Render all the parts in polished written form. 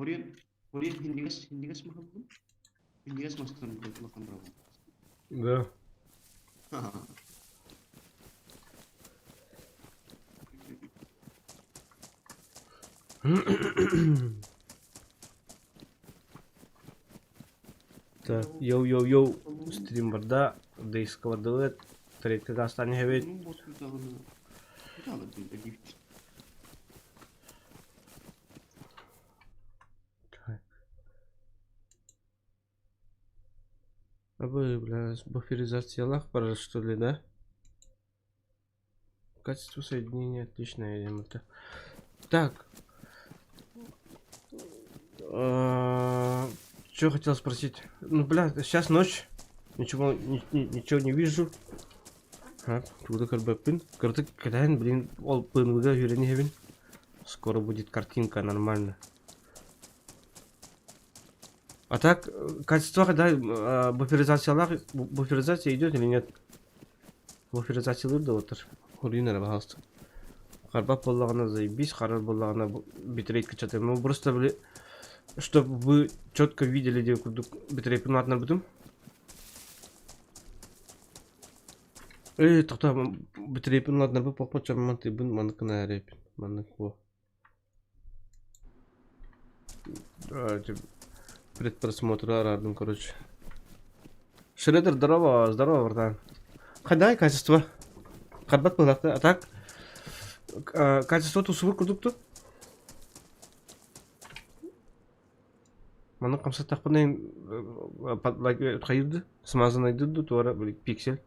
Korean Hindicus mahal pun. Hindicus makan berapa? Да. Так, йоу, стрим барда, дейского дуэт, третья гастане хевет. Ну, вот это она. Да, вот это гифт. А вы, бля, с буферизациялах пора, что ли, да? Качество соединения отличное, видимо, это. Так. Что хотел спросить? Ну, бля, сейчас ночь. Ничего не вижу. Туда карбапин. Карты кадан, блин, ол пынуга юрени. Скоро будет картинка нормально. А так, качество, когда буферизация идет или нет? Буферизация да вот. Урина пожалуйста. Карбап боллагана заебись, харар боллагана битрейт качатый. Ну просто, бля, чтобы вы четко видели, где битрейт понятно будем. Тогда битрейт понятно бы попочем манты бун манкана реп. Манкво. Предпросмотра радом, короче. Шредер, здорово, братан. Хадай качество. Карбат был, а так качество тусувы курдукту. Мана камса тахпанай лайк хайырды. Смазанный дыдду туара пиксель.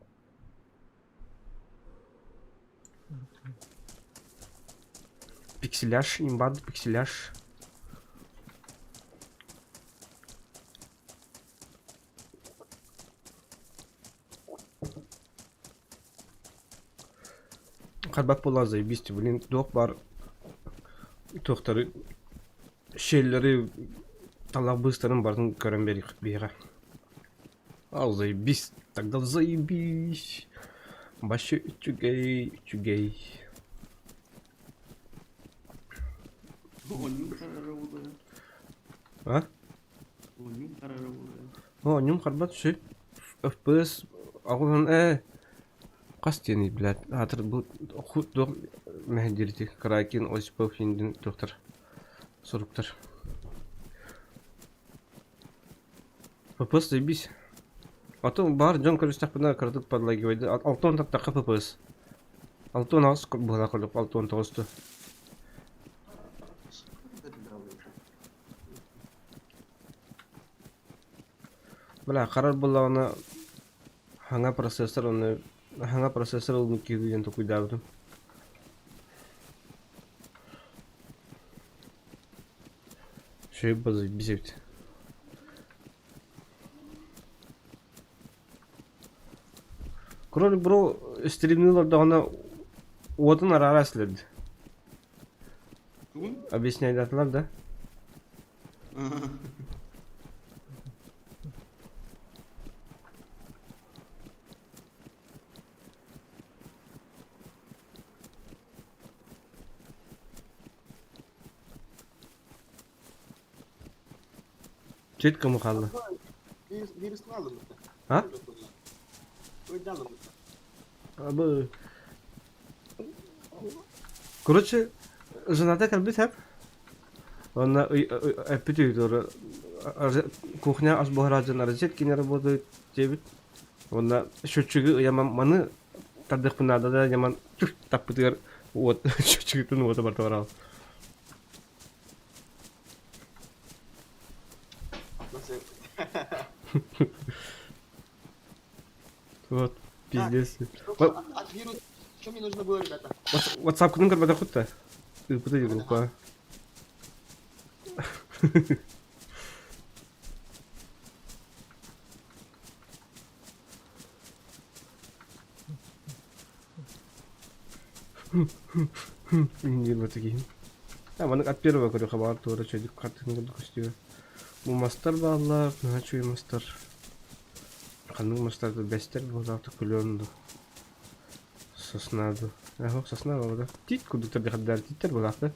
Пикселяж, имбад, пикселяж. Карбак болан заебись, блин, док бар. Тоқтары шеллері талақ быстырын бардың көрін берік бейға. Ал заебись, тогда заебись. Башы үчүгей. Онюм карара улы. А? Онюм карара улы. О, нюм карбат ше. FPS ағылан Кастени, блядь, атыр бұл худ док мәһдирти Кракин Осипов индин доктор соруктар. ППС заебись. А то бар Джон Кристав пына кырдык подлагивайды. Алтон таттака ППС. Алтон ас была кылып алтон тоғысты. Бля, карар боллагына хаңа процессор оны күйден то куйдабыдым. Шей базы бизевт. Кролик бро стримниларда ана отын арасылды. Объясняй аталар да? Четко мухалла. Вирусunu aldın mı? Ha? Öyle aldın mı? Абы. Короче, жената как бы так. Она аппетит, кухня аж бограджа на розетке не работает, дебит. Она счетчики, я маны, тогда надо, да, я ман, так пытер, вот, счетчики тут вот обратовал. Вот, пиздец. От вирус, что мне нужно было, ребята? WhatsApp кнопка подохута. Ты подойди группа. Не вот такие. Мана от первого говорю хабар тура чедик картын костюм. Bu mastар bağlar, ne çuy mastар. Kanın mastар da bester bu da kullandı. Sosnadı. Sosna var da. Tit kudu tabi kadar titter bu da.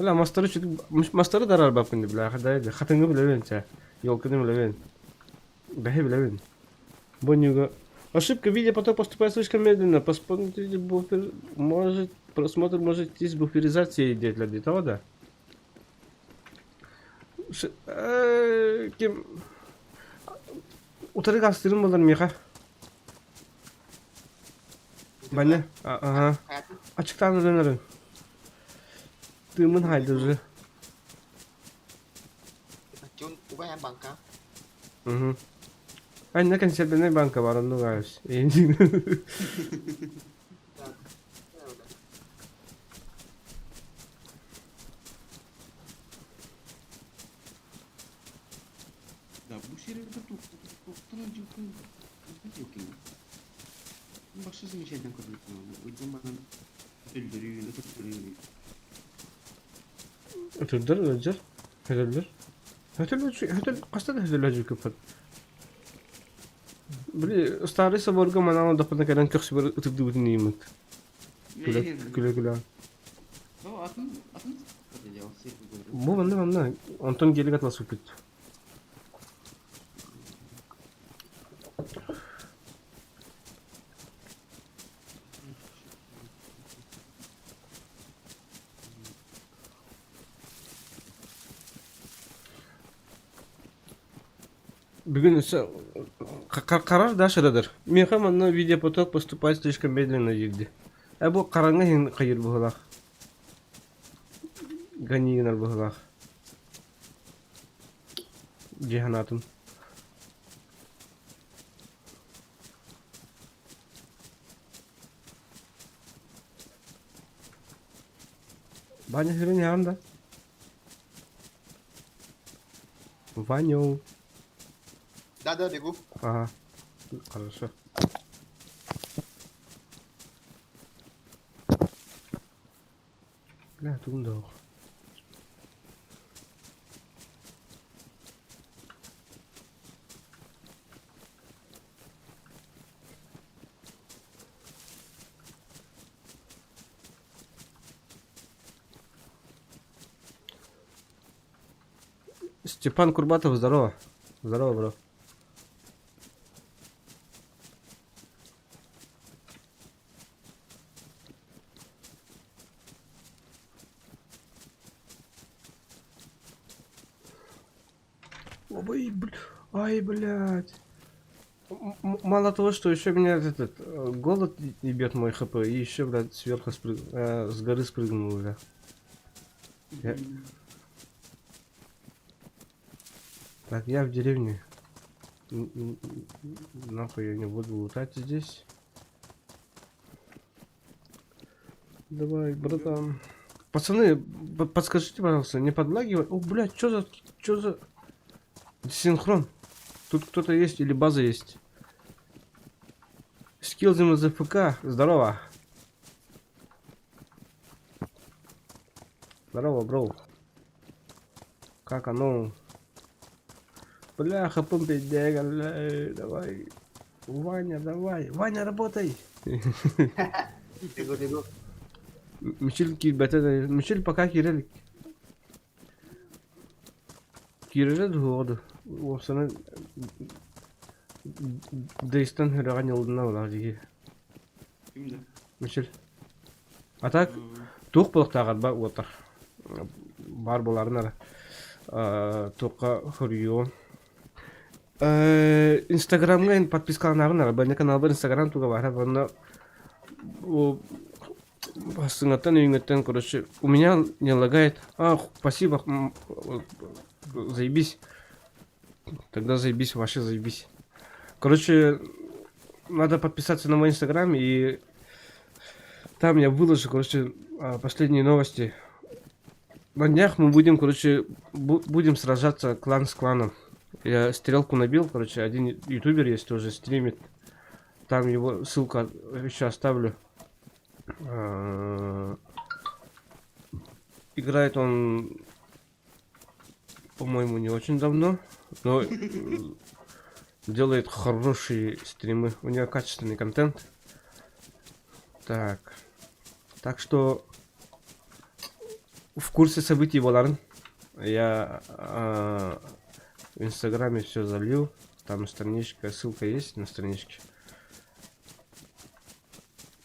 لا ماستر شو مش ماستر دار بابن بلا خدايد خاتم قبل وين تا يمكن من وين بحب لوين бонюга. Ошибка видео поток поступает слишком медленно. Посмотрите буфер. Может просмотр может идти с буферизацией идет для того, да? Кем утары гастырым болар меха. Баня. Ага. Hayatım. Açıktan dönerim. Tığımın haydırı. Chun của em bằng cá. Hı hı. Ay ne kan sebebine banka var onu guys. Ya bu şeylerde toptan önce yok ya. Başsız bir şeyden kalıyorsun abi. O yüzden bana öldürüyor, öldürüyor. Ötürdür öldür. Ötürdür. Ötürdür. Kaçta da ötürdür köpek. Böyle starı saborga manava da bana gelen çok süper ötürdü bütün nimet. Güle güle. O atın ya o şey Bu bende. Anton geri katla supit. Бүгін қарар да шырадыр. Мен хаманна видеопоток поступать слишком медленно егді. Бұл қараңа ең қайыр бұғылақ. Ганигінар бұғылақ. Жеханатын. Ваня херен ярым да. Ваню. Да, бегу. Ага, хорошо. Бля, тундох. Степан Курбатов, здорово. Здорово, бро. Ай, блядь. Мало того, что еще меня этот голод ебет мой хп, и еще, блядь, сверху с горы спрыгнул уже. Так, я в деревне. Нахуй я не буду лутать здесь. Давай, братан. Пацаны, подскажите, пожалуйста, не подлагивай. О, блядь, чё за... Синхрон. Тут кто-то есть или база есть. Скиллзим из ФК. Здорово. Здорово, бро. Как оно? Бляха, помпи, давай. Ваня, давай. Ваня, работай. Бегу. Мишель кирбете. Мишель пока кирелик. Кирелет годы. Осыны Дейстан хыраган елдына олар деге. Kimde? Мишель. А так, туқ болықтағар ба отыр. Бар боларынар. Туққа хүріо. Инстаграмға ен подпискаланарынар. Бәне канал бар Инстаграм туға бар. Бәне басыңаттан үйіңеттен, короче, у меня не лагает. Спасибо. Заебись. Тогда заебись, вообще заебись. Короче, надо подписаться на мой инстаграм, и там я выложу, короче, последние новости. На днях мы будем, короче, будем сражаться клан с кланом. Я стрелку набил, короче, один ютубер есть тоже, стримит. Там его ссылку еще оставлю. Играет он, по-моему, не очень давно, но делает хорошие стримы. У него качественный контент. Так что в курсе событий боларын. Я в Инстаграме все залил. Там страничка, ссылка есть на страничке.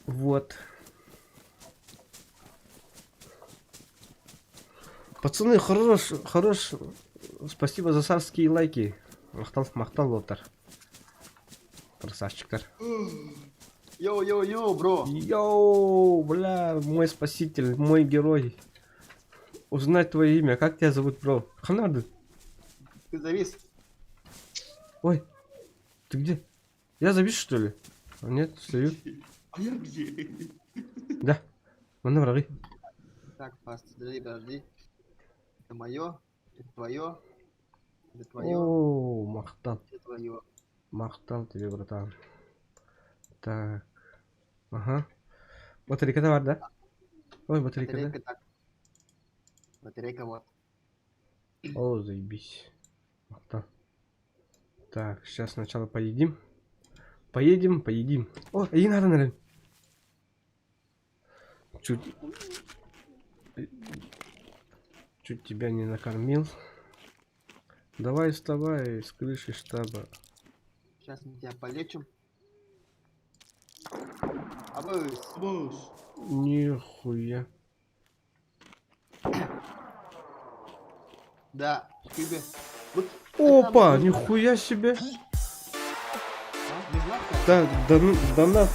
Вот. Пацаны, хорош. Спасибо за царские лайки. Мақтал лотар. Красавчиктар. Йоу, бро. Йоу, бля, мой спаситель, мой герой. Узнать твое имя, как тебя зовут, бро? Ханады. Ты завис. Ой, ты где? Я завис, что ли? А нет, стою. А я где? Да. Вон враги. Так, подожди. Это мое, это твое, это твое, О, мақтал. это твое. Мақтал тебе, братан. Так. Ага. Батарейка var да? Ой, батарейка, да? Батарейка так. Батарейка вот. О, заебись. Мақтал. Так, сейчас сначала поедим. Поедим. О, иди наверное. Чуть тебя не накормил. Давай вставай с крыши штаба. Сейчас мы тебя полечим. Абыс. Босс. Нихуя. Да, тебе. Вот Опа, это нихуя себе. Не знаю, как. Так, донат.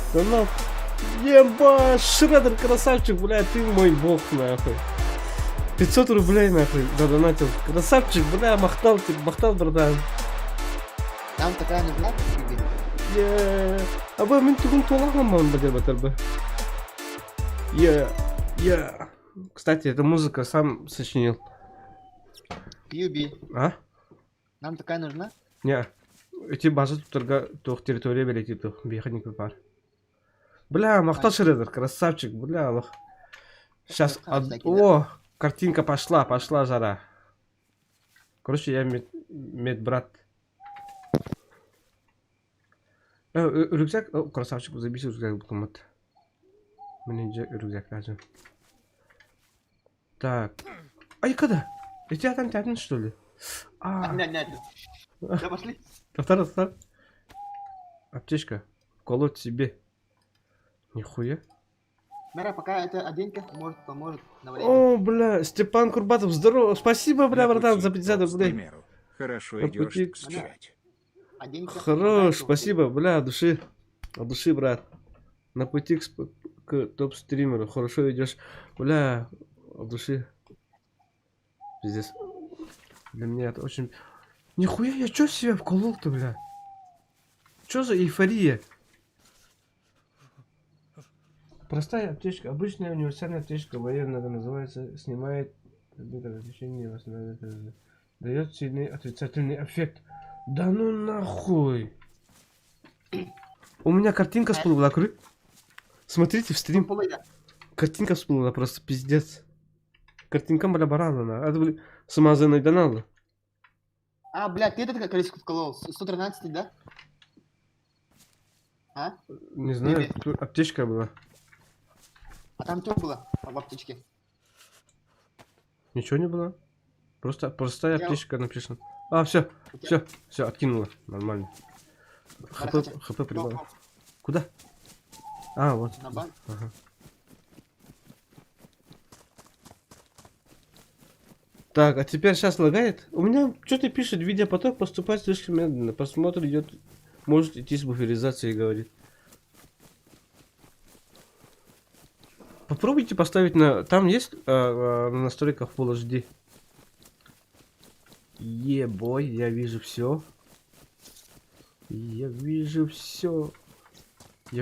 Еба, Шредер, красавчик, бля, ты мой бог, нахуй. 500 рублей, нахуй, донатил. Красавчик, бля, махтал, братан. Нам такая нужна, тебе. Аба, мен түгін толаганмын ба деп жатыр бы. Кстати, эта музыка сам сочинил. Юби. А? Нам такая нужна? Не. Эти базы тух территория берети тух. Бехотник бар. Бля, махтал Шредер, красавчик, бля, лох. Сейчас, о, картинка пошла, жара. Короче, я медбрат. Рюкзак, о, красавчик, забейся рюкзак бутылмат. Мне рюкзак lazım. Так. Ай, когда? Эти атан что ли? Нет. Да пошли. Повтор. Аптечка. Колоть себе. Нихуя. Мера, пока это оденька поможет на время. О, бля, Степан Курбатов, здорово. Спасибо, бля, На братан, пути, за 50 толстый рублей. меру. Хорошо На идешь, пути. скачать. Оденька. Хорош, спасибо, бля, от души, брат. На пути к топ-стримеру. Хорошо идешь. Бля, от души. Пиздец. Для меня это очень... Нихуя, я чё себя вколол-то, бля? Чё за эйфория? Простая аптечка, обычная универсальная аптечка, военная называется, снимает разрешение, восстанавливает, дает сильный отрицательный эффект. Да ну нахуй! У меня картинка всплыла, смотрите в стрим. Картинка всплыла, просто пиздец. Картинка барабарана, это были смазанные доналы. А, блядь, ты этот колесико вколол? 113, да? А? Не знаю, тут аптечка была. А там что было в аптечке? Ничего не было. Просто простая Я- аптечка написано. А, все, откинула. Нормально. ХП прибавил. Куда? А, вот. На банк. Ага. Так, а теперь сейчас лагает. У меня что-то пишет, видеопоток поступает слишком медленно. Просмотр идет, может идти с буферизацией, говорит. Попробуйте поставить на... Там есть на настройках Full HD. Ебой, я вижу все. Я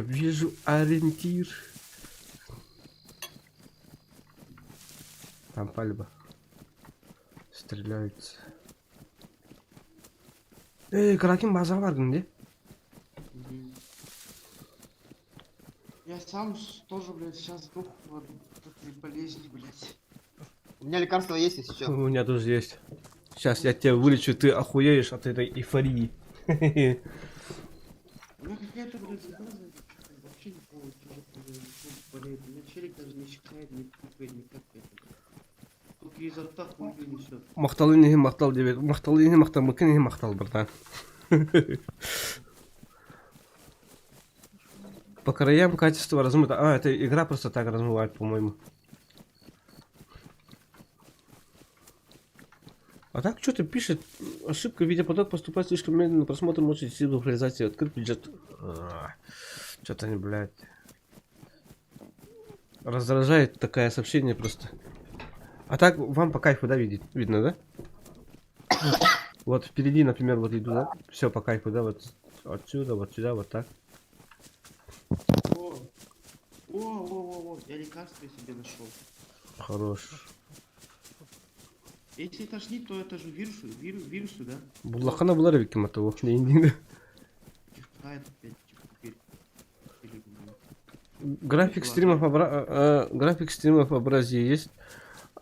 вижу ориентир. Там пальба. Стреляются. Каракин базар бар где? Я сам тоже, блядь, сейчас сдох от этой болезни, блядь. У меня лекарство есть, если У что. меня тоже есть. Сейчас я тебя вылечу, ты охуеешь от этой эйфории. У меня какая-то, блядь, зараза, вообще не помню, что болеет. У меня челик даже не считает, не пукает, никак это. Перекризатта хуй несет. Мақтал не мақтал деп мақтал не мақтал мүмкін не мақтал братан. По краям качество размыто. А, это игра просто так размывает, по-моему. А так что-то пишет. Ошибка, видеопоток поступает слишком медленно. Просмотр может идти до реализации. Открыт бюджет. Что-то они, блядь. Раздражает такое сообщение просто. А так вам по кайфу, да, видно, да? Вот впереди, например, вот иду, да? Все по кайфу, да, вот отсюда, вот сюда, вот так. О, я лекарство себе нашел. Хорош. Если тошнит, то это же вирусы, да? Буллахана булар бик матово. Чихает опять, типа, теперь. Или, График стримов график стримов в образе есть.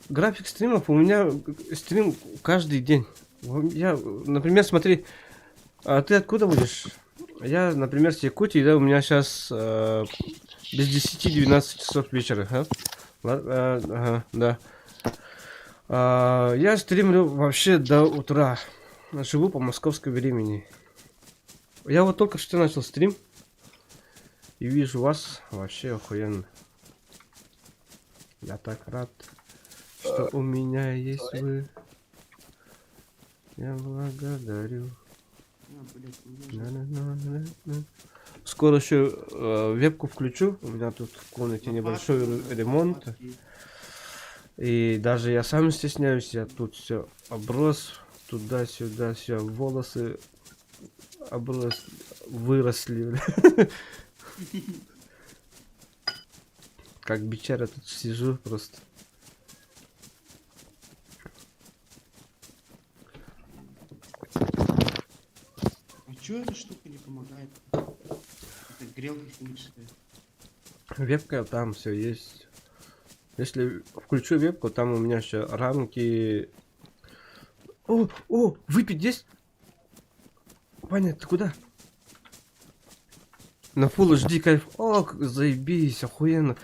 График стримов у меня стрим каждый день. Я, например, смотри, а ты откуда будешь? Я, например, с Якутии, да, у меня сейчас без 10-12 часов вечера, ага, да. Я стримлю вообще до утра. Живу по московскому времени. Я вот только что начал стрим. И вижу вас вообще охуенно. Я так рад, что у меня есть вы. Я благодарю. блядь, у меня же- На-на-на-на-на. Скоро еще вебку включу. У меня тут в комнате небольшой лопатки, ремонт. лопатки. И даже я сам стесняюсь, я тут все оброс. Туда-сюда, все волосы оброс, выросли. Как бичара тут сижу просто. А чё эта штука не помогает? Это грелка химическая. Вебка там все есть. Если включу вебку, там у меня еще рамки. О, выпить есть? Ваня, ты куда? На Full HD кайф. О, заебись, охуенно.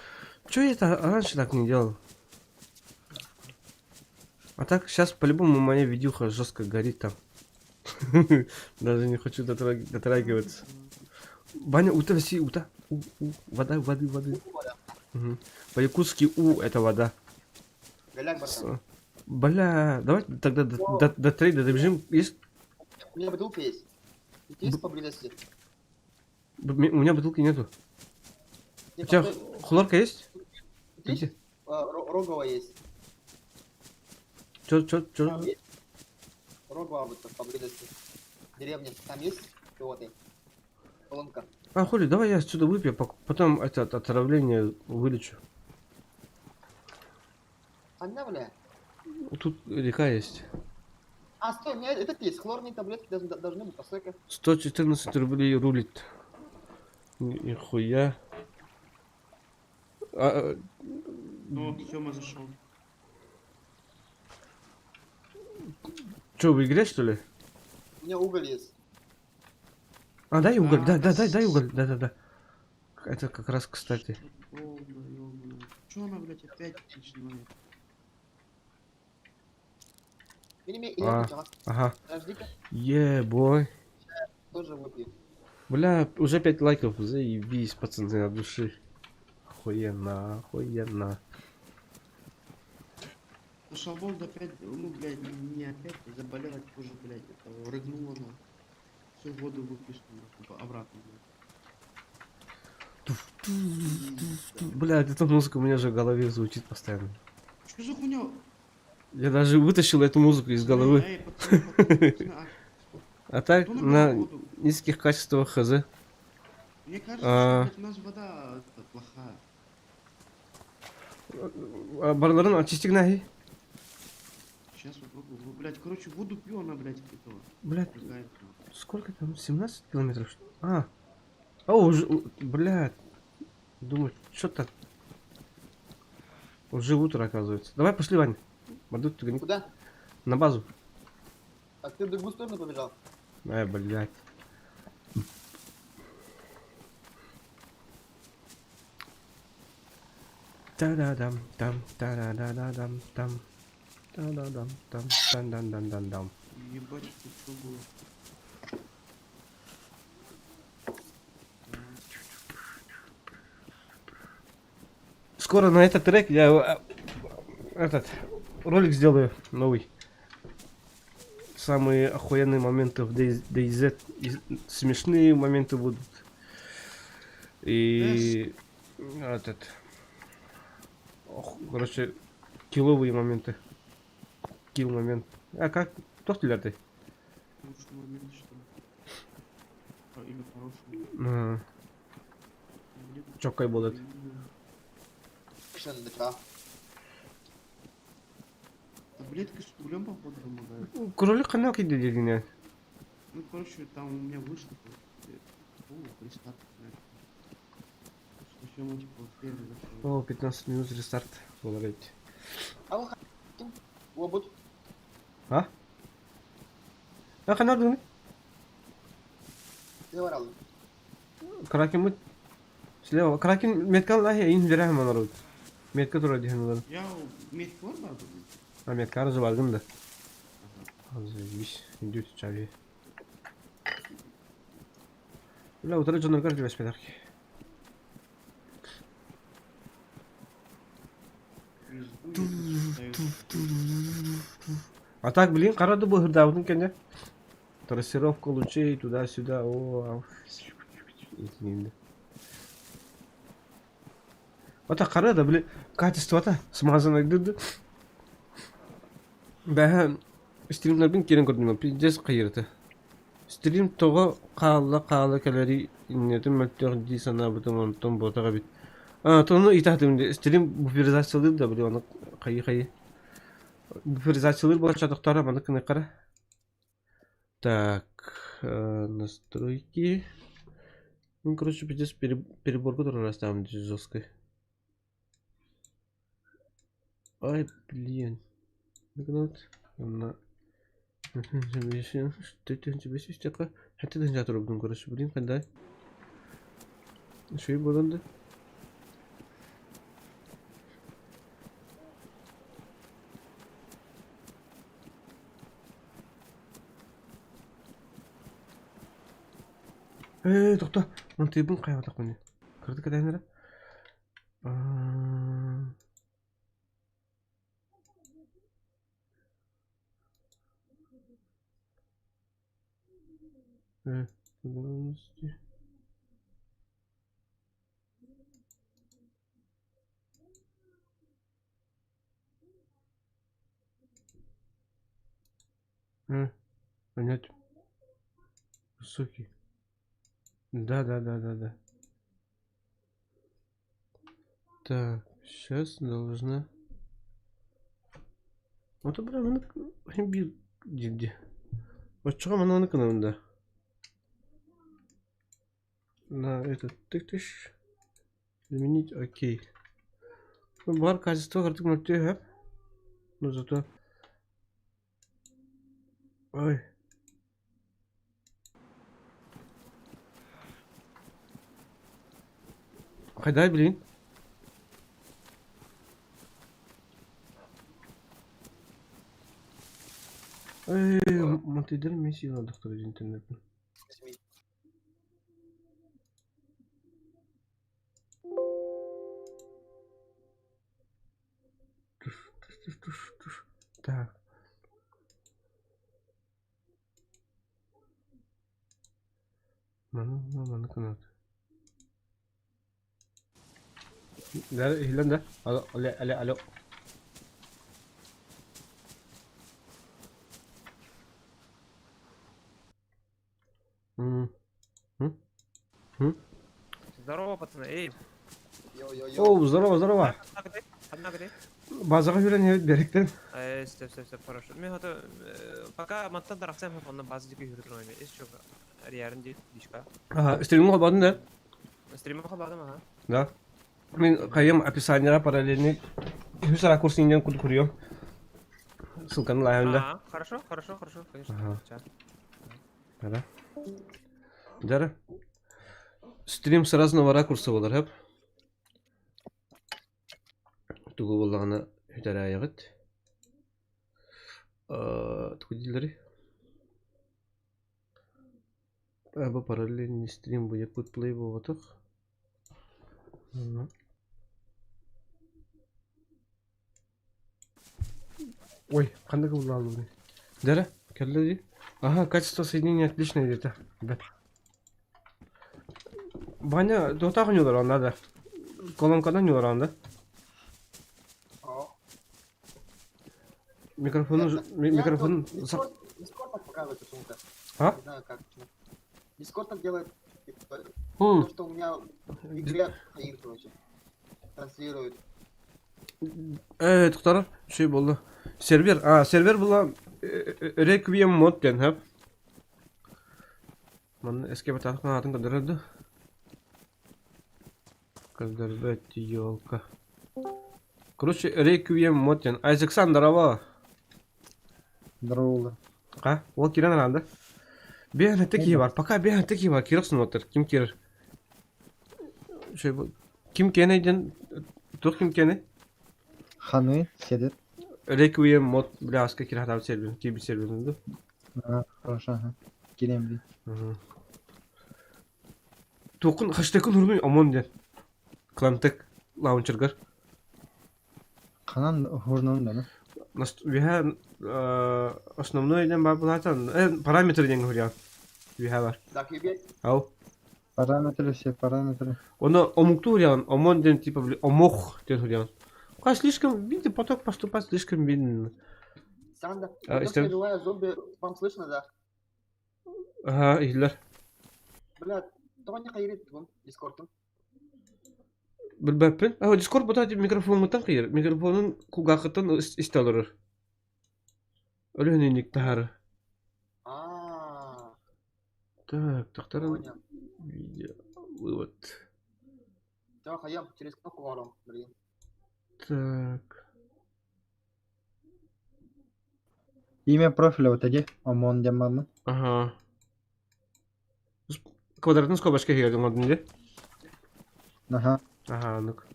Чё я это раньше так не делал? А так сейчас по-любому моя видюха жестко горит там. Даже не хочу дотрагиваться. Ваня, утроси, вода, воды. Мгм. По-якутски это вода. Голяк, братан. Бля, давай тогда до трейда добежим. Есть? У меня бутылка есть. Есть поблизости? У меня бутылки нету. Не, У тебя просто- хлорка есть? Есть? Где? Роговая есть. Чё? Там есть? Роговая вот поблизости. Деревня. Там есть пилоты? Колонка. А, хули, давай я отсюда выпью, потом это от отравления вылечу. Одна, бля. Тут река есть. А, стой, у меня этот есть. Хлорные таблетки должны быть. Постой-ка. 114 рублей рулит. Нихуя. О, Сёма зашел. Чё, в игре, что ли? У меня уголь есть. А, дай уголь, А, дай уголь, да. Это как раз, кстати. Чё она, блядь, опять начинает? А. Или Ага. подожди-ка, Бой. тоже выпью. Бля, уже 5 лайков, заебись, пацаны, от души. Охуенно. Шалбон опять, ну, блядь, не опять заболел от кожи, блядь, это рыгнуло, на. Всю воду выпустил, типа, обратно, блядь. Бля, эта музыка у меня же в голове звучит постоянно. Что за хуйня? Я даже вытащил эту музыку из головы. Эй, пацаны, А так, кто на набрал воду? низких качествах хз. Мне кажется, А. что, блядь, у нас вода плохая. Барларын очистигнахи. Сейчас попробую. Блядь, короче, воду пью, она, блядь, этого. Блядь, Какая-то. сколько там? 17 километров? Уже, блядь. Думаю, что так? Уже утро, оказывается. Давай пошли, Вань. Мордут, ты гони. Куда? На базу. А ты в другую сторону побежал? Блядь. Та-да-дам, там. Дам. Ебать, тут что было? Скоро на этот трек я этот ролик сделаю новый. Самые охуенные моменты в DayZ. Смешные моменты будут. И этот... Короче, килловые моменты. Килл момент. А как? Кто ты? Хороший момент, что ли? Или хороший. Чокай будет. Что это такое? Таблетки с углем, походу, помогают. Кролик канал иди дедине. Ну, короче, там у меня вышло. О, рестарт. Еще мы, типа, первый зашел. О, 15 минут рестарт. Говорить. А вы обут? А? А канал дыны? Говорил. Кракен мы. Слева. Кракен меткал лахи ин верах манарут. Метка тура диханылар. Я метка var mı? А метка разы баргын да. Заебись. Идет чави. Бля, утра жонор карты без педарки. А так, блин, карады бы гырдавдын кенде. Трассировка лучей туда-сюда. О, извините. Вот так карада, блин, качество-то смазано где-то. Да, стримлердин керен көрдүм, пиздец кыйырты. Стрим того каала калери иннетим мөлтөр ди санабытым онтон ботага бит. А, тону итатым стрим буферизациялыр да били аны кайы. Буферизациялыр бола чатыктары маны кыны кара. Так, настройки. Ну, короче, пиздец переборку тоже расставим жесткой. Ай, блин. Ну-ка, на... Что это тебе сейчас такое? Хотя ты не отрубил, короче, блин, когда? Что и было, да? Тоқта, он тыйбын қайға тақ міне. Кірді кәді әнері? Понятно. Высокий. Да. Так, сейчас должна... Вот это прям она бил где. Вот что она каналында. На этот тык-тыш. Заменить окей. Бар качество картик нотте, но зато... Ой. Қайда, блин? Монтейдер мен сыйладық тұрды интернетін. Туш. Так. Мана канат. Да, Хилан, да? Алло. Здорово, пацаны, эй. Йо-йо-йо. О, здорово. Одна где? Базаға үйрен беректен. Степ, хорошо. Мен хата пока маттан тарафсам ондан базы дике жүрүп турган эмес. Эч жок. Ариярын дишка. Стримға бадың да? Стримге кабадым, ага. Да. Мен қайым описанияға параллельный үз ракурс инден көрüyorum. Ссылканы лайында. Хорошо, конечно. Ага. Да. Дара. Стрим с разного ракурса болар, хеп. Тугу болғаны хүтәрі аяғыт. Тукудилери. Аба параллельный стрим будет под плей вот. Ой, кандай кылып алды? Дара, келди. Ага, качество соединения отличное где-то. Да. Баня дотагы не уран, да. Колонкадан не уран, да. О. Микрофон. Дискорд так показывает почему-то. А? Не знаю как. Почему. Дискорд так делает. Типа, Хм. то, что у меня в игре стоит, короче. Транслирует. Evet, Kutlar. Şey buldu. Server bula Requiem mod den hep. Mana eski bir taraftan atın kadırdı. Kadırdı yolka. Короче, Requiem mod den. Isaac Sandarова. Здорово. Ha, o kiran herhalde. Bir an teki var. Paka bir an teki var. Kirasın otur. Kim kirar? Şey bu. Kim keneyden? Dur kim keney? Ханы сидит. Requiem mod бляска кирахтав сервер. Киби серверinde. Хорошо, ага. Келем бей. Тоқын хаштагын хүрмей амон ден. Клантек лаунчергар. Қанан хурнун да, Виха основной ден бар булатан параметр ден хүрян. Виха бар. Да, кибе. Ау. Параметры, все параметры. Оны омукту хүрян. Амон ден типа омох ден хүрян. Ка слишком видно поток поступать слишком медленно. Санда. А, Когда переживая зомби, вам слышно, да? Ага, иhlер. Бля, то не кайрит вон, дискордтун. Bilbepin. Aa, Discord bu da mikrofonundan kıyır. Mikrofonun kugakıtan istalırır. Öyle hünenik taharı. А, Так, тахтарын понял. видео. Вывод. Давай хаям, через кнопку вором, блин. Так. Имя профиля вот эти. Омон демамы. Ага. Квадратın скобочка girdim onun diye. Ага. Aha, anlık.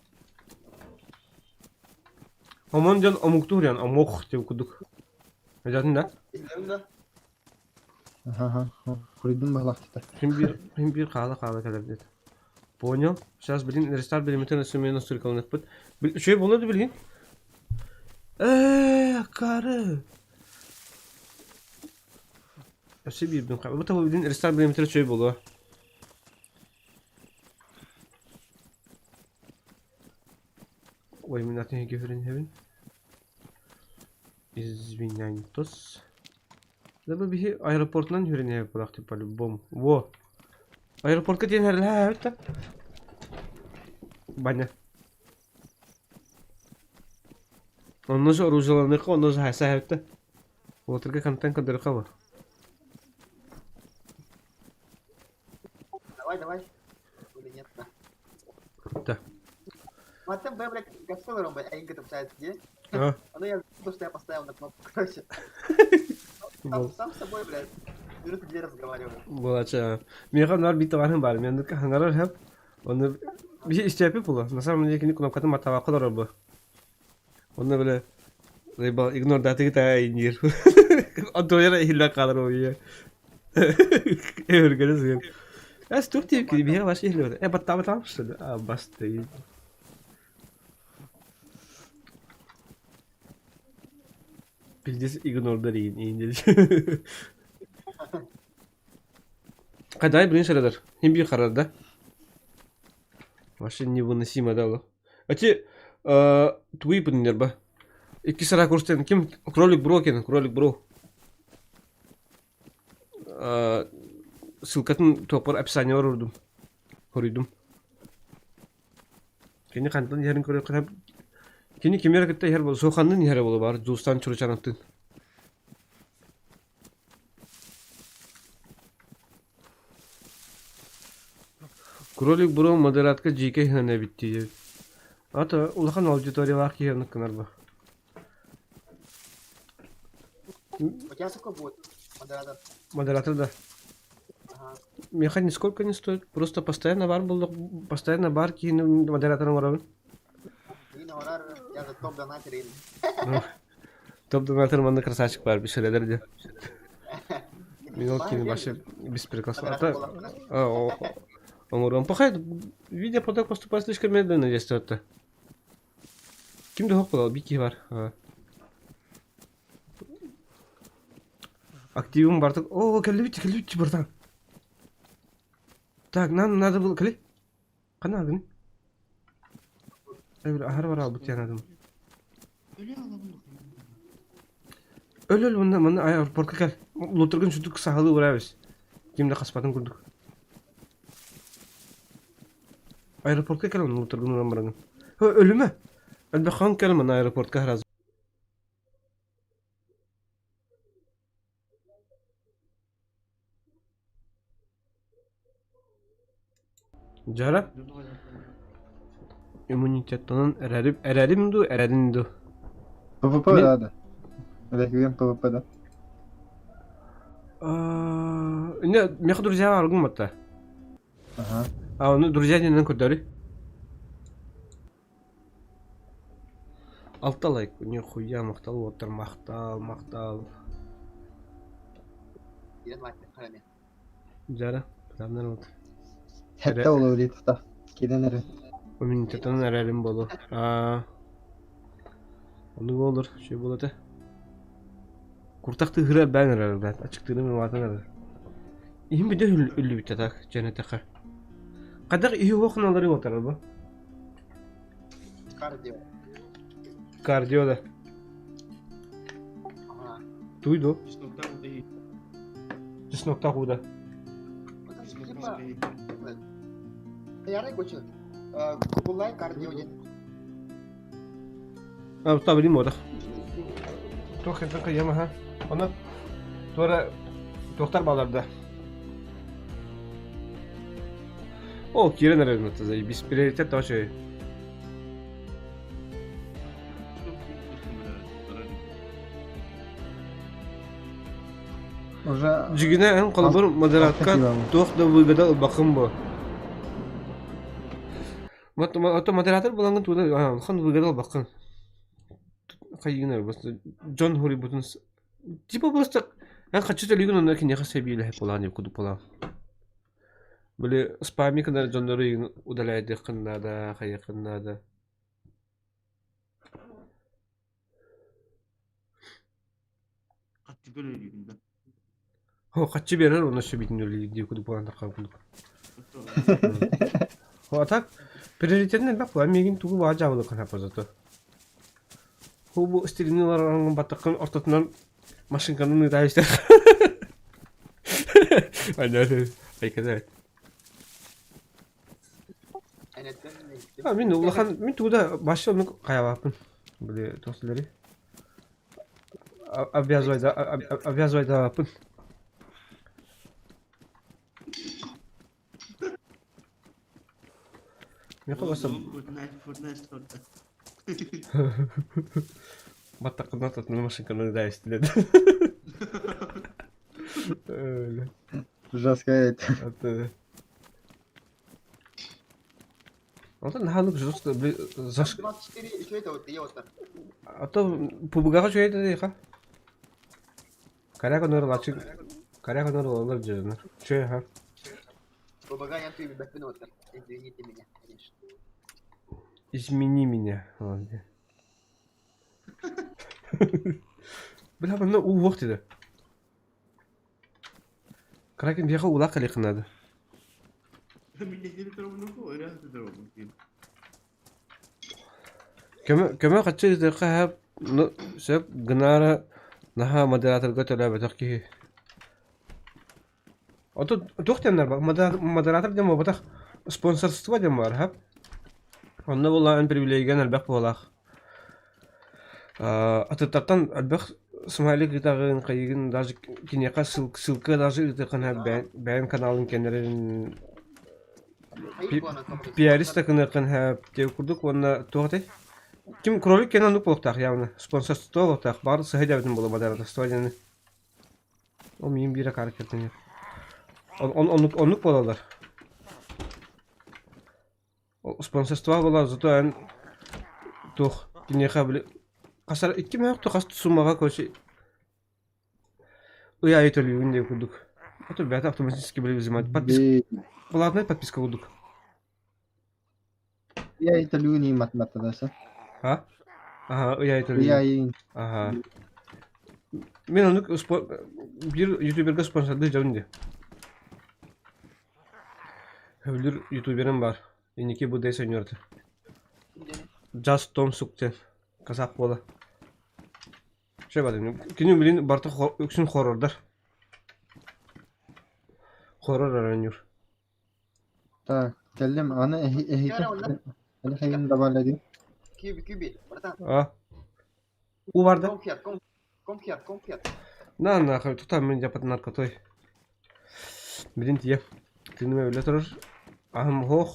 Aman can amuktu yani amok diye okuduk. Zaten de. İzlerim de. Ага. Куридун балактыта. Hem bir kala kadar dedi. Понял. Сейчас, блин, рестарт периметра на настолько он отпад. Şey bunu bilin. Karı. Şey bir bin kaldı. Bu tabi bilin restart perimetre şey bulu. Ой, мы на тенге говорим. Извиняйтесь. Да бы бихи аэропортнан görünüyor bıraktı по-любому. Во. Аэропортка ден herhalde это. Баня. Он же оружие он же хаса это. Вот только контент кадр кава. Давай. Или нет, да. Да. Матем, блядь, гастеллером, блядь, а инга общается где? А. Ну я то, что я поставил на кнопку, короче. Сам с собой, блядь, минуты 2 разговариваю. Булача. Мега нар бит var var. Men de hangarar hep. Onu bir şey isteyip bulu. На самом деле кино кнопканы матава калар bu. Onu böyle Reba ignore data kita injir. Adoyara hilla kalır o ya. Öyle gözüküyor. Es çok tepkili bir şey var şey oluyor. Batta mısın? Bastı. Pildis ignore değil injir. Kaday birinci sıradır. Hem bir kararda. Вообще невыносимо дало. А те твои пример ба. İki sıra kursten kim? Кролик Бро. Ссылкатын топор описание урдум. Хоридум. Кені кантан ярын көрө кырап. Кені кемер кетте яр бол сохандын яра боло бар. Жустан чурчанаттын. Кролик Бро модератка жеке хана битти. Ата улахан аудитория вак ярын кынар ба. У тебя сколько будет? Модератор. Модератор, да. Ага. Меха нисколько не стоит. Просто постоянно бар кинем модератором воровым. И на орар, я за топ донатер или. Топ тырманды красавчик бар, bir şeyler diyor. Мен ол кені башы беспер класс. Он говорит, пахай, видео поток поступает слишком медленно здесь что-то. Kimde hok var, bir ki var. Активим бартык. О, келди бит бартан. Так, нам надо было кли. Кана алдың? Ай, бір ахар бар ал бут янадым. Öyle alalım. Öl мына аэропортка кел. Лотурган шутук сахалы барабыз. Кимде каспатын күрдүк. Аэропортка кел, лотурган барган. Өлүмө? Әлбәхан кел мына аэропортка хразы. Жара? Иммунитеттен эрәримду. ПВП, да. Реквием ПВП, да. Не, меня друзья аргумента. Ага. Ну друзья не накудали. Алталайк, нихуя мақтал, отыр мақтал. Yine vakti karame. Жара, адамдар отыр. Hette olur Rit'ta. Gidenleri. Иммунитеттен эрәрим болу. Onu olur, şey болады. Куртакты хыра бәнер брат, ачыктыгы мен ватанар. Им биде үллү бит так, жанатака. Кадак ии окуналары отыр бу. Kardiyo. Кардиода. Aha. Туйду. Biz nokta burada iyi. Тис нокта худа. Biz Типа, nokta iyi. yarı koçu. Kukulay kardiyo dedi. Tabii değil mi o da? Çok hızlı kıyama ha. Onu sonra doktor bağlardı. O kire nereye notazı? Biz prioritet daha şey. Уже Cigine en kalbur moderatka toh da vıgada bakım bu. Ото модератор болған туды, хан выгадал баққан. Қайгынар просто Джон Хури бутын. Типа просто я хочу то лигу на кинеха себе ле полане куду пола. Были спами когда Джон Хури удаляет их надо, хайян надо. Kaççı böyle öyleydim ben. О, хочу берер, он еще бит не лиги куду пола на куду. А так приоритетный бак var. Мегин тугу баа жабылы кана позото. Хубу стилинилар аңгын баттакын ортотунан машинканын ыдайыстар. Aynen. Aynen. Мен улахан мен туда башы оны каябапын. Биле тосулары. Обвязывайда апын. Мен каласам Fortnite. баттакын ортотунан машинканы ыдайыстар. Öyle. жестко это. Это... Антон нахалык жестко заш. 24 что это вот йота. А то пубгага что это дейха? Каряга нор лачы. Каряга нор олар жена. Че ха? Побагая ты бэкнотер. Извините меня, конечно. Измени меня. Ладно. Бля, ну у вахты. Кракен бияга улак калык надо. Milletleri tarafından bu öyle hatırlar oldu. كما قد تجد قهب سب جنارة نها مدرات القتل بتحكي أنت توقت أن مدرات الجمع بتح سبونسر استوى جمع رهب أنا والله أن بريفليجان البخ والله أتترتن البخ سمعلي كتاعن قيجن داج كنيقة سلك داج يتقنها بين كنالن كنرين بياريستا كنقنها تيوكردك وانا توقتي Kim krolük kenan nuk boltaq yani sponsorluq boltaq bar sahidabın bola badarada stadionu. O min bira hareketini. Onluk bolalar. O sponsorluq bola zato en toh kinye qabli Kasar 2 mi yoktu kas sunmaga koşu. Uya ayetölüğün diye kurduk. Otur bir автоматически были взимать. Подписка. Платная подписка курдук. Я это люни математикасы. Ha? Aha, uya Я ayetölüğün. и Aha. Men onu bir YouTuber'ga sponsorluğu javun diye. Hövlür YouTuber'im var. Eniki bu deysen yörtü. Just Tom Sukten. Kazak bola. Şey var dedim. Günün bilin barta öksün horrorlar. Horror aranıyor. так, كلم انا هي انا خلينا دبل دي. Kübi. Bratан. Ah. U vardı. Kom fiyat. Na nahar tutam men japat narkotoy. Bilin tiye. Tinime öyle durur. Ahım hoh.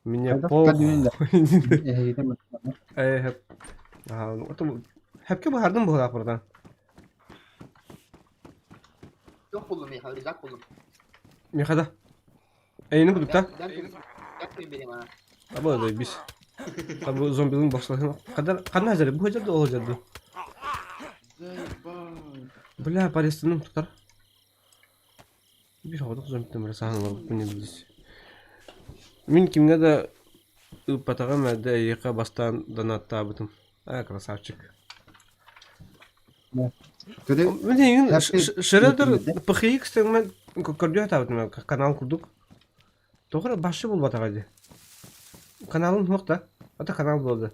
Minye هذا poh. قديمين ده. هي ده Hep. Aha, hep ki bu hardım bu kadar buradan. Yok buldum ya, rızak buldum. Ne kadar? Eyni bulduk da. Yapmayın benim ha. Ama öyle biz. Tabi bu zombinin başlarına kadar hazır bu hocadı o hocadı. Zayba. Bля, Palestin'in tutar. Bir havada zombiden böyle sahan var bu ne biliriz. Min kimge de ıpatağa madde yıka bastan donatta bıtım. Ay krasavчик. كده Мен егін Happy- шырадыр PXX-тен мен көрдіе табытым канал құрдық. Тоғыр басшы бол батаға де. Каналым жоқ та. Ата канал болды.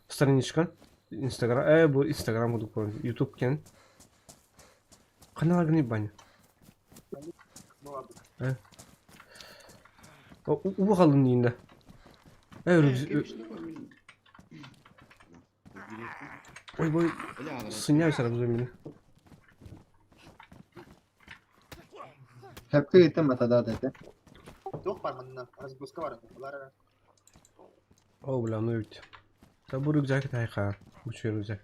Страничка. Инстаграм. Бұл Инстаграм құрдық бұл. Ютуб кен. Канал не баня. Bu abi. У қалын дейінде. Ой, бой. Сыняю сарам зомбini. hep kıyıtı matada dedi. Yok var benden. Razbuska var. Bunlar О, бля, ну ведь. Да bu rüzgar tayqa. Bu şey rüzgar.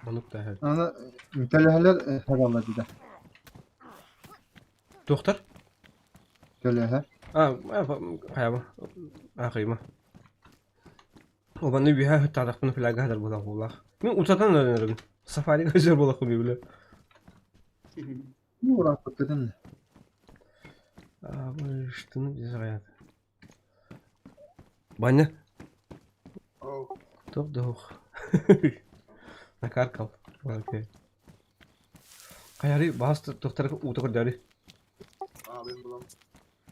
Manık da her. Ana müteleheler herhalde dedi. Doktor? Mütelehe. Hayaba. Akıyma. O bana bir ha tarafını falan kadar bulak bulak. Ben utadan öğrenirim. Safari gözler bulak oluyor bile. Ne uğrak bakırdın ne? Bu iştini bize hayat. Bana. Oh. Doch. Nakar kal. Okey. Kayari bahas doktor utakır dari. Abi bulam.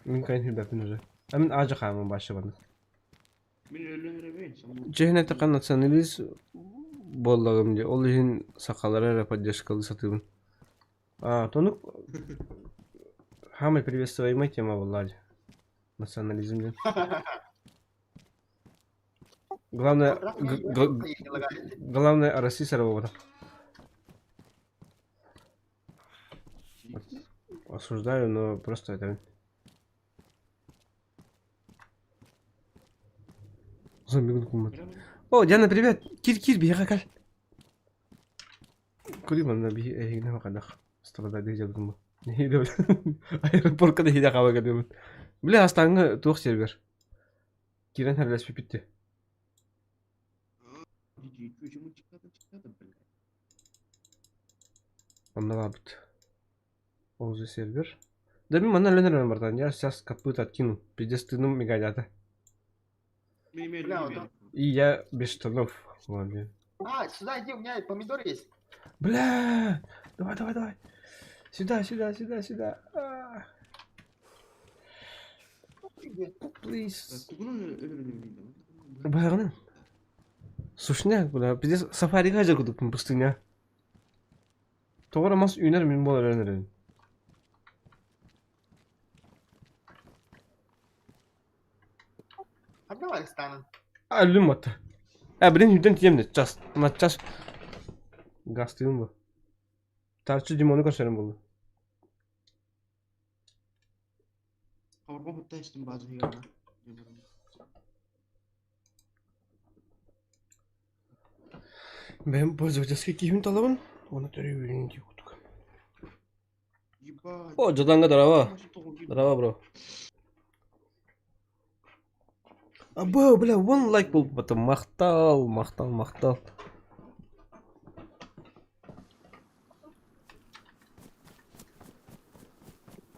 Min kayın hürdafın özü. Emin ağaca kayamın başı bana. Ben öyle ben. Cehnete kanatsanız bollağım diye. Ol için sakalara rapacı kalı satıyordum. Тонук. Хамы приветствуемая тема, Влади. Национализм. Главное Россия сорвала. Осуждаю, но просто это... Зомби кумат. О, Диана, привет! Кир, беги, как? Куди man bir ehine bakadak. Strada diyecektim bu. Neydi öyle? Aeroportka da hide kava geliyorum. Bile hastanı tuğ server. Kiren herles bitti. Onda var bit. Oğuz'u server. Demin bana önerim vardan ya. Сейчас капут откину. Пиздец стыдным мигать. И я без штанов. Ладно. Сюда иди, у меня помидор есть. Бля! Давай. Сюда. Please. Bayağını. Сушняк, бля. Пиздец сафариге ажырдык пустыня. Тоғра мас үйнер мен болар өнерен. Hadi var istanın. Ölüm attı. Bilin hüden diyeyim de. Час. Gastığım bu. Tarçı limonu kaçarım bunu. Kavurma hatta içtim bazı hıyarlar. Ben пользовательский киім талабын. Оны төрі үйренен деп отық. О, жаданға дарава. Дарава, бро. Абы, бля, one лайк болды потом. Мақтал, мақтал, мақтал.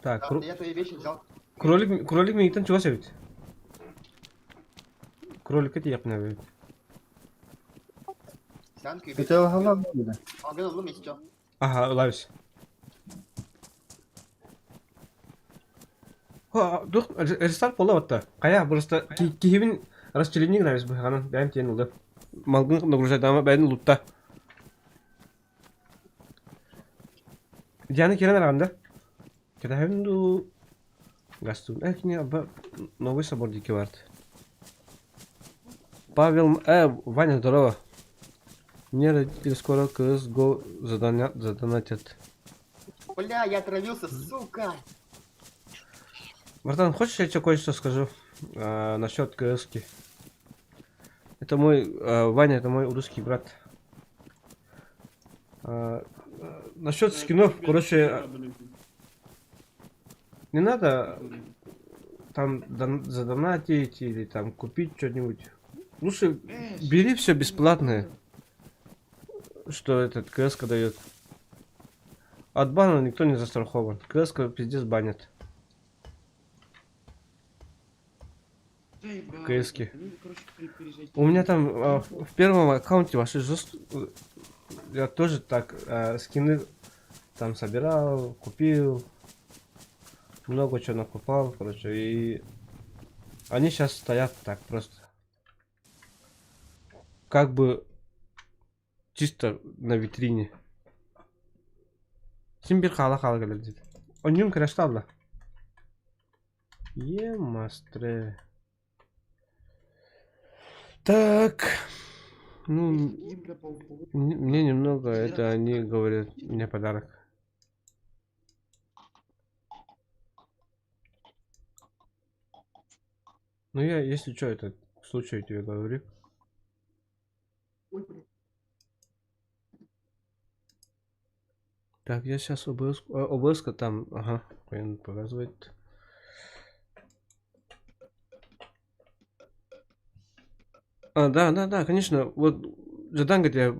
Так, Да, я твои вещи взял. кролик мейттен чуга себит. Кролик эти япна бит. Sen kıyı Öte o hala mı böyle? Abi oğlum istiyor. Ага, лавис. Дух, рестарт болла батта. Кая, просто кихибин расчеление гнавис бы, ханан, бәйін тен улды. Малгын нагружать ама бәйін лутта. Дианы керен арганда. Кедахибин ду... Гастун. Не, новый собор дики вард. Павел... Ваня, здорово. Мне родители скоро CSGO задонатят. Бля, я отравился, сука. Братан, хочешь, я тебе кое-что скажу насчет КСки? Это мой, Ваня, это мой русский брат. Насчет скинов, короче, не надо там задонатить или там купить что-нибудь. Лучше бери все бесплатное, что этот КСка дает. От бана никто не застрахован. КСка пиздец банят. КСки. У меня там в первом аккаунте ваши я тоже так скины там собирал, купил, много чего накупал, короче, и они сейчас стоят так просто, как бы чисто на витрине. Симбир хала глядит. Он ним крашталла. Мастре. Так, ну, мне немного, это они говорят, мне подарок. Ну я, если что, это случай тебе говорю. Так, я сейчас ОБС там, ага, он показывает. Да, конечно. Вот Жадан говорит, я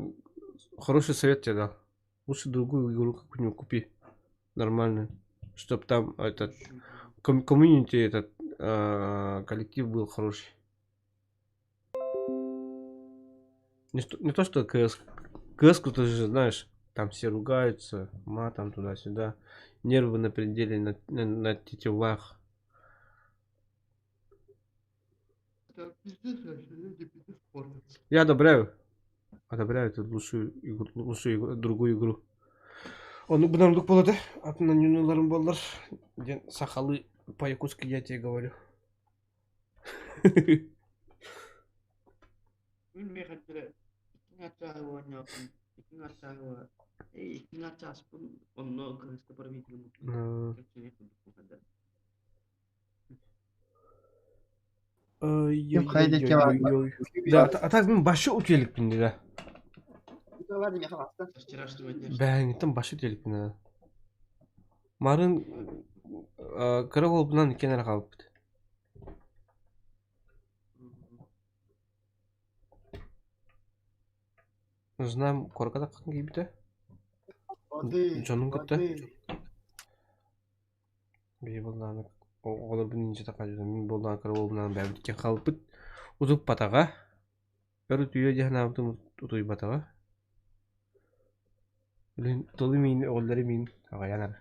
хороший совет тебе дал. Лучше другую игру какую-нибудь купи. Нормальную. Чтоб там этот комьюнити, этот коллектив был хороший. Не то, что КС. КС-ку ты же знаешь, там все ругаются, матом туда-сюда. Нервы на пределе, на тетивах. Я одобряю эту лучшую игру, другую игру. Onu bunarlık boladı. Atından yunlarım bollar. Сахалы по-якутски я тебе говорю. Ой-ой-ой-ой-ой. Да, а так ben başı utelik bindi de. Verdim ya hasta. Ben там başı utelik bindi. Mарын kara olubundan kenara kalıp. Знам коркада какын кейбі де. Жаным күтті. Бей болданы. Олар бұл нинче тақа жүрді. Мен болданы кара олубунан бәбітке қалып бұд. Ұтып батаға. Өрі түйе дехін абытым ұтып батаға. Толы мен, олдары мен. Аға янар.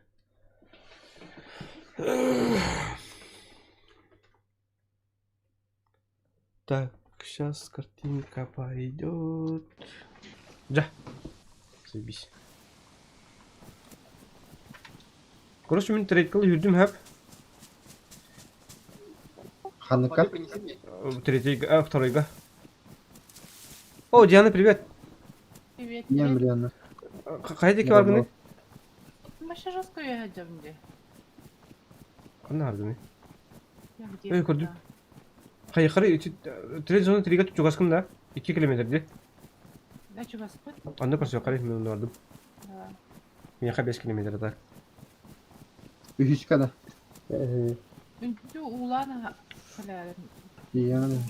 Так, сейчас картинка пойдет. Да. Заебись. Короче, мен трейдкалы жүрдім әп. Ханука. Принеси мне. Третьего, второйга. О, Диана, привет. Привет, Не привет. Брианна. Қайдеке баргыны? Маша жестко ехать где? Қандай баргыны? Я Эй, где? көрдім. Қайықары, трейд зоны трига тұтчуғаскым да? 2 километрде. Да, что вас спать? Анда көрсе қарай мен онда бардым. Да. Мияқа 5 километр да. Ühüskada. Үнтү улана халялы. Diyemem.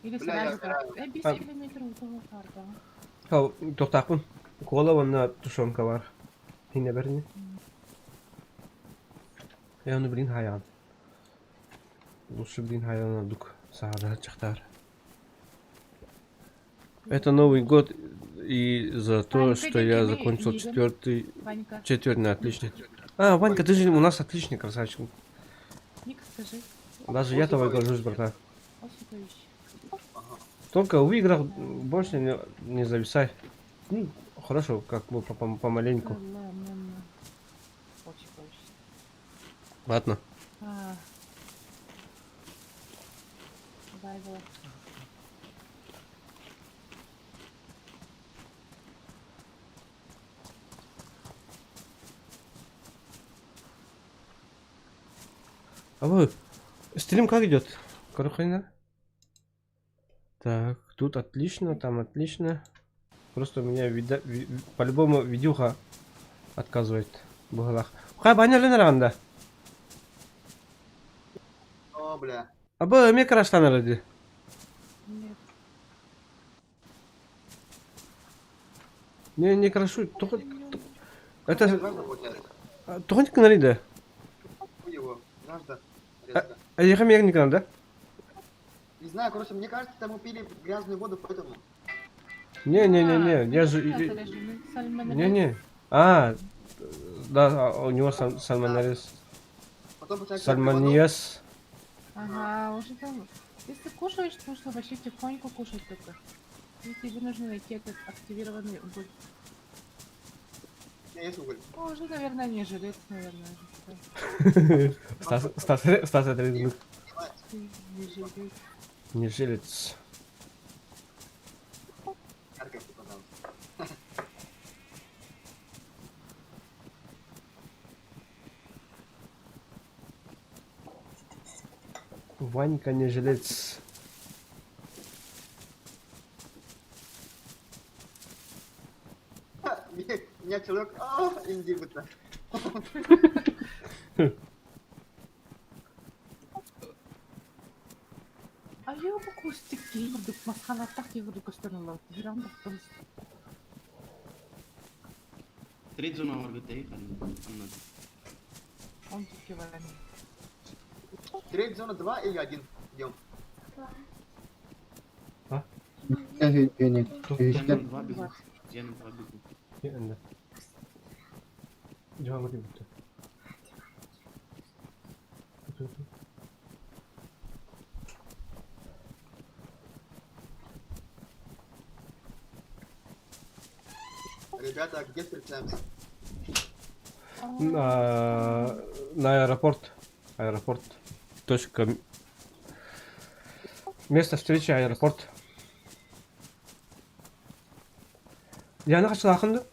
Или Бля, сразу я так. 5 А. километров утугу карда. Хау тоқтақпын. Кола онна тушонка бар. Хине берни. Я onu bilin hayal. Лучше блин hayal дук сахара чахтар. Это Новый год, и за то, Ванька, что я дядя, закончил едем. Ванька, четвертый отличник. А, Ванька, ты же у нас отличник, красавчик. Ник, скажи. Даже я того горжусь, братан. Осипович. Ага. Только в играх больше не зависай. Ну, хорошо, как бы помаленьку. Осипович. Ладно. А. Давай, давай. А вы, стрим как идет? Карухайна? Так, тут отлично, там отлично. Просто у меня по-любому видюха отказывает в углах. Хай баня ленаранда. О, бля. А бы мне краштана ради. Нет. Не крашу. Это Жажда получается. тухонька нарида. Хуй его. Жажда. Резко. А я хамер не да? Не знаю, короче, мне кажется, там мы пили грязную воду, поэтому... Не, я же... Не. А, да, у него сальмонеллез. Потом получается... воду. Сальмониез. Ага, уже там. Если кушаешь, нужно вообще тихонько кушать только. И тебе нужно найти этот активированный уголь. У меня есть уголь. О, уже, наверное, не жилец, наверное. Стас отрезанный. Не жилец. Не жилец. Яркость, пожалуйста. Ванька не жилец. Меня человек... индивидуально. А я бы кустик йырдык, масханаттак йырдык көстөнөлөр. Бирам да. Трейд зона var bir değil. Anladım. Он тільки варений. Треть зона 2 или 1. Идем. Beni. Yanım 2 begu. Yanım 2 begu. Yanında. Cevabı değil bu. Ребята, где встречаемся? На аэропорт. Аэропорт. Точка. Место встречи аэропорт. Яна kaç yakındı?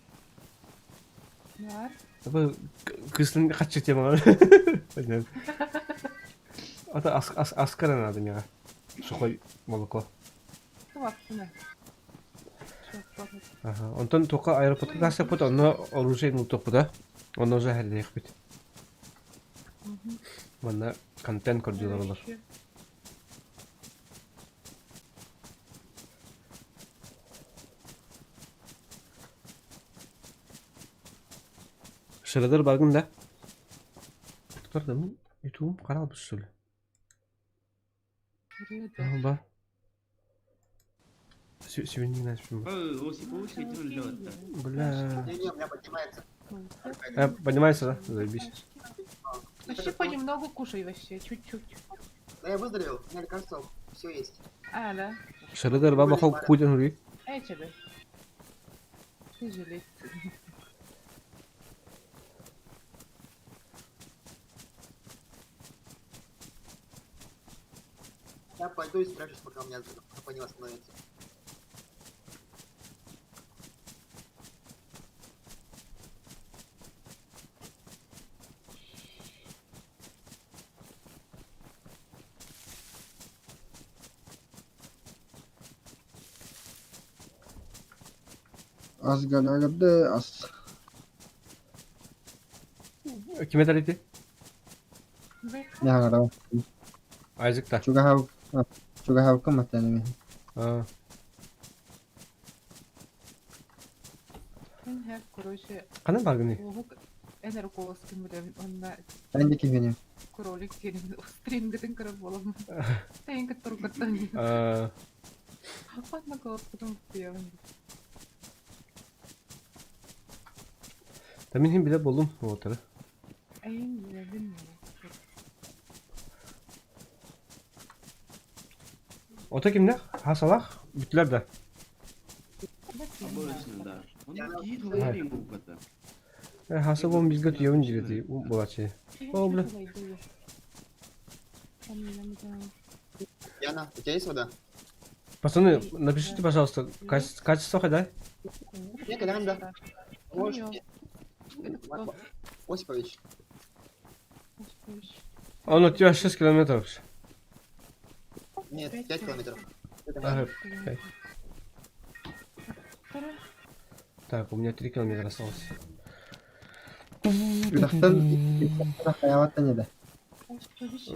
Бар. Bu kızın kaç teme var? Это аскара надо мне. Сухой молоко. Вакцина. Ага. Онтон тока аэропортка касса пот, оно оружие ну току да. Оно уже хәлдә бит. Мана контент көрдүлөр алар. Шырадыр баргын да. Туктарды мын? Ютубум каралбыз шөлө. Ба. Сегодня не начнем. Осипович ветрил лёд. Бля. Не, у меня поднимается. Поднимайся, да? Заебись. Вообще понемногу кушай вообще, чуть-чуть. Да я выздоровел, у меня лекарства, все есть. А, да. Шырадыр баба хок куден хури. Эй, тебе. Ты жилец. Я пойду и спрячусь, пока у меня хп не восстановится. Az galadı az. Kime tarihti? Ne kadar? Айзек та. Чуга хавкым матанами. А, Мен хәп, короче, кана баргыны? лугук энер колоскин билем, онда Ben de kimgenim. кролик керин, стрингден кырып болом. Тәйінгі тұрғыттан. А, Апатна колоскин куявын. та мен хим биле болдум отыр. Әйін білем. Ота кимне? Хасалах бүтләр дә. Обычно, да. Он какие говорили ему кота. Хаса бом бизгә тиявын җиреди булачы. О, бля. Яна, у тебя есть вода? Пацаны, напишите, пожалуйста, качество ходай. Не, когда да. Можешь. Это кто? Осипович. Он у тебя 6 километров. Нет, 5 километров. Ага, 5. Так, у меня 3 километра осталось. Üdaktan hayavatta ne de.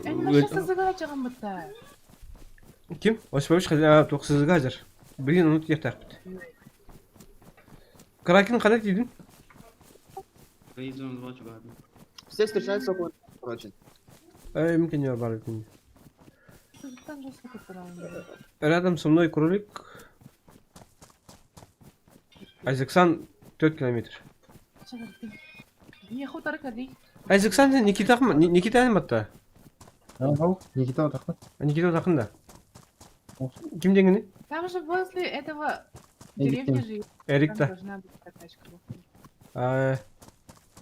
Әні машасы зыға жағын бұтта. Ким? Осипович ходай, тоқсыз газер. Блин, он тут так. Каракин кадак дидин? Рейзон 2 чуга. Все встречаются около, короче. Мүмкін не бар екен. Сызықтан жасыл көттірауын. Рядом со мной кролик. Айзексан 4 километр. Не хутары кәдей. Айзексан Никита аниматта. Ау, Никита отақы. Никита жақында. Ким дегені? Там же возле этого Эрик деревни кем? живет. Эрик Там та. должна быть прокачка.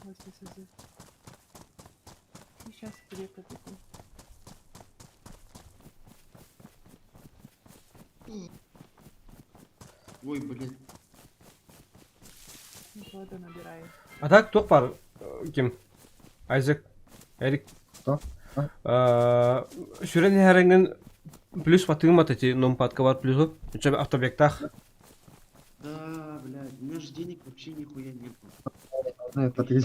Возле СЗ. Сейчас река такой. Ой, блин. Воду набираю. А так тоқ бар. Ким? Айзек. Эрик. Кто? Шүрен herängen плюс потыма эти номпадка бар плюсу. Учеб автобектах. Да, блядь, у меня же денег вообще нихуя не было. Ну, это ты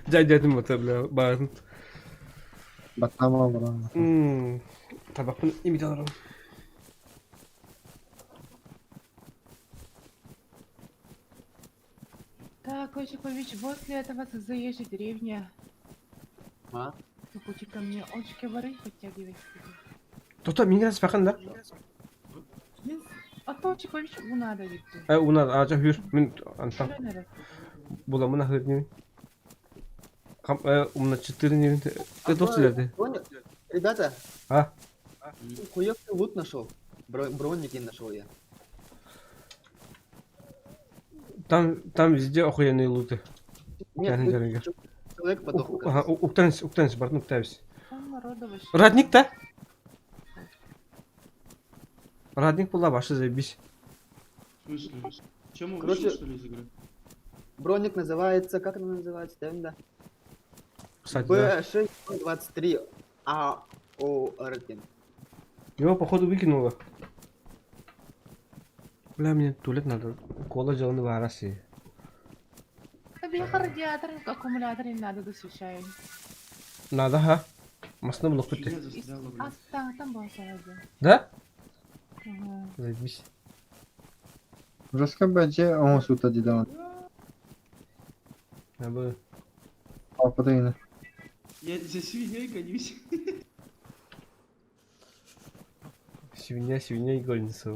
Дядям это, бля, барын. батама барам. Табақпын имит аларым. Так, Осипович, возле этого СЗ есть же деревня. А? По пути ко мне очки воры подтягивать. Тота мен раз бақында. А то Осипович надо ведь. Уна ажа хүр. Мен антам. Шүрен Буламын ахыр не. Кам умна 4 не. Ты достилерди. Понял? Ребята, А? хуёвый лут нашел. Бронники нашел я. Там везде охуенные луты. Нет, Яғын жерге. человек подох. Ага, уктаныс, бартын уктайбыз. Там народу вообще. Радник та? Радник была ваша заебись. В смысле? Чем он Короче- вышел, что ли, из игры? Броник называется, как она называется, да? Кстати, да. B623 АОРКин. Его, походу, выкинуло. Бля, мне туалет надо. Кола желанный вараси. Тебе радиатор, аккумулятор не надо досвещаю. Надо, ха? Масно было хоть. Фигня застряла, А блядь. там был салазин. Да? Ага. Заебись. Жестко бәже оң сута дейді он. Я бы... Алпыда yine. Я за свиньей гонюсь. Свинья и гольница.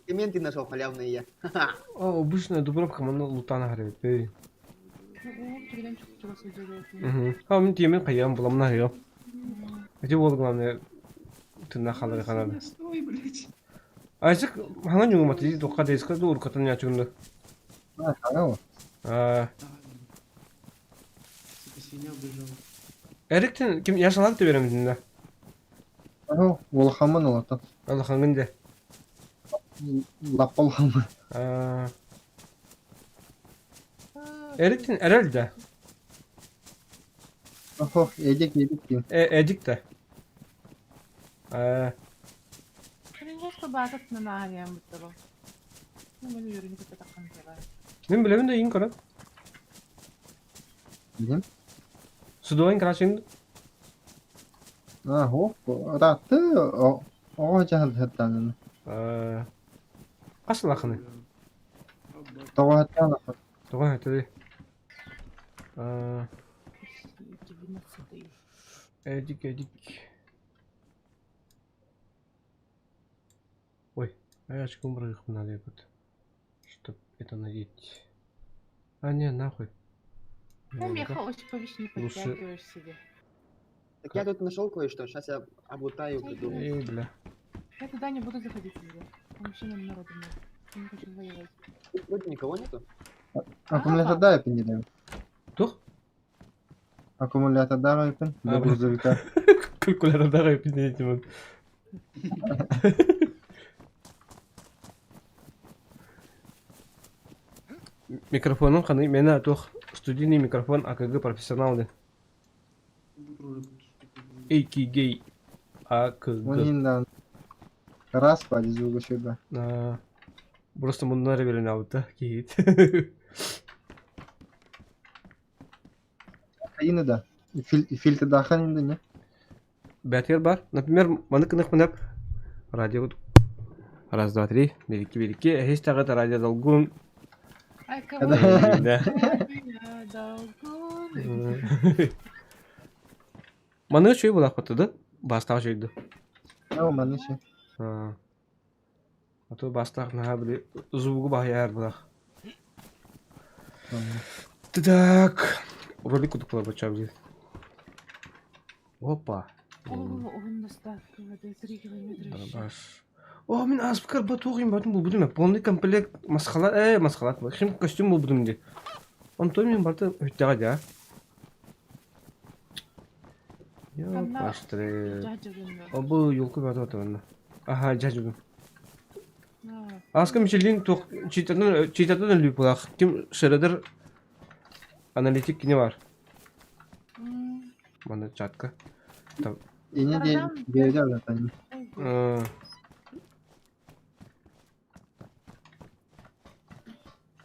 Элементы нашел халявные я. О, обычная дубровка, мана лутана харит. Эй. Тебе чего судили? А, мен темен қиям, буламна қиям. Где болды главное? Тына халары қанады. Стой, блядь. Айзек, хаңа нүңі маты дейді, тоққа дейсқа ду ұрқатын ячуынды. Ага, Сука, свинья убежала. Эриктен, кем яшалар да береміз дінде? ага, ол хамын олата. Алла хаңынде. Лаппал хамын. Эриктен әрәл да. Охо, едік дейм. Эдик да. Немножко батат на нагоням бутыло. Ну, мы не верим, что так конкретно. Мен білемін де ең көрі. Білем. Судоин крашин. Хо. Ратты о жахал хаттан. Касыл ақыны. Того хаттан. Тоған айтады. 19-й. Эдик. Ой, а я очком их надо вот, чтоб это надеть. А не, нахуй. Ну, меха очень повесь не Лучше- подтягиваешь себе. Так я тут нашел кое-что, сейчас я облутаю и приду. Эй, бля. Я туда не буду заходить уже. Там вообще нам народу нет. Я не хочу воевать. Тут вроде никого нету. Аккумулятор дай пин. Тух? Аккумулятор дай пин. Для грузовика. Калькулятор давай пиздеть вот. Микрофоным қаны мені тух студийный микрофон АКГ профессионалды. AKG АКГ. Ониндан. Раз пади звука сюда. Просто мұндар берен ауыта кейт. Хаины да. И фильтр да ханинда не. Бәтер бар. Например, маны кынық мініп радио. Раз, два, три. Береки. Әхес тағыт радио долгун. Ай, Да. кого Да. я долгон. Маны чөй болақ бұттыды. Бастағы жөйді. О, манышы. А то бастақ наға біле звугы бағаяр болақ. Так. Ролик кудық болар бача біле. Опа. О, он доставка воды 3 километра еще. Барабаш. О, мен аз пікір ба тоғын батын бұл бұдым. Полный комплект масқалат. Масқалат. Хим костюм бұл бұдым де. Он той мен барды өттеға да. Йо, паштры. Дядя Винна. О, бұл елкі барды отығынна. Аха, жажығын. А, Аска Мишелин тоқ читатан лүп болақ. Ким шырадыр аналитик кіне бар. Мана чатка. И не берди алатан.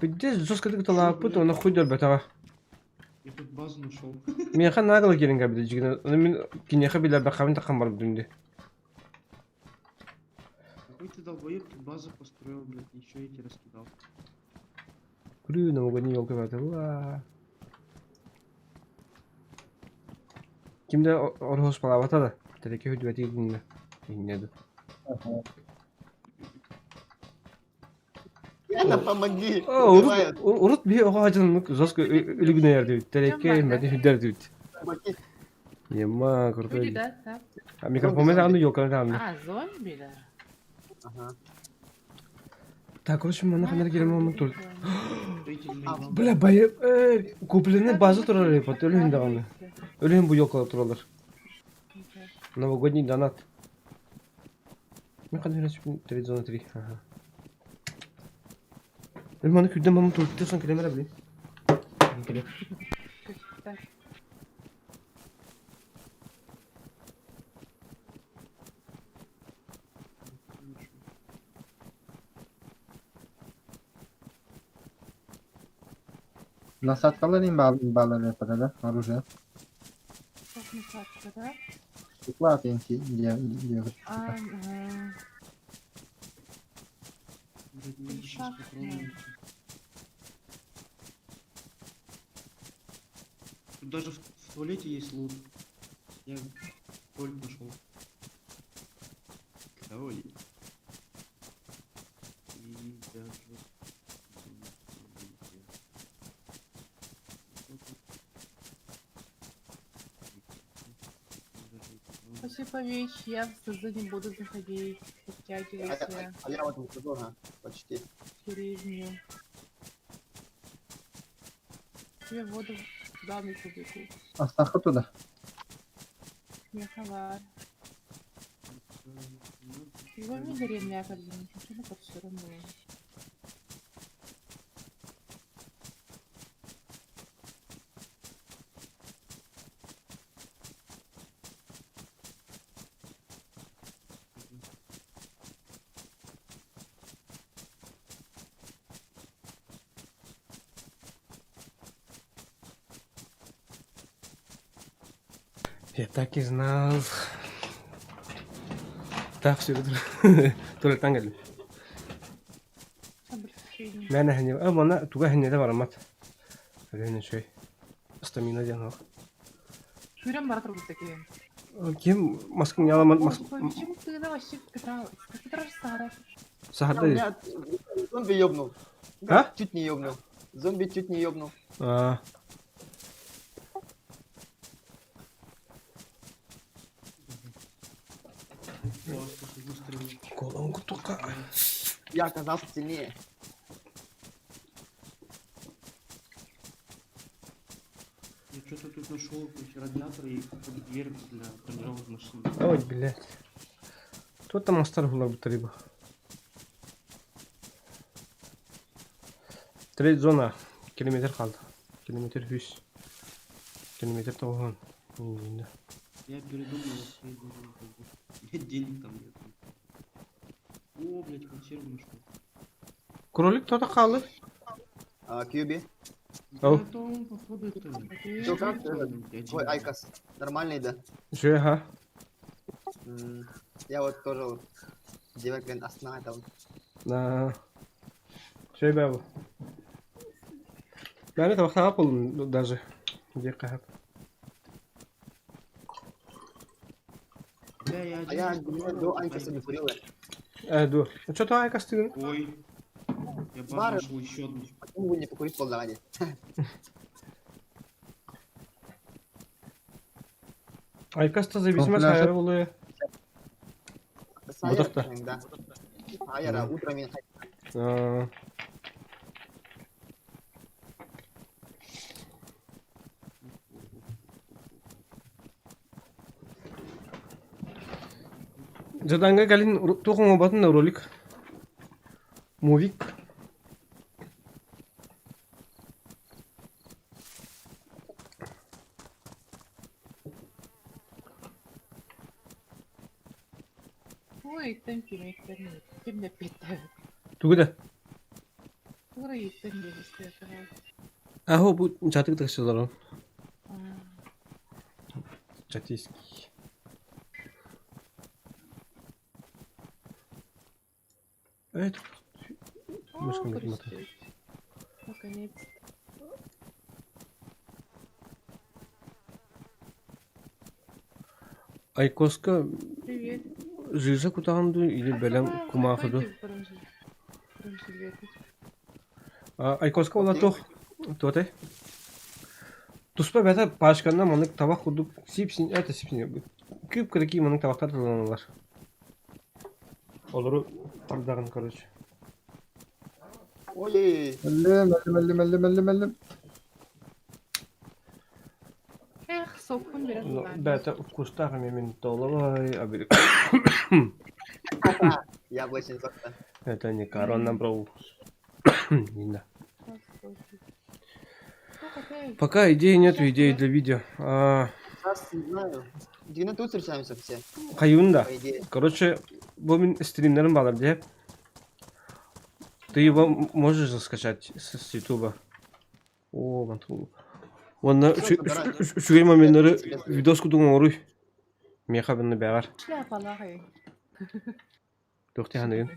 Пиддес жесткадык талапыт, оны хуйдер бәтаға. Я тут базу нашел. Мен хан нағылы келінға біді жігіні. Оны мен кенеға білер бәқамын таққан бар бүдімде. Какой ты долбоеб, тут базу построил, блядь, еще эти раскидал. Күрі новогодний елка бәті. Уа. Кімді орғыз пала батады? Тәреке хүді бәті едіңді. Енеді. Яна, помоги! Урут бе оға ажының жосқа үлігіне әрді. Тәреке бәті хүддер дүйді. Помоги! Ема, люди, кұрды. да, да. Микрофон мен тағынды елканы тағынды. А, зомби, да. Ага. Так, короче, мана қанар келем omын тұр. Строительный базу. Бля, байы, көпіліне базы тұрар репот, өлігін дағынды. Өлігін бұл елкалы тұралар. Новогодний донат. Мен қандай рәсіпін 3 зона 3. Мен маны күрден мамын тұрды сон келемер әбілі. Келем. Так. Насадкалар им баллар япады да, оружие. Как насадка, да? Уклад енки. Ага. Блядь, мне сейчас Шах, попробуем. Тут даже в туалете есть лут. Я туалет нашел. Туалет. И даже... Спасибо, вещь. Я в СЗ не буду заходить. Подтягивайся А я вот тут хожу, ага, почти. в деревню. Тебе воду данный кубику. Астахы туда. Меховар. Его не деревня, как бы, ничего, это все равно. Я так и знал. Так, все, тура тангел. Sabır şeyini. Ben hani ama ona tuga hani de var ama. Öyle şey. Stamina diyen Şuram bara turgut tekelen. o. Kim maskın yalaman Чем ты на вообще Петра Сара? Сахарда У değil. меня зомби ёбнул. А? Чуть не ёбнул. Зомби чуть не ёбнул. Aa. Просто выстрелил. Kolum kutuka. Я оказался сильнее. Я что-то тут нашел, короче, радиатор и дверь для тренировок машины. Ой, блядь. Кто там остался в лаборатории? Трейд зона. Километр kaldı. Километр 100. Километр 90. İyi. Я передумал, вообще должен как бы. Нет денег там нет. О, блядь, консерву нашел. Кролик кто-то kaldı. Кьюби. Ау. Да, это он, походу, это... Что, как Я твой Айкос? Нормальный, да? Şey ha. Я вот тоже вот. Девок Асна это вот. Na. Şey be bu. Ben de tabakta yapalım даже. Где kahve? Бля, я А я один до Айкоса не курил. Dur. Что то Айка стыгın? Ой. Я бар Бары. нашел еще одну. Почему бы не покурить полдавали? Айкаста зависимость Компляшет. hayır oluyor. Будахта. Да. Айра, утром мен Aa. Жаданга галин тухун обатын ролик. Мувик. Ой, темпи мектерни. Кем де питте. Тугда. Ой, темпи мектерни. Ахо bu çatık taşıyorlar. Çatıyski. Evet. Мышка не работает. Наконец-то. Айкоска Привет. жижа кутağındı или белем kumahıdı. Айкоска ола тох. Тоте. Туспа бета пашканда манык табак кудуп сипсин, это сипсин. Küp кырки манык табактар тыланалар. Олору тардагын, короче. Ой, Mellim. Эх, сопкун biraz Ну, ulan. бета кустага мемин толовай, абир. яблочный сок-то. Это не корона, бро. Не знаю. Пока идей нету, идей для видео. Сейчас, не знаю. Где тут встречаемся все, Каюнда. по идее. Короче, bu benim стримlerim var diye. Ты его можешь скачать с YouTube. О, манту. Вон şu моментleri видос кудуң орой. Мен хабарны бәгәр. Шляпалахай. Тохты ханын.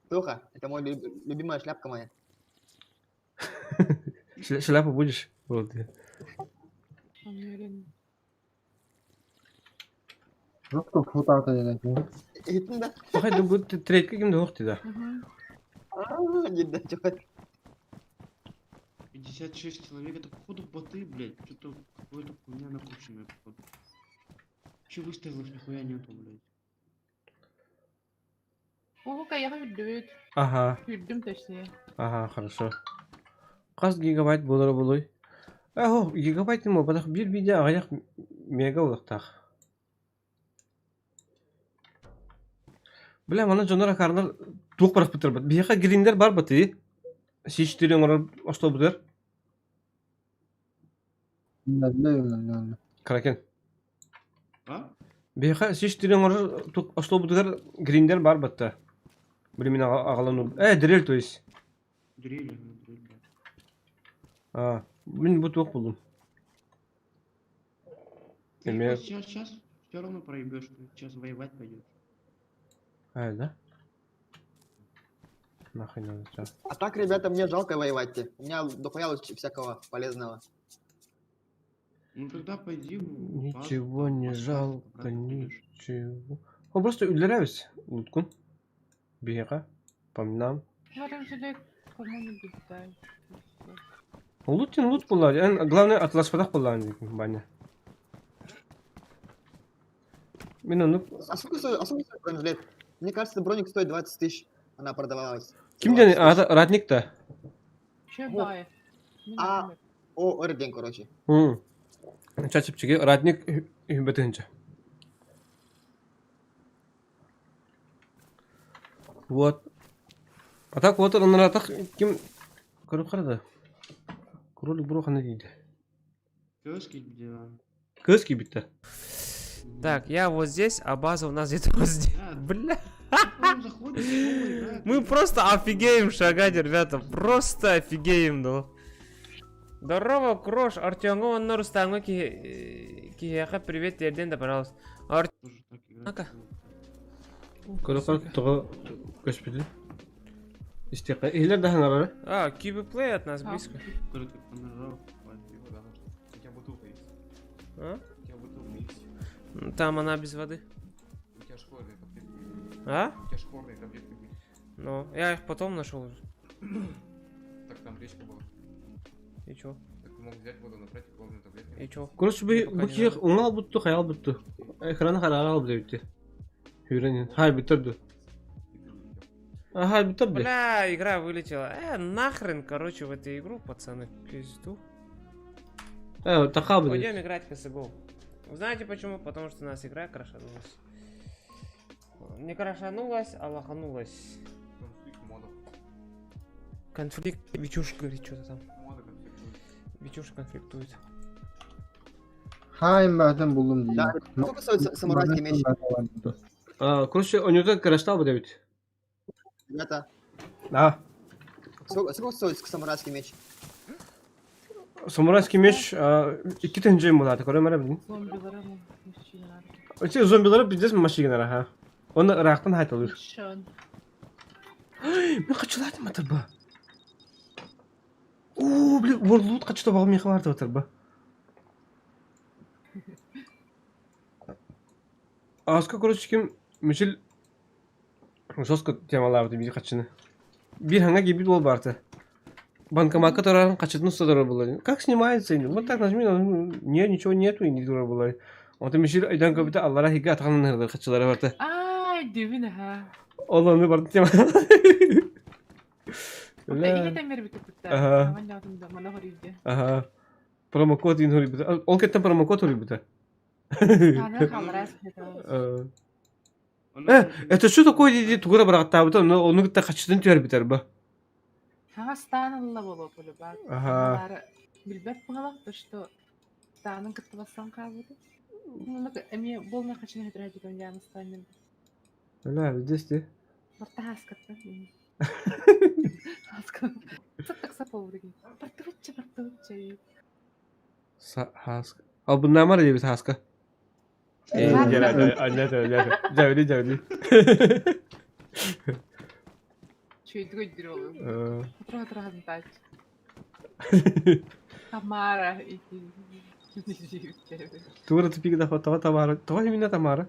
Тоха, это мой любимая шляпка моя. Шляпа будешь? Вот. Rutku puta da Это да. Haydi bu trade kimde yoktu da. Не да, чё. 56 человек, это походу боты, блядь. Что-то какое-то хуйня накрученная, походу. Че выставилось, нихуя нету, блядь. Ого, каяга бүддөбүт. Ага, Бүддүм точнее. ага, хорошо. Каз гигабайт болар болой. Ахо, гигабайт нема, батак bir видео аяк мега улактак. Бля, мана жонора карнар тук барак битер бат. Бияка гриндер бар баты. Сичтирен орар оштол битер. mellim. Кракен. А? Бияка сичтирен орар тук оштол битер гриндер бар батта. Билимин агалану. Дрель, то есть. Дрель, дрель, да. Мен bu тук булдум. Ты Имею- сейчас все равно проебешь. Сейчас воевать пойдешь. А, да? Нахрен надо сейчас. А так, ребята, мне жалко воевать-то. У меня дохуя всякого полезного. Ну тогда пойди в базу, Ничего там не поставь, жалко, обратно придешь. ничего. Он просто үлдеребиз. Луткун. Бияга. Помнам. Говорим, жалеть кому-нибудь дай. Лутин лут булар. Главное атлас фатах булар баня. Мен оны А сколько стоит бронежилет? Мне кажется, броник стоит 20 тысяч. Она продавалась. кимден 20 тысяч. радникта. Че Вот. дай? А- О, Орден, короче. Чачыпчиге радник бетинче. Вот. А так вот он ратах ким көрүп карады. Кролик бро кана дейді. Кёски где? Көз кибитте. Так, я вот здесь, а база у нас где-то вот здесь. А, Бля. потом заходишь, снова играет. Мы просто офигеем шагать, ребята. Просто офигеем, ну. Здорово, Крош. Артёмга оннор устанга кияка привет ерден да, пожалуйста. Тоже так играет. Ну-ка. Көрүп карады тоо көспүдү. Истека. Илер да ханары. А, киберплей от нас близко. Который ты понажал. У тебя бутылка есть. А? У тебя бутылка есть. Ну, там она без воды. У тебя школьные конфетки. А? У тебя школьные конфетки были. Ну, я их потом нашел уже. Так там речка была. И чё? Так ты мог взять воду, набрать и кровные таблетки. И чё? Көрүш бу ких уңал бутту, хаял бутту. Экраны карар алып дебитти. Хүренин. Хай битерди. И ты улетел. Ага, битерди. Бля, игра вылетела. Нахрен, короче, в эту игру, пацаны. Пизду. Така бу. Пойдем играть в CSGO. Знаете почему? Потому что у нас игра крашанулась. Не крашанулась, а лоханулась. Конфликт модов. Конфликт. Витюш говорит, что-то там. Моды конфликтуют. Витюша конфликтует. Хайм бәтен булдым Да, дейді. сколько стоит самурайский меч? Короче, онюта караштал бу дебит. Ребята, А, сколько стоит самурайский меч? самурайский меч 2 тенжем болот. Көрөмөр билдин. Зомбилары мужчина. Эти зомбилар биздес машиналар, ха. Оны рактан хайтылыр. Шон. Мен качылатым атырба. Оо, блин, ворлут качта багым мен хабарды атырба. Аска короче ким мишил жестко темаларды биди качыны. Бир ханга гибит бол барды. Банкоматка таран качытын устадыр булар. Как снимается? Вот так нажми, не, ничего нету, и не дура булар. Он мишил айдан көбүтө аллара хиге атганын качылары барды. Ай, дивина ха. Оланы барды тема. Ага. Иге темер битеп битте. Ага. Аман ятымда мана хорийде. Ага. Промокод ин хори бите. Ол кеттен промокод хори бите. Таны халрас битеп. Это что такое диди тугура барактабыта, но onu гытта качтын төр битер ба. Хага станалла боло полюбат. Ага. Билбеп бугалак, что станын кытты бассан кабыды. Ну, эми болмай качына хетре диган яны станын. Ла, видишь? Порта хаскатта. Хаскат. Так саповрыги. Партовча. Хаска. А bu namar diye bir haska. Ладно. Anladım. Javli. Чуйдуга диролу. Трохи тать. Тамара и Тура тупик да фото Тамара. Toi minä Tamara.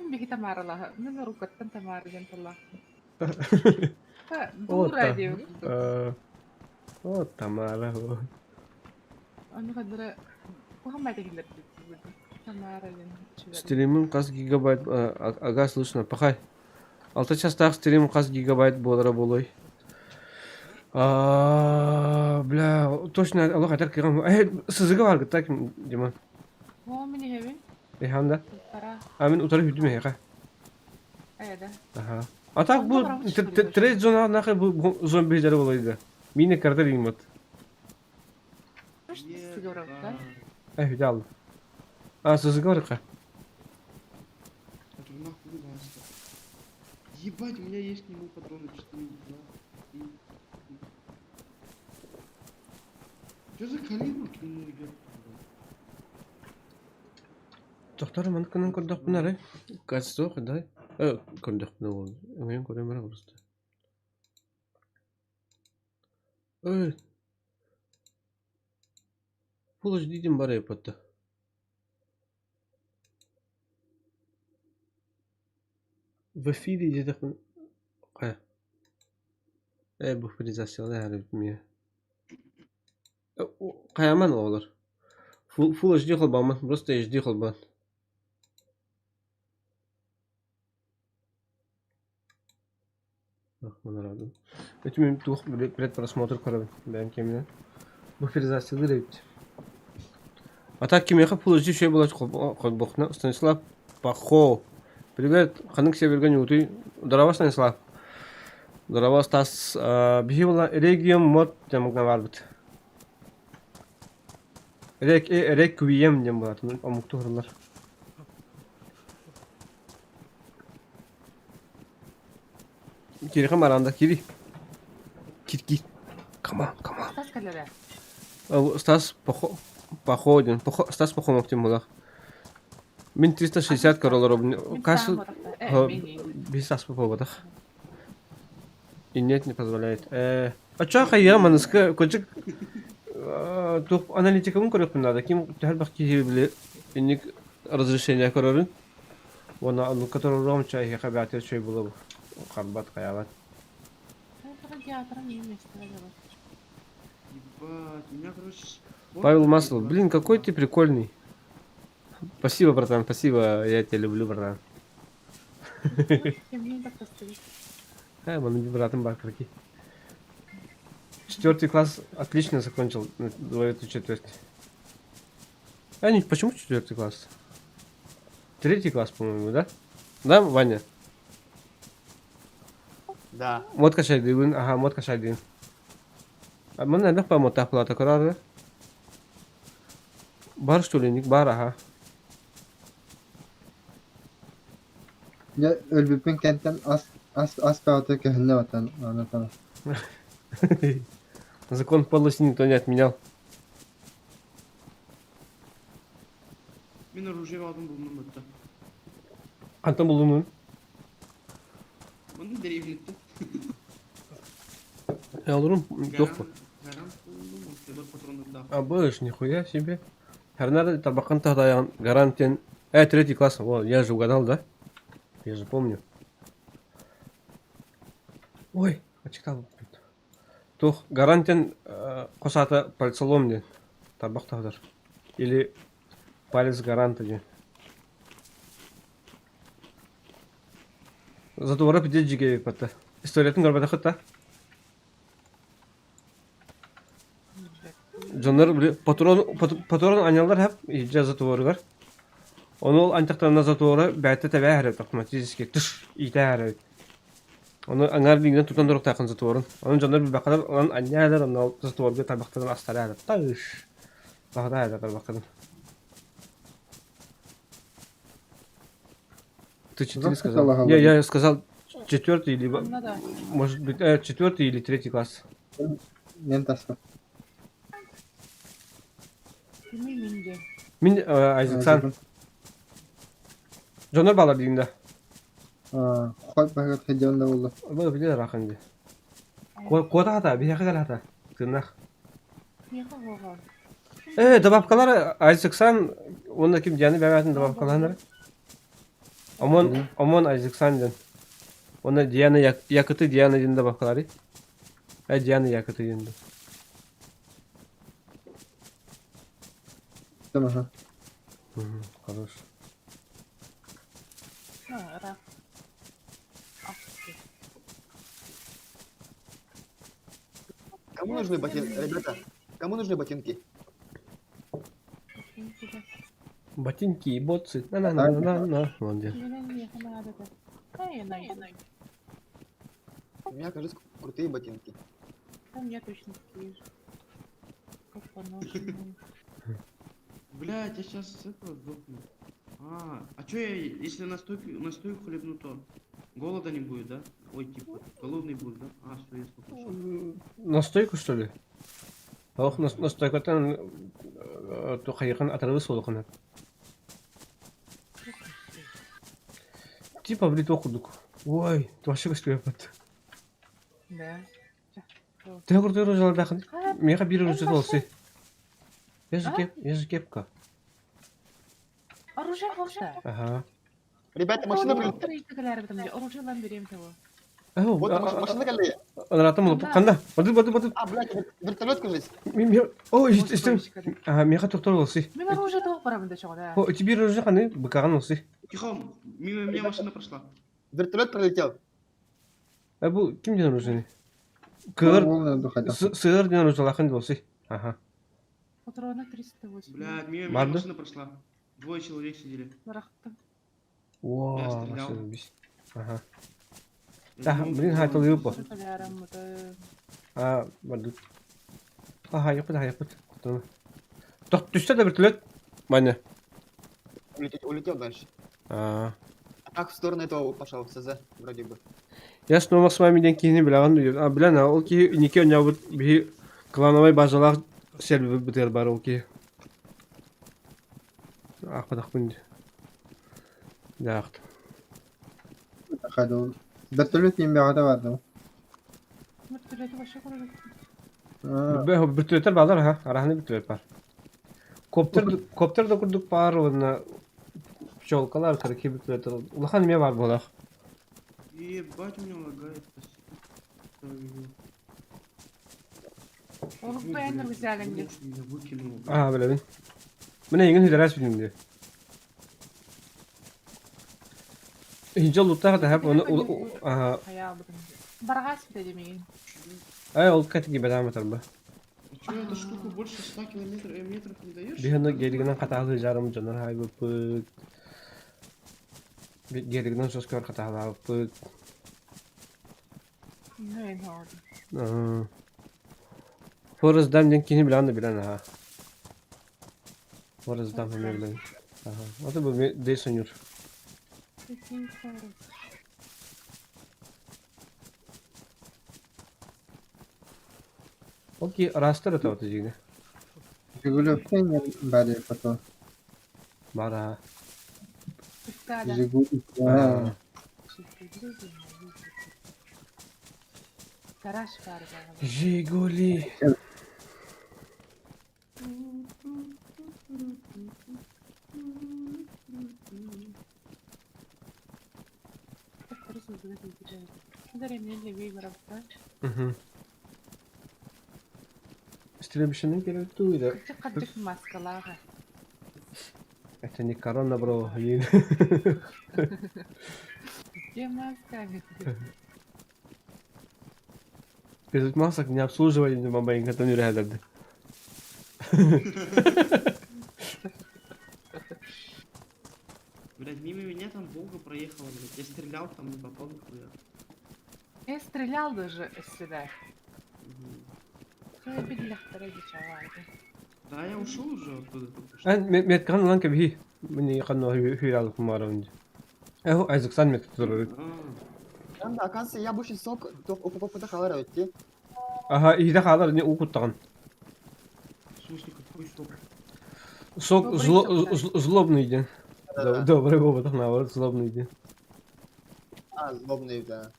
Mihin Tamara lah? Minä rukattan Tamara jantalla. Oota. Duura diu. Oh, Tamara. Anu kadra. Kuhan mä tekin läpi. Tamara jantalla. Стримим каз гигабайт ага слышно. Пахай. 6 частах стрим каз гигабайт болара болой. Бля, точно Аллах айтар кирам. Сызыга бар гыта ким Диман. О, мені хевин. Hamda. Пара. Amin utarı hüdüm ya. Ayada. Aha. Atak bu Ondan bravo çıkıyor. trade zona nakı bu zombileri olaydı. Mine karda rimot. Что ты говорил, да? Hüdü aldı. Sızıga var ka. Это же нахуй баста. Ебать, у меня есть к нему патроны 4, 2, 3. Что за калибр к нему идет? Доктор манканын көрдөх бунары. Качество кандай? Көрдөх бунары. Мен көрөмөр просто. Full HD'дин бар iPad'da. В эфире дедек мен. Кая? Буферизациялы әрі бітмeye. Каяман олар. Full HD кылбамын, просто HD кылбан. Мына это мен тух предпросмотр көрөм. Бәм кеминен. Буферизациялы рейт. А так кемеха Full HD şey болот колбокна. Станислав Пахо. Привет, ханык северган юты. Здорово, Станислав. Здорово, Стас. Бихивла регион мод демогна варбыт. Реквием дем болот. Омукту хырлар. Кири хамаранда, кири. Кир. Come on. Стас калере. Стас Пахо. Стас Пахо моктем болах. Мен 360 короллар. Касл. Без Стас Пахо бодах. И нет, не позволяет. А чё хайя маныска кочек тух аналитикамын көрөк надо. Ким тәлбәк киһи инник разрешение көрөрүн. Вона аны котором чай хабаты чөй булып. Карбат каябат. Это радиатором не место. Ебать, у меня, короче... Павел Маслов, блин, какой ты прикольный. Спасибо, братан, спасибо. Я тебя люблю, братан. Я мне так стоит. Мой братом Бакарки. 4 класс отлично закончил. Двоету 4. Почему 4 класс? 3 класс, по-моему, да? Да, Ваня? Да. Мод кашайдын. Ага, мод кашайдын. А мен наверное, по мод плата корады. Бар что ли, ник бар, ага. Ya ölbüpün kentten az kağıtı köhünle vatan anlatamam. Закон подлости никто не отменял. Мен оружие алдым bulundum ötte. Антон Булунун. Onun derevlikte. Я алырым, тохпа. Гарант bulundum. Sebep patronunda. А бэш, нихуя себе. Харнар табакан тадаян гарантен. 3 класс. Вот, я же угадал, да? Я же помню. Ой, очкал. Тух, гарантен косата пальцелом ден. Табак тагдар. Или палец гаранта ден. Затвора пидеджиге пата. Историятын горбата хытта. Жондар патрон анялар хап ижа затворгар. Onu antaqtanına zatора бәйті тәбә әріп автоматически тыш ите әріп. Onu аңар бігінен тұтан дұрық тақын затворын. Onun жандар бір бақадар, оның анялар оны затворға табақтадан астары әріп. Тыш. Бағда әріп бақадан. Ты 4 сказал? Я сказал 4 или... Может быть, 4 или 3 класс. Men tasqa. Мен Айзексан. Жонор балар дейінде. Xo'p, faqat xijonda bo'ldi. Бұл біле рақынды. Қота хата, бияқы қал хата. Тырнақ. Добавкалар Айзексан, онда кім дияны бәвәтін добавкаланыр? Омон Айзексан ден. Онда дияны якыты дияны ден добавкалары. Дияны якыты ден. Tamam. Хорош. Кому нужны ботинки, ребята? Кому нужны ботинки? Ботинки и ботсы. На. Молодец. У меня, кажется, крутые ботинки. Там я точно такие же. Как поношенные. Блядь, я сейчас с этого сдохну. А чё я, если настойку хлебну, то голода не будет, да? Ой, типа, голодный будет, да? Все, я слушал. Настойку, что ли? Ох, настойкатан тухайхан отрывы солохана. Типа брит окудук. Ой, вообще көстөп. Да. Ты куртур жалдахын. Мега бир уже машина. толсы. А? Я же кепка. Оружие волшеб. Ага. Ребята, машина прилетела. Оружие вам берем того. Вот машина калли. Анратым улуп канда. Бады. А, блядь, вертолет, кажется. Ой, истем. А, мега туктор болсы. Мен оружие того барамын да чого да. О, тебе уже ханы быкаган болсы. Тихо, мимо меня машина прошла. Вертолет пролетел. А бу ким ден уже? Кыр Ол да хайда. сыр ден уже лахан болсы. Ага. Патроны 308. Блядь, мимо меня Ладно. машина прошла. Двое человек сидели. Барахтым. О, Я стрелял. машина бис. Ага. Я Да, думал, блин, хатыл юпа. Соляром, это... А, барды. Ага, япыт. Тох, түсті да вертолет. Майна. Улетел дальше. А. А так в сторону этого пошел, СЗ, вроде бы. Я снова с вами ден кейini білаған. А, білән, ол ки неке оня бұд би клановай базалақ сервер бітер бар ол ки. Ақпадақ бұнды. Да, ақты. Хайда ол. Вертолет мен бягада барды. Вертолеты вообще курады. Вертолеттер балар, ха? Араханы вертолет бар. Коптер да күрдік бар, оны пчелкалар, кірки вертолеттер. Улахан не бар болақ. Ебать, у меня лагает. Олық бәйінір взялінді. Меня выкинул. А, білемін. Міне еңін хидерас білімді. Хинчал луттағы да хәп, оны... Хаял бұдым. Барғас біті демейін. Ай, ол кәтіге бәдамы тарбы. А чё, эта штука больше 100 метров не даешь? Бігіні герігінен қатағы жарым жанар хай бұппыт. Герігінен сөз көр қатағы бұппыт. Ну, ең хауды. Forrest Gump den kini bilen de bilen ha. Forrest Gump ne bilen. Aha. O da bu de sonur. Какие хоры. Okey, rastır da o tijine. Жигули öpken bari foto. Bara. Пускада. Жигули. Гараж бар бағылы. Жигули. Hı. Üstüne bir şeyin gerektiydi. Қаддық маскалағы. Это не корона, бро. Блин. Где маска? Без масок не обслуживали, не бабай, это не рядом. Блядь, мимо меня там Волга проехала, блядь. Я стрелял, там не попал нихуя. Я стрелял даже из себя. Мгм. Я бедных дороги чаварды. Да, я ушел уже оттуда только что. Ben metkan lan kebi. Beni yakanno hüyal kumara önce. Eho Isaac'san met durur. А, Там, да, оказывается, яблочный сок только халара өтті. Aha iyi de kalır ne ukuttağın. в смысле, какой сок? Сок Добрый злобный день. Да-да. Добрый Вова так наоборот злобный день. А, злобный, да.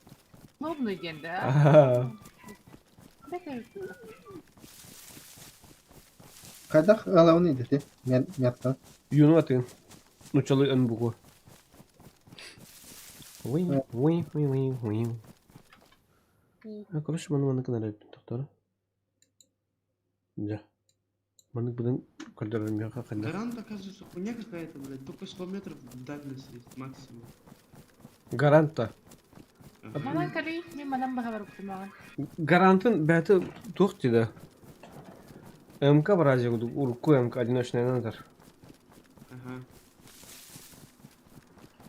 Лобный день, да? Ага. Хайда главный dedi. Метка. Юну atın. Нучалы ön bugu. Уй. Короче, маны кынар айттым тоқтары. Да. Маны бұдан көлдерін меға қайда. Гарант, оказывается, хуйня какая-то, блядь. Только 100 метров дальность есть максимум. Гарантта. Ага. Манан кали, мен манан баға барып тұрмаған. Гарантын бәті тоқ деді. МК бар азия күдік. Урку МК одиночный надыр. Ага.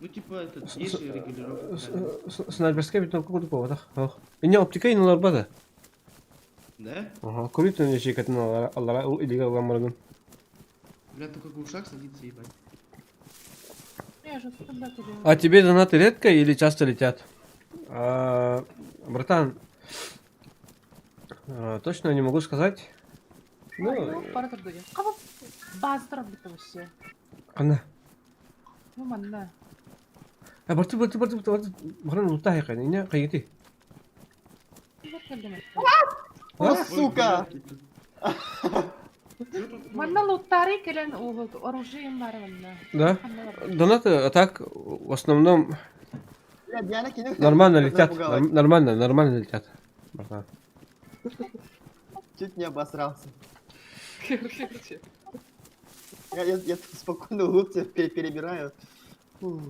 Ну, типа, этот, есть же регулировка. правильно? Снайперская бит норку күдік болу атақ. Ине оптика иналар бады. Да? Ага, көріптен ешек атын аллара илиге алған барыгын. Блядь, только глушак садится, ебать. Я же всегда тебе. А тебе донаты редко или часто летят? Братан, точно не могу сказать. Ну, Пара тұрды де. Қабып базы тұрып бітті вообще. қана. Ну, манна. Бартı. Бұрын ұлта айқан, не қайгеті? Вот я думаю. О, Ой, сука! блядь, это- Манна луттары келен оружием бар ванна. Да. Донаты, а так, в основном, Бля, Диана кинул. нормально летят. Напугалась. Нормально летят. Братан. Чуть не обосрался. Я спокойно улыбцы перебираю. Фу.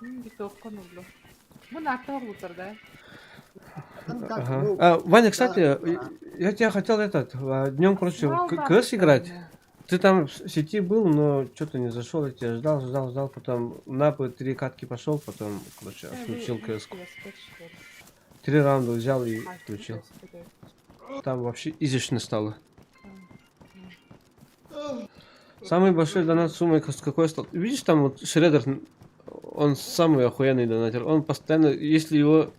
Мы на то лутер, да? Там как, Ага. ну, Ваня, кстати, да. я тебя хотел днем, короче, Знал, в да, КС играть. да. Ты там в сети был, но что-то не зашел, я тебя ждал, потом на 3 катки пошел, потом, короче, включил КС. 3 раунда взял и включил. Там вообще изящно стало. Самый большой донат суммой какой стал? Видишь, там вот Шредер, он самый охуенный донатер. Он постоянно, если его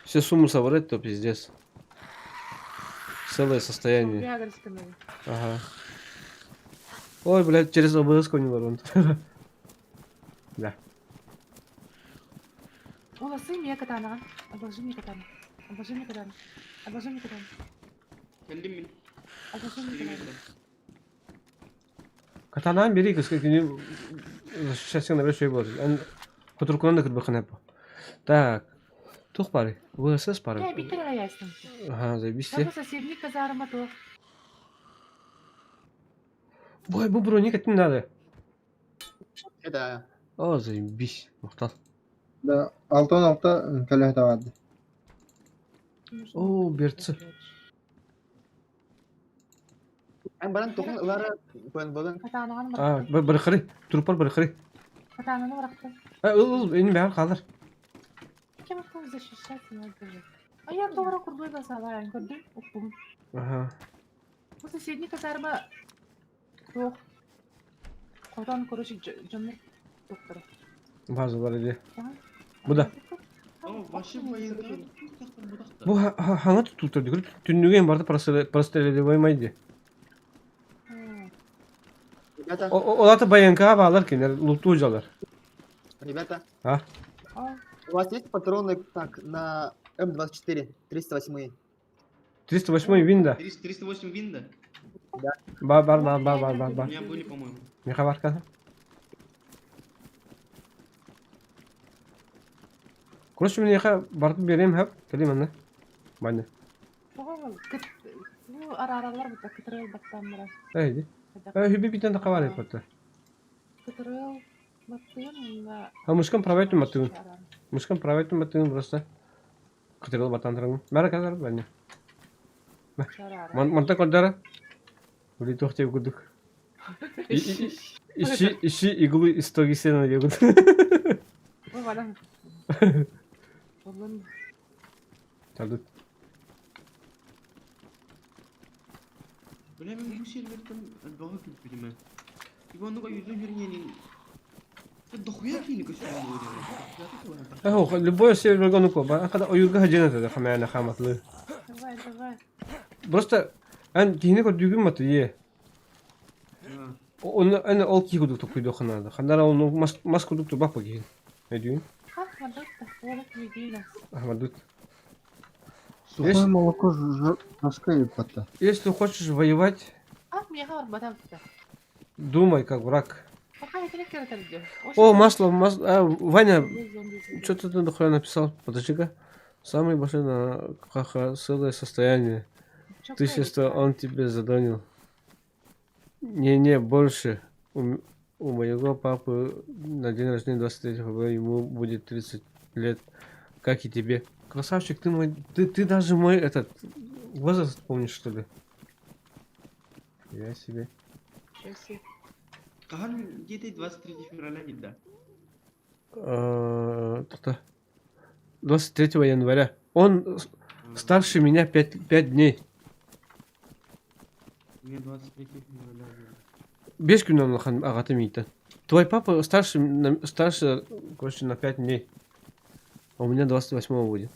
все сумму собрать, то пиздец. Целое состояние. Ага. Ой, блядь, через ОБС не ворон. Да. Уласы мне катана. Одолжи мне катана. Одолжи мне катана. Одолжи мне катана. Кәлдем мен. Одолжи мне катана. Катанан бери, кыска күнү защищаться на большой бор. Кутуркунан да кырбакан апа. Так. Тух пары. ВСС пары. Я битер аясным. Ага, заебись. Я соседний казарма то. Ой, бу броник это не надо. это... О, заебись. Мактал. Да, 6-16 кәләһ тағады. О, берцы. Ан баран тоқын лара бен болан. Катананы А, мыракты. бырхыры. Турпар бырхыры. Катананы мыракты. Эни бәр калыр. Кем кто защищать надо же. А я доллара курдой басала, я курдой упум. Ага. Bu соседний казарма. Yok. Kodan короче canlı doktora. База бар иде. Ага. Bu da. О, вообще военка. Будақта. Бу хаңа тутултур дигер. Түннүген барды простреледи боймайды. Ребята, Олаты баянка баалар кинер, луту жалар. ребята, А? у вас есть патроны так на М24, 308? 308 винда. 308 винда. Бар. У меня были, по-моему. Не хабарка. Короче, мне барды берем хап, келем аны. Баны. Bu araralar bu da kıtırıl baktanlara. Eydi. Hübi biten de kavale kotta. Kıtırıl baktığım da Ha мушкам правайтын матын. Мушкам правайтын матын просто. Кытерыл батандырың. Бара казар баны. şarara. Монта коддара. Ули тохте гудук. Ищи иглу из тоги сена ягуд. Bu bana. Bunun Талдут. Бля, мен бұл сервертен бағы күліп береме. Ивануға yüzün жүргенін... Дохуя клиника сүйген Любой сервер гонуко, когда оюрга хаджина да хамяна хаматлы. давай. Просто ан кихине кор дүгүм маты е. Он ана ол ки гудук токуйду ханада. Хандара он мас гудук турбак па кихин. Эдюн. Как надо вот видела. Ахмадут. Сухое молоко жашкает пота. Если хочешь воевать, А мне хавар батам туда. думай как враг. Пока я трекер это. О, масло. Ваня, что-то ты дохуя написал. Подожди-ка. Самый большой на целое состояние. Ты что он тебе задонил. Не, больше. У моего папы на день рождения 23 февраля ему будет 30 лет. Как и тебе. Красавчик, ты мой. Ты даже мой этот возраст помнишь, что ли? Я себе. Каған где-то 23 февраля дейді. 23 января. Он старше меня 5 дней. Мне 23 февраля дейді. 5 күн он ағаты мейті. Твой папа старше, короче, на 5 дней. А у меня 28 будет.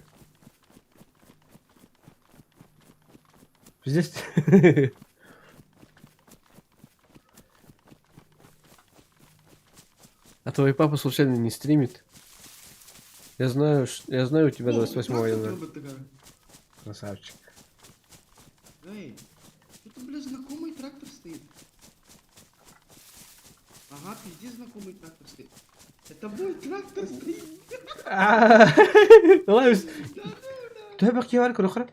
Здесь... А твой папа случайно не стримит? Я знаю, у тебя О, 28 трактор января. робот такая. Красавчик. Эй, что-то, бля, знакомый трактор стоит. Ага, пиздец, знакомый трактор стоит. Это мой трактор стоит. Лайвс. Да, бак, я варю, короче.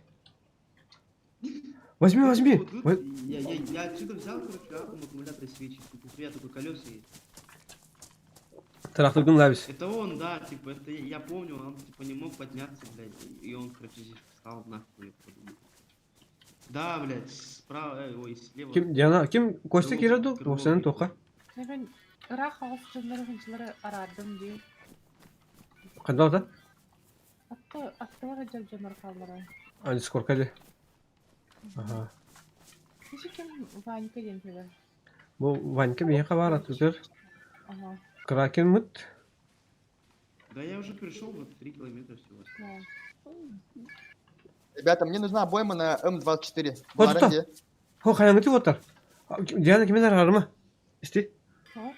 Возьми. Вот, я отсюда взял, короче, атом аккумулятор свечи. Тут у тебя только колеса есть. Трактор Лайвс. Это он, да, типа, это я помню, он типа не мог подняться, блядь, и он, короче, здесь встал нахуй. Я подумал. Да, блядь, справа, ой, слева. Ким, Диана, Ким, Костя киреді, осының тоқа. Ben Irak Havasıcıları hıncıları aradım diye. Қандай ота? Attılar acaba canlar kaldılar. Ани скорка де. Ага. Kişi kim Vanka diyeyim şöyle. Бұл Ванька мен хабар атып Aha. Кракен мұт. Да я уже пришел, вот 3 километра всего. Ya. Ребята, мне нужна обойма на М24. Вот В что? аренде. Хо, қаяңы теп отыр. Диана кемен арарыма? Істе? Tamam.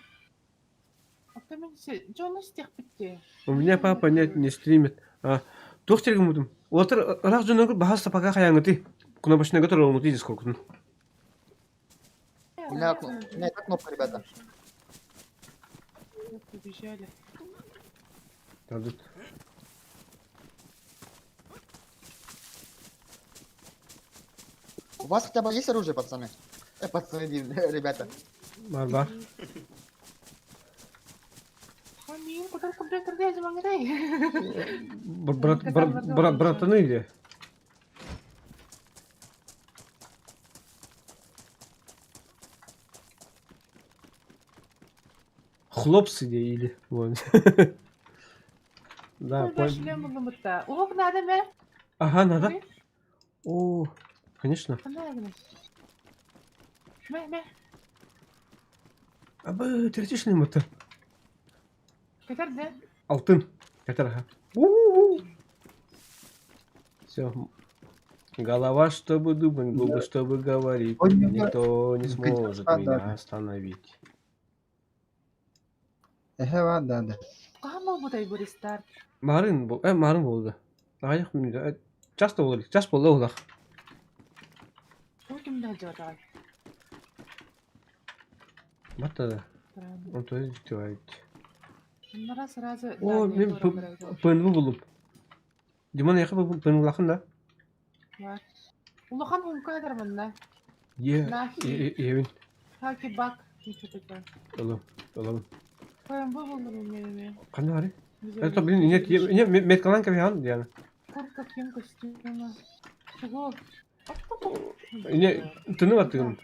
Hatta ben canı isteyip bitti. У меня папа не стримит. Тоқ терген мұдым. Отыр ырақ жөніңгі бағас сапаға қаяңы ты. Күна башына көтір оңы ты дес қорқыдың. У меня эта кнопка, ребята. Побежали. Дадут. У вас хотя бы есть оружие, пацаны? Пацаны, ребята. Бар. Хамин, куда компьютер где zaman gidey? Братаны де. Хлопцы де или. Вон. Да, Ben şöyle buldum hatta. Uluk nerede mi? Ага, надо. О, конечно. Nerede? Me. Абы, тертишный мұты. Getirdi. Алтын. Катар, ага. Все. Голова, чтобы думать, губы, чтобы говорить. Ой, Никто не сможет да. меня остановить. Var da. Kamu bu da bu restart. Марын болды. Аяқ білмейді. Часто болды. Жас болды олақ. O kimde acaba? Матада. Он то есть делает. Bunlara sırası... О, мен пөнбі болып. Диман яқы пөнбі лақын да? Var. Ulukan hunka eder bunda. Евін. Taki bak. Олам. Ben bu bulurum yerine. Қандай бар? Это, блин, нет, меткалан кәбе Диана. Kurtka kim kostümü. Şugu. Не, тыны бар тыгын.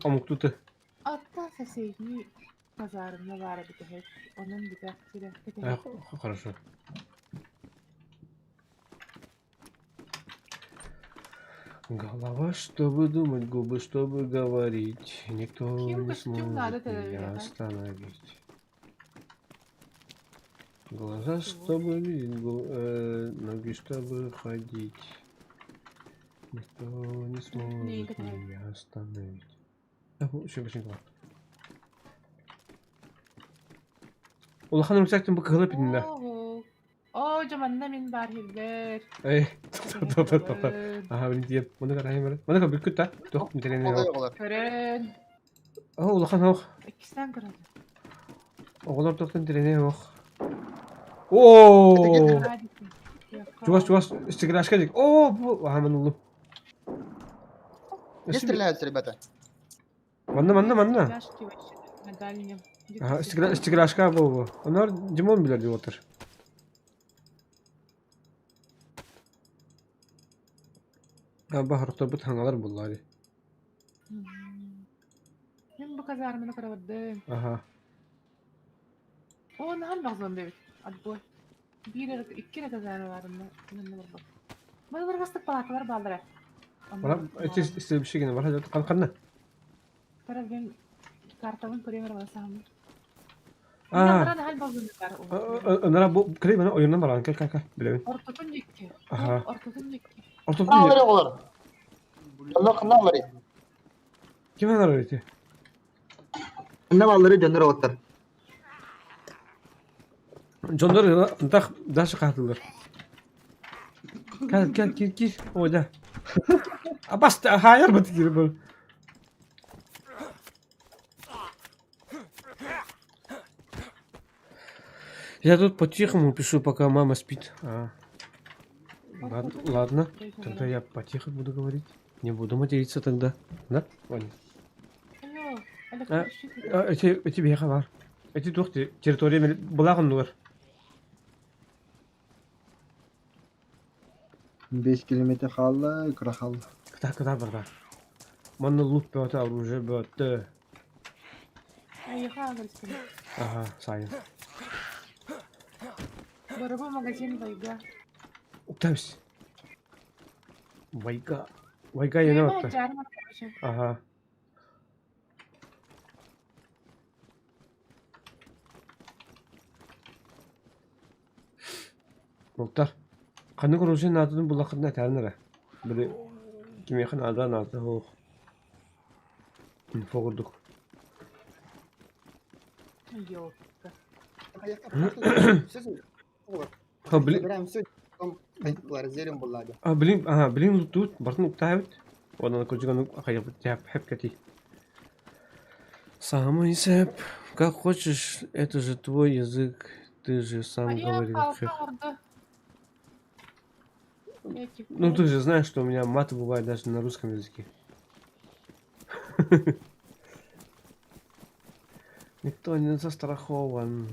Амук туты. Atta sesini pazarında var bir de hep. Onun bir de Хорошо. Голова, чтобы думать, губы, чтобы говорить. Никто Ким не костюм надо сможет тогда, меня ребята? остановить. Глаза, чтобы видеть, ноги, чтобы ходить. Никто не сможет готова. меня остановить. Еще башника бар. Улахан рюкзактың бұл қығылып едім да. Oo, camanda min var hilber. Эй, тоқта. Ага, блин, диеп. Мұны қарайын бәрі. Мұны қабыл күтті. Тоқ, мүтелені Oluyor оқ. oğlar. Körün. Улахан оқ. İkisinden kırıldı. Оғылар тоқтың тілені оқ. Ооо! Hadi. Чувас, стекляшка дек. О, бұл. Ага, мен ұлым. Где стреляются, ребята? Манна. Фляжки вообще на дальнем. Ага, стекляшка бұл. Onlar Димон білер деп отыр. Бахырықта бұт хаңалар бұллары. Ben bu kazarmını kıramadım. Ага. O ne hal bakzon bebek. Hadi boy. İki kere kazarmı var bunda. Bana bir bastık balakalar baldıra. Бара, істе bir şey gene var. Hadi қанна. Taraf ben kartavın kuremir basam. Aa. Bana hal bakzon var. Onlara bu kredi bana oyundan var. Kal. Bilemedim. Ortadan yekki. Aha. Ortadan yekki. Ortadan Ne oluyor oğlar? Ne oluyor? Kim anar öyle? Ne valları döndür oğlar. Jonlar антах дашы қатылыр. Кел. Ойда. А басты, хайыр бұты кері бұл. Я тут по-тихому пишу, пока мама спит. Ладно. Тогда я потихо буду говорить. Не буду материться тогда. Да, Ваня? Алло, Олег, А, решите. Эти беха бар. Эти тухты территория бұлағын нуар. 5 километр қалды, кіра қалды. Кыта бар. Маны лут бөті, оружие бөті. Аяха агресивно. Ага, сайын. Дорогой магазин Вайга. Уктамс. Вайга ене Ну, отты. жарма, короче. Ага. Мұқтар. Қаны құрушен атының бұл ақырына тәрінірі. Бірі кемеқан адан аты оқ. Инфо құрдық. Ёлка. Ха, білін. Собираем все, потом разделим булады. Білін ұлттуыт, бартын ұқта әбіт. Одан көжіген қайық тәп хәп кәти. Самый сэп, как хочешь, это же твой язык, ты же сам говорил. Орда. Ну ты же знаешь, что у меня маты бывают даже на русском языке. Никто не застрахован.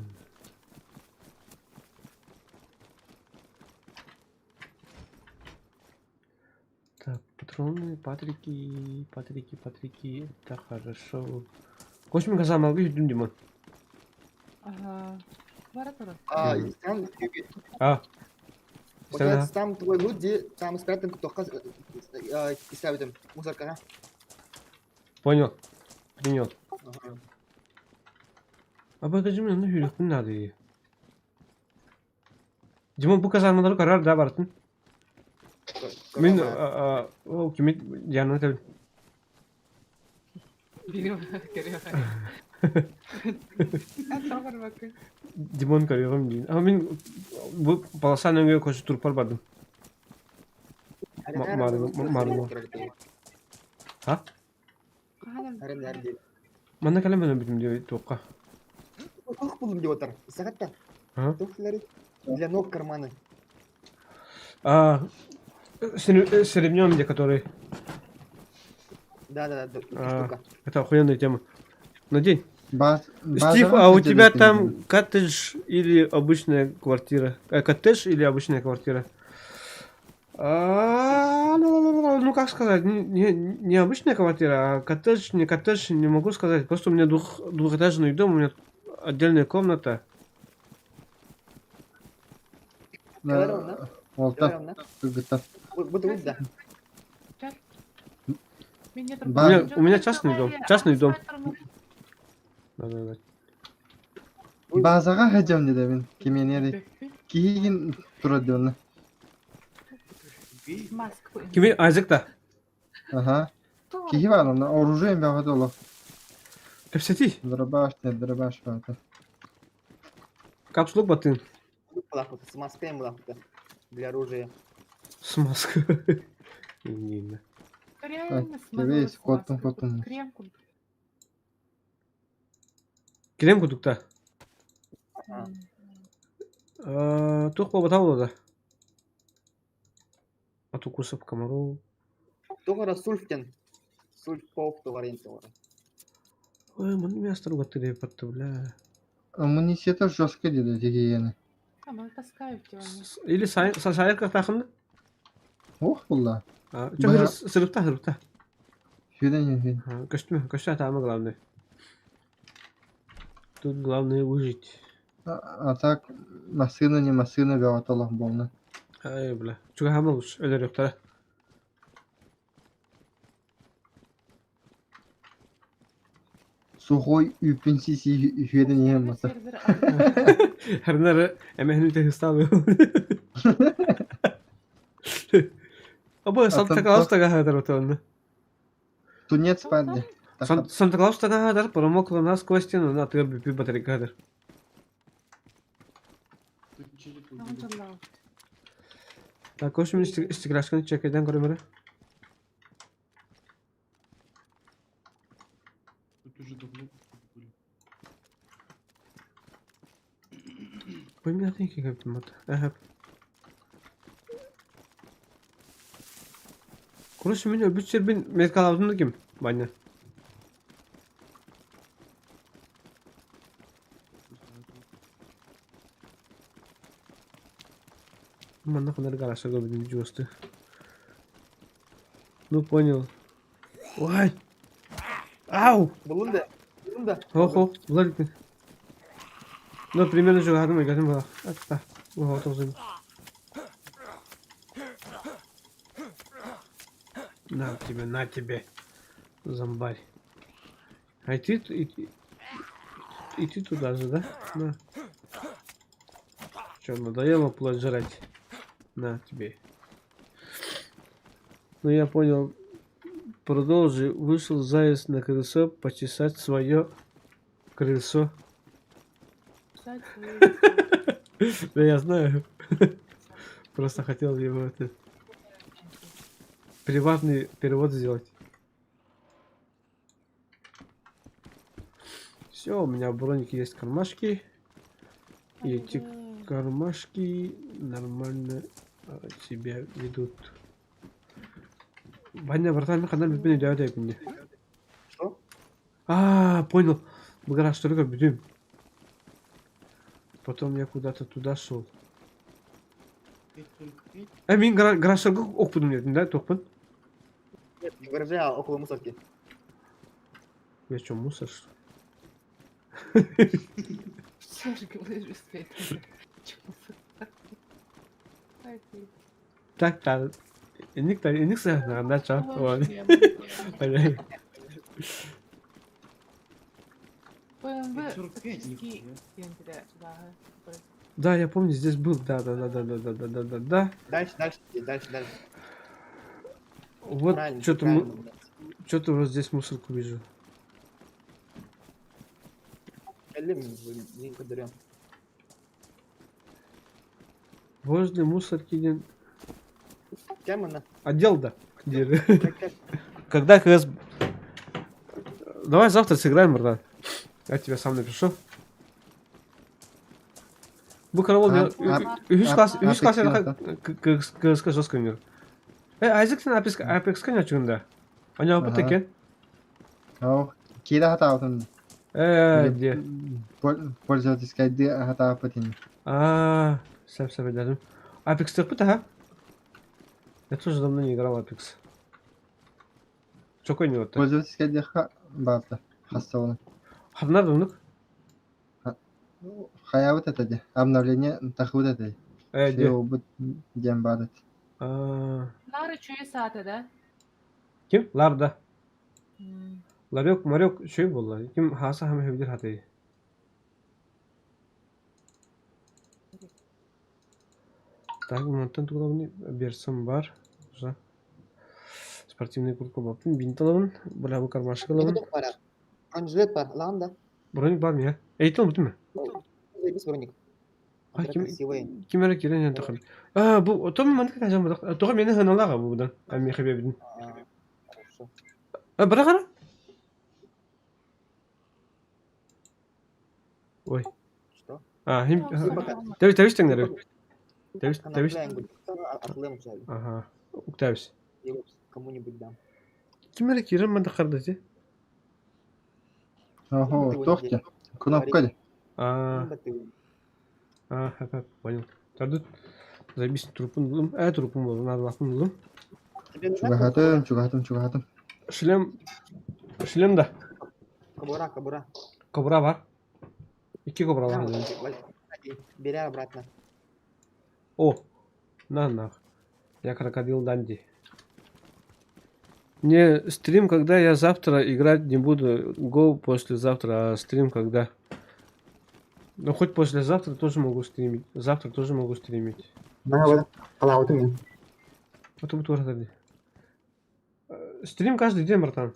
Так, патроны, патрики, это хорошо. Космин казам алгы жүдім Димон. Ага. Баратура. И там, Получается, там твой лут, где там спрятан только ставим мусорка. Понял. Принял. Ага. А покажи мне, ну юрикун надо ей. Димон bu kazanmaları karar da bartın. Мен ол кемет жанына тәбіл. Димон көрегім дейін. Мен бұл баласан өңге көші тұрып бар бардым. Ha? Мана кәлем бәлем бітім деп тоққа. Тух buldum diyor otar. Sakatta. Ага. Тухлары для ног карманы. С ремнем, где который... Да, А. штука. Это охуенная тема. Надень. Базаға Стив, а у көтеретін тебя дедім. там коттедж или обычная квартира? Коттедж или обычная квартира? Ну как сказать, не обычная квартира, а коттедж, не могу сказать. Просто у меня двухэтажный дом, у меня отдельная комната. Олта, Да. кыгыта. Буду да. У меня частный дом. Частный дом. Да. Базаға хәжем деді мен. Кеменері. Кейін тұрады оны. Кими Айзекта? Ага. Киhi var onda. Оружием бяға долу. Капсети? Дробаш, не дробаш бата. Капсулок батын. С маской млахта для оружия. Смазка. Не. Реально тебе есть смазалась котом, маска. котом. Кремку. Крем кудукта. Ага. Тух по баталу да. От укусов комаров. Тогара сульфтен. Сульфпов товарен товар. Ой, маны мястар баттыры патты, бля. Иммунитеті жестко деді дегені. А, мы таскаем тебя. Или сайырка тақынды? Ох, бұлла. Чё, сырыпта. Феден. Костюм атамы главный. Тут главное выжить. А так, машина не машина бяға толық болны. Ай, бля. Чуга хамылыш, өлер yoktara. Сухой үпінсіз феден ем бата. Herner emehni te hıstavı. Abo Santa Claus taga hadar otanı. Тунец падде. Santa Claus taga hadar, промокла нас костяну на тебе пи батарейка hadar. Alhamdulillah. Так, в общем, стеклашканы чекеден көрөмөрө. Тут уже давно были. Ой, меня тенки көптүм ат. Эхеп. Короче, мен бүт жербин меткал алдым ким? Баня. Мана кадар гаража көбүдүн жуусты. Ну понял. Ой. Ау! Bulundu. Ох, булар иккен. Ну, примерно жугадым, ойгадым бала. Атта. Ого, отозым. На тебе. Зомбарь. А и ты туда же, да? На. Чё, надоело плоть жрать? На тебе. Ну, я понял. Продолжи. Вышел заяц на крыльцо почесать свое крыльцо. Кстати, Да я знаю. Просто хотел его это приватный перевод сделать. Все, у меня в бронике есть кармашки. И эти кармашки нормально себя ведут. Ваня, братан, когда мы не делаем мне. Что? А, понял. Мы гараж только бедим. Потом я куда-то туда шел. 5:45. Мен гаражға оқпын дедің, да, тоқпын? Нет, в гараже, а около мусорки. Я что, мусор, что ли? что же говоришь, Свет? Ай, ты. Так, так. Эник сағына, да, ча? БМВ 5:45, практически нихуя. центре, да. Да, я помню, здесь был, да. Дальше. Вот Правильно, что-то правильно, блядь. что-то вот здесь мусорку вижу. Geldim link duruyorum. Возле мусорки один Gel bana. отдел, да. Gel. Когда как раз... Давай завтра сыграем, братан. Я тебе сам напишу. Bu karavol ya. Üç klas kız жестко. Isaac sen Apex kan açığında. Hani yapıp Aha. teken. Ох, кида хата алтын. Де. Пользовательская ID хата патин. Сәп эдерdim. Apex тек бит, ага. Я тоже давно не играл в Apex. Çok oynuyor. Пользовательская ID бабта. Хастованы. Хаднар донук. Хая вот это де. Обновление так вот это. Де. Все убыт дем бадат. Lara çöğü saate de. Kim? Larda. Lar yok, mar yok. Şey bollar. Kim hasa hem hevdir hatayı. Так, монтан тугабыны берсем бар. Уже. Спортивный куртка баптын. Бинт алабын. Бля, bu кармашык Ne алабын. kadar para? Bronzlet var. Lan da. Броник бар mı ya? Eğitim bütün mü? Biz bronnik. Ay, Красивый. Kim era kiren yan takım. Bu otom mantık kaçan burada. Toğum yeni hanalar bu buradan. Ami xebebidin. Хорошо. Bırak ara. Ой. Что? Him. Пока. Teviş tenleri. Teviş. Обновляем будет. Отлым взяли. Aha. Uktaviş. Я его кому-нибудь дам. Kim era kiren mantık kardeşi? Ого, тохте. Кнопка де. Либо ты. Hep понял. Тардут. Zaybis trupun buldum. Trupun buldum. Hadi bakın buldum. Тебе нужна Чугатым. Şilem de. кобура? Kobra var. 2 kobra var. На, hadi. бери обратно. О, на. Я крокодил Данди. Не стрим, когда я завтра играть не буду. Го послезавтра, а стрим когда. Ну хоть послезавтра тоже могу стримить. Завтра тоже могу стримить. Потом тоже. Стрим каждый день, братан.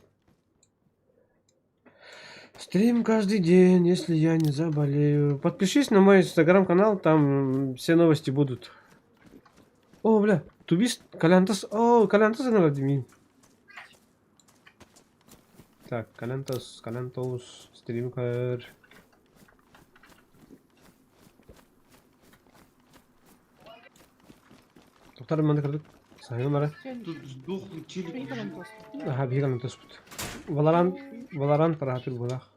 Стрим каждый день, если я не заболею. Подпишись на мой инстаграм-канал, там все новости будут. О, бля, тубист, Калянтас. О, Калянтас она Владимир. Так, Калянтас, стримкер. Тоқтар, мында кірдік. Сайын мара. Тут сдохлый челик. Приехали лежит. просто. Ага, бегал то спут. Валорант проходил в годах.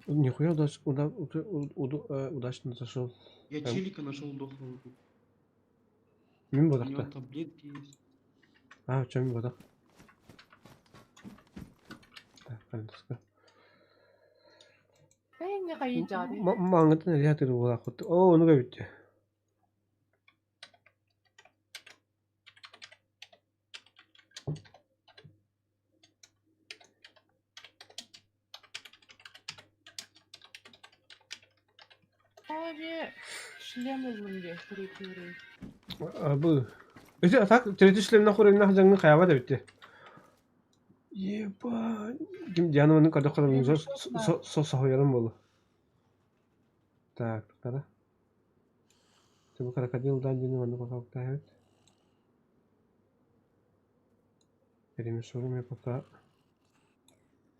Нихуя удачно зашел. Я Там. челика нашел дохлого. тут. Мин У него бодақта. таблетки есть. А, в чем мин бодақ? Так, Калянтаска. Не қайын жады. Маңғытын әлі атыры бодақ құтты. О, оны көбітті. Abi шлем өзінде третий. Бұл. Өте так, третишлемна құрылына жаңның қаяба да бітті. Еба. Кім Дианованың қада құрылың соғыялым болу. Так, тұқтары. Бұл крокодилдан дені оны бақалықта әйт. Перемешурым я пока.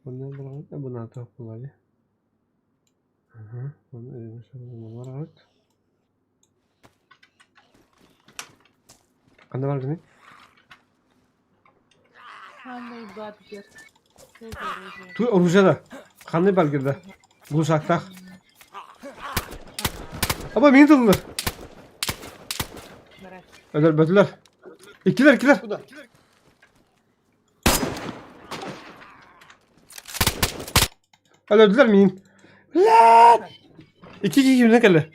Бұны бұлағын, бұны атақ бұлады. Ага, бұны перемешурым бұлағын. Қанда бар дені? Қандай бапкер. Туй оружияда. Қандай балгерді? Бұл шақтақ. Аба, мені тұлдыр. Öler bötüler. İkiler. Куда? Öldüler miyim? Lan! İki kimden geldi?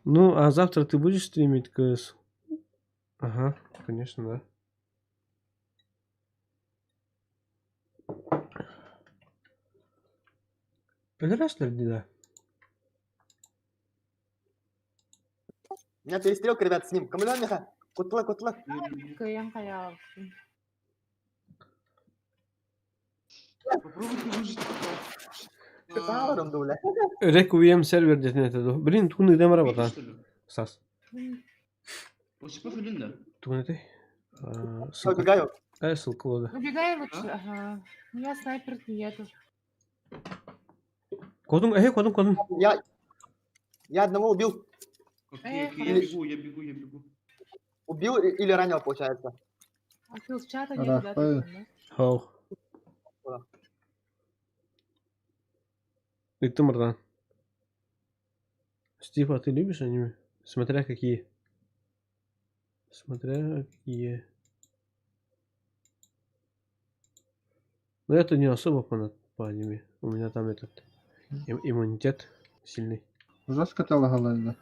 Ну, а завтра ты будешь стримить КС? Ага, конечно, да. Пидорасlar да. У меня перестрелка, ребят, с ним. Камилан Миха. Кутла. Каян қаяғын. Попробуйте выжить. Сауырым дуля. Requiem server детонетеді. Блин, туны демара Видишь, бата. что ли? Сас. Осипов или да? Туны Все, убегаю. ссылка лода. Убегай лучше. Ага. У меня снайперки нету. Кодум. Я одного убил. Окей, хорошо. я бегу. Убил или ранил, получается. А ты в чата нету, да? Рафаэль. такой, да? Хау. И ты, Мардан. Стив, а ты любишь аниме? Смотря какие. Но это не особо фанат по аниме. У меня там этот иммунитет сильный. Жас каталогалайды.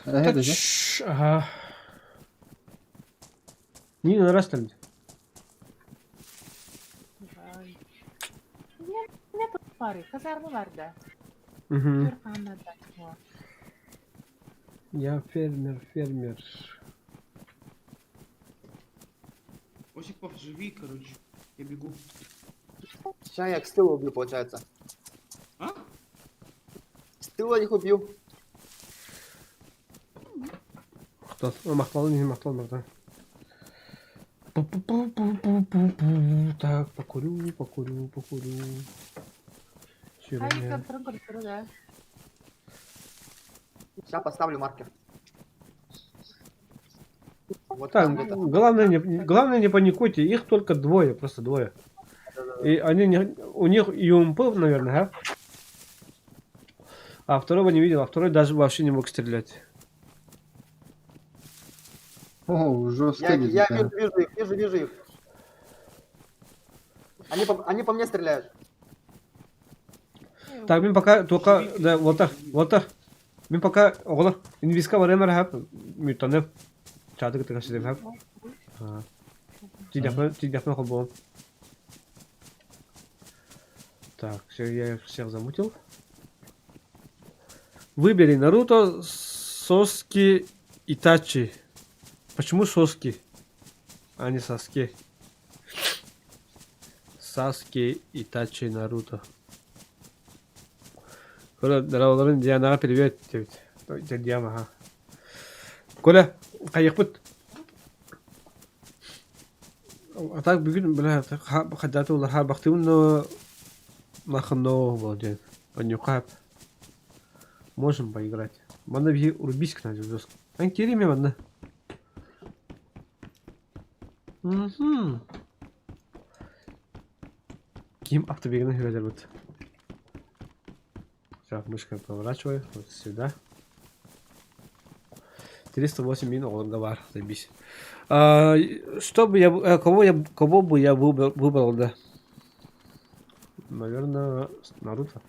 Әйді же? Ага. Не нарастали. Ай. Нету пары. Казармы бар, да. Угу. Түрханада. Вот. Я фермер. Осипов, живи, короче. Я бегу. Сейчас я к стылу убью, получается. А? С тыла их убью. Кто? Махтал, не махтал, Мардан. Так, покурю. Хайка трогай, да. Сейчас поставлю маркер. Вот Так, там где-то. главное не паникуйте, их только двое, просто двое. И они у них ЮМП, наверное, а? А второго не видел, а второй даже вообще не мог стрелять. О, жорстко Я дизайн. вижу их. Они по мне стреляют. Так, мен пока только, да, вот так. Мен пока, оғылар, инвизка бар емер хап, мютанып, чадыгы тыгасы деп хап. Тидяпна қол болам. Так, все, я их всех замутил. Выбери Наруто, Соски, Итачи. Почему Соски, а не Саски? Саске, Итачи, Наруто. Коля, дорогой, Диана, привет. Это Диана, ага. Коля, кайықпыт. А так, бүгін, бля, хадаты олар харбақты но нахано владеет. Понюхав. Можем поиграть. Мана бие урбиск надо жестко. Анкериме мана. Ким автобегный грязер вот. Так, мышкой поворачиваю вот сюда. 308 минут разговор, заебись. Что бы я, кого бы я выбрал, да? Наверное, Наруто.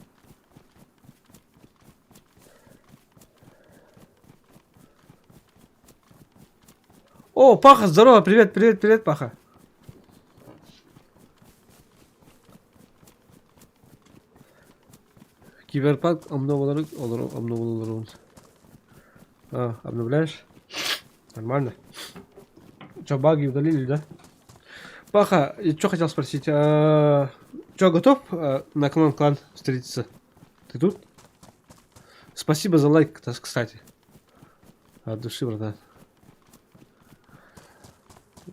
О, Паха, здорово, привет, привет, привет, Паха. Киберпанк обновлен. Обновляешь? Нормально. Че, баги удалили, да? Паха, я что хотел спросить? Че, готов на клан встретиться? Ты тут? Спасибо за лайк, кстати. От души, братан.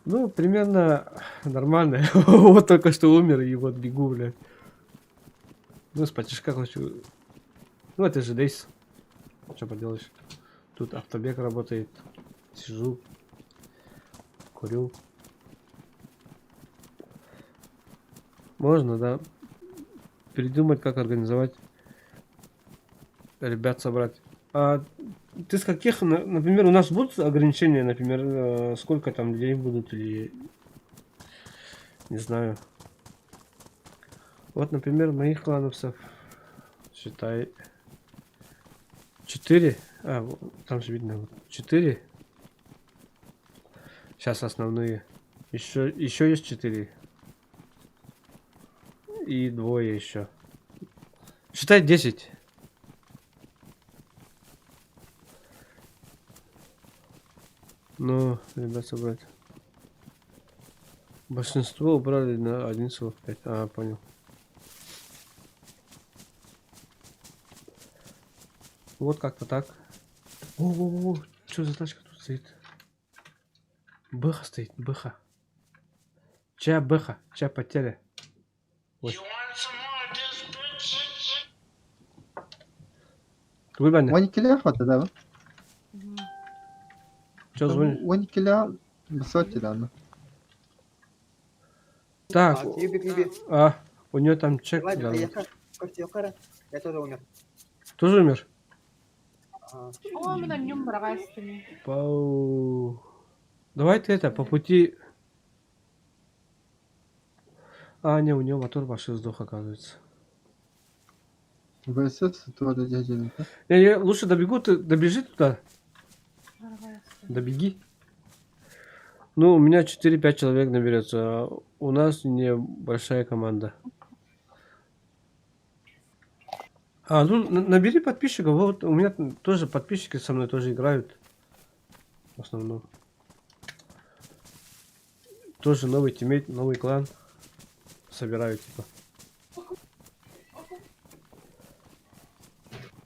Ну, примерно нормально. Вот только что умер, и вот бегу, блядь. Ну, с потяжка хочу. Ну, это же Дейс. Что поделаешь? Тут автобег работает. Сижу. Курю. Можно, да. Придумать, как организовать. Ребят собрать. А ты с каких, например, у нас будут ограничения, например, сколько там людей будут или не знаю. Вот, например, моих клановцев, считай, 4, там же видно, 4. Сейчас основные. Еще есть 4. И 2 еще. Считай 10. Ну, ребят, собрать. Большинство убрали на 1.45. Понял. Вот как-то так. О, что за тачка тут стоит? Бэха стоит, бэха. Чья бэха? Чья потеря? Вот. Выбрали. وين كلها خاطر دابا Что звонишь? وين كلها بصوت لانه Так, Киби. у нее там чек. Ладно, должен я быть. Я тоже умер. Тоже умер? О, мы на нем брагастыми. Пау. Давай ты это, по пути... Не, у него мотор машины сдох, оказывается. ВСС туда дядя. Я лучше добегу, ты добежи туда. Брагастыми. Добеги. Ну, у меня 4-5 человек наберется. У нас небольшая команда. Ну, набери подписчиков. Вот у меня тоже подписчики со мной тоже играют. В основном. Тоже новый тиммейт, новый клан. Собираю, типа.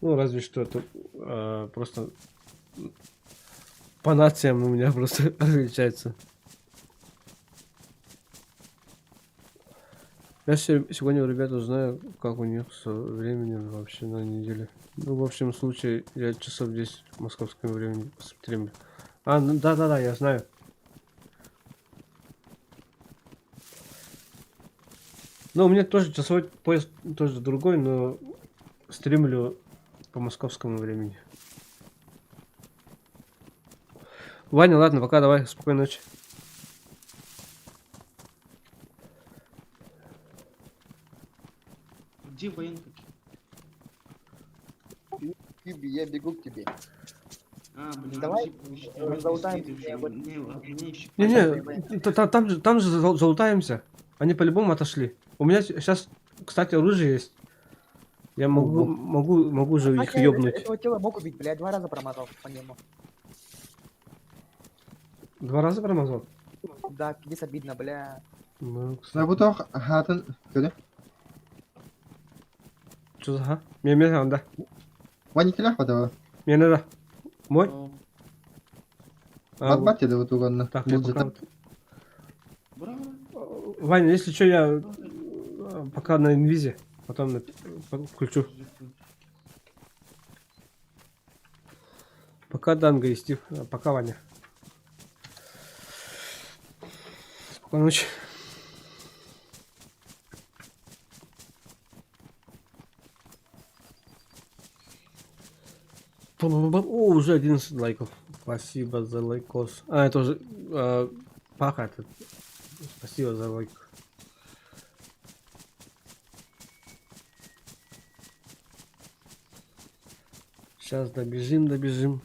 Ну, разве что это просто по нациям у меня просто различается. Я сегодня у ребят узнаю, как у них с временем вообще на неделе. Ну, в общем случае, я часов 10 московского времени стримлю. Ну, да, я знаю. Ну, у меня тоже часовой поезд тоже другой, но стримлю по московскому времени. Ваня, ладно, пока, давай, спокойной ночи. Где военка? Киби, я бегу к тебе. Блин, Давай, залутаем Не, там же залутаемся. Они по-любому отошли. У меня сейчас, кстати, оружие есть. Я могу же их ёбнуть. Этого тела мог убить, бля, 2 раза промотал по нему. 2 раза промазал? Да, пиздец обидно, бля. Ну, На кстати. буток хатын көде. Что за ха? Мен анда. Вани келах бада. Мен да. Мой? О, А, вот. Бат деді бутуганна. Так, я Бұл пока... жетіп. браво. Ваня, если что, я пока на инвизе, потом включу. Пока Данго и Стив, пока Ваня. Спокойной ночи. О, уже 11 лайков. Спасибо за лайкос. А, это уже Паха. Это... Спасибо за лайк. Сейчас добежим.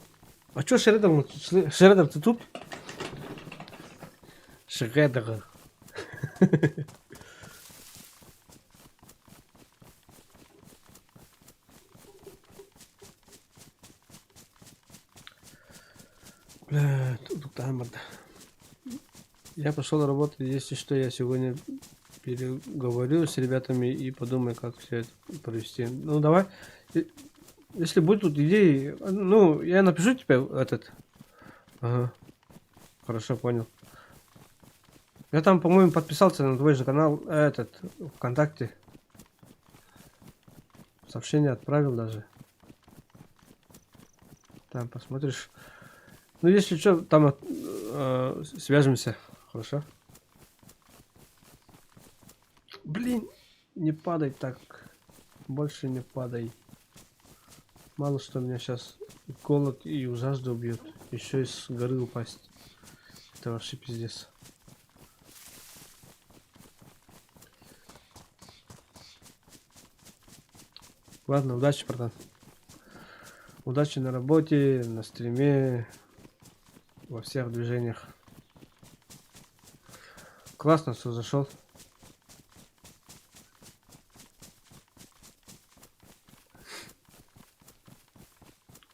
А чё Шредер? Шредер, ты тут? Шредер. Бля, тут там это. Я пошел работать, если что, я сегодня переговорю с ребятами и подумаю, как все это провести. Ну, давай. Если будут тут идеи, ну, я напишу тебе этот. Ага. Хорошо, понял. Я там, по-моему, подписался на твой же канал, этот, ВКонтакте. Сообщение отправил даже. Там посмотришь. Ну, если что, там свяжемся. Хорошо? Блин, не падай так. Больше не падай. Мало что меня сейчас голод и жажда убьет. Еще и с горы упасть. Это вообще пиздец. Ладно, удачи, братан. Удачи на работе, на стриме, во всех движениях. Классно, что зашел.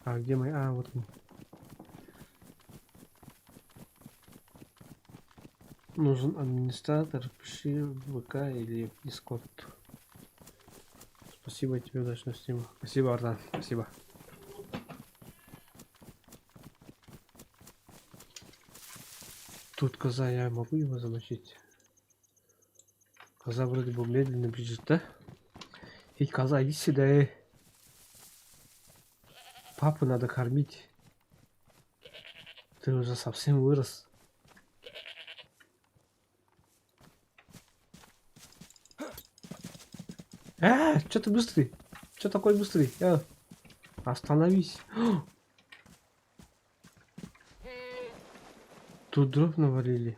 А где мои? А, вот они. Нужен администратор, пиши в ВК или в Discord. Спасибо тебе, удачного стрима. Спасибо, Артан, спасибо. Тут коза, я могу его замочить? Коза вроде бы медленно бежит, да? Эй, коза, иди сюда, Папу надо кормить. Ты уже совсем вырос. Что ты быстрый? Что такой быстрый? Остановись. Тут дров навалили.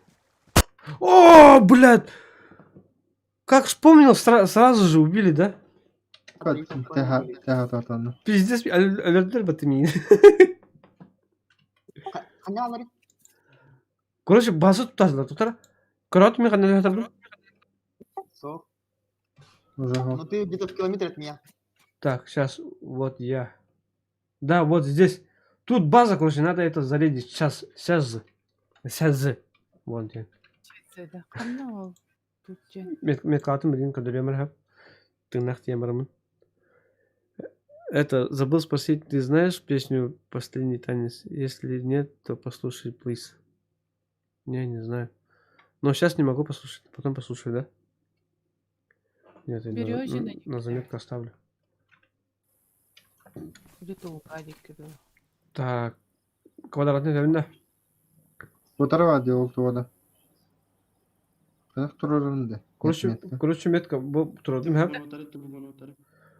О, блядь! Как вспомнил, сразу же убили, да? Тяга тартанна. Пиздец, öldürdüler Батыми. Ханялари. Короче, базу тутасыздар, тутар. Корот мен кандай жатырдым? Со. Уже Ну ты где-то в километре от меня. Так, сейчас, вот я. Да, вот здесь. Тут база, короче, надо это зарядить. Сейчас. Вон где. Şeyde kanal Türkçe. Меткалатын білген көдіремір хап. Тыңнақ темірімін. Это, забыл спросить, ты знаешь песню «Последний танец»? Если нет, то послушай, please. Не знаю. Но сейчас не могу послушать, потом послушаю, да? Нет, я Березина не на заметку оставлю. Где-то у Кадики был. Так, квадратный да? Фотора дел туада. Как турарында? Короче, метка бұл тұрады ма?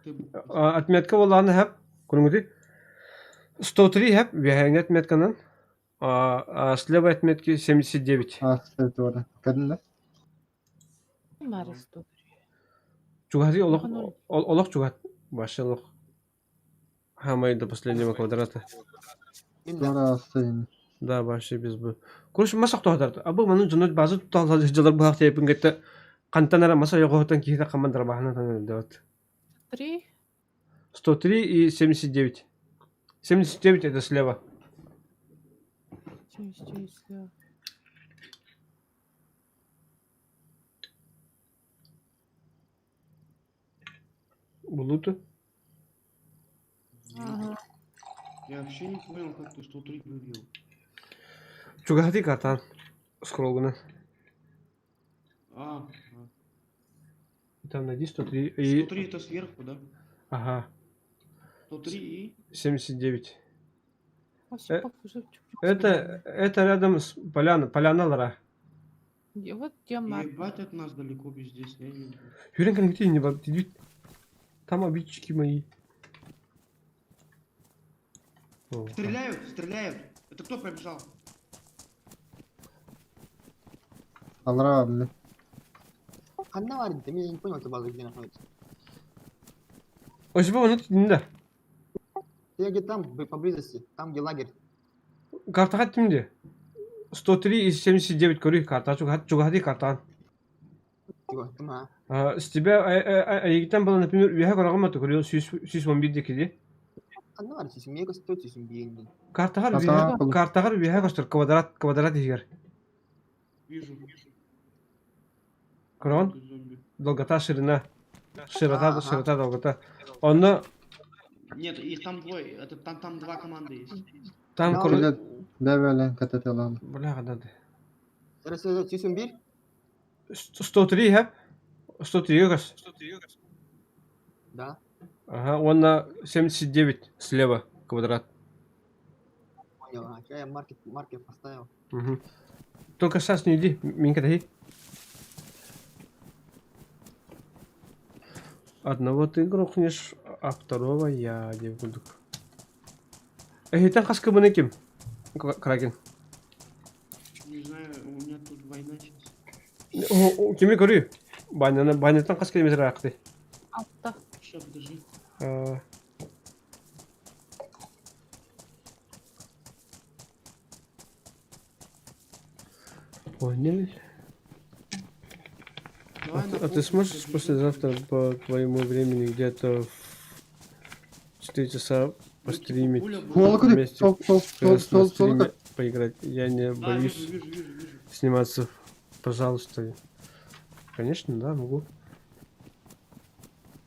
Ты Отметка болғаны хәп, көріңізді? 103 хәп, бәйәңі отметканан. А слева отметки 79. Астер туада. Кадында? Марис тут. Чугати олық чугат. Башы олық. Хамай до последнего квадрата. Туара астер. Да, башы без бұл. Короче, масақ туғадарды. Абы мұның жынат базы тұталады жылар бұғақ тейпін кетті. Қантанара маса yoğurttan кейді қамандыр бағына танылды. 3. 103 и 79. 79 это слева. 79 слева. Булуты. Ага. Я вообще не понял, как ты 103 вывел. Чугахати картан. Скроллгана. А, Там найди 103 103 и... это сверху, да? Ага. 103 и... 79. Вообще покушать. Это рядом с поляна Лара. Вот где Марк. Ебать от нас далеко без здесь, я не знаю. Юренька, где не бар? Там обидчики мои. О, Стреляют, стреляют. Это кто пробежал? Алра abi. Ханна варит, ты меня не понял, эта база где находится. Ой, ну да. Ты где там, поблизости, там где лагерь. Картаға тимде. 103 и 79 кори карта. Чугахати картан. Чего, там, а? С тебя, там было, например, я говорю, что говорил, сис бомбиди киди. Ханна варит, сисим, мега стоит, сисим, биенди. Картаға виха костер квадрат игер. Вижу. Крон, Ты зомби. долгота, ширина. Ага. Широта, долгота. Он, Нет, их там двое. Это там два команды есть. там, Да, короче, Келет левелен катетелам. бля, гадады. Зараз сисим бир, 103, хеп? 103 газ. да. Ага, он на 79 слева квадрат. Понял, а, я маркер поставил. Угу. Только сейчас не иди, минька дахи. Одного ты грохнешь, а второго я девгулдук. Там хаска ким? Кракен. Не знаю, у меня тут война сейчас. Кими көрі? Банятан хаска демес рақты. Алта. Сейчас, подожди. Понял. Давай на А ты пол, сможешь подожди. послезавтра по твоему времени где-то в 4 часа постримить? Пуля была. Sol kudi. Вместе. Sol На стриме поиграть? Я не Да, боюсь вижу. сниматься. Пожалуйста. Конечно, да, могу.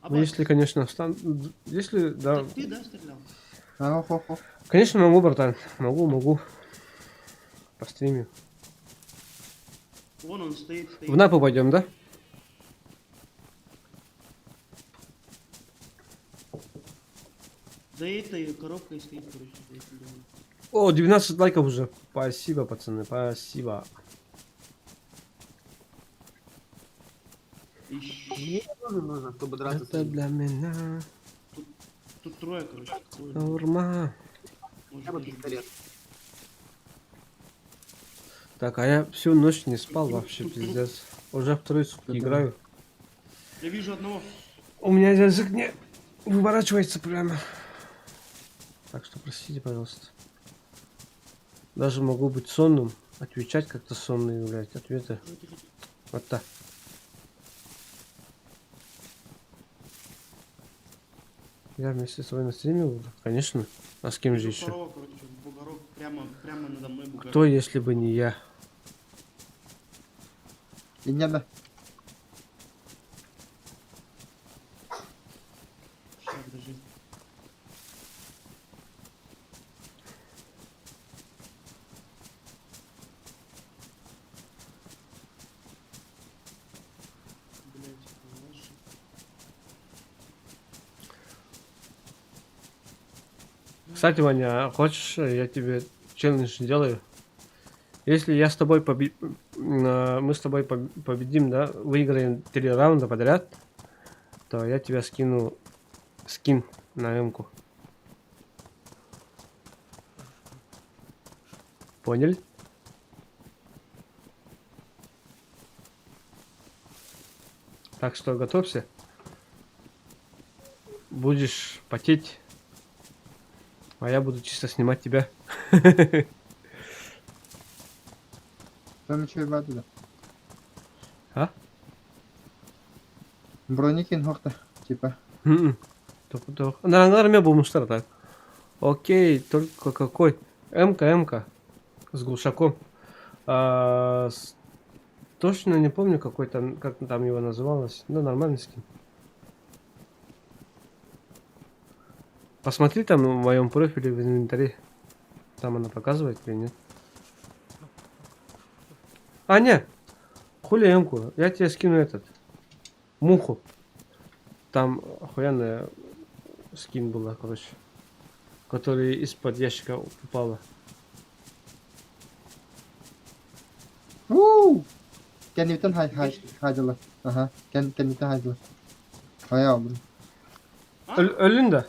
А Ну, если, конечно, если, да. Это ты, да, стрелял? Хо. Конечно, могу, братан. Могу. По стриме. Вон он стоит. В напу пойдем, да? За этой коробкой стоит, короче, за этим домом. О, 12 лайков уже. Спасибо, пацаны, спасибо. Ищ. Мне тоже нужно, чтобы драться с Это ним. для меня Тут трое, короче. Трое. норма. Может, Я бы даже пистолет. Так, а я всю ночь не спал вообще, пиздец. Уже второй сутки играю. Я вижу одного. У меня язык не выворачивается прямо. Так что простите, пожалуйста. Даже могу быть сонным, отвечать как-то сонные, блядь, ответы. Вот так. Я вместе с тобой на стриме буду? Конечно. А с кем же Вижу еще? второго, короче, бугорок. Прямо надо мной бугорок. Кто, если бы не я? İnce Сейчас, подожди. Блять, ваши. Кстати, Ваня, хочешь, я тебе челлендж сделаю? Если я с тобой мы с тобой победим, да, выиграем 3 раунда подряд, то я тебе скину скин на М-ку. Понял? Так что готовься. Будешь потеть, а я буду чисто снимать тебя. Там еще и бадыда. А? Броникин хорта. Типа. Топ. На армия бумустар так. Окей, только какой? МК. С глушаком. Точно не помню, какой там, как там его называлось. Ну, нормальный скин. Посмотри там в моем профиле в инвентаре. Там она показывает или нет? А, нет. Хуленку. Я тебе скину этот. Муху. Там охуенная скин была, короче. Которая из-под ящика упала. Woo! Can you tell haydalı? Aha. Can you tell haydalı? Hay aldım. Ölün de.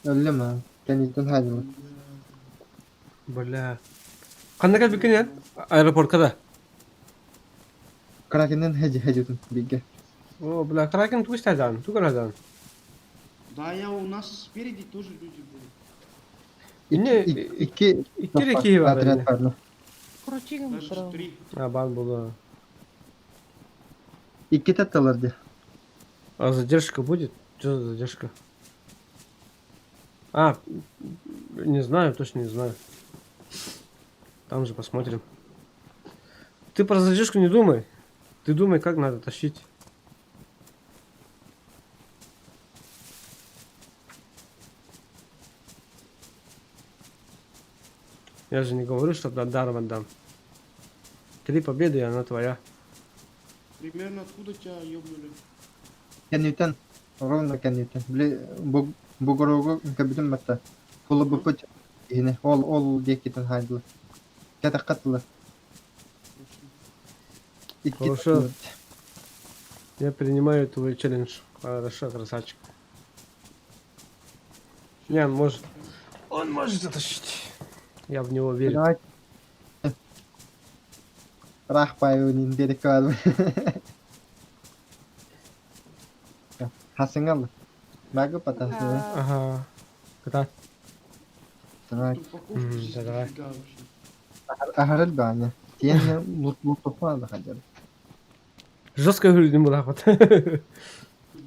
Öldü mü? Can you tell haydalı? Бля. Қандай бекен ya? Аэропортқа да. Kraken'den hecutun bilgi. О, бля, Кракен тугу стадан, тугу радан. Да, я у нас спереди тоже люди были. Не, İki реки var Отряд yani. var. Крутигам Даже браво. 3. А, бан было. İki tatlılardı. А задержка будет? Что за задержка? А, не знаю, точно не знаю. Там же посмотрим. Ты про задержку не думай. Ты думай, как надо тащить. Я же не говорю, что даром отдам. 3 победы, и она твоя. Примерно откуда тебя ёбнули? Can you tell? Ровно can you tell. Bu grubu kabidin matta. Kulu bu put. Yine ol diye kitten haydalı. Kata katlı. İki Хорошо. tatlılardı. Я принимаю твой челлендж. Хорошо, красавчик. Не, он может. Он может затащить. Я в него верю. Давай. Rahbayunin dedik abi. Hasıngalı. Bagı patası. Ага. Куда? Давай. Тут упаковки Мгм, здесь давай. дофига вообще. Ahırıl bana. Тиене лут топа да ходил. Жесткая не была. Вот. Тут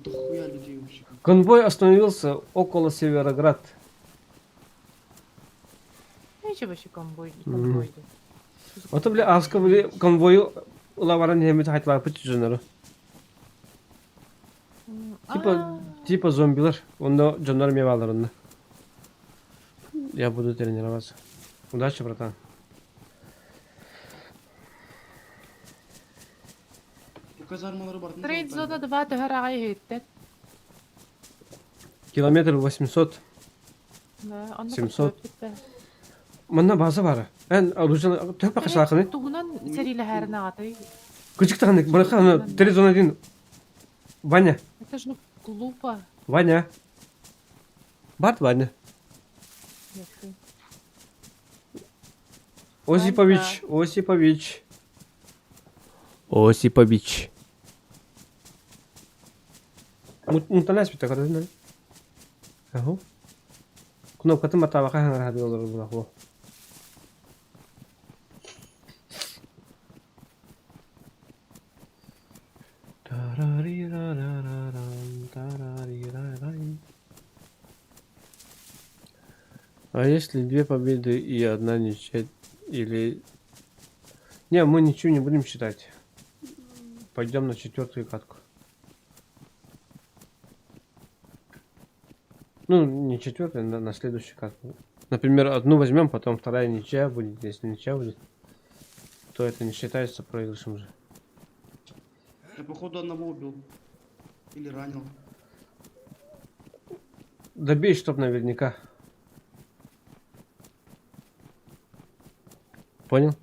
дохуя людей вообще. Конвой остановился около Североград. Нечего вообще конвой. Мгм. Вот, бля, аска, бля, конвою лаваран хемет хайтла пычжынары. Типа зомбилар. Онда жандар меваларында. Я буду тренироваться. Удачи, братан. Bu kazarmaları var. Трейд зона 2 төгөр хейттет. Километр 800. Да, онно 700. көтөп битте. Мында база бар. Эн алужан төп бакшакыны. Тугунан сериле härне атай. Күчик таганы, браха, аны 301. Ваня, Это же глупо. Ваня. Бат Ваня. Если. Осипович, Осипович. Осипович. Мутанас бит такой, да? Ага. Кнопкаты матавака ханар хадылар булаху. А если 2 победы и 1 ничья или... Не, мы ничего не будем считать. Пойдем на 4-ю катку. Ну, не 4-ю, на следующую катку. Например, 1 возьмем, потом 2 ничья будет. Если ничья будет, то это не считается проигрышем же. Я походу одного убил. Или ранил. Добей, чтоб наверняка. Понял?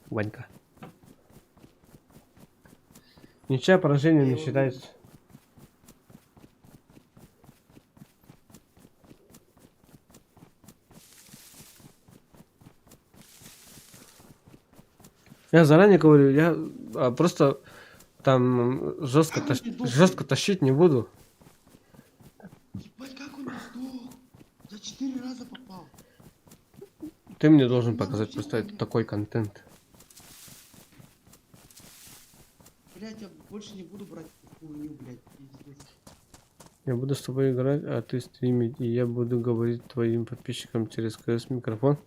Ванька. Ничья поражение не считается. Я заранее говорю, я просто там жестко тащить не буду. Ебать, как он не сдох? Я 4 раза попал. Ты мне должен показать просто такой контент. Блять, я больше не буду брать эту хуйню, блять. Пиздец. Я буду с тобой играть, а ты стримить, и я буду говорить твоим подписчикам через КС микрофон.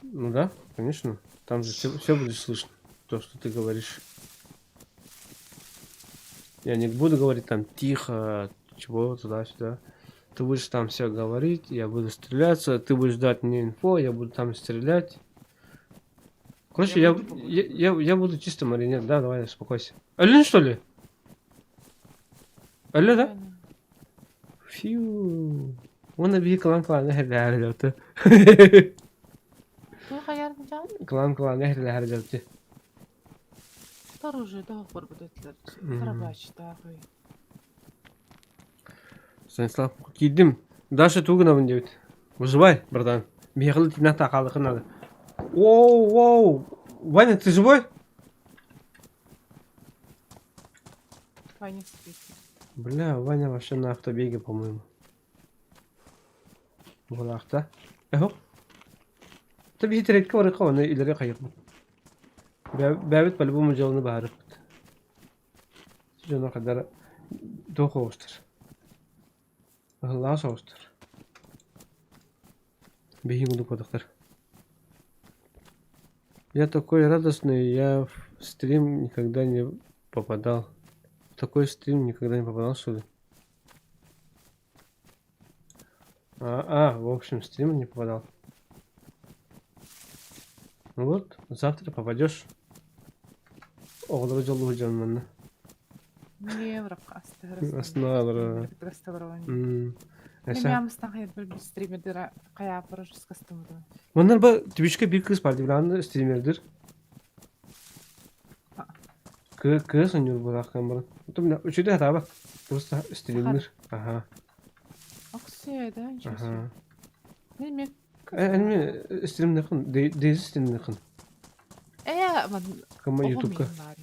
Ну да, конечно. Там же все будет слышно, то, что ты говоришь. Я не буду говорить там тихо, чего, туда-сюда. Ты будешь там все говорить, я буду стреляться, ты будешь дать мне инфо, я буду там стрелять. Короче, Я я, буду я, я, я буду чисто маринет, да, давай, успокойся. Алин, что ли? Алло, да? Aynen. Фью. Оны bir klan herler yaptı. Той хаярды жан? Klan herler yaptı. Тар уже договор будетлер. Мгм. Карабач дагы. Станислав, кидим. Даша тугна мын дебит. Выживай, братан. Бегал тебе на такалыхы надо. Воу, воу. Ваня, ты живой? Ваня спит. Бля, Ваня вообще на автобеге, по-моему. Был авто. Эхо. Tabii hiç redki var kavanı ileri kayırma. Bäbit bali bu mujalını bağırıp. Jona kadar doku oluştur. Allah oluştur. Беги буду подохтар. Я такой радостный, я в стрим никогда не попадал. В такой стрим никогда не попадал, что ли? В общем, стрим не попадал. Ну вот, завтра попадешь. Оғлары жолы өжанманна. Не врапқа Астыналары. Мен ямыстан қайыр бір стримердер қая апара жүзкастым. Onlar ba Twitch'e bir kız var diye streamerdir. Kız oynuyor bu rakam bana. Otom ne? Üçü de hata bak. Просто streamer. Aha. Аксия, да? Ничего Aha. себе. Мен Elmi stream yakın. Dizi stream yakın. мен Kama Ого, YouTube'ka. мен бар.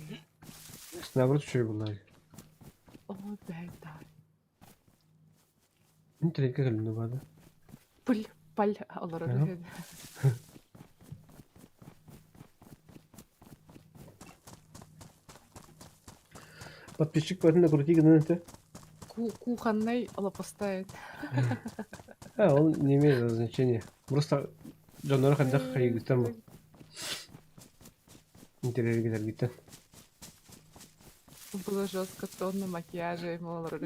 Navrut şey bunlar. Ого, бәйдар. İnternet'e gelin bana. Пал алар. Ага. Подписчик поэтому крути гнете. Кухонной ала поставит. Он не имеет значения. Просто жанры когда хайгитам. Интерьер гитар. Было жестко, тонна макияжа и молор.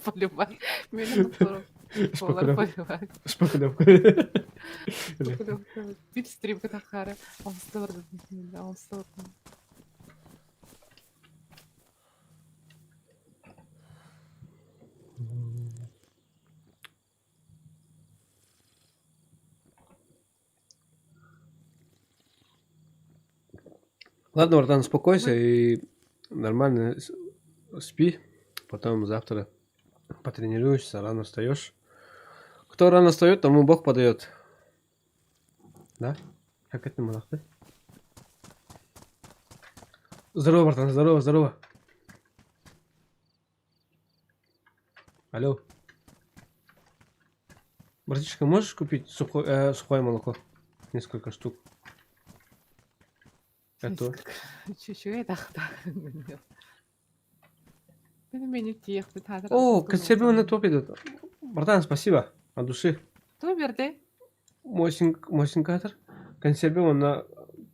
Полюбай. Меня повторов. Полюбай. Спокойно. Bir stream katahara. Alstırdı. Ладно, братан, успокойся и нормально спи. Потом завтра потренируешься, рано встаешь. Кто рано встает, тому Бог подает. Да? Как это малахты? Здорово, братан, здорово. Алло. Братишка, можешь купить сухое молоко? Несколько штук. Это. Чуть-чуть меню тех. О, консервированный топ идет. Братан, спасибо. От души. Кто берде? Мосинкатор. Консервированный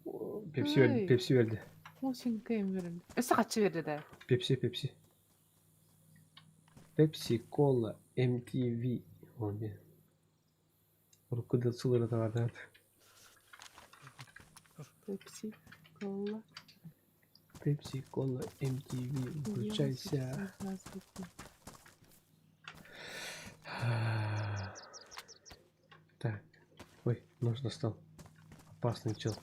Ой. пепси verdi. Мосинкайм берем. Өсі қатшы берді да. Пепси. Пепси, кола, MTV. Рукуда цулара таварда. Пепси, кола. Пепси, кола, MTV. Включайся. Так. Ой, нож достал. Опасный чел.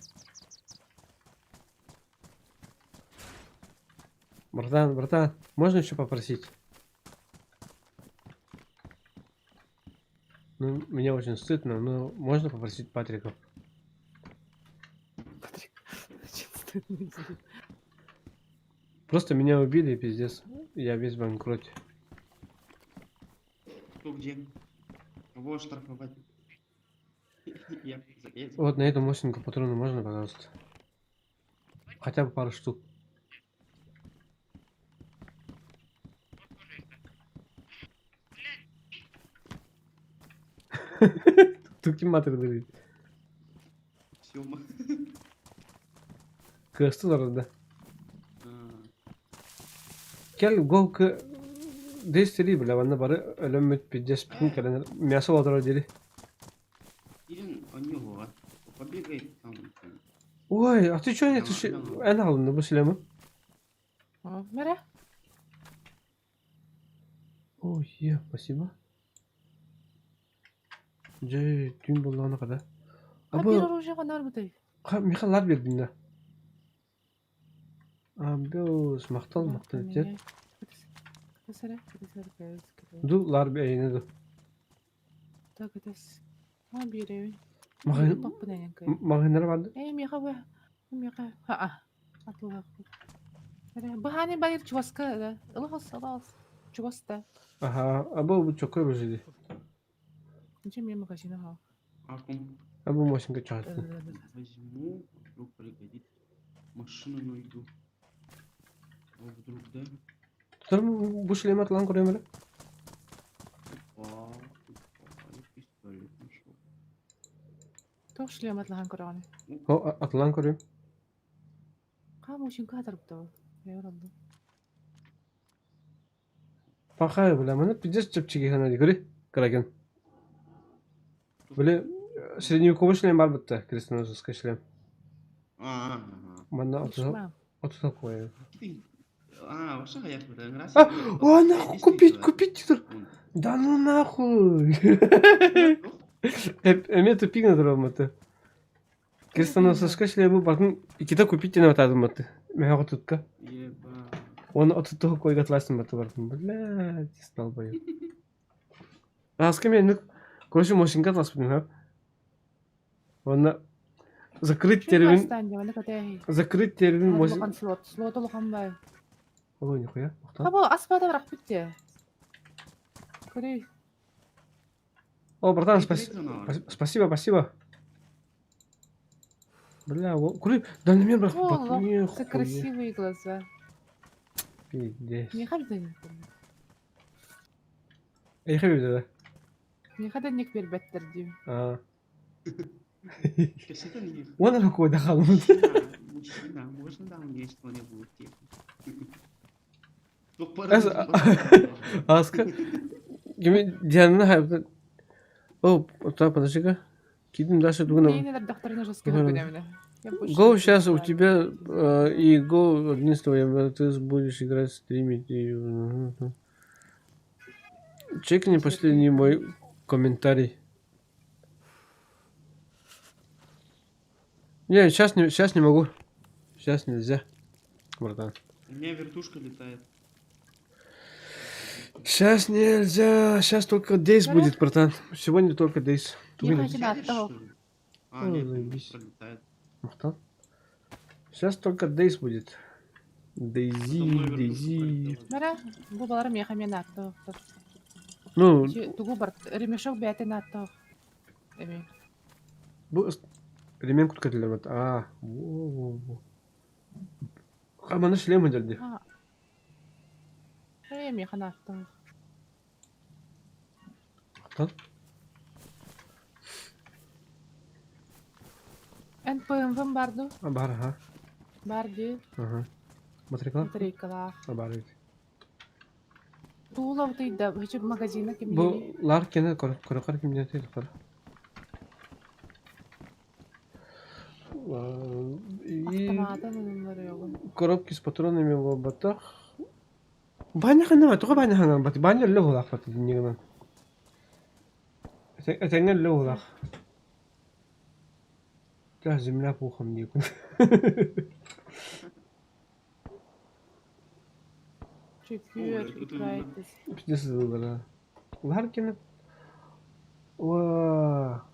Братан, можно еще попросить? Ну, меня очень стыдно, но можно попросить Патрика? Просто меня убили, и пиздец. Я весь в банкроте. Кто где? Кого штрафовать? Я Вот на эту мощненькую патрону можно, пожалуйста? Хотя бы пару штук. Тут матер дают. Сёма. Кастылар да. Gel go Değiştiri bile bana bari ölümüt bir despin kelen мясо olur dedi. Ирин, у него, побегай там. Ой, а ты что не туши? En alındı bu silahı. Мере? Ой, спасибо. Жай, тün болғаны kadar. А Абы, бир оружиега норбутай. Михайлар бердin de. Абыз, мақтал ет. Кесере. Ду, лар bir eyni du. Так, это... А, биреви. Мағын, Топпу денен кай. мағындар vardı. Меха бе. Меха. Ха. Атылга. Бахани байыр чуваска да. Илгас. Чуваста. Aha, абы bu çok köy dedi. Ничем мне магазина ха. Акум Абы машинка çağırdı. возьму, вдруг пригодится. Машину найду. А вдруг, да? Tutar bu silahı lan koruyor böyle. Опа, и пистолет нашел. Тох шлем атлахан кораны. O atılan koruyor. Ха мушин кадр бутау. Я уралды. Bakay bile bana pidez çöpçü sana diyor. Karagen. Böyle средневековый шлем var bitti. Крестоносовский шлем. Ага. Bana Шмам. оту такое. Вообще я смотрю, раз. О, нахуй, купить тут. Да ну нахуй. Эме тупик на дорогу маты. Крестоносовский шлему bakın ikide kupit yine atadım mаты. Мега tutка. Еба. Onu oturttu koyga atlasın mаты bakın. Блядь, стал бою. А с кем я короче машинка атласпын ha. Оны закрыть термин. Закрыть термин машин. Лохан слот лохан бай. Ой, нихуя. Хабо аспада брак битте. Кори. О, братан, Спасибо. спасибо. Бля, кури, дальномер брат. О, Нихуя. это красивые глаза. Пиздец. Не хабда не. Эй, хабиб да. Не хада не бербеттер дим. А. Кассета не. Вон какой дахал. Мужчина, можно да, у меня есть что-нибудь. Ну, Аска. Гими дианна хайп. О, так, подожди-ка. Кидим дальше дугна. Не надо докторина же скинуть гневно. Го сейчас у тебя и Го 11 января ты будешь играть, стримить. Чекни последний мой комментарий. Не, сейчас не могу. Сейчас нельзя, братан. У меня вертушка летает. Сейчас нельзя. Сейчас только Дейс будет, братан. Сегодня только Дейс. Не хочу на Сядешь, то. что ли? Ой, Нет, заебись. пролетает. Махтал. Сейчас только Дейс будет. Дейзи, Со мной Дейзи. вертушка Мара, бу балар меха мен атты. Ну, Тугу бар ремешок бәтен атты. Эми. bu ремень куткатылар бат. А, во. Каманы шлем делди. Ха. Меха атты. Махтал. Эн ПМВ барды. Бар, ага. Барды. Ага. Матрикла? Трикала. Бар. Тулав тыйда. Хичи магазина кем Bu lar kene korakar kimden değil kar. И Автомата нумары yok. коробки с патронами в батах. Баня хана, только баня хана, бат баня лего лах бат динегна. Это не лего лах. Да, земля пухом не кун. Чекер, Ой, тут играйтесь. Пиздец было. Лар кene. Ва.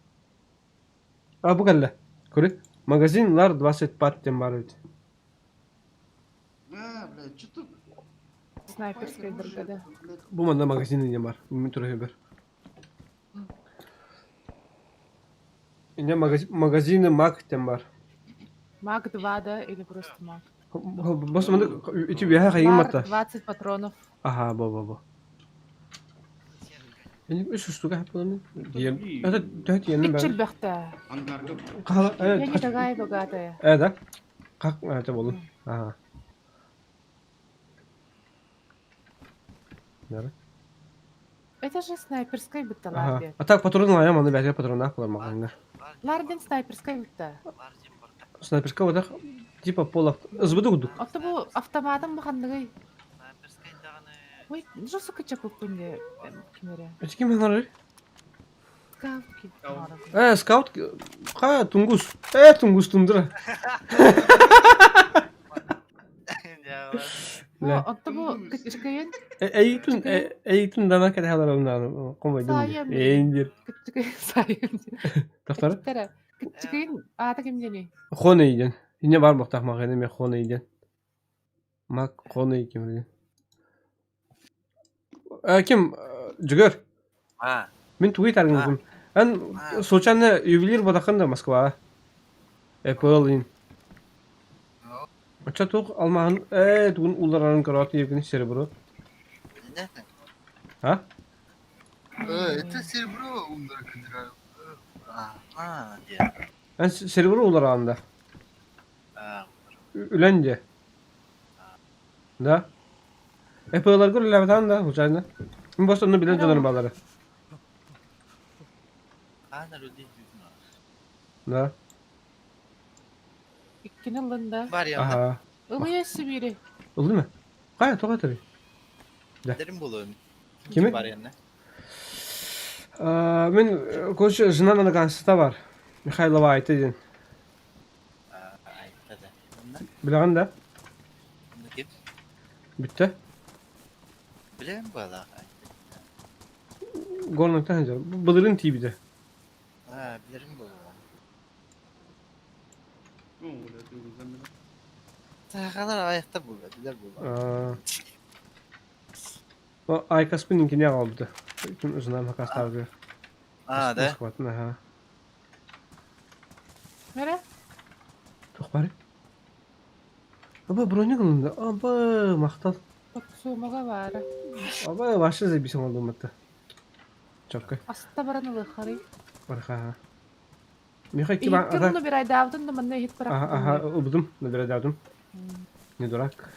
А bu geldi. Kuri. Magazinlar 25 тем бар ведь. Блядь, что-то... Снайперская бригада. Bu manda magazini ne var? Mütürhe ber. Ne magazini Mag тем бар. Маг 2, да, или просто маг? Бос манда içi bir hayır Бар mata. 20 патронов. Aha, bu. Yani üç üstü yapalım. Diyen. Evet, diyelim Икчил ben. бахта. Ангарга. Kala, Я evet. не такая богатая. Evet. Kalk, evet oğlum. Aha. Nere? Это же снайперская будто Ага. ларди. А так патрон лаям, аны бәке патрон ақылар мағандар. Лардин снайперская будто. Снайперска вода типа полов. Збыды удук. Отто бу автоматом бахандыгы. Ой, жосу кычак өкпенде кимере. Эчки мен арыр? Скаутки. Скаут. Ха, тунгус. Тунгус тундыра. О, отто бу кычкайын. Эйтун дана кәдә халар ондан. Комайдым. Сайын. Эйндер. Кычкайын сайын. Тахтар. Кычкайын. Кычкайын ата кимдени. Хона иден. Ине бар мактак маганы мен хона иден. Мак хона икем. Ким жүгөр. Мен тугай таргын. Ан случайно ювелир бодакында Москва. Apple ин. Ача тук алмаган тугун улларын карат ергени серебро. Ha? Это серебро умдар кыдыра. Диye. Ан серебро улларында. Үләнде. Да. Apple'lar gör levatan da случайно. Мен просто onu bilen canlarım bağları. Рudi Да. Ikkini ылында. Var ya. Aha. Ылыя сибири. Oldu mu? Kaya toka tabii. Derim buluyorum. Kimi? Var yanına. Men koç жынананы конста бар. Михайлова айтты ден. Ayıpta da. Bilağın da. Bunu kim? Bitti. Bilen bala. Gornaktan hıncar. Bılırın TV'de. Bilirim bu. Ну, блядь, ты замена. Sağlar ayakta bu. Bilir bu. O Aykaspın'ınkini aldı. Tüm uzunlar makaslar diyor. De. Moskvatın ha. Мере? Çok bari. Aba bronye kılındı. Aba maktal. Подсумага бара. Aba başı zebisi oldu matta. Çok kay. Аста баран ылыхары. Barka ha. Михай И киба кем ата. ну бирай давдын да мында хит барак. Aha ubudum. Ne böyle derdim. Ne durak.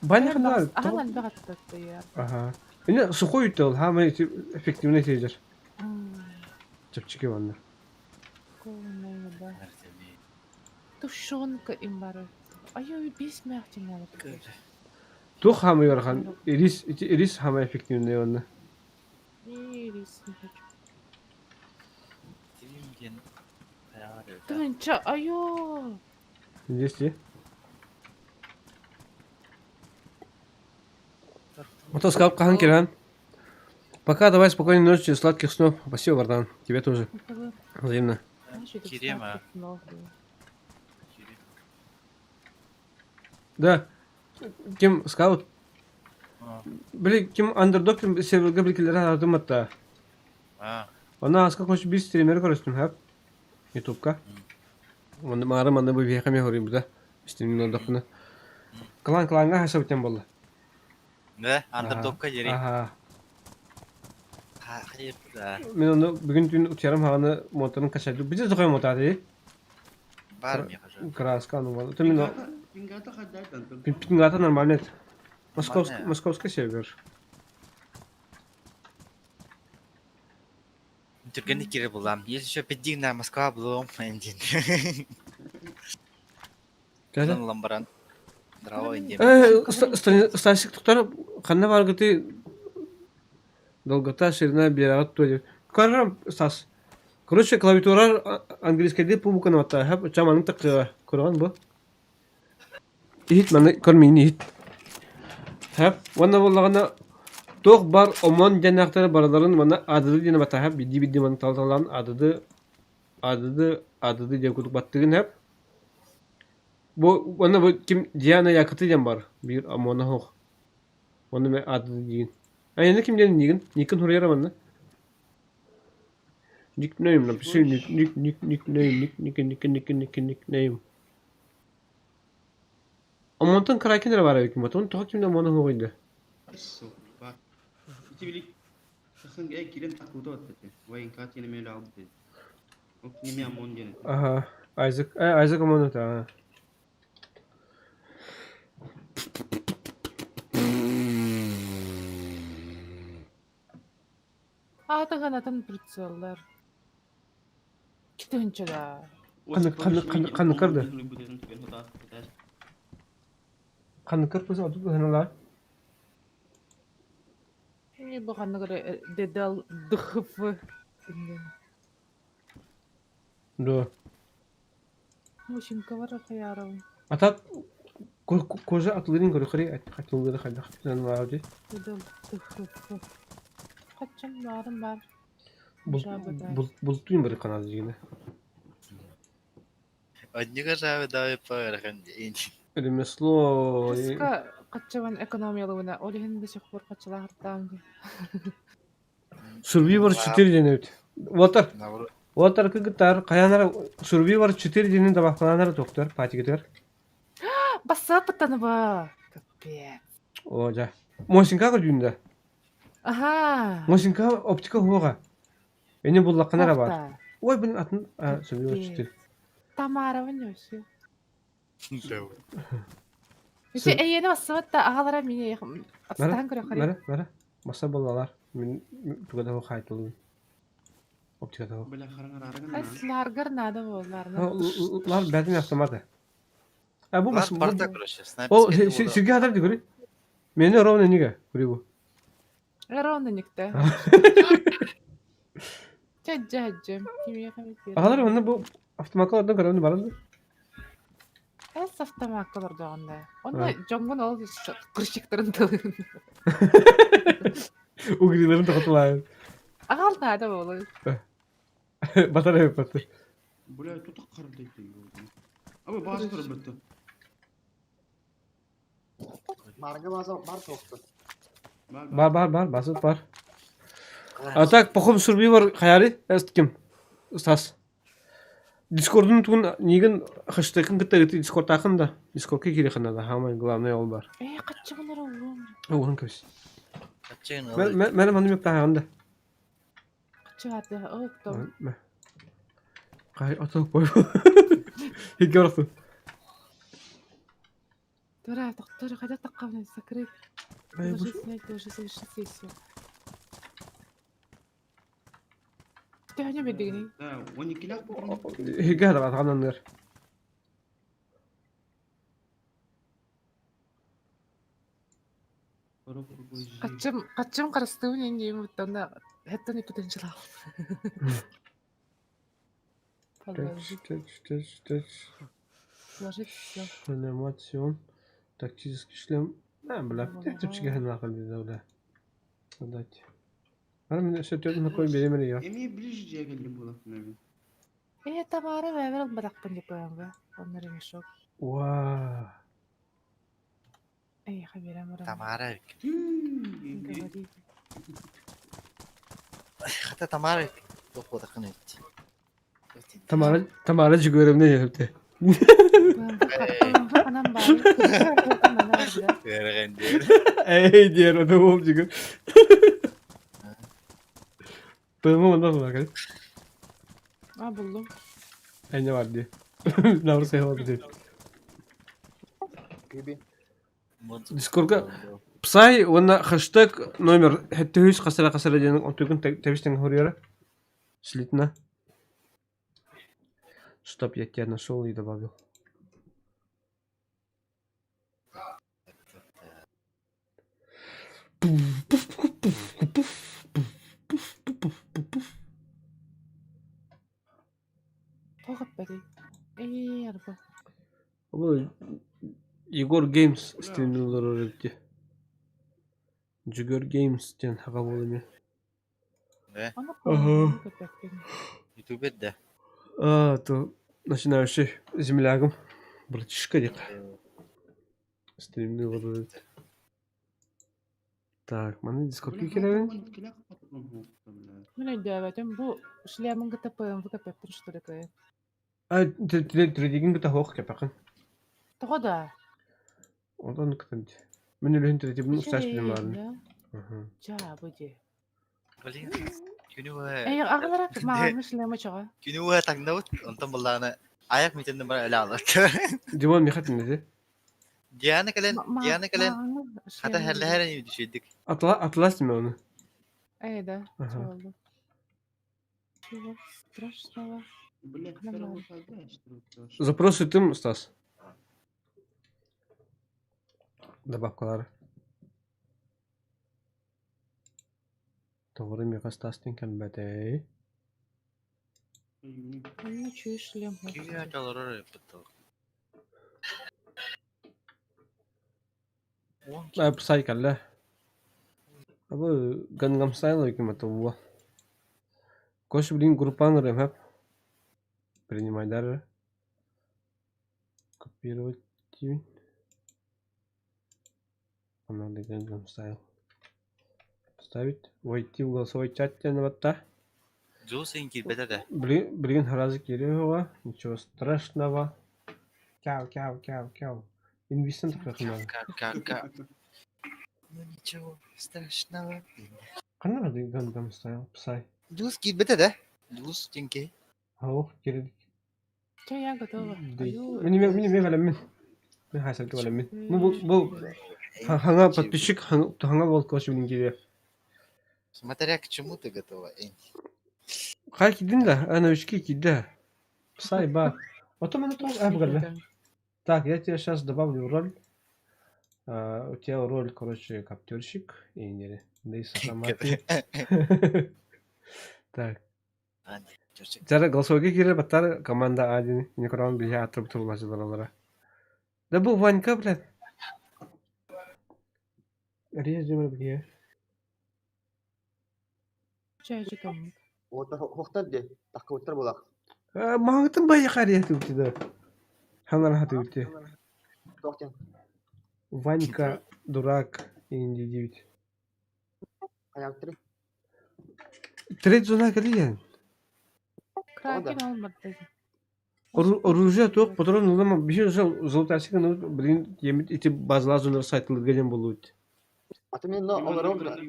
Bana kadar. Ага, лан багатта я. Ага. Yine сухой ütül. Ha mı efektifine teyzer. Çöpçüke vanlar. Колнайда. Тушонка им бары. Ай, бес мяхтин надо. Тух ha mı yorgan. Iris ha mı efektifine vanlar. Ирис не хочу. Dilim ayarı. Тынча, айо. Здесь где? Мотоскап кахан келан. Пока давай спокойной ночи, сладких снов. Спасибо, Вардан. Тебе тоже. Взаимно. Кирема. Да. Ким скаут? Били ким андердог ким северге билгелер арадым атта. Она аска кош бир стример көрөстүм хап. Ютубка. Онда мары манда бу веха ме хорим буда. Стримин ордокуна. Кланга хасабтен болду. Ne? Underdog'a yeri. Ага. Hayır da. Мен onu бүгүн түн утярым ханы моторун качады. Бизе зогой мотады. Var mı yakacak? Краска ну вот. Это именно Пингата ходять, там. пингата нормально. Московский север. Türkiye'nin kiri bulam. Если еще 5 дней на Москва булам, энджин. Кәді? Ламбаран. Драво индем. Стасик туктар қанна баргыты долгота ширина берагат тоди. Карам Стас. Короче, клавиатура английскийде пубуканы атта. Хап чаманың такы көргөн бу. Ит маны көрмейни ит. Хап, ванна боллагана тох бар омон жанактары барларын мана адыды дена бата хап биди маны талталан адыды деп кутуп баттыгын хап. Bu bana bu kim Diana yakıtı diyen var. Bir amona hoq. Onu me adı diyen. Aynen kim diyen diyen? Nick'in huraya ramanla. Nickname lan. Bir şey nickname. Amontan krakenler var ya kim var. Onu toğa kimde amona hoquydu. Bak. İki bilik. Şahsın kilim takıldı o dedi. Vayın katini meyle aldı dedi. O kimi amon gene. Aha. Isaac amona ta. Атыганатын прицеллар. Kitönçe da. Kanı kırdı. Kanı kırpısı atıp da heneler. Не bu kanı göre dedal dıhıfı. Do. Мужчинка var akıyarım. Atak koca atların görü kırı atıldı da kaydı. Sen var diye. Dedal dıhıfı. Kaçım varım var. Bulutuyum bir kanal yine. Одника жаве давай парахан. Elime slow. Kıska kaçıvan ekonomiyalığına. Olihin de çok var kaçıla hartam. Survivor 4 deneydi. Water kıgıtar kayanlara Survivor 4 denin de baklanlara doktor patigiler. Basa pıtanı ba. Kapıya. Oja. Mosinka gülünde. Aha. Mosinka optika huwa. Beni bullakana var. Hafta. Oy bunun atın Survivor 4. Tamara oynuyorsun. Давай. Peki yeni basıvat da ağalara mini aslan göre kare. Mara. Masa bolalar. Min tugada ho kaytıldı. Optika da. Bela karangar aragan. Aslar garnada bollar. Lar bedin yaptamadı. Bu Бар bu. парта короче. O Сергей Хадар diyor. Meni ровно niga. Bu. Ровно никто. Çacacım. Kim yakamıyor? Ağlar onu bu avtomatlardan kararını vardı. Es avtomatlar da onda. Onda jongun ol kırışıkların tılın. O gidilerin takıtılar. Ağal nada olur. Batarya yapatı. Bela tutak kardı ite. Abi bazı kırı bitti. Marga baza bar toktu. Bar basıp var. Atak pokum Survivor hayali kim? Ustaz. Discord'un tun nigin hashtag'ın gitti Discord takında. Discord'a giri kanada. Hamay главный ol var. Kaççılar oğlum. Onun kös. Качен. Benim hanım yok daha onda. Kaççı oğlum. Kay atak boy. Hiç görürsün. Дурак, доктор, хотя такая закрыть. Ложись снять, должен совершить сессию. Ты не бедный. Да, 12 lak mı? Hiç geldi bak anlanır. Kaçım karıştığım yengeyim mutlaka. Hatta ne potential. Ложить все. Анимацион. Тактический шлем. Бля, типчик генерал да. Дать. Var mı söylüyordun koy benim ya. Emi ближе geldim bu lafın abi. Tamara ve ver bıraktım yapıyorum be. Onların şok. Vaa. Haberim var. Тамара. Говори. Hatta Tamara. Yok o da kanıt. Tamara çıkıyorum ne yaptı? Anam bari. Perahan diyor. Ey diğer adam ol çıkıyor. Pılımı ondan sonra bakın. Buldum. Ne var diye. Navru sayılmadı diye. Gibi. Discord'a Psy ona hashtag номер hatta yüz kasara diyen ontuygun tebişten horiyor. Slitna. Stop я нашел и добавил. Tokat bari. Araba. Bu Igor Games streamliyorlar öğretti. Jigor Games diyen haga bölümü. Ana Ага. YouTube de. То начинающий землягом. Братишка дик. Streamliyorlar öğretti. Так, bana Discord'a girelim. 12 lak patron bu. Мен дәвәтем бу шлемын гыта пым вы капеттер что такое. Тредигин гыта хоқ кепақын. Тогда. Ondan kıtındı. Ben öyle tredигин ustaş bilim vardı. Ja, bude. Блин. Күнү Агылара мамы шлемы чыга. Күнү тагнау. Онтан булланы. Аяк митен бар эле алат. Диван михат неді? Диана кален. Hatta her düşürdük. Atlas mı onu? Да, Ага. oldu. Чего страшного? Блядь, второго шага, что ли, тоже? Запрос ettim Стас. Добавкалары. Doğru mega Стас тенкен бәтей. Ну, чё и шлем. Киви аталары пытал. Псай кәлі. Абы гангам стайл өйкім әті уа. Кош білін группан ұрем әп. Принимайдары. Копировать дейін. Команды гангам стайл. Ставить. Войти в голосовой чат тяны батта. Джусин кирбеде де. Блин, разы керева. Ничего страшного. Кяу. Инвестент как надо. Как. Ну ничего страшного. Қана да гангам стайл. Псай. Джус кирбеде де. Джус тенке. Ау, кередік. Чё, я готова. Мен ғалам мен хайсалты ғалам мен. Бұл хаңа подписчик хаңа бол кош білін кере. Смотря к чему ты готова, Энди. Қай кидін да? Ана үшке киді. Псай ба. Ото мен отол әбгәлі. Так, я тебе сейчас добавлю роль. У тебя роль, короче, коптерщик. И не да сахаматы. Так. Жара голосовойга кире баттар команда один. Не коран бия атырып турулмасы баралара. Да бұл Ванька, блядь. Рез демір бия. Чай читам. Вот хоқтар де, таққа өттір болақ. Маңытын бая қарияты өтеді. Ханар хаты өтті. Тоқтен, Ванька, дурак, инди девять. аяқ түрі. Треть зона калиян. Кракен алмады. Оружие тоқ, патрон нулама биші золотасыға, блин, емет ити базла зонар сайтылы gelен болуыд. Аты мен олар олар.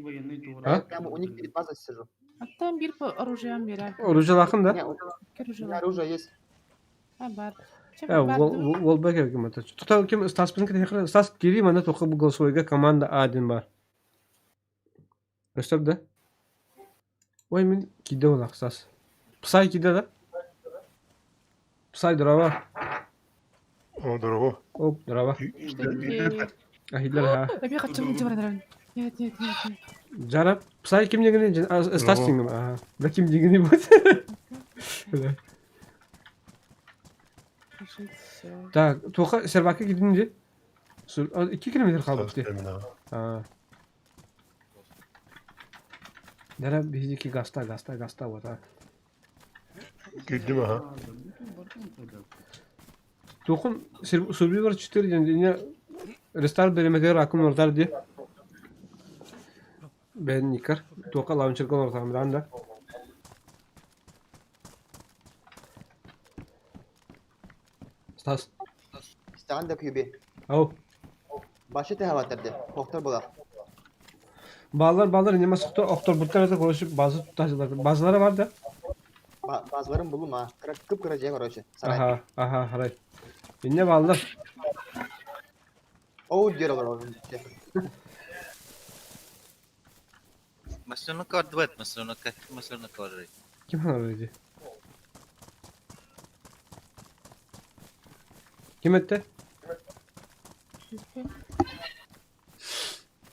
А? Прямо у них перед базой сижу. А там бир по оружиям берем. Оружие лақын да? Не, у меня оружие есть. Бар. Ол бәке кем ата. Тұта кем Стас пен кірі Стас кері мана тоқы бұл голосовойға команда один бар. Göster да? Ой мен кейде олақ Стас. Псай кейде да? Псай дрова. О, здорово. Оп, дрова. Ахидлер ха. Я хочу не говорить. Нет. Жара, Псай кем дегені? Стас теңім. Бә кем дегені бұд. Так, тоқа сервакқа кетінде? 2 километр қалыпты. Дара биздики гаста вот. Girdi mi ha? Тоқын Survivor 4 деңдене рестарт беремедер акым ордар де. Ben nikar. Тоқа лаунчерға ортамдан да. Стас. İsteğen de kübü. Ау. Başı tehavatırdı. Hoқтар болақ. Балалар неме сұқты оқтар бұттарады көрішіп базы тұташылар. Базылары бар да? Bazılarım bulum ha. Kıpkıra ceng orası. Saray. Aha, haray. Ne балалар? O diyor olur onun. Maslunuk kod maslunuk kod. Kim haraydı? Kim etti?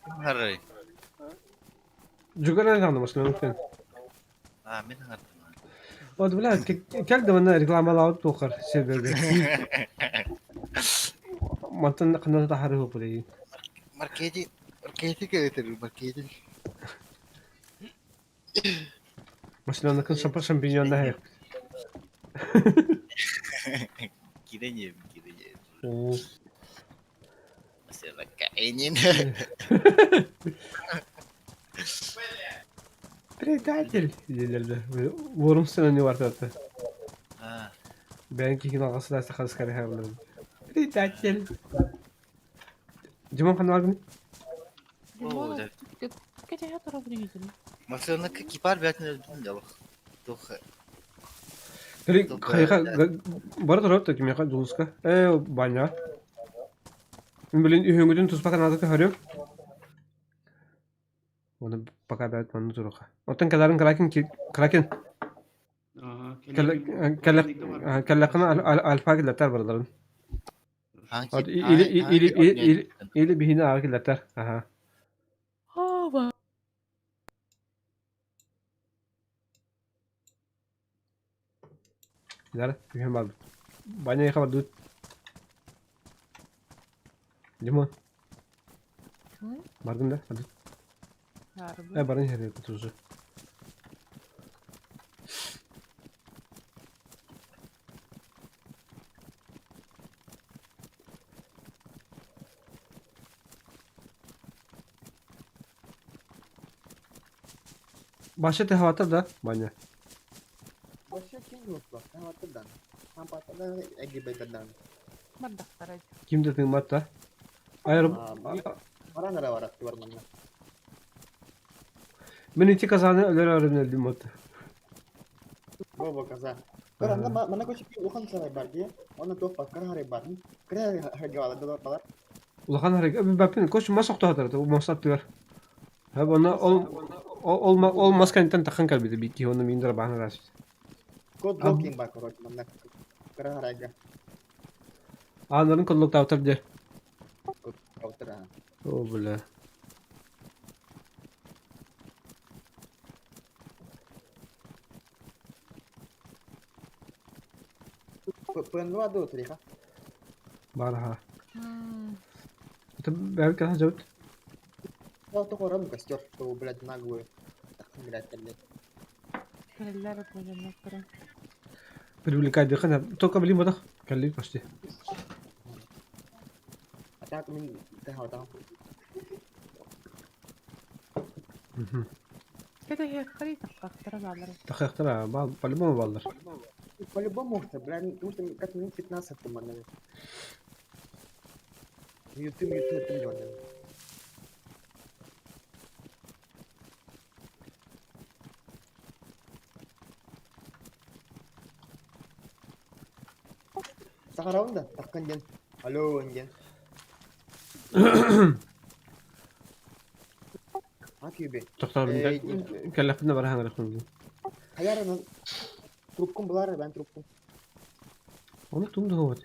Harry. Juga anlamasın mümkün. Min harry. O da bile keldi bana reklamalar tokar serverde. Mantan kanalda da harı hopulayı. Marketi kayıtır marketi. Mesela nakın şampiyon da hep. Kiranya. Oo. Mesela kainin. Предатель diyorlar. Vorum sınavı var zaten. Ha. Ben kikin ağası da sakal sıkarı herhalde. Предатель. Cuma kanal günü. Oo, да. Kaç ay tarafı değil. Maslunuk kipar biatını öldüm Tuh. Jadi kayak baru terus tuh kimia kan duluska. Banyak. Beliin ühüngüdün tuz pakan adı kaharıyor. Onu pakai banget manu tuh roka. Oten kadaran kraken. alfa gilletler buraların. Hangi? Hadi Hangi oynuyor? ili bihine ağır gilletler. Aha. Güzel. Mühim aldım. Banyo yıkama dut. Limon. Hı? Bardın da. Hadi. Harbi. Barın yeri tuzu. Başta tehavatır da banyo. Başka kim yok bak. Ben hatırdan. Ben patladan egi beylerden. Bardak aja. Kim de tığmat da. Ayar. Orang ada warat keluar mana. Ben içi kazanı öler öğrenildim hatta. Bobo kaza. Karena mana kau cipta bukan selebar dia. Ona tuh pak karena hari bar. Karena harga wala dolar dolar. Ulakan hareket. Ben koş masak da hatar. O masat diyor. Ha bana olmaz kanten takkan kalbi bir ki onu mindir bana ras. Kau blocking bak korot mana. Karena harga. Anların kolluk da hatar diyor. Kau terang. O böyle. Pengen gua tuh tadi kah? Baraha. Hmm. Tabi belki daha jauh. Kau tuh orang bukan secor tuh belat na gue. Tak ngeliatin deh. Eller på den här. Berbeli kaydı kan. Toka beli mudah. Kali pasti. Ada aku min tahu tahu. كده هي خريطة اخترب على رأسي. Takakta da bal paling mau ballar. Kalau bom muhte, berani muhte kat min fitnah satu mana. YouTube jualan. Sekarang dah takkan jen. Halo jen. Aki be. Doktor Hey, kellafında baraha ngarakhun. Hayar ana. Trupkum bular ben trupkum. Onu tum da hovat.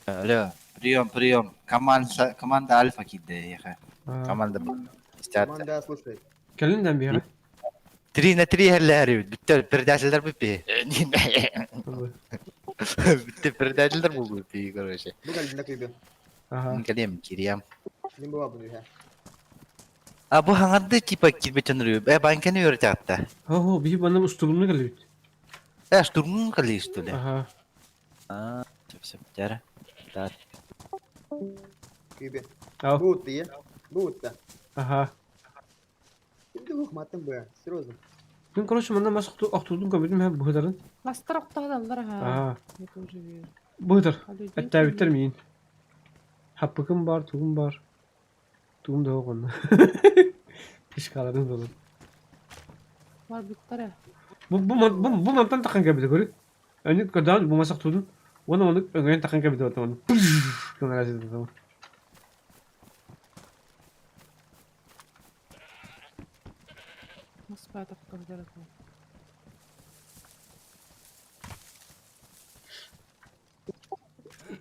Alo, прием. Команда Альфа кидde ya kan. Команда start. Manda слушай. Kellinden bir ara. 3 на 3 herler. Bitti предательler bitti. Bitti предательler bu bitti короче. Bukan dindak ibu. Aha. Kalian Kiriam. Ini bawa bunu ya. Bu hangarda tipe gitme çanırıyor. Ben kendi öğretecekti. Ho bir bana usturumlu geldi. Sturmun kali işte. Aha. Sip cara. Tat. Ibu. Al. But ya. But da. Aha. Itu hukmatın bu ya. Serius. Ben konuşmamda masuk akturdum kabulüm hep bu kadarın. Ластар оқталар ها. Aha. Я тоже вижу. Bu kadar. Hadi Hatta bitirmeyin. Happıkım var, tuğum var. Tuğum da yok onun. İşgaladın dolu. Var büyükler. Bu mantan takkan kabul ediyor. Önce kadar bu masak tutun. Onu öngön takkan kabul ediyor tamam. Kınar açtı tamam. Nasıl bir atak kadar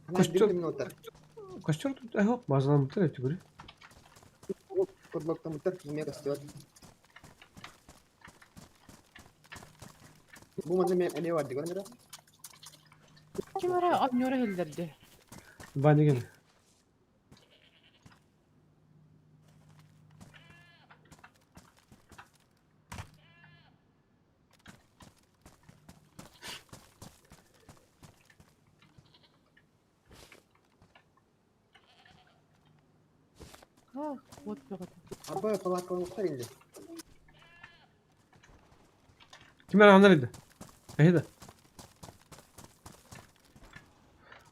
bu? Koştur. Minuter. Kaçıyor tut. Hop bazen mutlaka yapıyor. Kodlokta muter. Ini koştur. Bu mana ne vardı görmüyor musun? Kim ara anyor hellerdi. Ben de gene. Ha, вот böyle. Apa pelakon muter ini? Kim anlar idi? Ehde.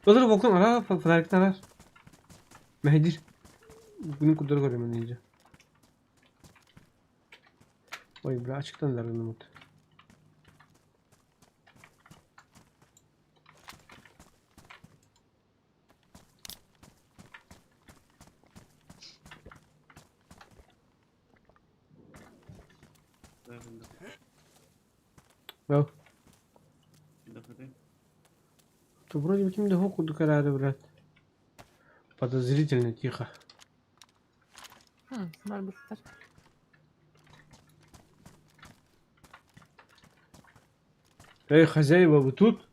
Olur volkan ara fanatikten arar. Mehdir. Bunun kudları görüyorum ben iyice. Oy bra açıktan derdim umut. Verdim de. Ау. Доходи. То вроде бы каким-то хоку карары, блядь. Подозрительно тихо. Может быть, так. Эй, хозяева, вы тут?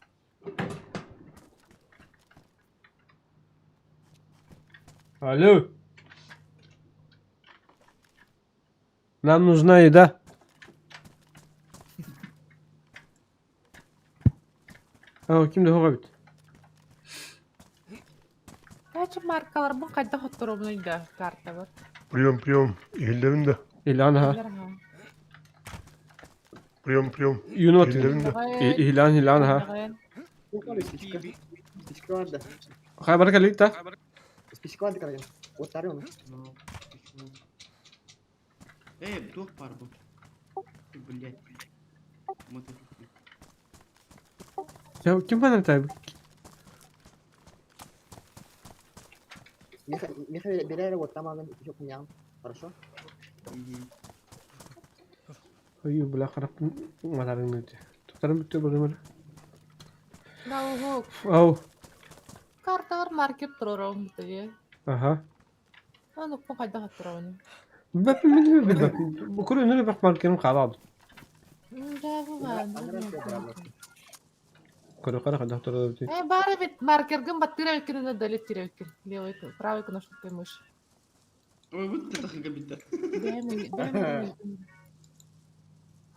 Алло. Нам нужна еда. Kimde hoga bit? Kaç markalar bu kadar hotorumluydu karta var. Прием. Елдерінде. İlan ha. Прием. Yunot. Елдерінде. İlan ha. Bu var spичка. Spичка vardı. Haber geldik ta. Spичка vardı kardeşim. Otarıyor mu? Ну, почему? Вдох пару. Блять. Мотоцикл. Ya kim bana tabi? Михаил, берега вот там, еще кням. Хорошо? Ayu bula qarab malarını dedi. Tutarım bitti bölümü. Lavuk. Au. Karta var market dururum diye. Aha. Onu bu kadar hotorumlu. Bak bak. Bu kuru önüne bak marketim kaldı. Да, бывает. Kuru kara kadar tuttu. Бары бит маркерген баттырайкын да далет тирайкын. Левый, правый кнопкой мыши. Ой, вот это хагабита. Дайм.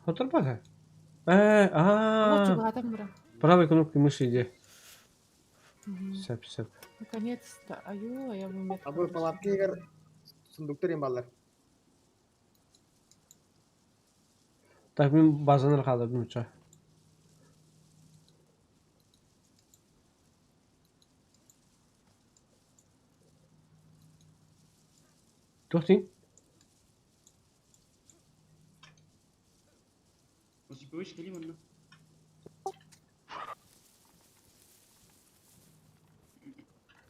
Otur bak. Вот Aa. чугата мра. Правой кнопкой мыши иди. Сәп. Наконец-то. Аю, я бы мет. Abi palatki agar sunduktur yang balar. Так мен базаны калдырдым ча. Тоқтин. Успеваешь Халимовна?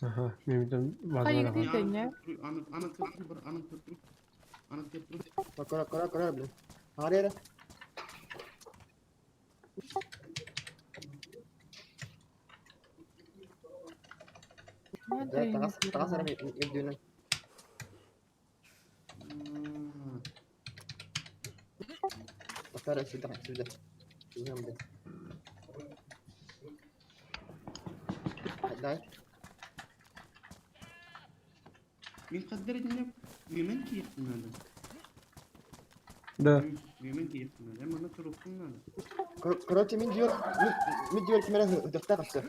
Aha, мен битен базаны Hayır калдырдым. değil de ne? Ана Петру. Kora bile. Hari. Смотри, не Tengah sana videonya. Bakar sudah. Sudah ambil. Дай. Мен қазір едім үймен киетін надо. Да. Үймен киетін надо. Мана тұрупын надо. Короче, мен diyor ki mereka udah kasih.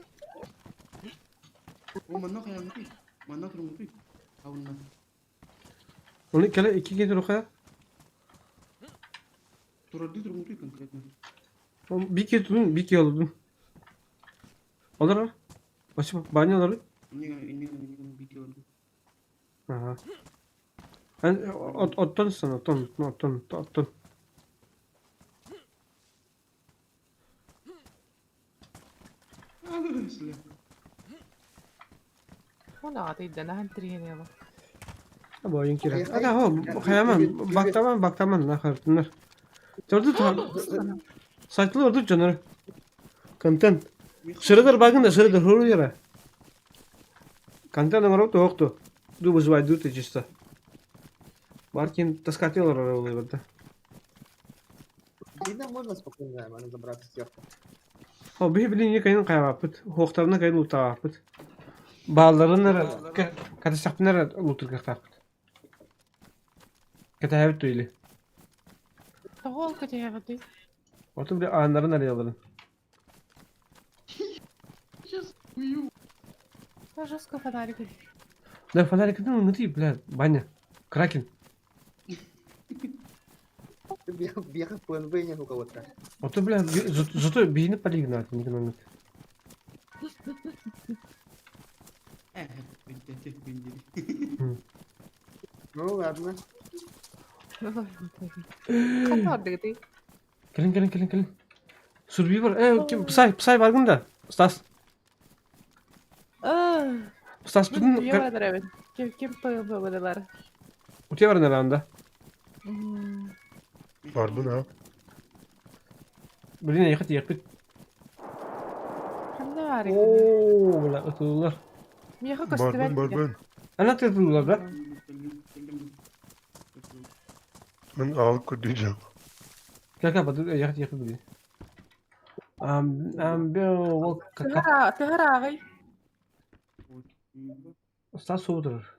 О, мана қаямын кей. Мана тұрмын кей. Ауынна. Onu kele iki getir o kadar. Тұрады тұрмын кей конкретно. Bir kere tutun, bir kere alırdın. Olur ha? Açıp banyo alır. Иннегана бити орду. Aha. Ben ottan sana, ottan. Сле. Ona atıydı ne hantriyene ya. Bu oyun kira. Hadi ho, kayamam. Baktaman ne kartınlar. Gördü tamam. Saçlı ordu canları. Kantan. Şırıdır bakın da şırıdır hırı yara. Kantan numara yoktu. Ду вызывать дуты чисто. Баркин таскател роллы вот. Видно, можно спокойно, можно забрать сверху. О, блин, не кайын кайбапыт. Хоктарына кайын утабапыт. Балларын катасакпынар улутур кактапыт. Катабыт öyle. Того хотя бы ты. Оту бile anların arıyorların. Сейчас ую. Жестко фонарик. Да, фонарик ну внутри, бля, баня. Кракен. Biar PNB nya у кого-то. Оту, бля, зато бейни полигнат, не гномит. Бенди. Ну ладно. Kaç orada gitti? Gelin. Survivor, kim? Psay vargın da. Stas. Stas bütün... Я evet. Kim paylaşıyorlar? Utya var nerede? Pardon ha. Блин, ехать ехать. Hem de var ya. Oo, bula ıtılırlar. Miyaha Барбан, köstebek ya. барбан. Ana tırtılırlar da. Мен алып көрдүйжем. Kaka batı ехать ехать bile. Bir o kaka. Tıhır ağay. Usta soğudur.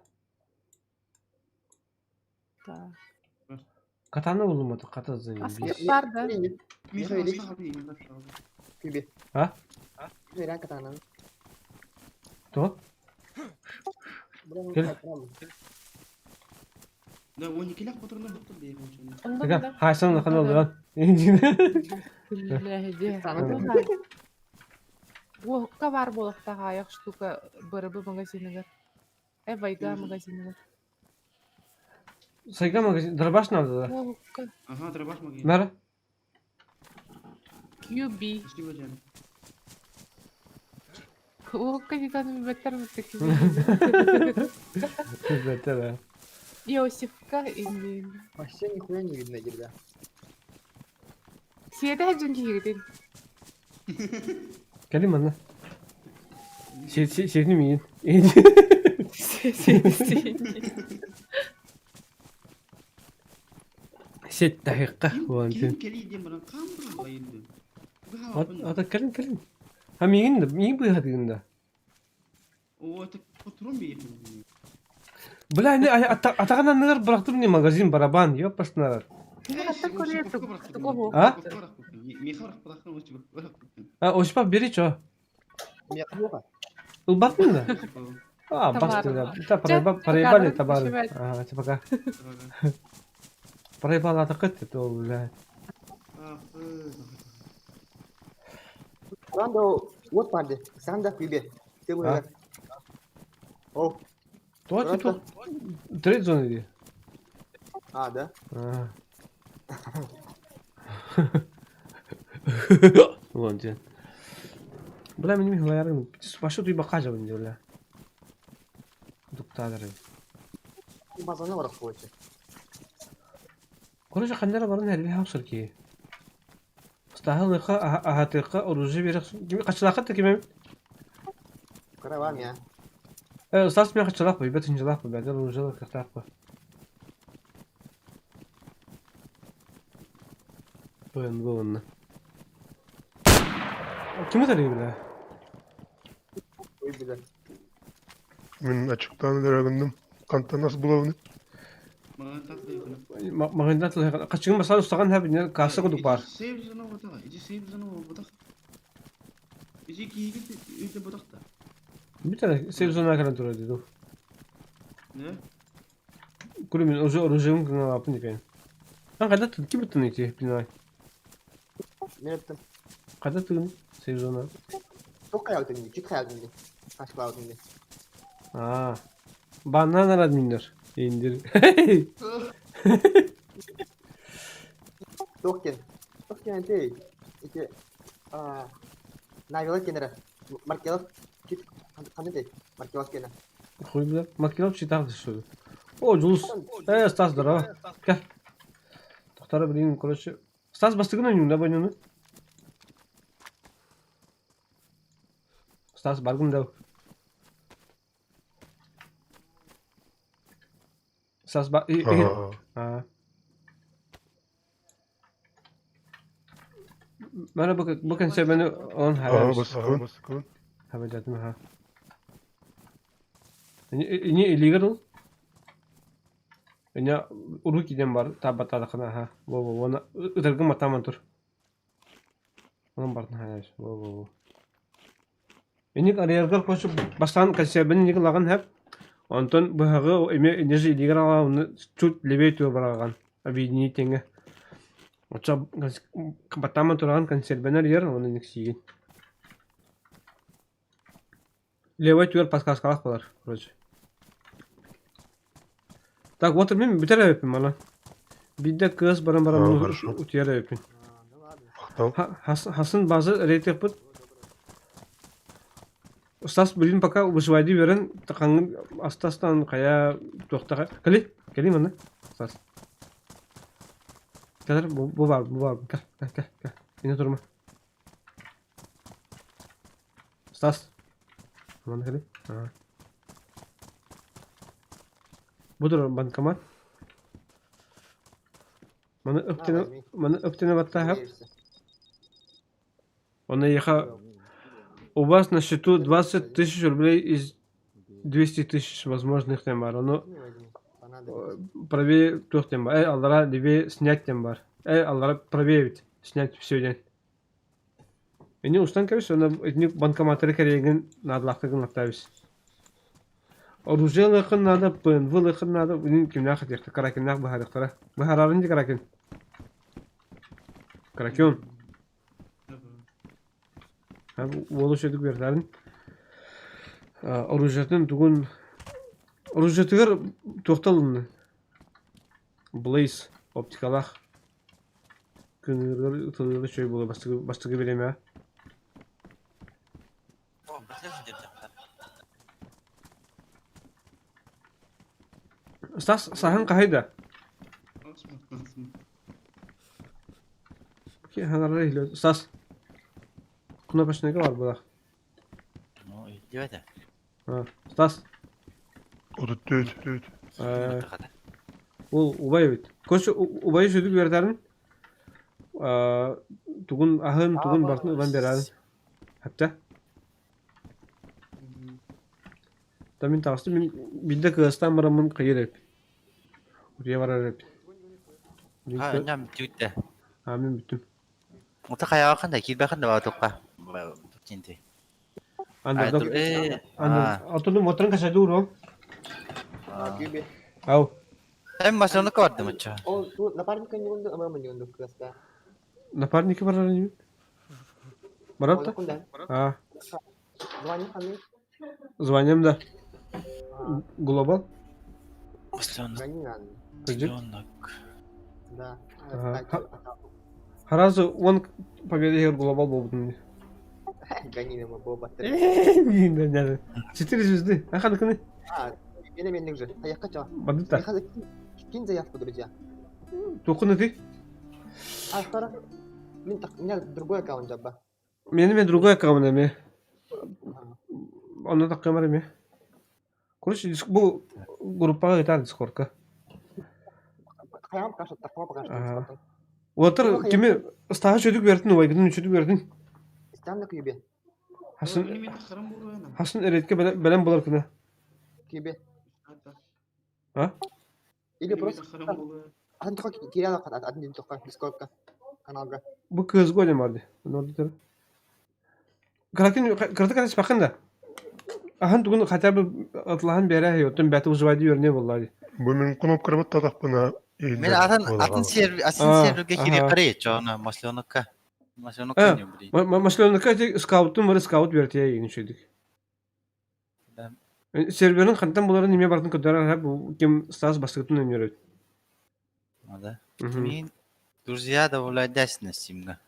Da. Katana bulunmadı. Kata zayıf. Askı var da. Миха, Миха, оставь, не оставь. Kübe. Ha? Veren katanan. To? Buranın Gel. kalkıran. Да, он не киляк патроны бутыл бей, он Onda Kaka. da. Hasan da kanal lan. Billahi de. Sana Tıhır. Bu hukka var bolakta ayak штука bırıbı magaziniga. Vayga magaziniga. Sayga magazin. Darabaş nerede da? Bu hukka. Ага, дробаш могли. Nere? QB. Спасибо, Диана. Bu hukka gitanı beter mi tek? Beter ha. Иосифка или... Вообще нихуя не видно, ребят. Сиеде хәҗен кигедин. Gelin bana. Şey mi yiyin? Set dakika. كلم كلي دي مرة كام برا بايد. Ata gelin. Hem yiyin de. Yiyin bu hadinde. O tak patron bey. Bula ne atağına neler bıraktım ne magazin baraban yok pasnalar. Хәтта Корея тугу. Ha? Миха рах бıraktım o çubuk. Ha o şipa biri ço. Меня плохо. Ilbatın da. Ha Tabar. bastı da. Ta parayba Tabar. le tabar. Tabar. Ha çapaka. Parayba la takıt to bula. Lan da вот vardı. Sen de kübe. İşte bu Ha. ne? Oh. To to. Trade zone diye. Ha da. Ha. Ulan can. Bula benim hıyarım. Başı duy bakaca bence bula. Duktadır. Bazana var koçu. Konuca kanlara varın her bir hapsır ki. Stahıl lıqa ahatıqa orucu bir kimi kaçılaqat da kimi. Kara var mı ya? Ustaz mi kaçılaq bu, bet incelaq bu, bedel orucu kırtaq bu. Bu onunla. Kimi tarıyor bile? Koy bir de. Мен ачыктан дырагындым. Канта нас булавны. Bana tatlı yakın. Mağındat lıqa. Kaçığın basar ustağın hep ne kası kuduk var. Save zana o da. İci save zana o budak. İci ki git üde budak da. Bir tane sevzona kadar duruyor dedi. Ne? Kulübün orucun ne yapın diye. Ben kadar tut kimi tutun ki binay. Ne yaptın? Kadar tutun sevzona. Çok kayaldın diye. Çık kayaldın diye. Taş kayaldın diye. Aa. Bana nereden bindir? İndir. Tokken. Tokken değil. İki. Nagelat kenara. Markelat. Git. Kanı değil. Markelat kenara. Koydular. Makine şey taktı şu. O Jules. Stas da ha. Gel. Doktora bilin korucu. Stas bastığın oyunu da oyunu. Stas bargın da. Stas ba ha. Bana bakın sen beni on Ага, haber. баскын. Haber ettim ha. Ini illegal. Ini uruk giden var. Tabat adakana ha. Wo ona ıdırgın mataman tur. Onun barın hayır. Wo. Ini arayargar koşu baştan kaçıyor. Ben ini lagan hep. Ondan bu hağı enerji illegal ala onu çut lebetu baragan. Abi ni tenge. Oça mataman turagan kanser bener yer onu niksiyin. Levet yer pas kalak var. Proje. Так, вот мен битер yapayım lan. Bir de kız barın Ha, bunu хорошо. utuyara yapayım. Ахтал. Hasan bazı reyt yapıp Ustaz bilin paka buswadi veren takangın astastan kaya dokta kali mana Ustaz. Kadar bu var gel. Yine durma. Stas. Aman hadi. Ha. Budur bankomat. Mana öptene batta hep. Он ехал. У вас на счету 20 тысяч рублей из 200 тысяч возможных тем бар. Но правее трех тем бар. Аллара две снять тем бар. Аллара проверить. Снять все день. И не устан конечно, на эти банкоматы кереген надо лахтаган лахтавис. Оружие лахын надо, пен, лахын надо. Bunun kimler hatırlıkta karakinler baharıklara. Bahararınca karakin. Karakin. Oluşuyorduk verlerin. Orucatın tugün orucatıgar toxtalın. Blaze optikalar. Günler ıtılıyor şey bola başlığı vereyim ya. Stas sahan kahida. Ki hanarlar ihliyor. Stas. Kuna başına var burada. Ну, идет. Ha, Stas. O da düt. Ол убай бит. Кош убай жүдүк бердерин. Тугун ахын тугун бартын улан берадин. Хапта. Тамин тагысты мен билде Кыргызстан барамын кыйрып. Урия барарып. Ha, nyam düt. Мен бүттүм. Uta kaya kan da kirbe kan da wa tokpa. Cinti. Андырдык. Ah. Алтыны моторун кашады уром. Кюбе. Ау. Hem masyonu kavardı mı ça? О, тут напарника не унду, мама не унду краска. Напарники барар. Барапта? Куда? А, Звони Хамид. звоним да. Глобал. Masyonu. Звони надо. Ждет. Да. Ага. Харазы он победа глобал болдун. Гони на Боба. Да. 4 звезды. Аханыкыны. А, менің же. Аяққа чаға. Бандыта. Я қазір кинь заявку, друзья. Токуны ты? А, второй. У меня другой аккаунт жаба. Мен другой аккаунт эме. Оны так камера эме. Короче, бул группага айтар Дискордка. Қаям қашат, тақма Ага. Отыр кеме стага чөдүк бердин, ойгүнүн чөдүк бердин. Истемді күйбе. Хасын Немен тахарам буруена. Хасын эретке белем болар күнө. Күйбе. А? Или просто... Тахарам буруена. Атын тұқа кере алақ, атын тұқа, Дискордка, каналға. Бу кыз голем барды. Нордитер. Кракен кырды каныс бакында. Ахан тугун хотя бы атлахан бере йоттун бәті узвайды йөрне боллады. Bu men kınop tadak buna. Men атын серверге кире қарай чана маслонокка. Маслонокка не бри. Маслоны кате скауттун бар скаут берте егин шедик. Да. Серверин кантан буларын неме бардын көдөрөр бу ким стас бастыктын өнөрөт. Да. Мен друзья да владясь на симга.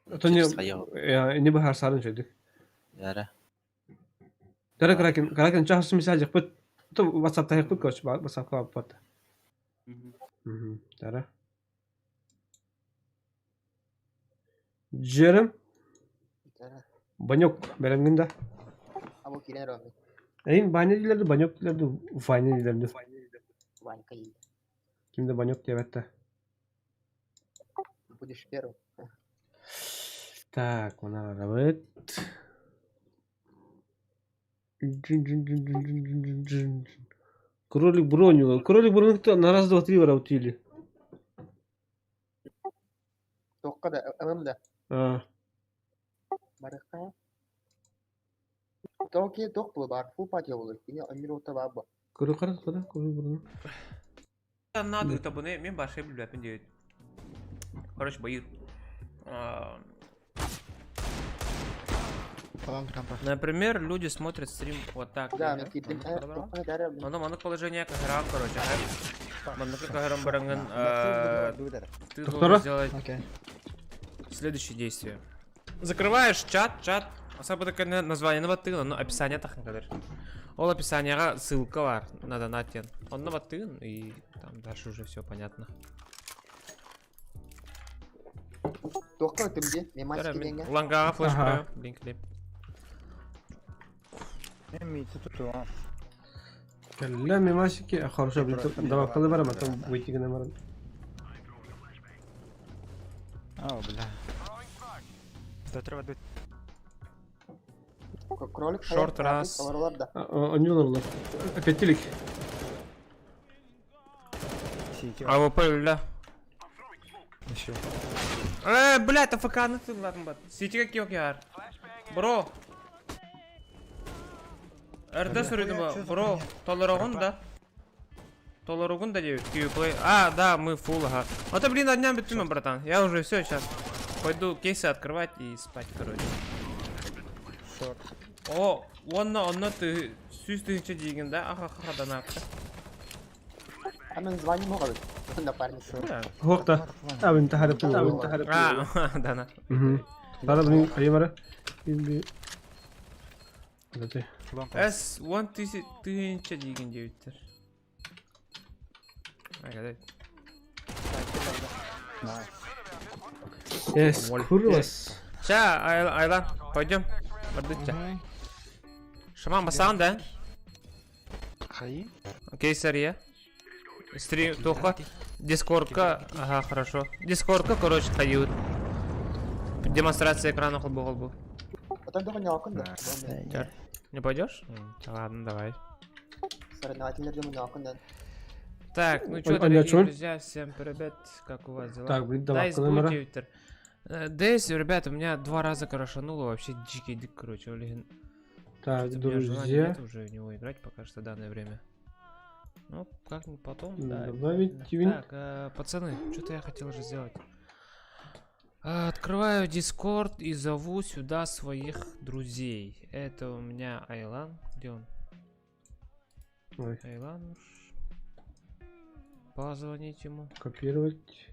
Это не бахар сарын шедик. Яра. Дара кракен чахс месседж yapıp то WhatsApp'ta yapıp koç WhatsApp'ta yapıp. Дара. Жерем банёк беренгенде. А бұл кере рахмет. Эйин баня дилерди, банёк дилерди, ваня дилерди. Ванька ей. Кимде банёк деп атты. Будешь первым. Так, мына работ. Кролик броню. Кролик броню на раз, два, три вараутили. Тоққа да, ымым да. Барыққа. Тоқе тоқ бұл бар, фул патия болыр. Кене амирота бар бұл. Кролик броню. Надо это бы мен башка билбепин дейт. Короче, боир. Например, люди смотрят стрим вот так. Да, мен киттім. Тоққа дәрі. Маны положение кагыран, короче. Маны кагыран баранган. Ты должен сделать следующее действие. Закрываешь чат. Особо такое название на баттын, но описание тахын кадыр. Ол описанияга ссылка бар на донатен. Он на баттын, и там дальше уже все понятно. Тоққа өтімде, мен Жарай, маске мен денге. лангаға флеш Ага. қоямын. Блинклеп. Кәллә мемасики, хорошо, блин, давакалы бар, потом выйти генә бар. Кролик Шорт раз. Товарларда. Они уларлар. Опять телек. АВП өлі. Блядь, АФК-ны тыңладым бат. Сетіге кеук яр. Бро. Әрді сүреді ба? Бро, толырағын да. Толырағын да деу, кеуплей. А, да, мы фул, ага. А то, блин, одням битюме, братан. Я уже все, сейчас пойду кейсы открывать и спать, короче. О, онна ты сүйіз түйінші дейгін да? Аха, данақта. Амен звоним оған. Напарник. Хоқта. Абин тахарып. А, дана. Бара блин, ая бара. Билби. Дате. Әс 1000 дейгін деуіттер. Айгадай. Yes, курвас. Ща, Айлан, пойдем. Бардыча. Шаман басаған да? Окей, Сария. Стрим, тоха. Дискордка, ага, хорошо. Дискордка, короче, қайуыт. Демонстрация экрана қыл бұл. Потом дома не окон, да? Не пойдешь? Ладно, давай. Соревновательный дома не окон, да? Так, ну Ой, что, а дорогие чё? друзья, всем привет, как у вас дела? Так, блин, давай, Дайс камера. Бутивтер. Дайс, ребята, меня 2 раза корошануло, вообще дикий дик, короче, блин. Так, Что-то у меня желания друзья. нет уже в него играть пока что в данное время. Ну, как-нибудь потом, да. Добавить обязательно. винт. Так, пацаны, что-то я хотел же сделать. Открываю Discord и зову сюда своих друзей. Это у меня Айлан. Где он? Ой, Айлануш. Позвонить ему. копировать.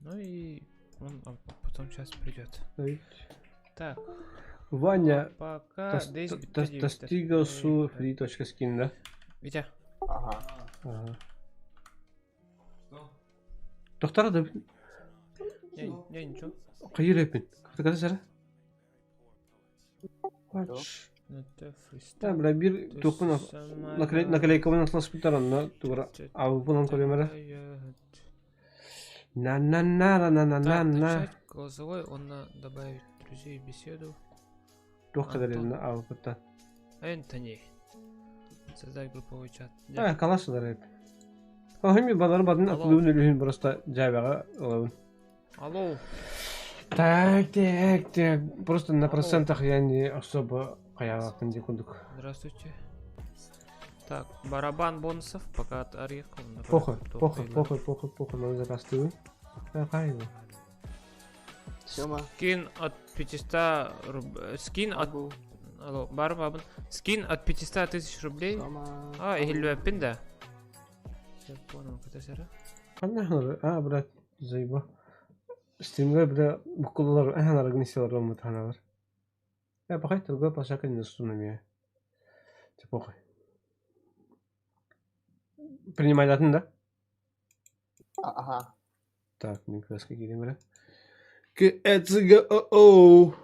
Ну и он потом сейчас придет. Ставить. Так, Ваня пока Дейс достигал су free.skin, да? Витя. Ага. Ага. Тоқтар да Я ничего. қайыр епін. Қырты қаза сәрі? Вач. Это Да, фристайл. бля, бір тоқпын наклейкавын атлас бұттаран, но туғыра ауы бұнан көремәрі. На-на-на-на-на-на-на. Написать голосовой, он добавить друзей в беседу. Тоқ қадар еліне ауы бұттан. Энтони. Создай групповой чат. Қаласылар еп. Қахыми балары бадын Алло. ақылуын өлігін бұрыста жабаға олауын. Алло. Так. Просто на процентах я не особо қаяғақтын декундық. Здравствуйте. Так, барабан бонусов пока от Орехов. Похуй, надо запастывать. Қайды. Сема. Скин от 500 рублей. Скин от... Алло, барабан. Скин от 500 тысяч рублей. Сема. А, Игилюэппин, да? Я понял, это сера. Қандай брат, заиба. Стримге бля бұқылылар, әханар агнесиялар омытханалар. Пақай тұрға пашака не сунами. Те похуй. Принимай датын, да? Ага. Так, мен класска келем, бля. Кэцэгэ о-оу.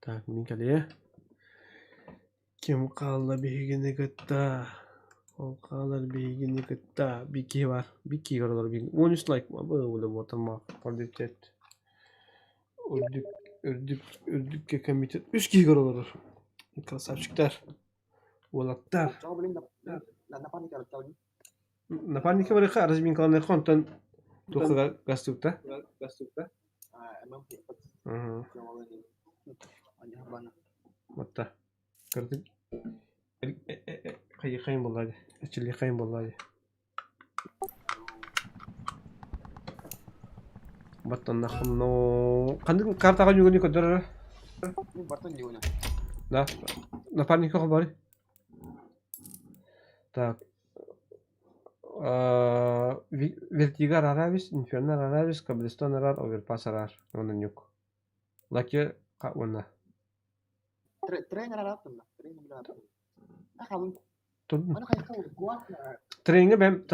Так, мен кәле. Кем қалды бейгені күтті. Ол қалар бейгені күтті. Беке бар. Беке қаралар бейгені. 13 лайк ма? Бұл өлім отырмақ. Қордептет. Үрдікке комитет. 3 кей қаралар. Красавчиктар. Олаттар. Coba beli напарник kalau tahu ni. Напарники бар еқа. Размин қаланы қонтан. Тоқыға гастықта. Emang hebat. Ага. Coba beli. Ada mana? Матта. Кірдік. Қайын болады. Әчілі қайын болады. Баттан нақым, но... Қандың картаға жүгіне көдірі? Ini Barton di mana? Да. Напарник қол бары. Так. Вертигар арабис, инфернар арабис, каблистон арар, оверпас арар. Оның юк. Лаки Kak mana? Trennya datang lah. Trennya datang. Kamu Dur. mana kayak kau kuat lah. Trenine ben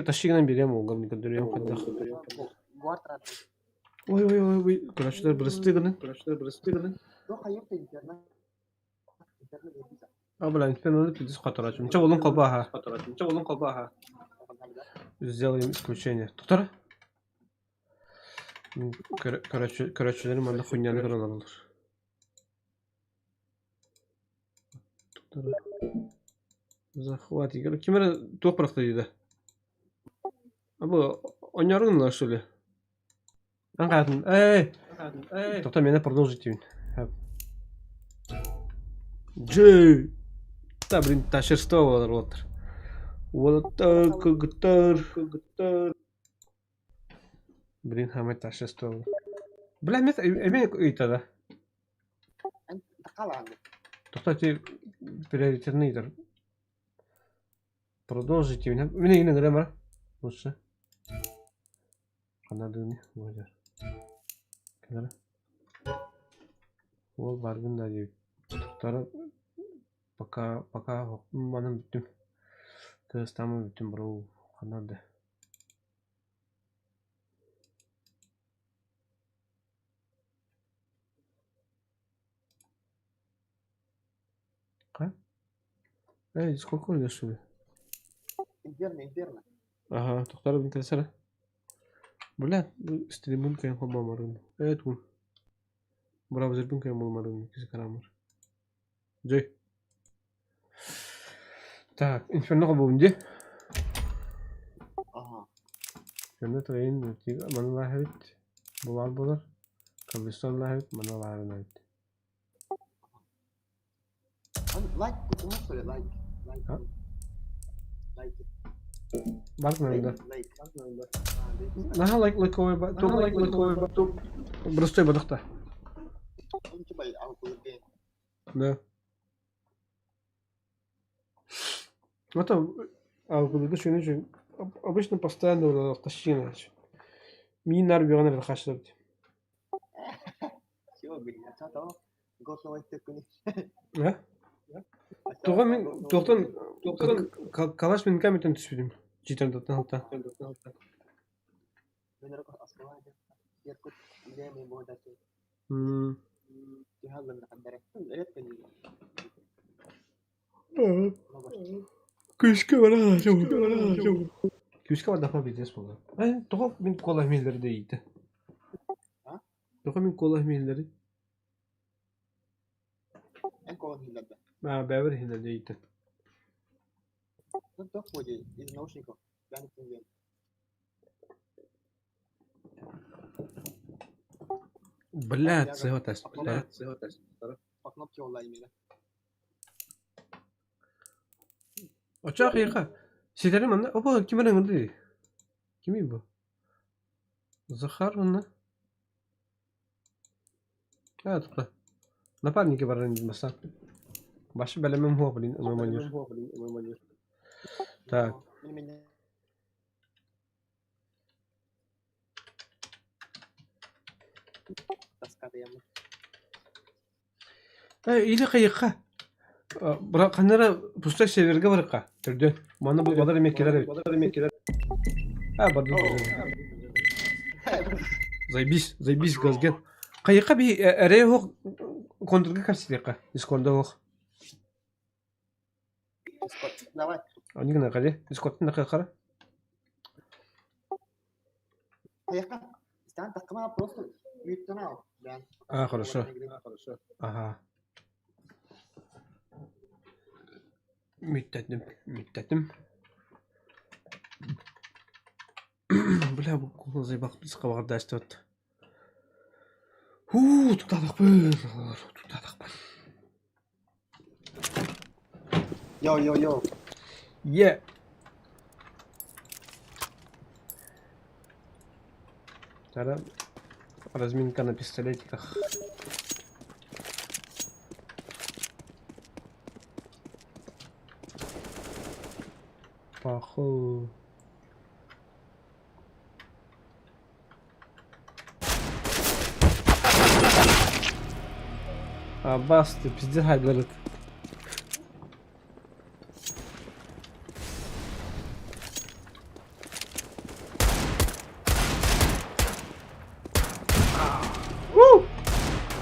taşıyla biriyim oğlum ne kadar yok kadar. Kuat rat. Oy. Kıraçlar burası gının. Tuh kayak tuh internet. Internet dia bisa. Abla ben onu pidis katıracağım. Çavolun kabaha. Сделаем исключение. Tutar. Kıraçların bana хуйняны kıran alır. Tutar. Захват игры. Kimere toprakta dedi. Ama oynarınlar şöyle. Anladın. Tohta mene продолжить він. Джей. Та, блин, тащерство ротор. Вот так, гитар. Блин, хамет тащерство. Бля, мет, эмен это да. Kalah anda. Tohta ти приоритетныйдер. Продолжить він. Мене yine граммар. Лучше. Anladığını olacak. Kenara. Ол баргын да дейт. Туттары пока манын бүттүм. Кыстамы бүттүм бро. Канады. Ка? Сколько у нас шули? Internet. Ага, туттары бин кесара. Бля, стримин кайын холмамарын. Bu. Browser bin kayın olmalı kisi karamır. Джей. Так, инферно кабуунди. Ага. Инферно трейн тига мана лахабит. Булар булар. Кабистон лахабит, мана лахабит. Like kutumu söyle like. Ha? Like. Bak nerede? Like. Наха like ой ба. Топ. Бростой бадахта. Onu coba aku lihat. Да. Это алгоритм шуның үшін обычно постоянно тащина. Минар бигәнә хәшләр. Чего говорит? Чато. Готовый тыкни. Ә? Тоқтан калаш мен камердан түспедім. Жетендаттан алта. Bener kok asal aja. Biar kut dia main bola datu. Hal nak andere. Lihat kan. Keşke bana çabuk. Keşke bana daha bir des bulur. Ben tohum min kola milleri de iyiydi. Ha? Tohum min kola milleri. En kau hilang dah. Ha, bever hilleri de iyiydi. Tuh aja из наушников. Jangan tinggal. Блядь, це готес. По кнопке онлайн мені. Очақ яқа. Сидерім ана. Опа, кім арың ұрды? Кім ей бұ? Захар ана. Ha, тұқта. Напарники бар райын білмасан. Başı belemem huwa bilin ama manyor. Так. İyi kayıkka. Bırak kanara pustak severge bırakka. Türdün. Bana bu kadar emekler. Ha, pardon. Zaybis gazgen. Kayıkka bir araya hok kontrolü kapsayıkka. Discord'da hok. Давай. Они на каде? Discord'da ne kadar? Kayıkka. Sen takma просто mute now. А, хорошо. Ага. Müttetim. Бля, bu konu zaybaq biz qabaqda açtı. Tutadıq bir. Yo. Yeah. Тогда разминка на пистолетиках. Паху. Аббас, ты пиздец хайдлерит.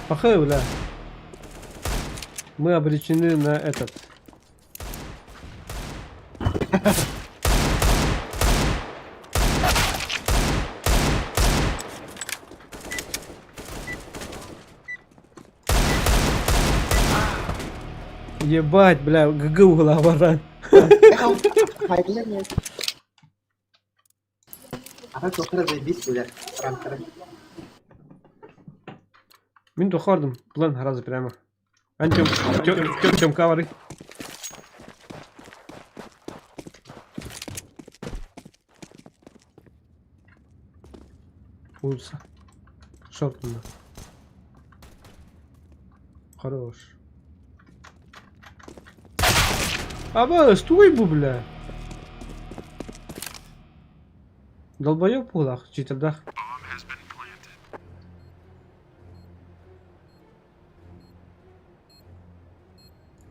Похай, бля. Мы обречены на этот. Ебать, бля, ГГ угла баран. Хайдлер нет. А так только заебись, бля. Ранкеры. Мен тухардым, план разы прямо. Антем, тем кавары. Улица. Шортно. Хорош. Аба, стой, бля. Долбоёб в углах, читердах.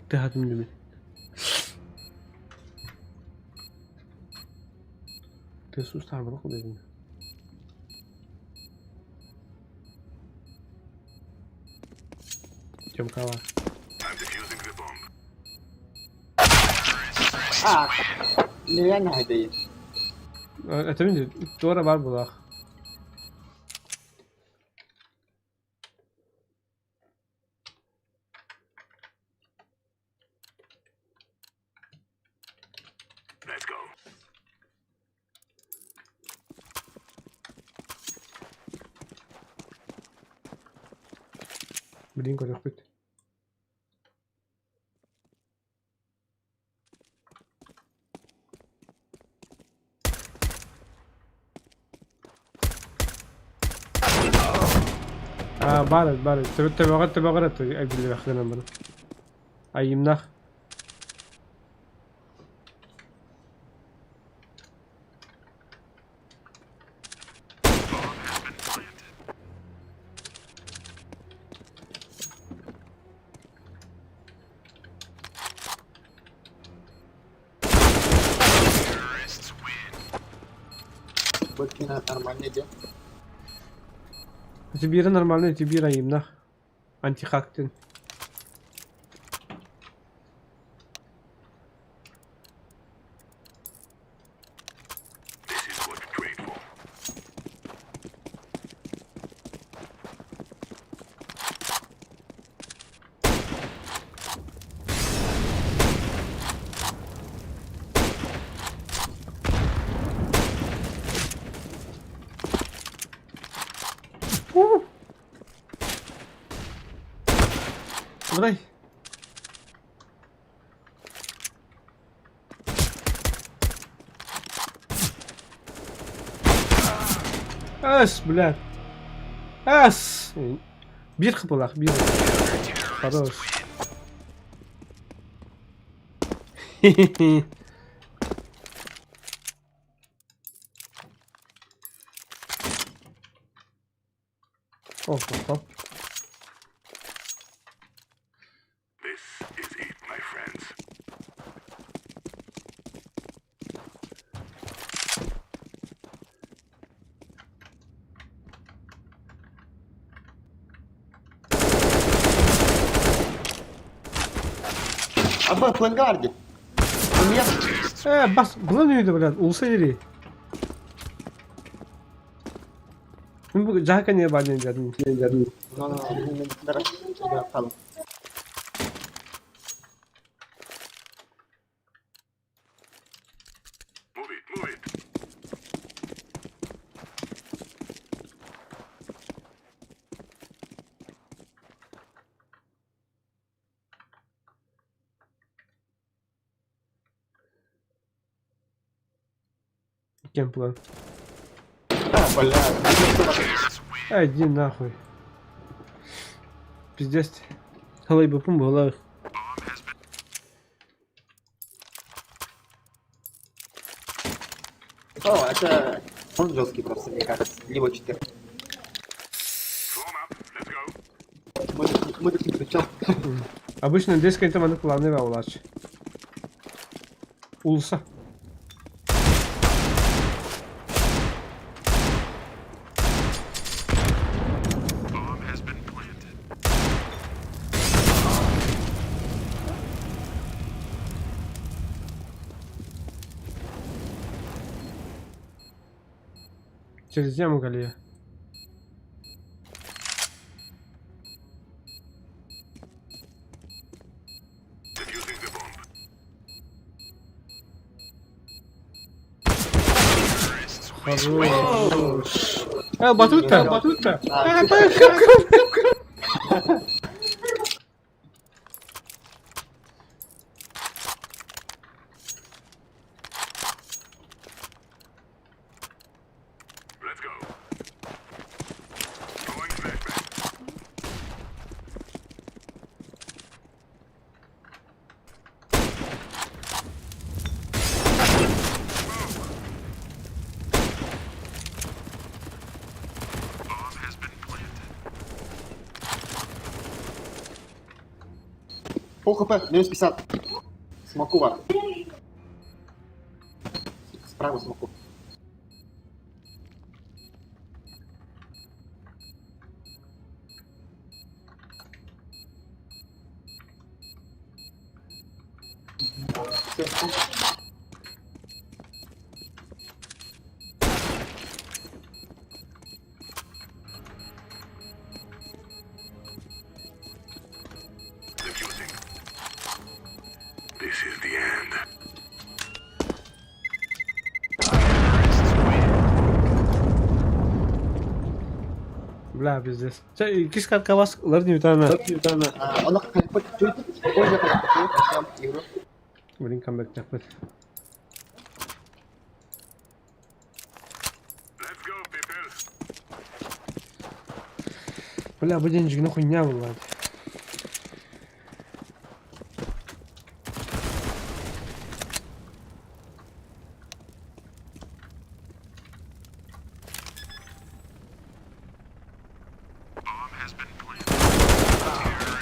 Ты гадым любит. Ты сустав броку бегни. Тем кава. Нереально хайдает. Это видите, Тора бар булах. Блин, куда хоть. بارد تبغى غلط اقول لي اخذنا منه اي مناخ Бочина нормально идет. Тибира нормально, Тибира именно. Антихактин. Давай. Ас, блядь. Ас. Bir kapılak, bir. Хорош. Оп. Абба, флангарди. Нет. Бас, bulamıyordu блядь, olsa yeri. Ben bu jaka niye bağlayacağım? No, darah salah. Кем план? Бля. Иди нахуй. Пиздец. Халай бы пум была. О, это он жесткий просто, мне кажется. Либо 4. Мы тут ни при чем. Обычно диска это маны планы ваулач. Улса. Через яму Галия. Хорош. Батута, батута. Пол хп, минус 50. Смоку var. Справа смоку. Бля, пиздец. Кис катка вас ларни битана. Она хоть чуть спокойно прям игру. Блин, камбэк тапет. Бля, буденчик нахуй не было.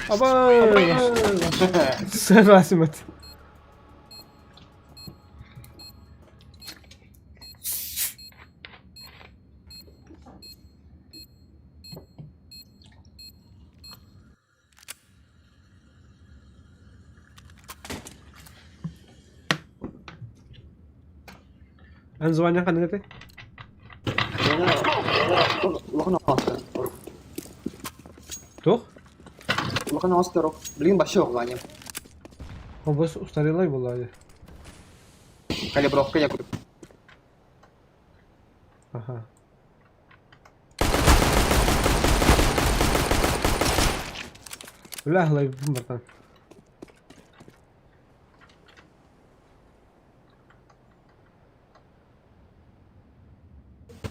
Аба! Сарасимат. Anzuanya kan ngerti? Lo kan monster. Tuh? Lo kan monster. Блин, вообще угланем. Он бос устарелый была. Калибровка я купил. Ага. Бля, лайв, братан.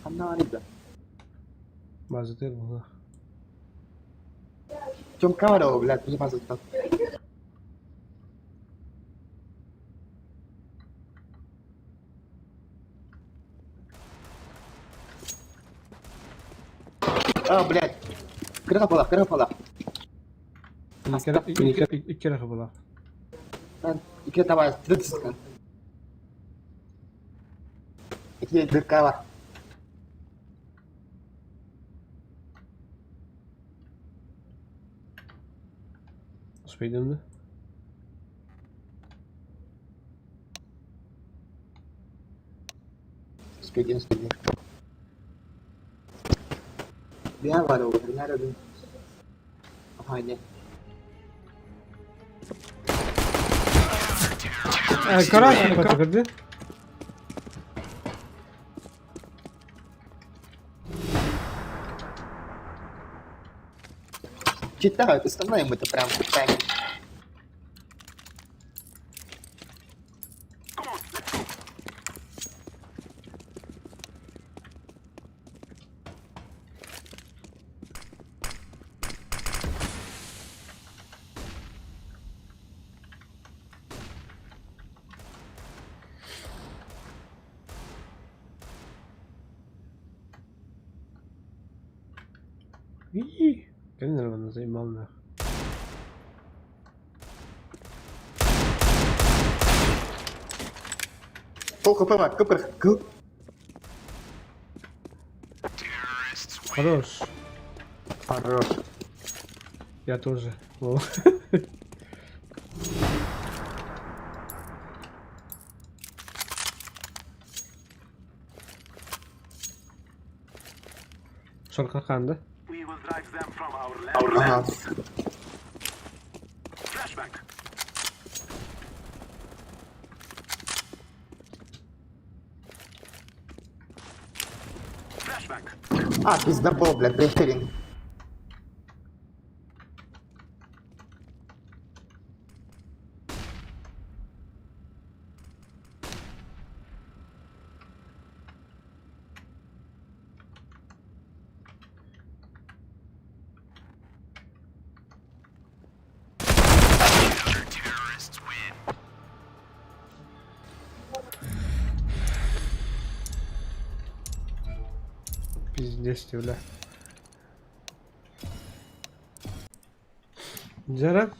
Она ребят. База тел была. В чем камера, блядь, не база так. А, блядь. Кырга İki kere была. İki tava tırsın. İki dırka var. Успеем, да? Спидин. Bir yer var orada. Nerede? Haydi. Karar gördü. Читают, остановим это прям в тайме. Gel nereden zaymam ya. Пол хп бар, көп кір, көп. Хорош. Хорош. Я тоже. О. Шорка қанды? Ага. А, пиздобол, блядь, преферинг. Пиздец, бля. Жара.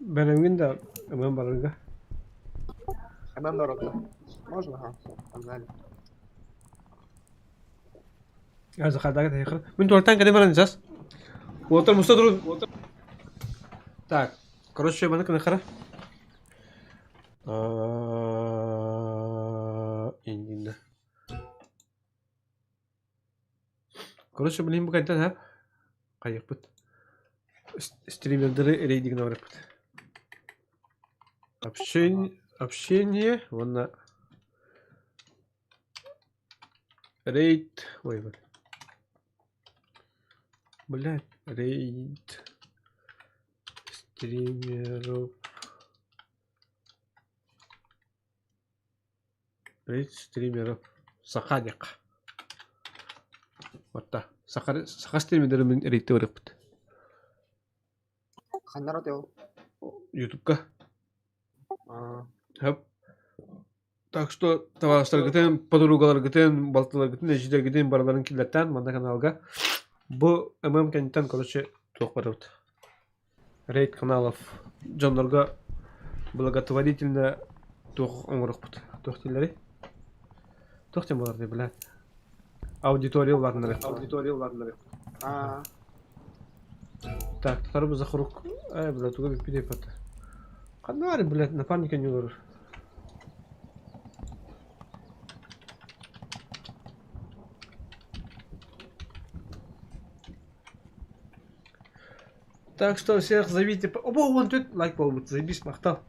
Бәнәмген да мен барырга. ММ народу. Можно, ага, все, погнали. Аз хадага тайхыр. Мен туалеттан кәде баран жас. Отыр, мұста тұру. Так, короче, бана кіні қара. Индинда. Короче, блин, бұл кәнтен, ha? Қайық бұд. Стримердері рейдинг наврек бұд. Общение, вон рейд, ой, вот. Блядь, рейд стримеров. Рейд стримеров. Сахадик. Вот так. Саха стримердермен рейдті өрек бұд. Хан народ ел. Ютубка. Хап. Так что, товарищlar гітен, подругалар гітен, балтылар гітен, әжидер гітен бараларын келдеттен, манда каналға. Бұл ММ кәнттен, короче, тоқ барауд. Рейд каналов жонларға благотворительно тоқ оңырық бұд. Тоқ телері? Тоқ тем оларды, біләд. Аудитория олардың рек. Так, тұтары бұза құруқ. Біләд, туға біппеде паты. Қанары, біләд, напарника не олар. Так что всех зовите. О, вон тут лайк получит. Заебись, мақтал.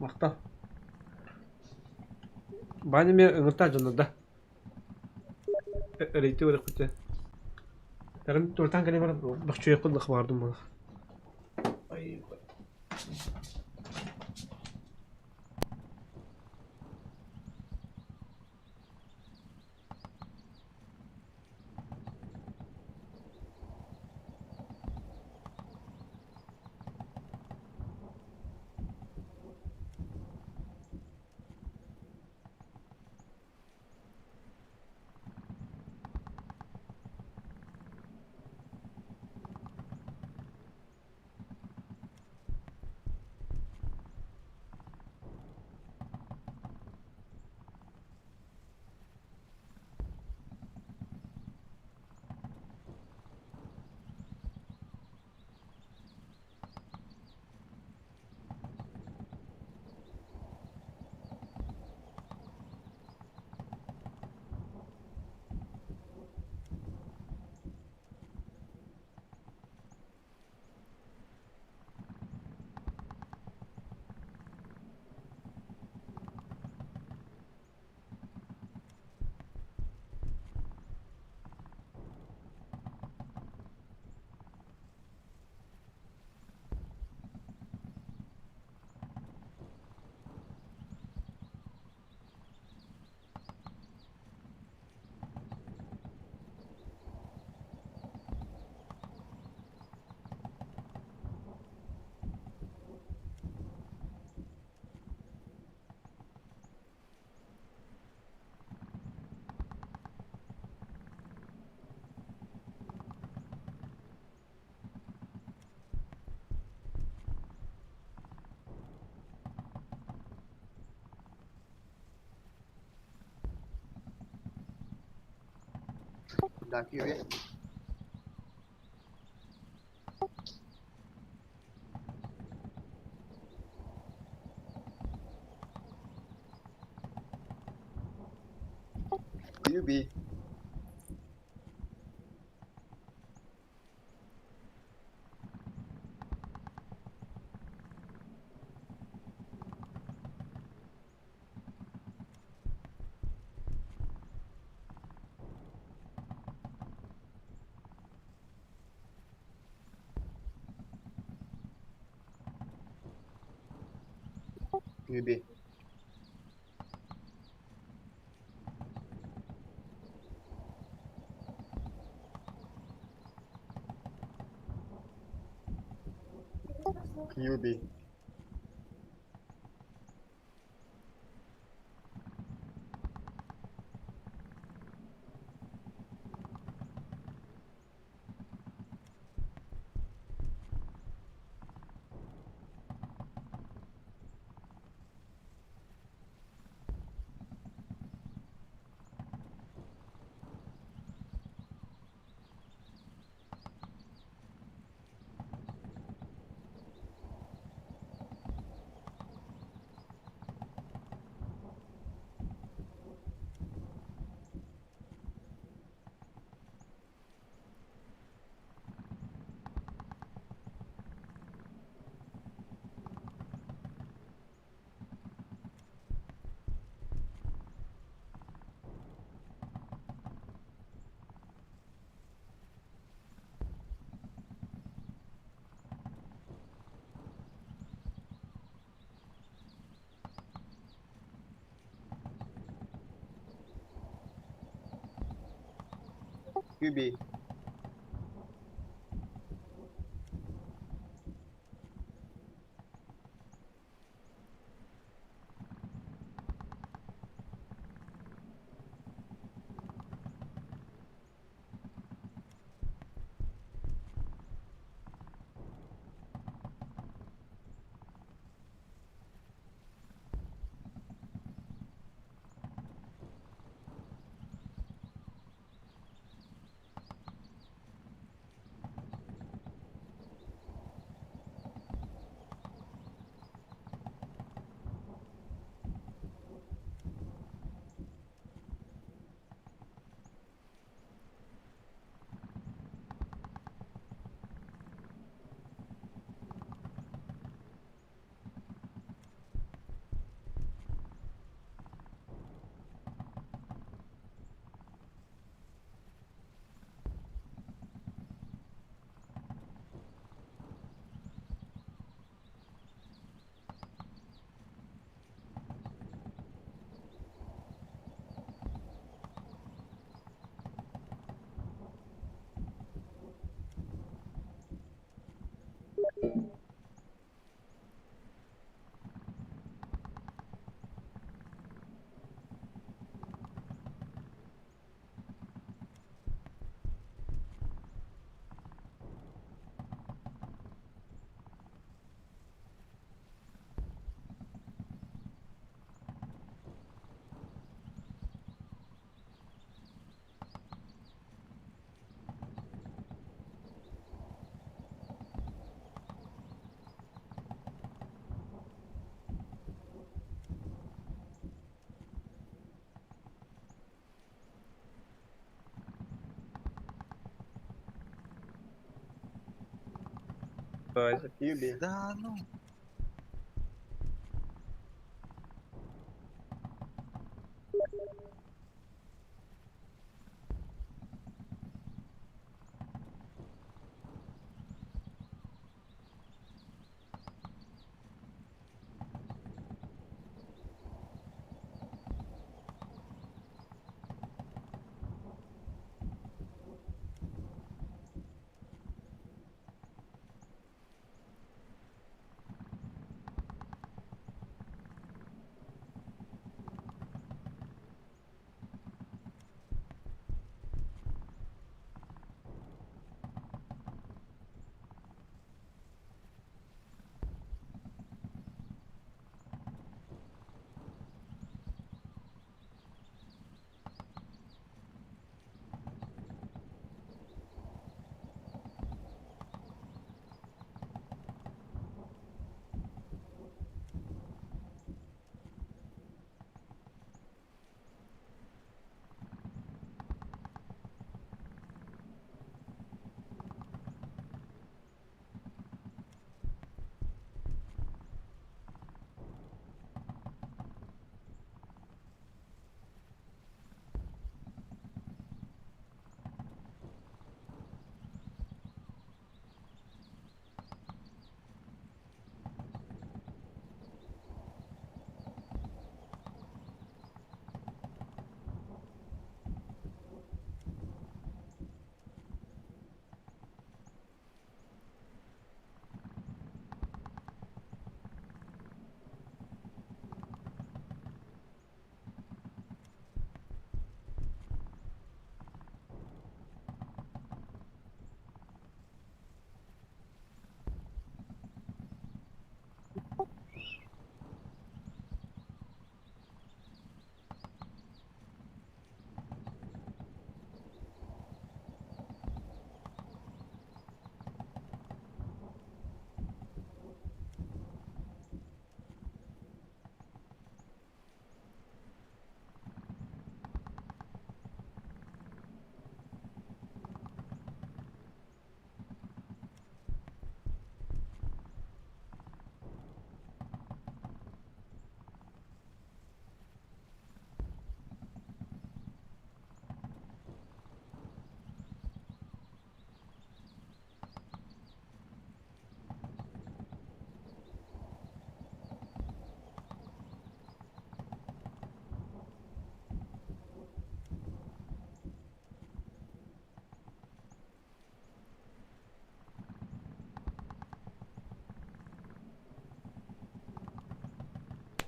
Баняме ыңырта жона, да. Рейті өрек біте. Тәрім туртан кәне бар. Бақчуя құлдық бардым бұл. Так, Юрий. Юби. Юби. Юби. Юби. Юби. Да, ну.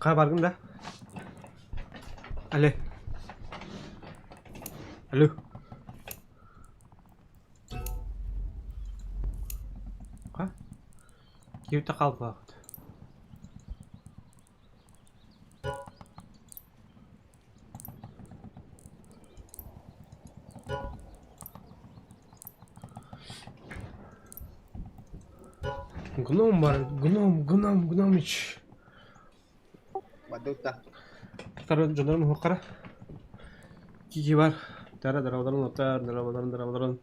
Қа баргын да. Алле. Алло. Қа? Кеуті қалып бағыт. Гном бар, гномич. Бадута. Тары жонарын хоққара. Кики бар. Дара дараударан отар, дараударан.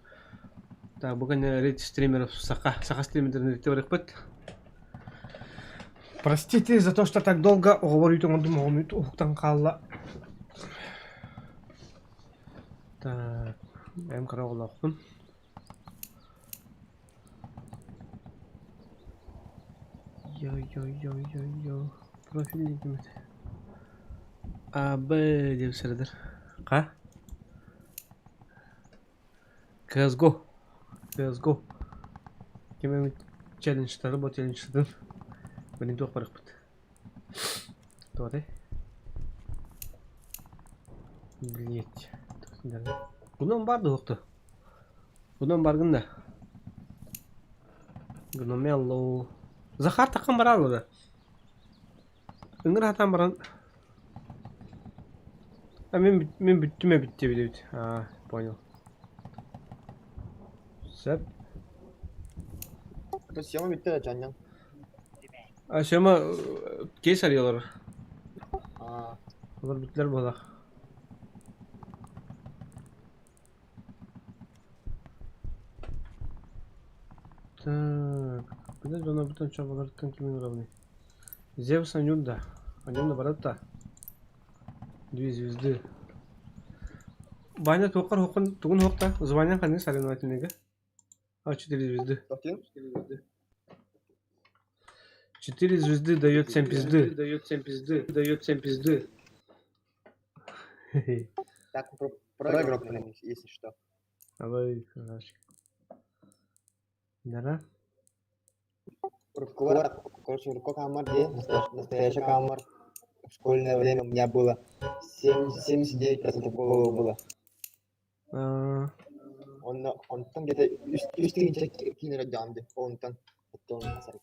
Так, бүгін рейд стримеров сақа стримердерін рейдте барық бөт. Простите за то, что так долго оговорить он думал, ухтан қалла. Так, әм қара оғыла оқын. Йо. Профиль дейміз. АБ деп сірдір. Қа? CSGO. Кеме челленджтары бұл челленджтардың. Бәлін тоқ барық бұд. Тоғады. Блеть. Гном барды оқты. Гном барғында. Гномеллоу. Захар таққан баралы да. Үңір атан баран. Мен бүттіме бітте бейді. Понял. Сэп. 또 시험을 밑에 잤냐? Сема кейс арıyorlar. 아, Олар біттілер болақ. Так. Біле жона бүтін чабалардың кемен равны. Зевс Анюнда. Анюнда баратта. 2 звезды. Баня тоқар хоқын туғын хоқта. Званян қанын соревновательныйға. 4 звезды. 어때요? 4 звезды дает 7 пизды. Так, проиграл, если что. Давай, красавчик. Дара? Короче, Рубко Камар, где настоящий Камар. В школьное время у меня было 79% головы было. Он там где-то üstünce кинера jamdı. Он там kasar.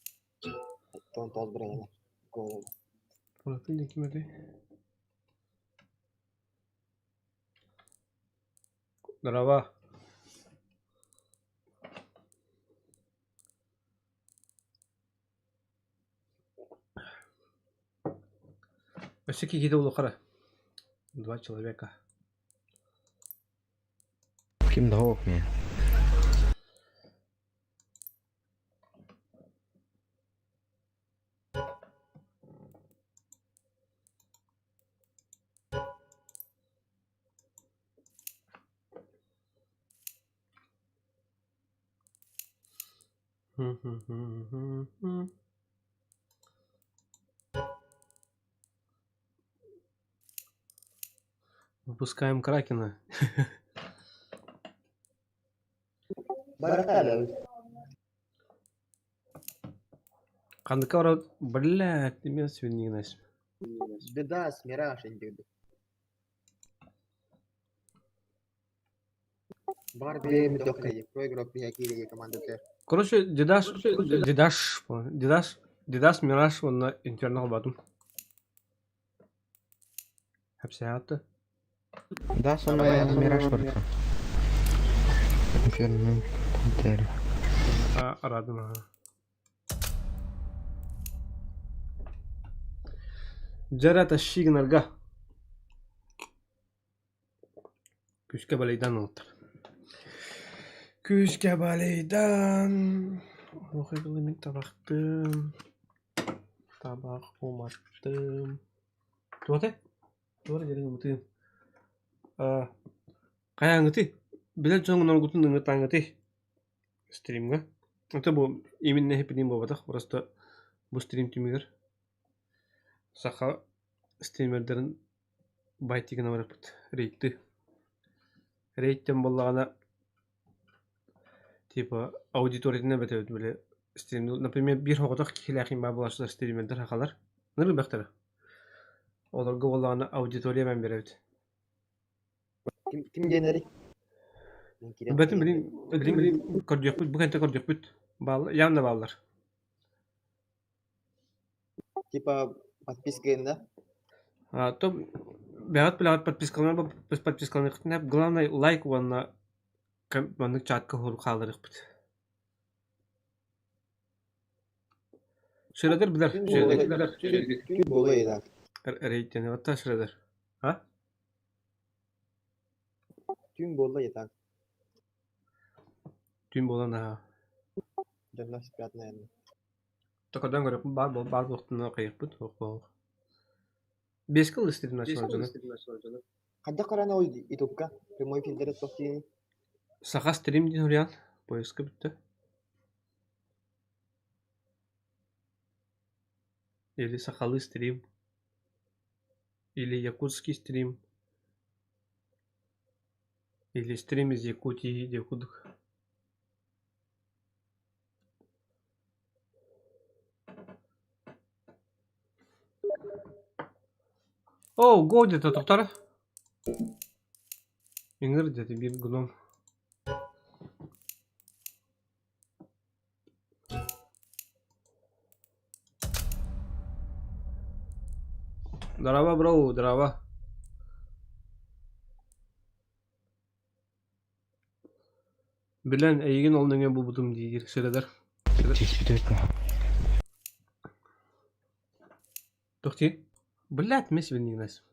Он toz buraya. Голову. Profil de kim öyle? Merhaba. Всякие гиды улухара. 2 человека. Ким даук мне. Выпускаем Кракена. Баракалов. Кандыкавра, блядь, ты меня свиньи носишь. Беда с Мирашей dedi. Бар время только проиграл при какие команды. Короче, Дедаш, Мираж, он на Инфернал батум. Hepsi hayatta. Да, sonra Miraç var. Inferno. Pantera. Aradım ha. Jarata Shignarga. Küçke baleyden oldu. Küçke baleyden. Okuyabilirim tabaktım. Tabak umattım. Tuate? Tuate jadi ngemutin. Kayak ngerti. Bila jangan nongkrong dengan tangga teh. Stream ga. Itu bu imin nih pilih bawa tak. Orasta bu stream timur. Saka streamerlerin baytiga namar put. Reytti. Reytten bollagana типа аудиторияны бетет биле стримде, например, бир хоготок килахин ба булаштар стримерлер хакалар. Ныры бактар. Оларга оланы аудитория мен беребит. Kim generi? Бәтин билин көрдөкпүт, бу кенте көрдөкпүт. Бал, явно баллар. Типа подпискаында. То бягат билат подпискалар, без подпискалар неп. Главное лайк ванна комманы чатка хол калдырыппыт. Шырадыр билер. Tüm bolay da. Рейтini ватта шырадыр. Ha? Tüm bolay da. Tüm болан ha. Жанна спят, наверное. Токадан көрөп бар вактына кайыппыт. Ок. 5 кыл истедим начал жана. Кадда карана ой ютубка прямой эфирде токтойны. Саха стрим дейін ұриян. Поиска бітті. Или сахалы стрим. Или якутский стрим. Или стрим из Якутии, якуток. О, го где-то, тоқтар. Ингір деді бір гном. Здорово, бро, здорово. Билен, әйген ол неңе бұл бұтым дейдер, сөйледер. Тоқти? Блядь, мен себе не гнась.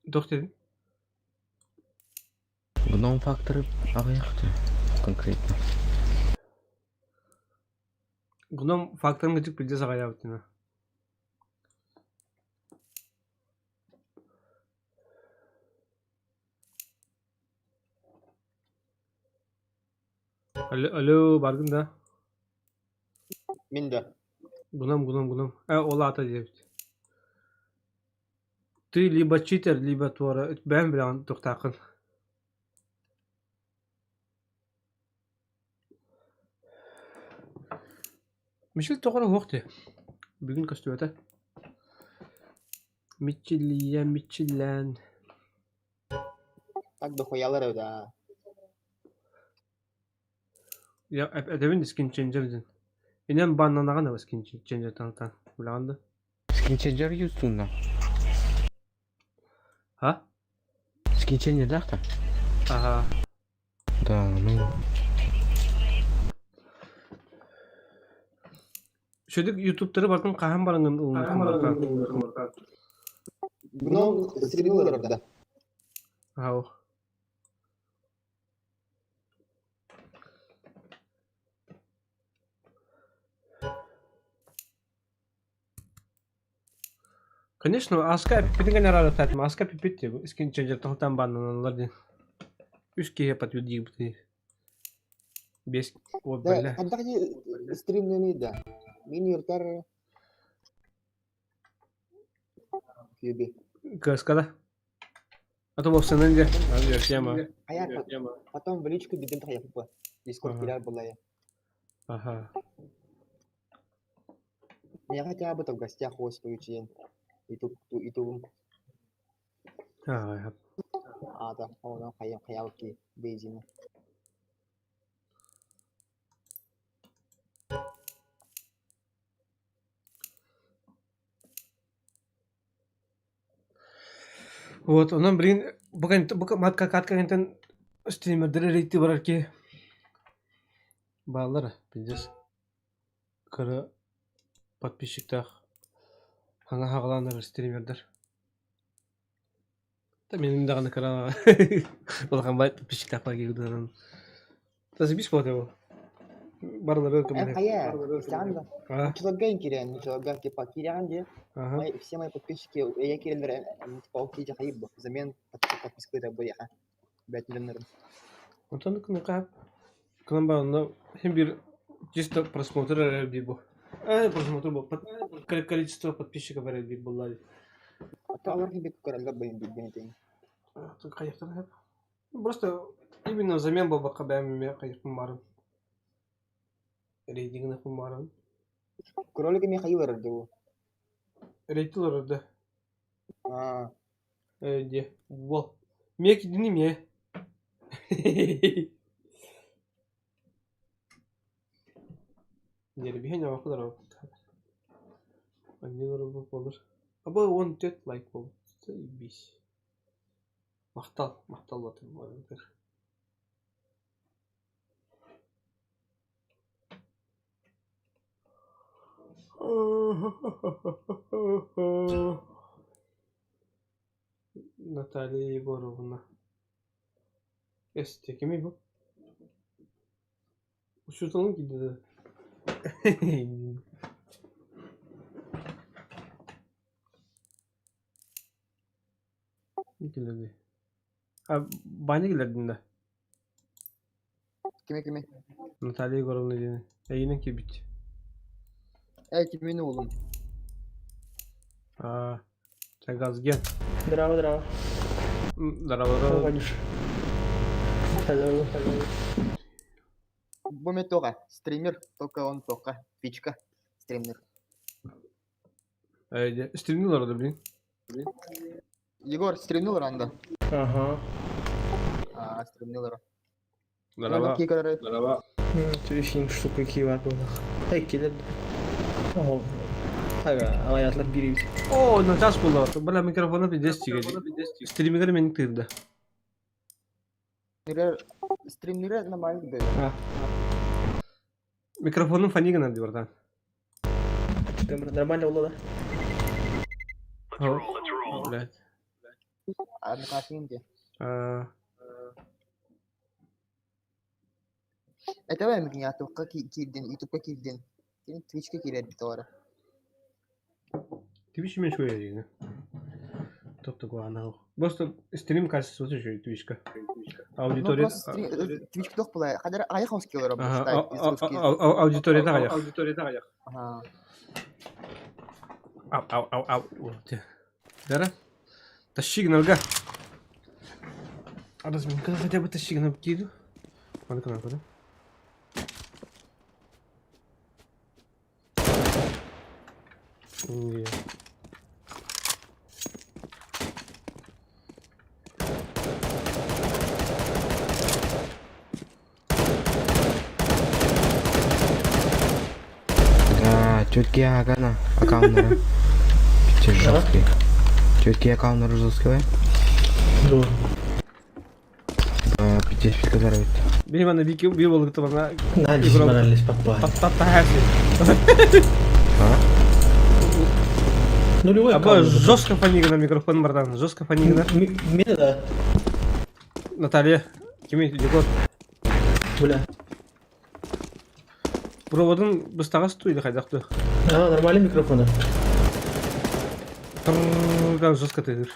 Тоқти? Гном факторы ағаяқты конкретно. Гном факторын ғытып білде сағая бұтына. Алло, баргын да? Мен да. Гном. Ола ата дебіт. Ты либо читер, либо туара. Бән білген тоқтақын. Мишел тоқыры оқты. Бүгін көсті өті. Мичиллен. Так дохуялар да. Я әдәбін скин ченджерден. Инен баннанаған да скин ченджер танытан. Білағанды. Скинченджер юзсунда. Ha? Скинченджер дақта? Ага. Да, ну... Şöyle YouTube'ları bakın kahan barangın ulun. Гном стримилар да. Ау. Конечно, аска пипитин генерал татым, аска пипит деп, скин ченджер тохтан бананалар ден. Үскеге патют дигбти. Бес вот Да, бля. кадда стрим не да. Мен юртар Юби. Каскада. А то вовсе ненде. Тема. Потом в личку бедем тахая пупа. Дискорд Ага. киляр была я. Ага. Я хотя бы там в гостях хостую чен. Ютуб. Ага. А, да. Она хаялки бейзина. Вот, онан блин, бүгін матка катка гентен стримердері рейті барар ке. Балалар, пиздес. Кыры подписчиктах. Хаңа хағыланыр стримердер. Та менің дағаны кыра. Олған бай подписчиктах бар кегуден. Та забись по его. Барлары көмір. Хая, станда. Человек кирян, человек типа кирян де. Ага. Все мои подписчики, я кириллер, типа окей, хаиб, взамен подпиской это будет, ха. 5 миллионеров. Вот он кнопка. Кнопка, но химбир чисто просмотр бибо. Просмотр был. Количество подписчиков было. А то алар хибик коралга блин бигнетин. Тут кайфтар. Просто именно взамен был бакабами кайф марым. Рейдинг'in akım var mı? Кролики ми хайылар дебу. Reytiler orada. А, Öyle. Wow. Mek dinleyeyim ya. Yeri bir hanya bakılar ama. Anneler olur. Ama on tet like bu. Biz. Mahtal atın var. Наталья Егоровна. Эсте, кем bu? Uçurtalım ki dedi. Ne geldi? Ha, bana geldi. кими. Наталья Егоровна dedi. Yine ki bit. Кими oğlum. А, газ ген. Здраво. Здорово. Вадюш. Hello. Буме тока, стример, только он тока, Твичка, стример. Öyle. Streamliyorlar orada bilin. Егор, стримнул анда? Ага. А, стримнул. Здорово. Кикары. Здорово. Düşeyim şu kuki var burada. Tek gelir. Oh. Aga, hayatlar biri. Oo, nasıl buldu? Bana mikrofonu bir des çıkacak. Streamer'ı beni kırdı. Стримнер нормально да. Ha. Mikrofonun fani gene diyor oradan. Что нормально было, да? Блядь. А на картинке. Это вы меня только кирдин, ютубка кирдин. Твичка кирдин тоже. Twitch mi şöyle yine? Тобто главное. Просто стрим качество тоже Twitch'ка. Аудитория. Твичка toch была. Хадер аяхом скиллер Аудитория да аяк. Ага. Ау. Дара. Тащи гналга. А раз мне хотя бы тащи гнал киду. Вон канал, да? Не. Да, четкий аккаунт. Жесткий. Четкий аккаунт жесткий. Да. Пиздец, сказали. Benim bana bir balıktı bana. Надеюсь, морались попали. Patlattı her şey. Нулевой Ama аккаунт. жестко фанигана mikrofon братан. Жестко фанигана. Меня, да. Наталья. Кime? Егор. Бля. Проводun bıstağız tuydu kaydaktı. А, нормальный микрофон. Там жестко тыгыр.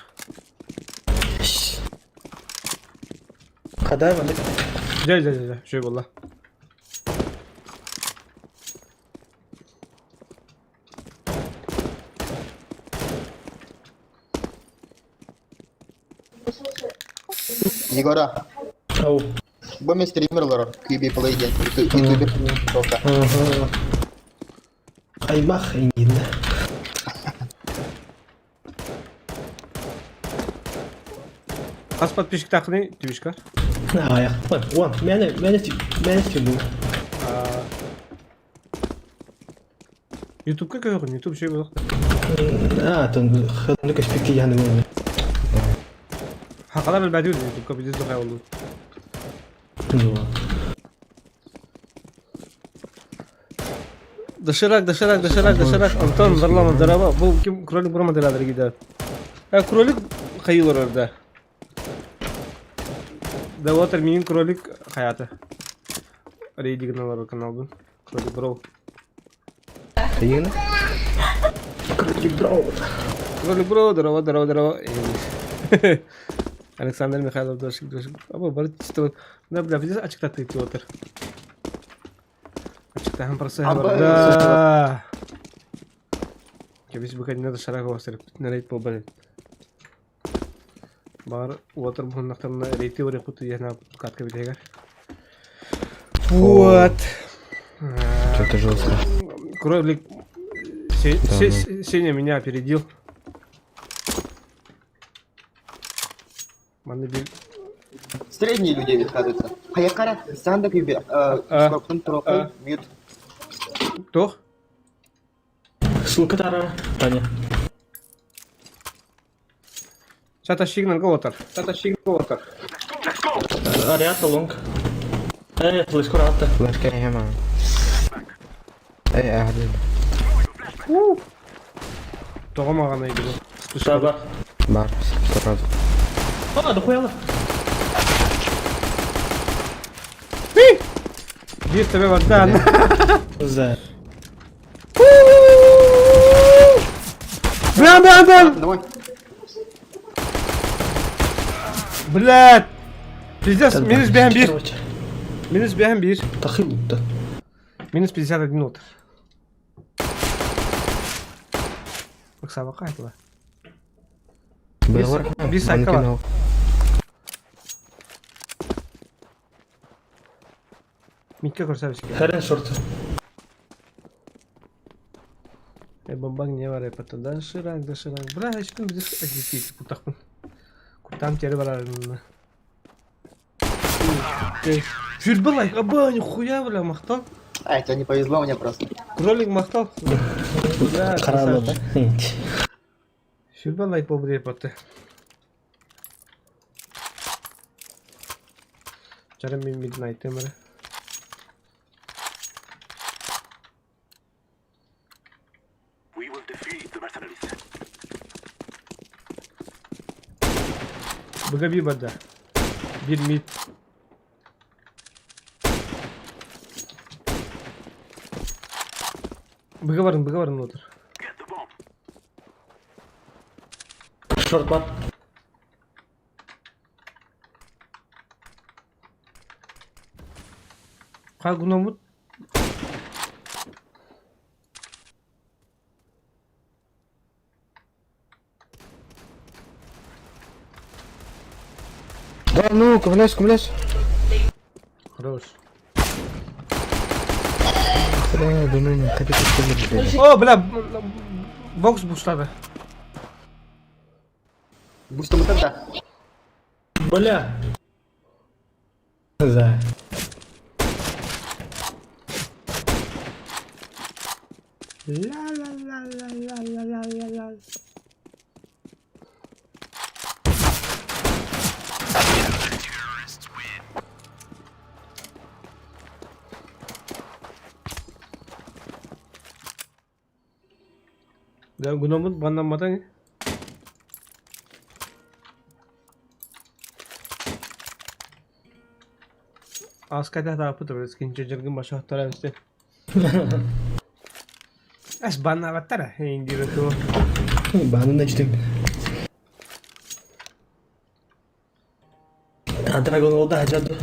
Хадай мı? Gel. Şöyle valla. Егора. Ау. Буме стримерлер, QB Play ден. Ютубер только. Ага. Аймах индин. Kaç подписчик takını Twitch'ka? А, я. Вон, меня стримил. YouTube'ka koyuyorum. YouTube şey bak. А, там ходну каспики я не могу. Hakalar elbette YouTube'ka bir dizi oldu. Ну. Доширак. Антон, Варлама, здорово. Bu kim? Кролик vuramadılar gider. Ha, кролик kayıyorlar orada. The Waterman'in кролик hayatı. Reydig'in var kanalda. Кролик bro. Каина? Кролик bro, здорово. Александр Михайлов дошик. Ama bari işte ne bileyim açıkta tıktı otur. Açıkta hem parası hem var da. Biz bu kadar da şarkı basarıp nereye poğaçalı. Bar water bu naktarına reyti oraya kutu yana katkı bir şey. Вот. Что-то жестко. Кролик Сеня меня опередил. Средние люди відказуються. Хаякара, Сандак, Юби, Скоптон, Тропы, Мьют. Кто? Слука Тара, Таня. Чата сигнал готов. Ариата лонг. Флеш курата. Флеш кайма. أهلا. Тоғамағана егілі. Шаба. Бар, сразу. Дохуяла. Бир тебе вардан. За. Блян! Давай. Блядь! Пиздец, минус бэхэм бир. Минус бэхэм бир. Тахил-то. Минус 51 отыр. Бak sabah kaydı. Bir sayka var. Mikro korsar bir şey. Херен шорт. Бомбан не варай потом. Да ширак. Бра, hiç gün bir de agresif kutakın. Kutam teri var arasında. Фирбалай, аба, нихуя, бля, махтал. Тебе не повезло мне просто. Кролик махтал. Бля, Каралода. Фирбалай побрей поте. Чарам ми midnight темре. Бага bir bada. Bir mid. Бага varın otur. Шорт бар. Как гуномут? Да, ну, кумляш. Хорош. Да, О, бля, бокс буштады. Бустом и тогда. Бля. За. Ла-ла-ла-ла-ла-ла-ла-ла. Да, гуномут баннамадан. Аскайда да апыт без кинче жерген баша тара бесте. Ас банна ваттара индире то. Банын açtım. Dragon oldu hacadı.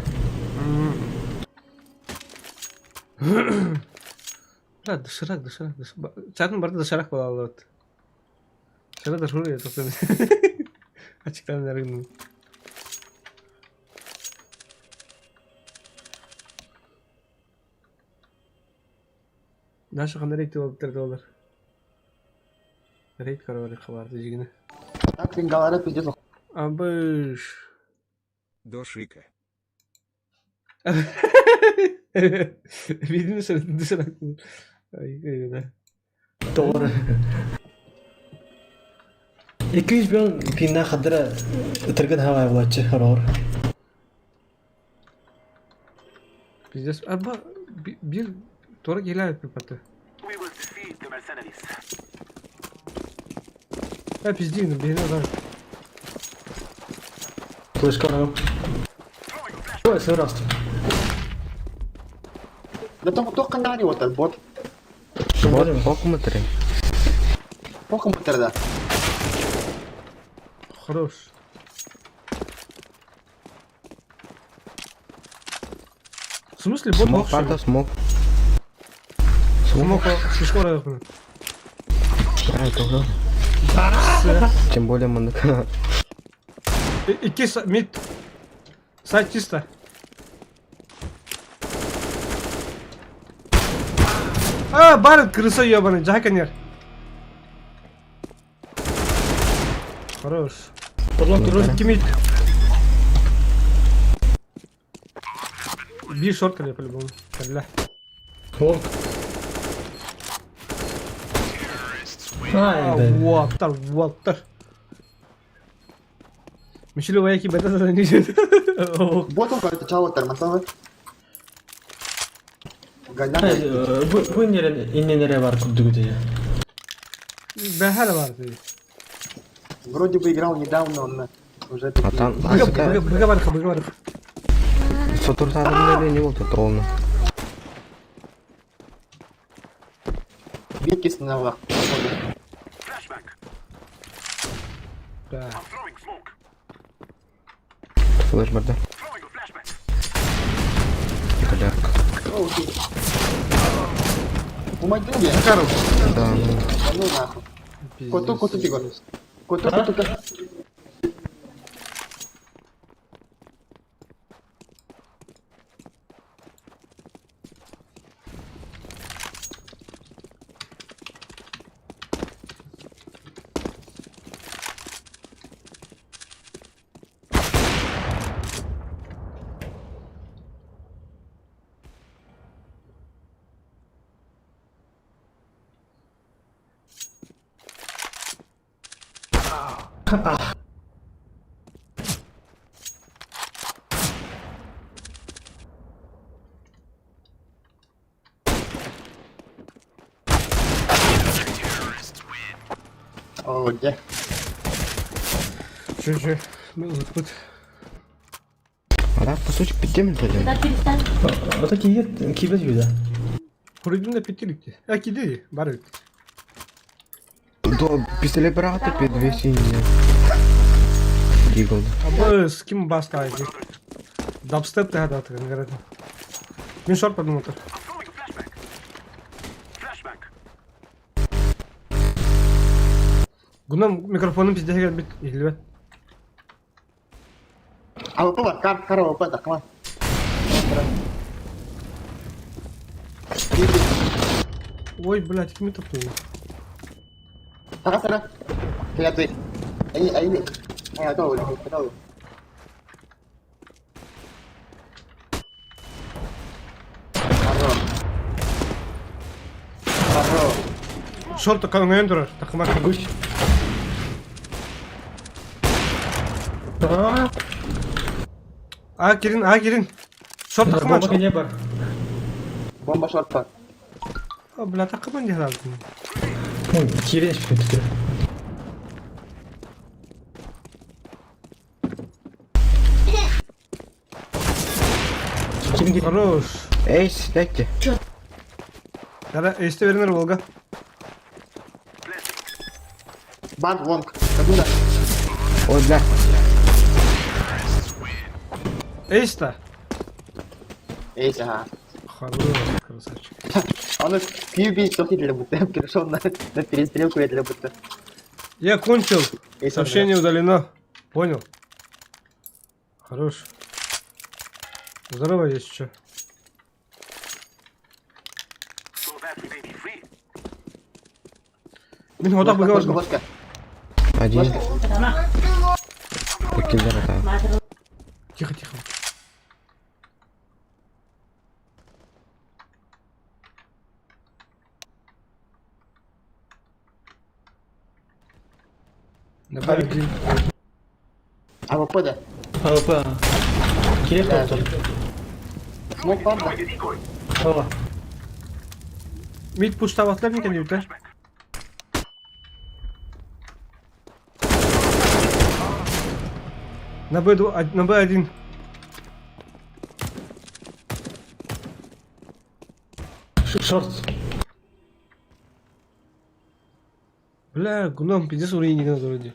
Bля, дышырак. Чатын барды дышырак бола алат. Шара дышырак я тоқтам. Ачыктан нарыгын. Наша қандай рейд болып тұрды олар? Рейд қарабары қабарды жегіні. Так, пингалары пиздец. Абыш. До шика. Видно, что дышырак. Ай, да. Doğru. 200 milyon pinna xadra ıtırgın havaya bulatçı horor. Пиздец. Аба, bir Тора геляет пипаты. Пиздин, бегни, да. Флешка нам. Ой, сыраст. Да там только канали вот этот бот. Посмотри. По компьютеру, да. Хорош. В смысле, бот мог что ли? Смог. Смог, слишком рано. Тем более мы... İki mid. Side чисто. А, бар, крыса ебаный, жай конер. Хорош. Кимит. Би шорт или по-любому. Кадля. Ваттар. Мишель вояки бета занижен. Ботом как-то чего тормозал. Гадан. Bu nereye var kurdu diye. Бехар vardı. Вроде бы играл недавно, он уже такие... Быга бар. Сотурсадым деле не болду толну. Битки сняла. Да. Флеш барда. Каляк. Помоги мне. Карл. Да, ну. Ну нахуй. Коту фигур. Коту. О, где? Че. Ну, вот. Да, по сути, 5 минут пойдем. O da kibet gibi. Kurudun da pittilikti. Ya gidi. Bari. До пистолет брата 200 не. Дигл. Абы с кем баста айди. Дабстеп те хада атырын гарады. Мен шорт падым отыр. Гунам микрофонum пиздеге келбейт. Илбе. АВП бар, кар АВП, так, команд. Ой, блядь, кем это было? Sana. Lihat tuh. Ini. Tahu. Tahu. Шорт kalın durar. Takıma kırmış. A girin. Şort takıma aç. Bomba short var. Bla takıma ne lazım? Kireç kötü. Хорош. Эйс, дайте. Да, эсте вернер Волга. Бан, лонг. Кабина. Ой, бля. Эйста. Эйс, ага. Хорош, красавчик. Он из QB только для будто перешел на перестрелку я для будто. Я кончил. Эйс, Сообщение удалено. Понял. Хорош. Здорово, есть что. Мен вот так бы говорил. Ложка. Один. Киллер это. Тихо. Давай, один. АВП, да? АВП. Kireç Да. koptu. Смог вам, да? Hava. Мид пуш таватлар мекен дейбит, а? На Б1. Шорт. Бля, гуном, пиздец уровень не надо вроде.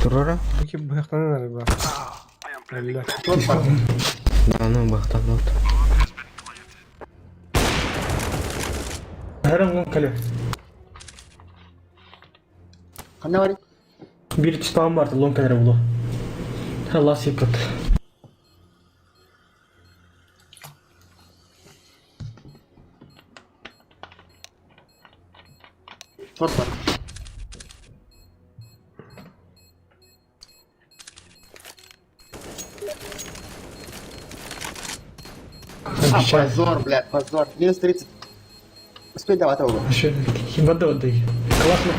Турора? Какие бахтаны надо было. Бля. Шорт бар. Да, ну бахтанот. Herhangi bir kale. Қандай бар? Bir çıtağım vardı long kenarı bulu. Allah yıkat. Шорт бар. Позор, блядь, позор. Минус 30. Успей давать его. Вода отдай. Классно.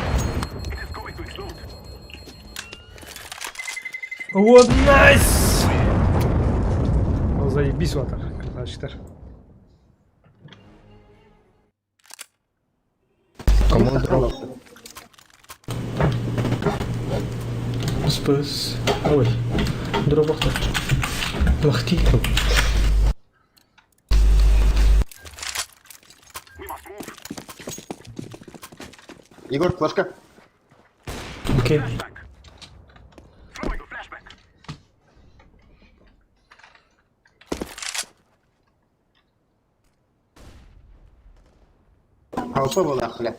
Вот, найс! О, заебись, ватар, красавчиктар. Команда. Спас. Ой, дробахта. Лахти. Егор, флешка. Окей. Хаупа была, блядь.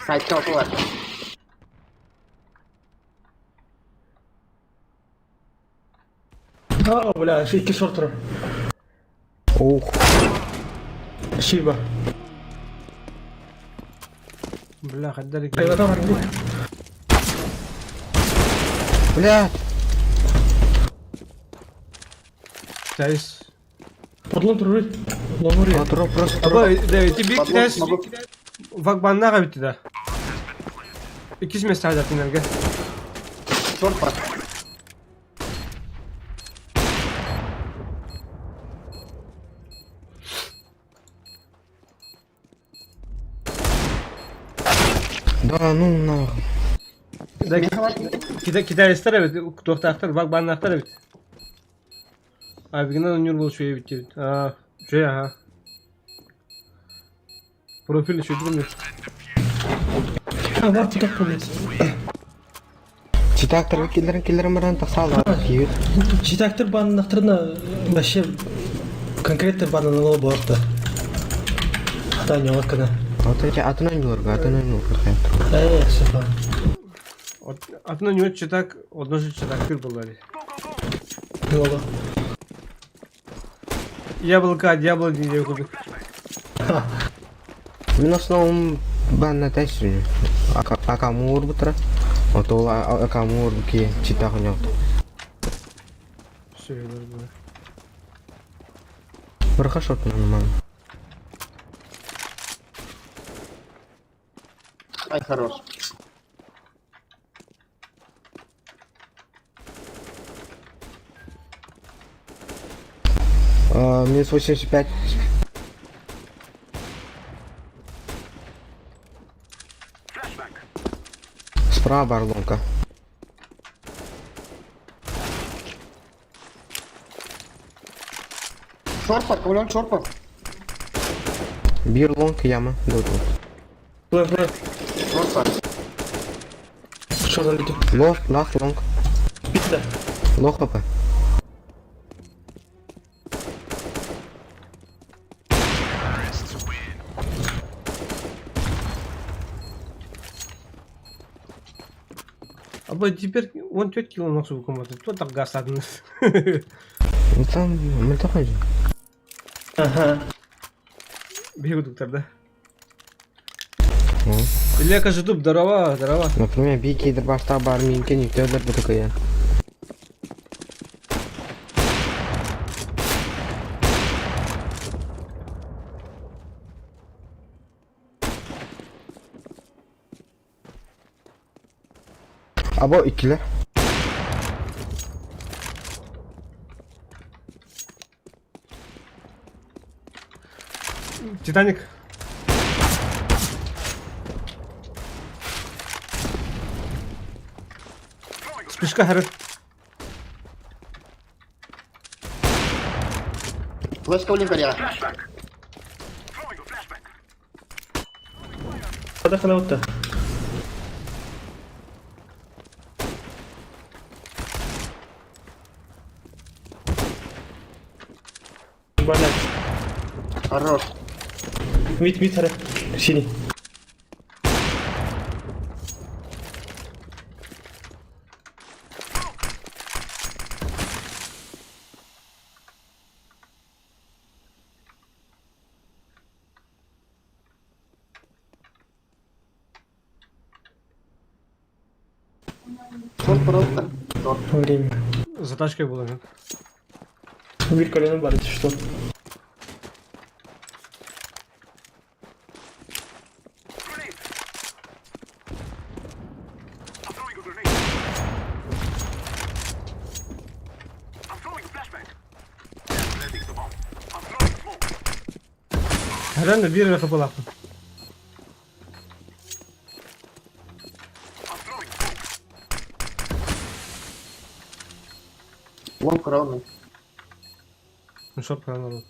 Сайт хаупа var. А, бля, iki шортера. Ух. Шиба. Бля, отдали. Блядь. Китайс. Подлон туры. Ломори. Патрон просто. Аба, да, тебе Подлог Китайс могу. вагбаннага битти да. 2 место айдап инерге. Шорт бар. Да, ну нахуй. Да, Китайстар бит, тоқтақтар, вагбаннақтар бит. Абигинан унюр бол шуе битти бит. А, шуе, ага. Профиль шуе дурмет. А, вот так полез. Читактар киллерин баран тасала. Читактар баннахтарына вообще конкретно баннало борта. Таня вакана. Атынан юрга. Сефа. Атына не читак, одножды читактыр болали. Лола. Яблоко от яблони не купит. Мен основном банна тәсірі. Акамур бұтыра. Отол акамур ке читағын яқты. Все, я даже Бірқа шотын ман. Ай, хорош. Минус 85. Справа бар лонка. Шорт бар, кому шорт бар. Бир лонка яма. Плей. Шорт бар. Что залетел? Лах лонг. Пизда. Лох хп. Аба теперь он 4 кило носу выкоматы. Кто так газ один? Ну там, мы такой же. Ага. Бегу, доктор, да? Илья кажет, дуб, здорово. Например, бики дробаста бар минке не тёдер бы такая. Або ikili. Титаник. Спишка харит. Флешка у лингаря. Подохла вот так. Банан. Хорош. Мид, харе. Синий. Шорт просто. Время. За тачкой было, нет? Виль колено барить, что? Herhalde bir yere kapalı yaptım. Лонг равный. Ну что, правильно.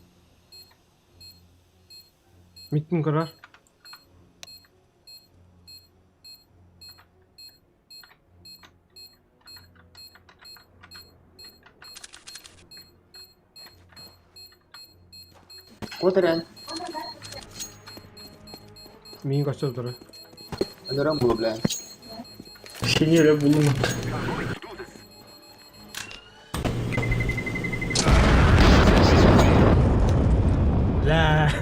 Митинг karar. Квартирянь. Мин kaçtı dur. Это Рамбо, бля. Синьора Булума. Бля.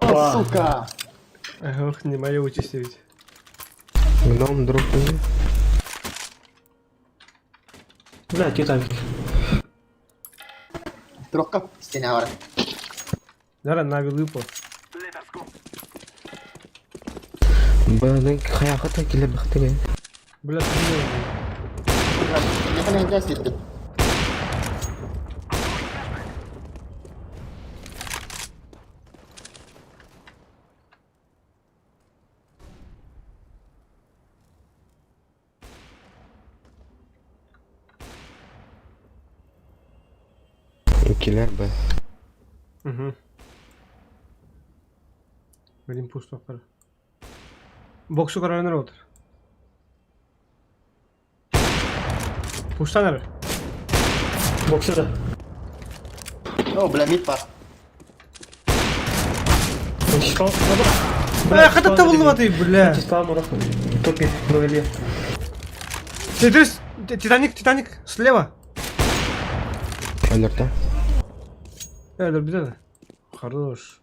О, сука! Ох, не моя участь ведь. Гном друг. Бля, Титаник. Трохка стеня вара. Дара на вилыпо. Бының қаяққа келе бақтыға. Бля, Не понятно, где сидит. Келер бі. Угу. Benim pustokları. Boksu kararına otur. Puşta nere? Boksu da. О, бля, мид пас. Бля, когда ты вылыватый, бля? Тетрис, Титаник, слева. Өлірді. Dur bir de. Хорош.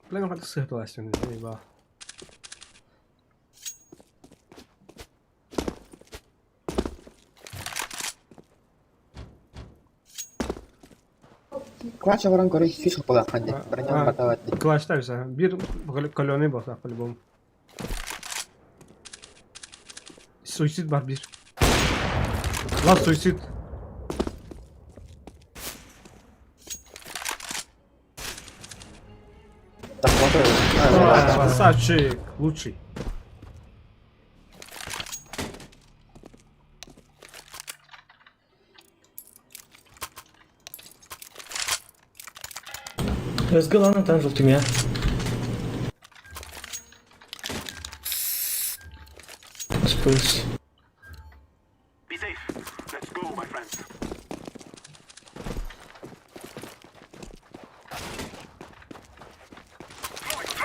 Блин, надо сыграть, не заебал. Клача варан корей фиш капала ханде. Броня батават. Клаштайся. Bir koloni basar по-любому. Suicid var bir. Lan suicid. Так, вот. Красавчик. Лучший. Разголана там желтым я. Спылся.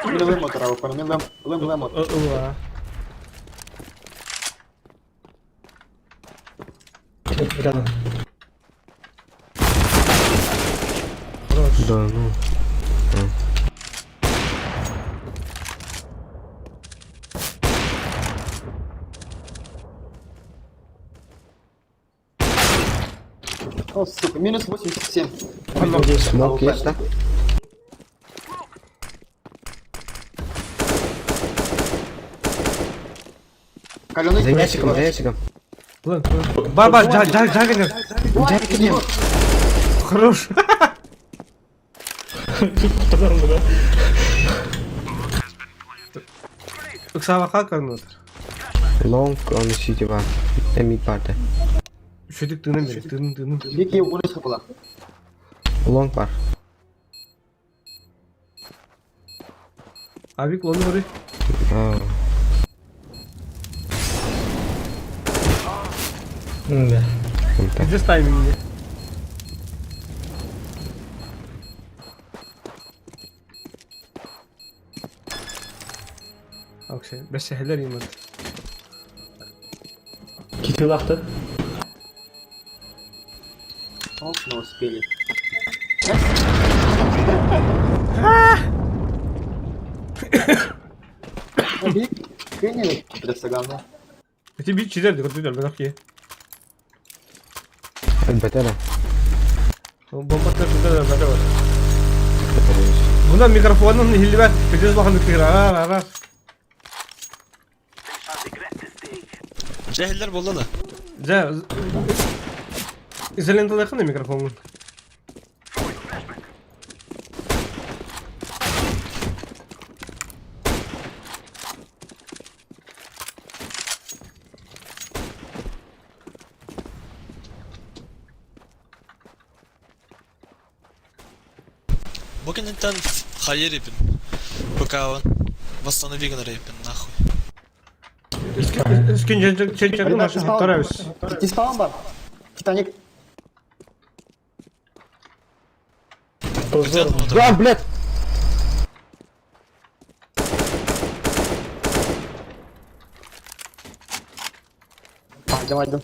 Лемо трава, парни, лемо. Уа. Рядом. Да, ну. О, сука, минус 87. Смок есть, да? Каленый За ящиком. Lan. Baba, Jagger. Хорош. Уксава kalkan Long on city var. Mid party. Üşüdük tığının beri. Tığının. Вики улица капала. Long var. Abi onu oraya. Aa. Да. Gideceğiz timing'de. Okey. Bes sehler yimad. Кит лахты. Оп, не успели. Bir kıyın просто говно. Эти бит чизерди, көрдүлөр, мен окей. Бетер. Бомбаттар түтелер, бетер бар. Bundan mikrofonun hilli ver. Kötüz bakın tıkır. Arar. Cehiller bolda da. Ja. İzlenti yakın da mikrofonun. Bugün inten hayır ipin. Пока восстанови ипин нахуй. Скин чечерді нашу тарабыз. Git falan var. Titanic. Lan блядь! Haydi.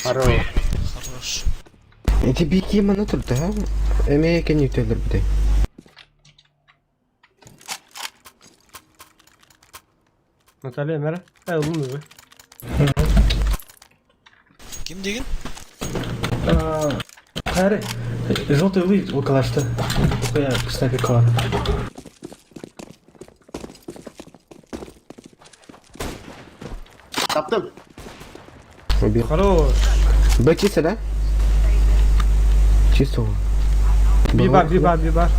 Хорош. Эти бики мана турду, ha? Эме экен ütөлөр бите. Наталья Мера. Oğlum mu? Kim деген? Хайры. Желтый луч около что? Я, кстати, кар. Taptım. Хорош. Б чисто, да? Чисто. Bir bar.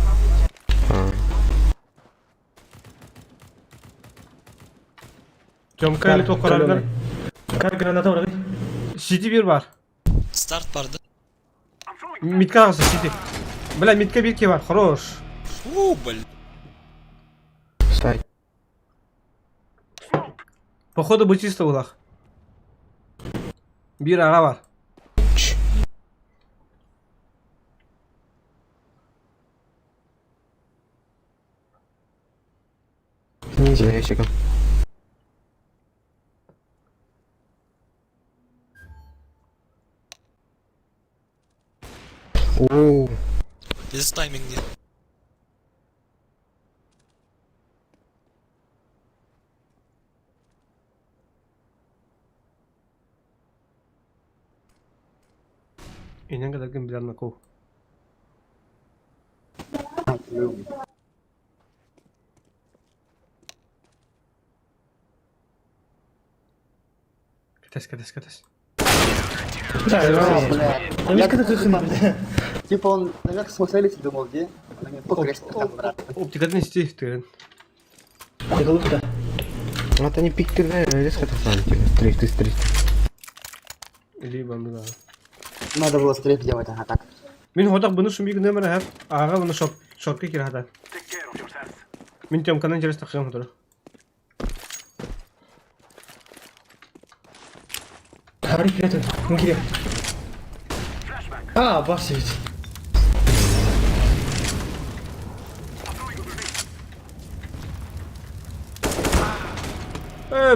Cömkaylı tokararlar. Как граната враги? City bir var. Старт барды. Mid'e kalsın City. Bля, mid'e bir ki var. Хорош. Блин. Стай. Походу bu чисто ulaq. Bir ağa var. Ниже ящиком. Ооо. Без тайминга. İnen kadar gün bilen nakov. Катас. Я типа он, наверное, смысл думал, где? Она мне покрестит там обратно. Оптикадан isteyip Тыгылыкта. Вот они пиктер, резко так стрейт. Или bandı daha. Надо было стрейт делать, ага, так. Min hodak bunu şu bir gün demene hep ağa bunu şortka kira hada. Min tiyom jeres takıyorum hodara. Хари привет. Мгире. Бас ведь.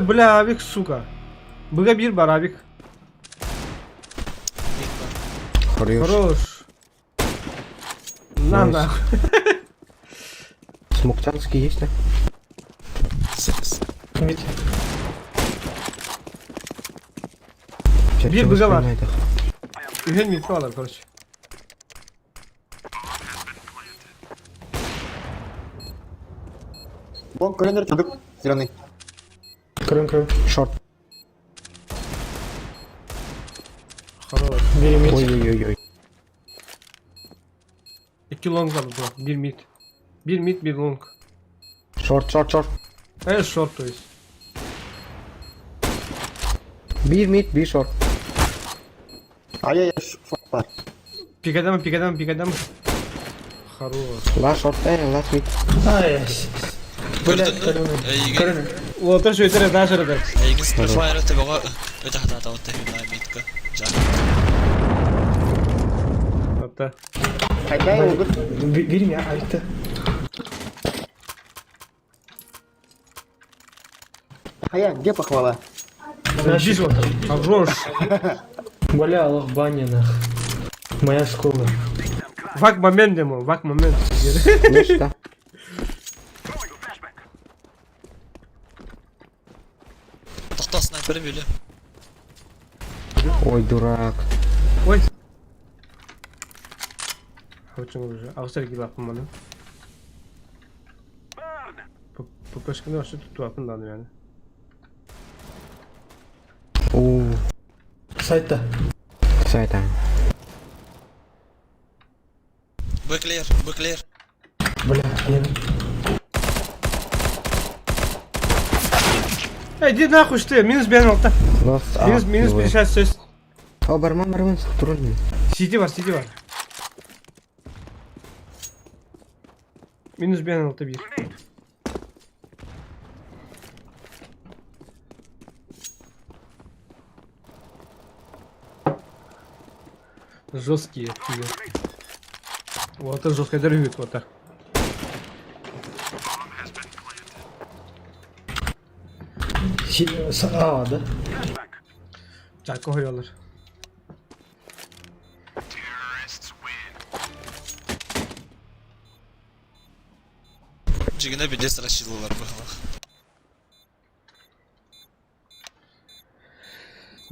Bля abik suka. Bıga bir bar abik. Хорош. На. Смоктанский есть, да? Ведь. Bir bıga var. Ühen milk var короче. Вон, коренер чудок зеленый. Крым. Шорт. Хорош. Ой-ой-ой. 2 long var bu. 1 mid. 1 mid, 1 long. Шорт. Short то есть. Bir mid, bir short. Ай-яй-яй, фар. Пикадам. Хорош. Last short, last mid. Көрін. Уолтер шөйтер daha şöyle. Егін спрефайры табуға өте хата атауытты хюнай митка. da. Kayda oldu. Verim ya ayıktı. Hayır, где похвала? Здесь вот. Хорош. Бля, Аллах баня нах. Моя школа. Вак момент демо, вак момент. Ну что? Тоқта снайперім бөлі. Ой, дурак. Ой. Хочу уже. Австрия гибла поману. По пешкане вообще тут туапын дану yani. Oo. Сайта. Saytan. Бэклер, бэклер. Бля, я... Иди нахуй, что ты? Минус бен алты. Минус 56. О, барман, трудно. Сиди var. Минус бен алты bir. Жесткие. Вот это жестко дорогут, вот так. Да? Çarkı koyuyorlar. Жигіне бедес расшилылар бұғылық.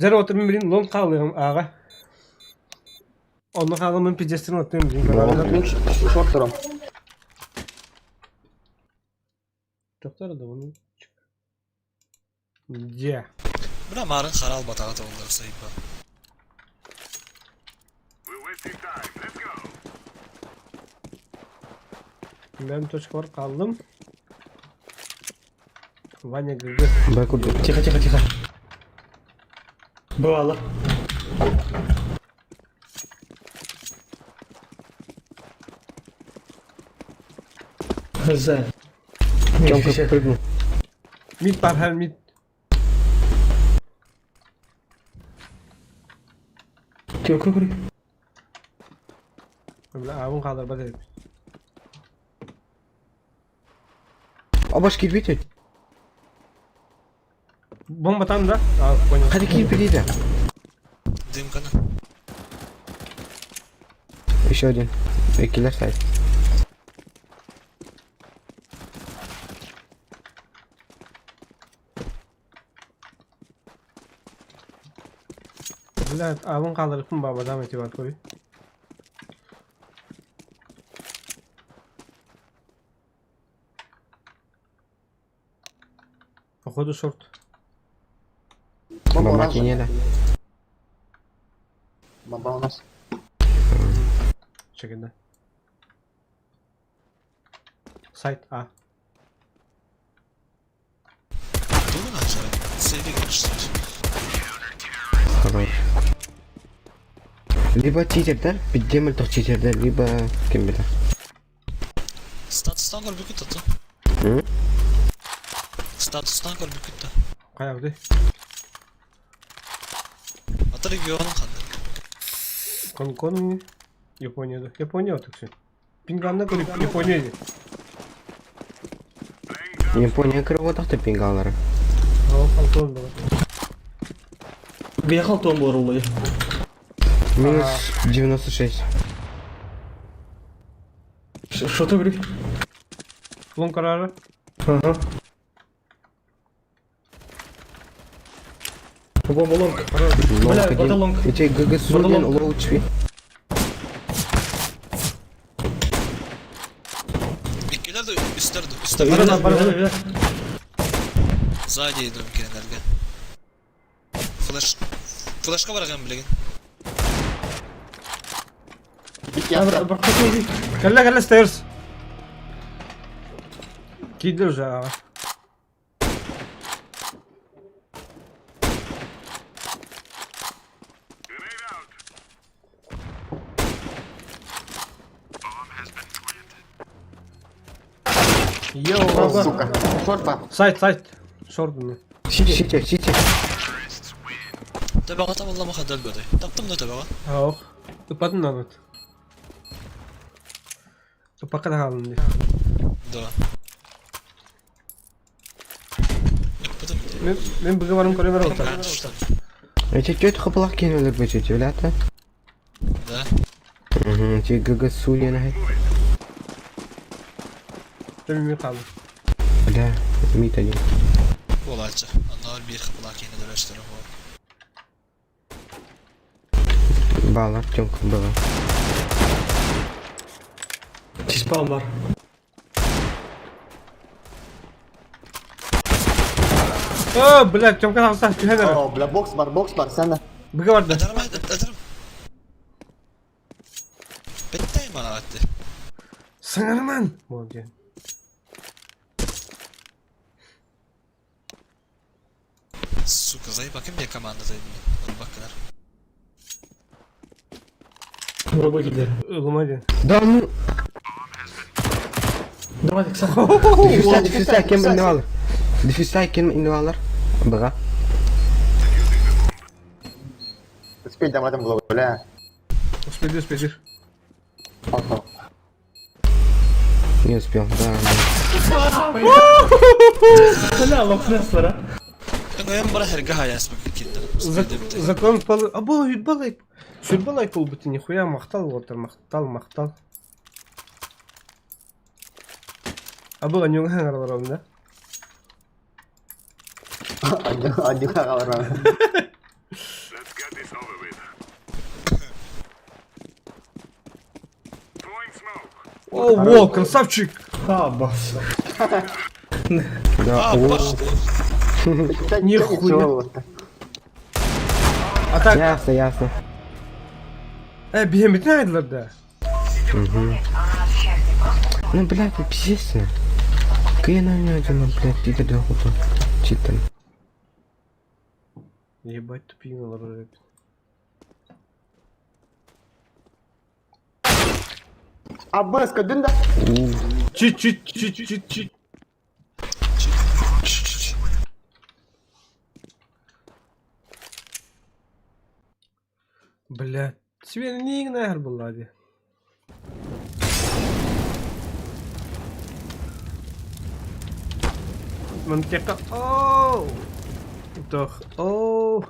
Зәрі отырмын білін, лон қалығым аға. Onu қалымын педестрін отырмын білін. Шортером. Жоқтары да оны. Где? Бұра марын қарал батаға тоғылдар сайыпа. Ben точка var kaldım. Vanya girdi. Тихо. Бывало. За. Тёмка прыгнул. Mid var her mid. Тёмка прыгнул. Böyle avun kalır bak herif. А башки видите? Bomba tam da. Aa, понял. Hadi кирпич. Дымканы. Еще один. Киллер сайт. Блядь, avun kaldırıp mı baba devam ediyor bak orayı. Походу шорт. Бомба у нас. Макинеда. Бомба у нас. Şekilde. Site A. Думаю, ажары. Сейві кіріштер. Хорош. Либо читер, да? Піддемель тох читер, да? Либо кем біля. Статустан көрбі күтті. Статустан көрбі күтті. Kayak değil. Аты регионың қандай. Конкон Японияда. Япония отықшы. Пинганда көріп Японияда. Япония кіріп отақты пингалары. Ал Алтон да бар. Бияқ Алтон бар олай. Минус 96. Что ты говоришь? Лон карары. Ага. Бомба лонг. Бля, это лонг. Эти ГГ Суден, лоу чви. Иккелер де үстерді. Бара. Сзади едім кенелерге. Флешка бараған білеген. Кәлі стейрс. Кейді уже аға. Йоу, Сука. Шорт. сайт. Шорт bunu. Сити. Табаға табалама қадал бөді. Таптым да табаға. Ох. Тупадın lan. Topakka da kalın diye. Да. Yapmadım ki. Ben bugün varım koruyor var ortada. Эти чё это хаплах кинули бы чуть, блядь? Да. Угу, эти ГГ суены. Ben mi kaldım? Бля, мид один. Olayca. Onlar bir kapılar yine dönüştürüm o. Бал, Артёмка была. Çispal var. Aa, блядь, Тёмка kalsa tühenere. О, бля, бокс бар, sen de. Bugün vardı. Atarım. Betteyim bana attı. Sanırman. Молодец. Сука, заебакım diye komandadaydım ben. Hadi bakınlar. Gruba gidelim. Hadi. Да ну, Давай так дефиса, кем инвалар? Дефиса, кем инвалар? Бага. Успеть там этом было, бля. Успеди. Не успел, да. Hala bak nasıllara. Ben bana her gaha yazmak kitle. Закон полы. Або юдбалай. Юдбалай пол бути нихуя мақтал отыр, мақтал. Або анюң хаңар бар онда. Один қалар. О, во, красавчик. Да, Aa başladı. Нихуя. А так, ясно. биһем битен айдылар да. Ну, блядь, ну пиздец. Какая на меня один, блядь, ты да хуто. Читан. Ебать тупиңалар уже. Аббас, кадын да? Чит. Блядь, тебе не игнор была, ди. Мантека. Оу. Doch. Oh.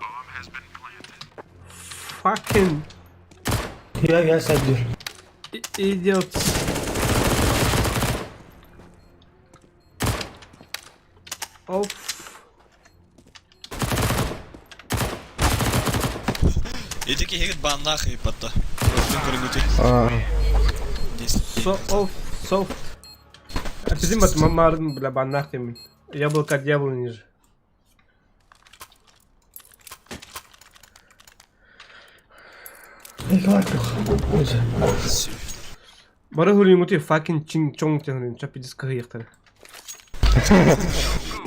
Fucking. Gel sen dur. Idiot. Of. Dedi ki hegit banna kıyıpatta. Rostun kırıngıtı. Софт. А ты думаешь, мама бля банахтами. Яблоко дьявол ниже. Бара хулин мути fucking чинг чонг тен чапи диска яхтар.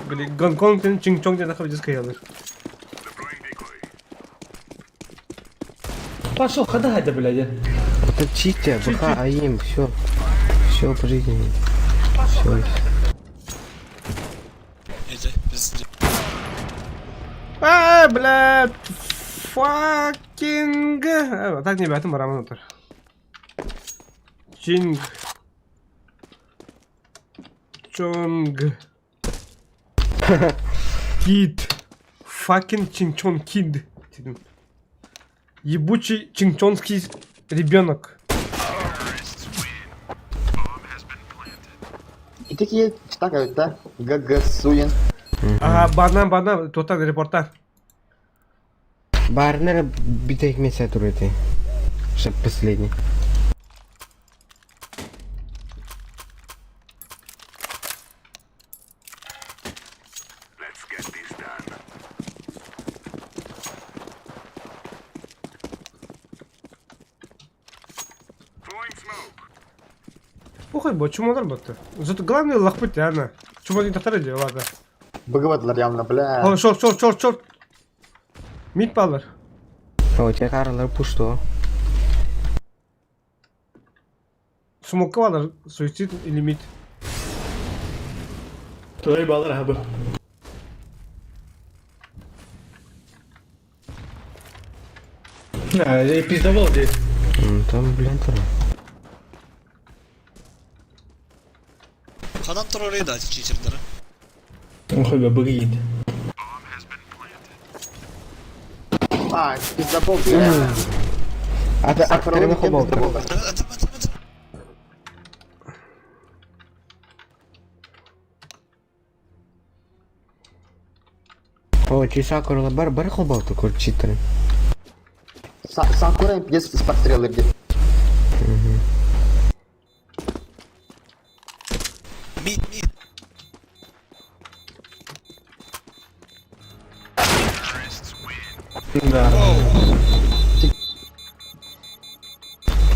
Бля гонконг тен чинг чонг тен хаб диска ялыр. Пошел хода хада блядь. Это читя, бха, аим, все. Все по жизни. Все. Neyse biz А, блядь. Fucking. Так не бәтім барамын отыр. Чинг. Чонг. Кид. Fucking чинчон кид. Ебучий чинчонский ребенок. И такие штакают, да? ГГ суен. Ага, бана, тотал репортаж. Барнер битых месяц турете. Шаг последний. Похуй, бо чумалар баты. Зато главное лахпыть, ана. Чума не тахтар эди, ладно. Быгыватылар явно, бля. О, шорт. Мид балар. О, тебе каралар пусто. Смока балар, суицид или мид. Той балар хабы. Пиздовал здесь. Там, блин, там. Автор орaya da читердары. Охой, бабыгит. А, забыл, я. А ты хобал. О, чисакурла бар хобал такой читер. Сакура без подстрелы где. Мид. Да.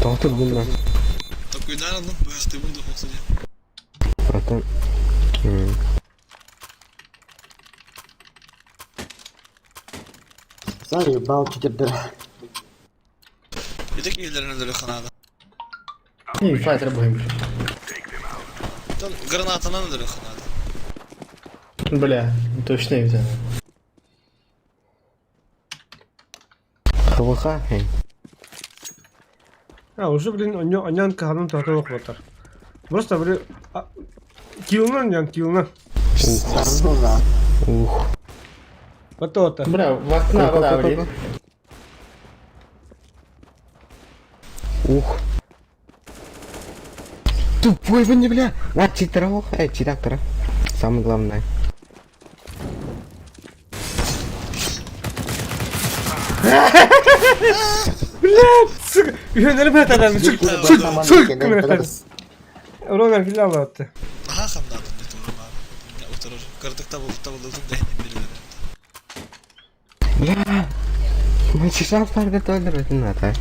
Толтур булма. Такой, наверное, ты выдохнул, кстати. Потом. Заебал читердер. Bir tek iyilerin öldürüyor kanada. Не, файтер будем. Гранатana öldürüyor kanada. Бля, точно их взял. ХВХ, хей. Уже, блин, онян каханын татылық батыр. Просто, блин, килынан. Ух. Вот. Бля, в окна вода влит. Ух. Тупой вы не, бля. Вот читеров, читактора. Самое главное. Блядь, сука. Yönelim et adamı. Çık. Ронар килал attı. Aha kandadım ne diyorum abi. Ya oturur. Kırdıkta bulduğum da henüz birileri. Бля. Мы сейчас farkı öldürürsün zaten.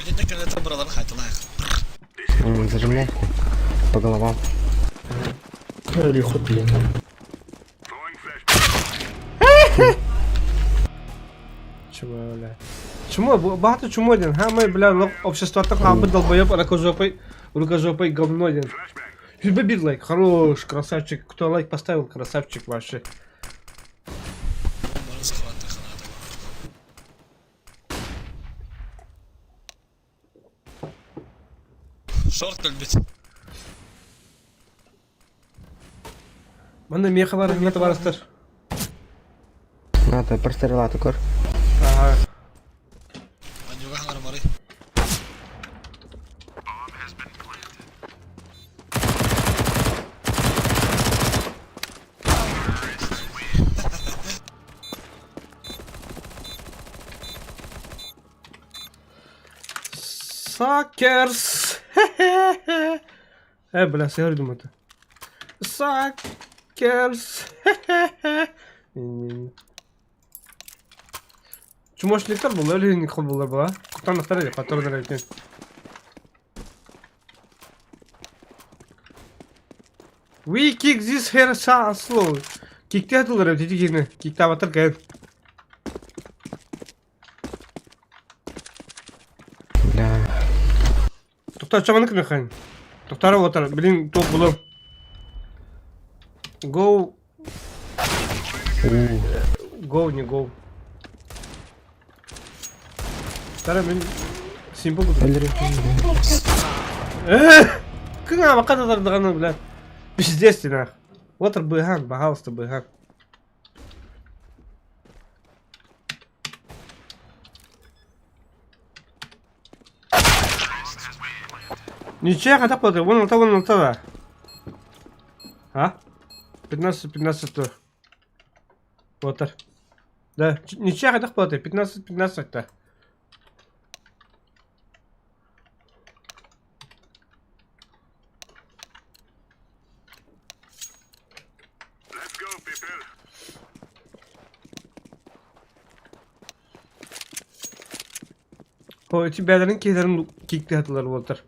Elinde kanata buraları haytalayık. Зажимляйся. По головам. Öyle хуй. Чего, бля? Чему? Багато чему один? Ха, мы, бля, общество так абы долбоёб, рукожопой говно один. Бибит лайк, хорош, красавчик. Кто лайк поставил, красавчик вообще. Umarım sıkıntı kanada. Шорт ölbet. Bende miyaka var, hizmeti var ıstır. Надо прострелать кор. Ага. Ben yoga hangarım orayı. Suckers. Бля, сыграли это. Suckers. Чумошниктер бұл, өлігінік қыл болар бұл, а? Құқтандықтар еді, қатырыныр екен. We kick this hair slow. Кикте атылыр өте дегені. Кикте абатыр кәйін. Бля. Тоқтар, чаманы кірме қайын. Тоқтары отыр, білін топ бұлым. Go. Go, не go. Тара мен симпл бұлым. Кыңа бақат атардығаны, бля. Пиздец ты нах. Отыр бұйхан, бағалысты бұйхан. Ничего, хотя бы вон алта да. А? 15 то. Отыр. Да, ничего, хотя бы 15 то. О, тебя кейдерін кикті атылар болтыр.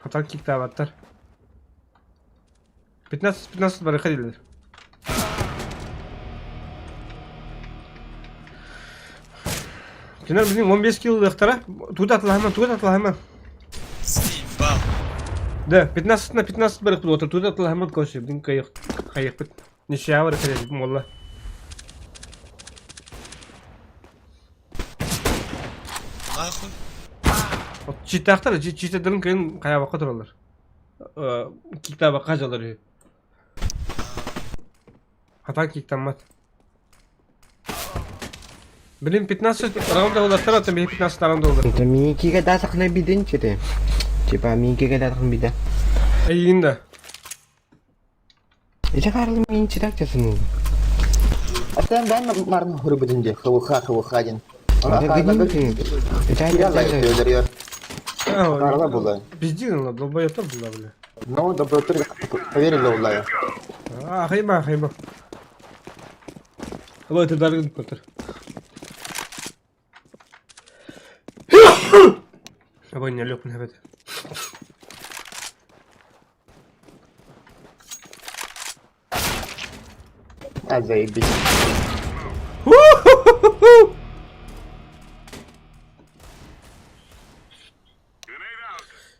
Хатан кикті абаттар. 15 бары қадилер. Кенер біздің 15 кило дықтара. Туыт атылахаман. Симба. Да, 15 на 15 бары қыды отыр. Туыт атылахаман көші. Біздің қайық біт. Неше авары қадилер, молла. Читақтар, читадырын кейін қая баққа тұралар. Кикта бака жалар. Хата киктан мат. Блин, 15 раунда было, второй там 15 раунда было. Это мини-кига датах на биден, че-то? Типа мини-кига датах на бида. Ayında. Это Карл мини-читак, честно. А там банно марно хурбудинде, хавуха один. Это Карла была. Пиздил на долбоёб была, бля. Ну, добро поверили, Улая. Хайма. Алло, это Дарвин Поттер. Обой не лёг на это. А, заебись.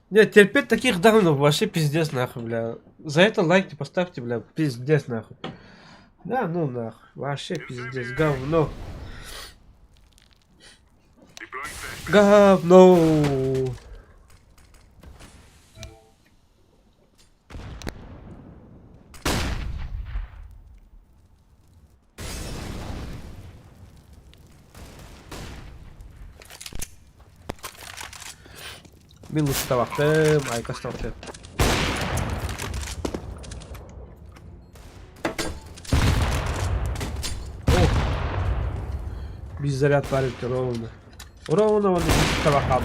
Нет, терпеть таких даунов вообще пиздец нахуй, бля. За это лайки поставьте, бля, пиздец нахуй. Да, ну нахуй, вообще пиздец, говно. Говно. Минус тавақтым, айкас тавақтым. Без заряд парит ровно. Ровно он без таваха.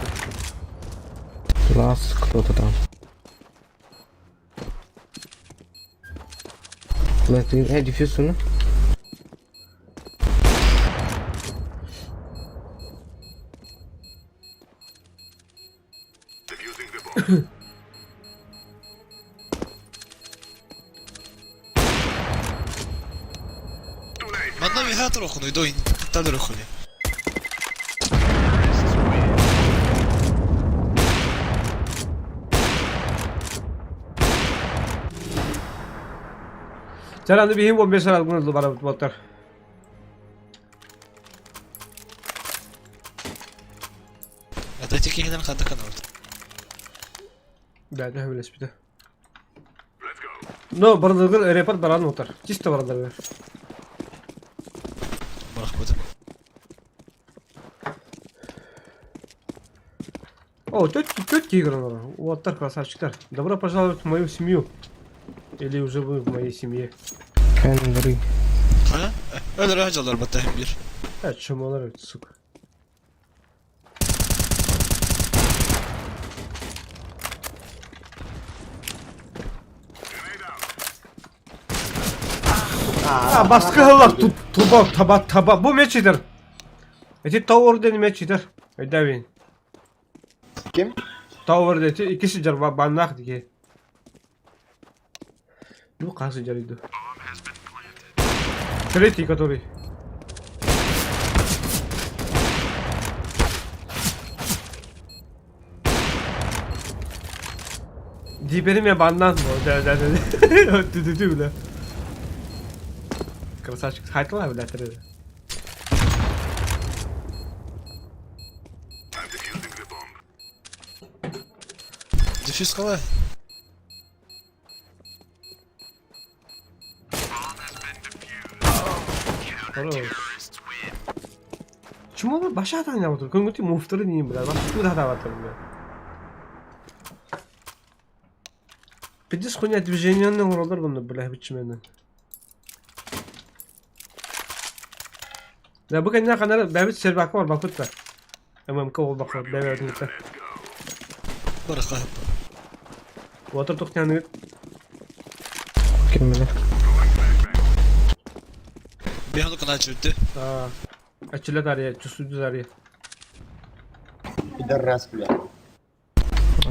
Класс, кто-то там. Дефьюз, ну? 만남이 하나 들어오고 너희 딸 들어오니. Jalan lebih himbo besar algunos lo para botar. Это тільки генерал хата канал. Да, да, вылез bir de. No, barıdır, report baran otar. Çisto barıdır. Барах буде. О, тетки играли. Вот так, красавчик. Добро пожаловать в мою семью. Или уже вы в моей семье. Kendiri. Ha? Öyle harcalar batayım bir. Evet, şumalar evet, сука. Baskılar tuba. Bu meçidir. Eti tower deni meçidir. Ödevin. Kim? Tower deti ikisi jar bannak diye. Bu kaçı jarıydı? Третий, который. Диперим я бандан. Да. Ты, бля. Красавчик. Хайтла, бля, ты. Дефьюз хавай. Чему вы башата не работают? Как-нибудь муфтары не бля. Вас куда давать, бля? Пиздец хуйня движение уралдар bunu бля бичмenden. Ya bu kendine kadar David Serbakı var bakut da. Tamam kol bakır David'in de. Bırak abi. Water tok yani. Kim bilir? Bir anda kanal çürüttü. Aa. Açıla araya, çusudu araya. Пидорас, бля.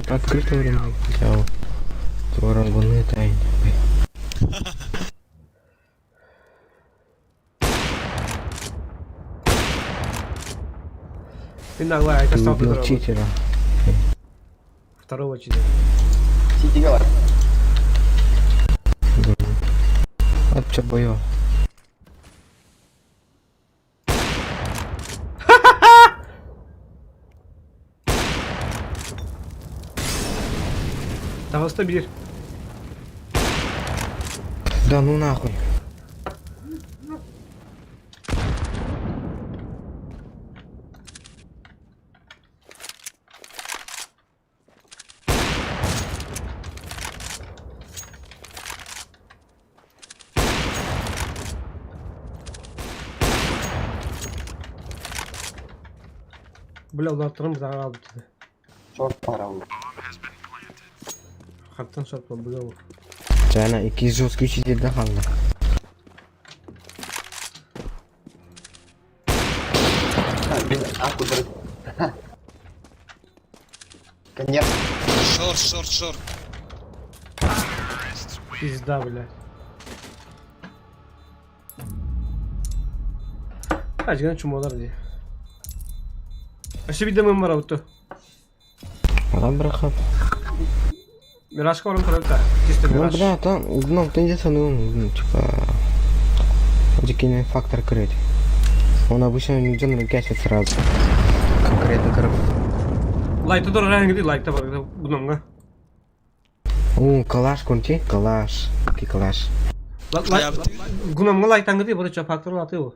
Открыто время. Чао. Творог bunu тайны. Pindah gua kasih tau Убил читера. Второго читера. Сидела. От чё боё? Давай Пожалуйста, бир. Да ну нахуй. Бля, ulartırım daha aldı. Short para bu. Хаттан шот бол бля. Жана 2 жесткий учитель қалды. Aku ber. Конец. Шорт. Пизда, бля. Acıdan çumolar diye. Aşı bir de mım var auto. Адам брахат. Мирашка орын тұрады. Чисто Ну, мираж. бля, там, ну, ты не ну, типа, закинь фактор крыть. Он обычно не гасит сразу. Конкретно крып. Лайта да рәңгі дейді, лайта бар бұнымға. Калаш конти? Калаш. Ки калаш. Бұнымға лайтаңғы дейді, бұда ча фактор латы ол.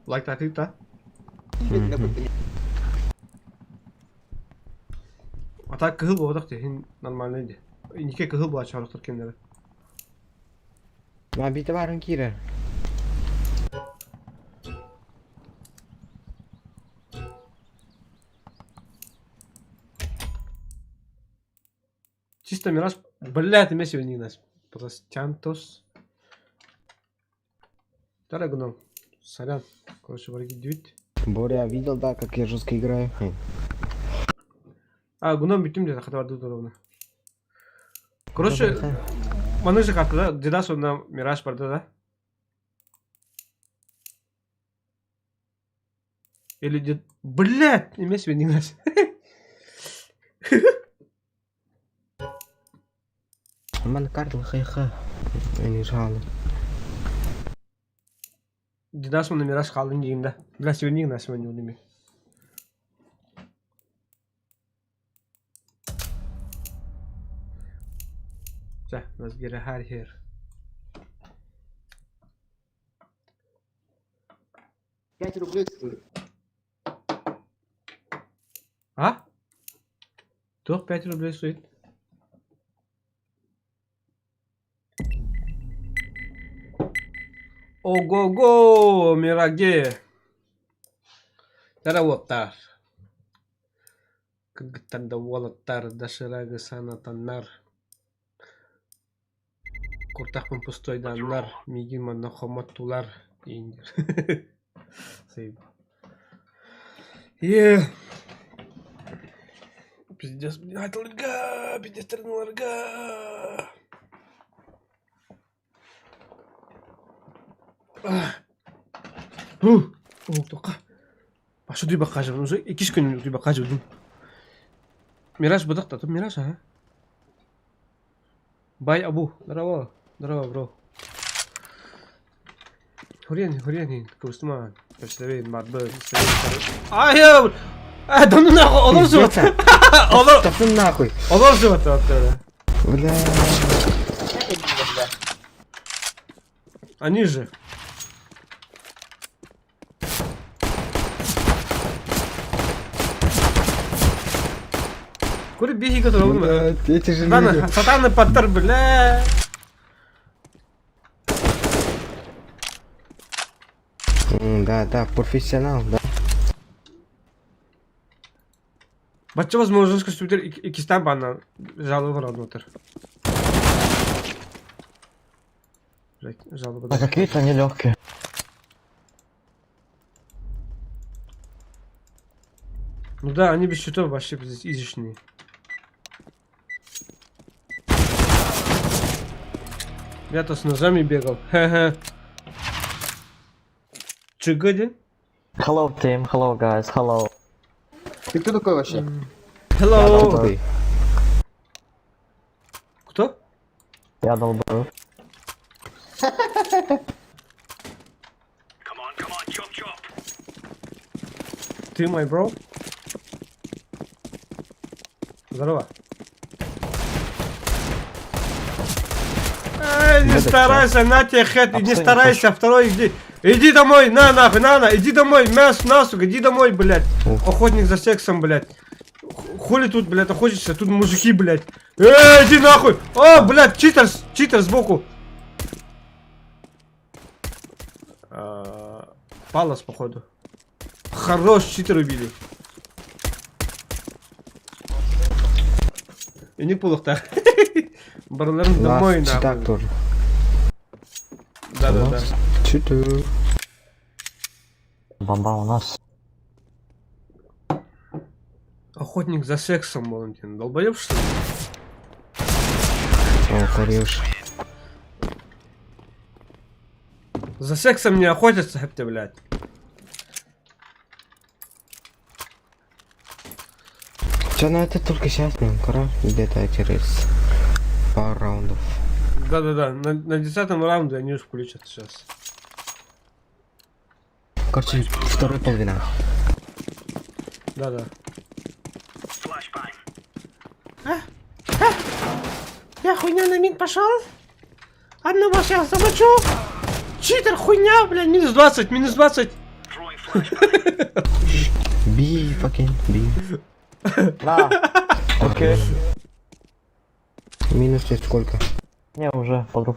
Лайк так да. А так кыгыл болдық те, нормально де. Нике кыгыл болады шарықтыр кендері. Ма биті барын кире. Чисто мираж, блядь, ты месси не нас. Просто тянтос. Дорогой гном. Сорян. Короче, враги дюйт. Боря видел, да, как я жестко играю? А, гном битим де, хата барды ровно. Короче, маныжы карты да, дедас онна мираж барды да. Или дед... Блядь, не месси не нас. Ман картл хайха. Не жало. Дедас онна мираж қалдың деймді. Bila сегодня нас сегодня удими. Так, let's get a hat here. $5 стоит. А? Doch, 5 рублей стоит. Ого-го, мираге. Таравоттар. Кыгыттарда уолаттар, дашырагы санатаннар. Куртакпын пустойданнар, мигин нахоматтулар. Индир. Сейб. Пиздец, айтылырга, пиздец тырналарга. Тоқа. Башы дүйбақ қажып, уже 2 күн дүйбақ қажып дүйм. Мираж бұдық татып, Мираж, а? Бай Абу, здорово, бро. Хурен, кустуман. Представляем, мадбы, Ай, да ну нахуй, олар живот. Тафын нахуй. Олар живот оттуда. Бля. Они же. Кури беги готовы. Эти же Ладно, сатаны паттар, бля. Да, профессионал, да. Бача возможность, что у Кистан бана жалобы работает. Жалобы. А какие-то они легкие. Ну да, они без счетов вообще излишние. Я-то с ножами бегал. Ха-ха. Чигодин? Hello team, hello guys, hello. Ты кто такой вообще? Hello. Кто? Я долбаю. ты, мой бро. Здорово. Не старайся, на тебе хэт, и не старайся, второй иди. Иди домой, на нахуй, на, иди домой, мяс, насука, иди домой, блядь. Охотник за сексом, блядь. Хули тут, блядь, охотишься, тут мужики, блядь. Иди нахуй. О, блядь, читер сбоку. Палас, походу. Хорош, читер убили. И не плохо. Барлерн домой, нахуй. Так тоже. Да. Читер. Бомба у нас. Охотник за сексом, Валентин. Долбоёб, что ли? О, хорош. За сексом не охотятся, хэпте, блядь. Че, ну это только сейчас, блин, пора где-то через пару раундов. Да. На 10-м раунде они уж включат сейчас. Короче, второй половина. Да. Я хуйня на мид пошел. Одного сейчас замочу. Читер, хуйня, блядь, минус 20. Би, fucking, би. На. Окей. Минус здесь сколько? Не, уже подруг.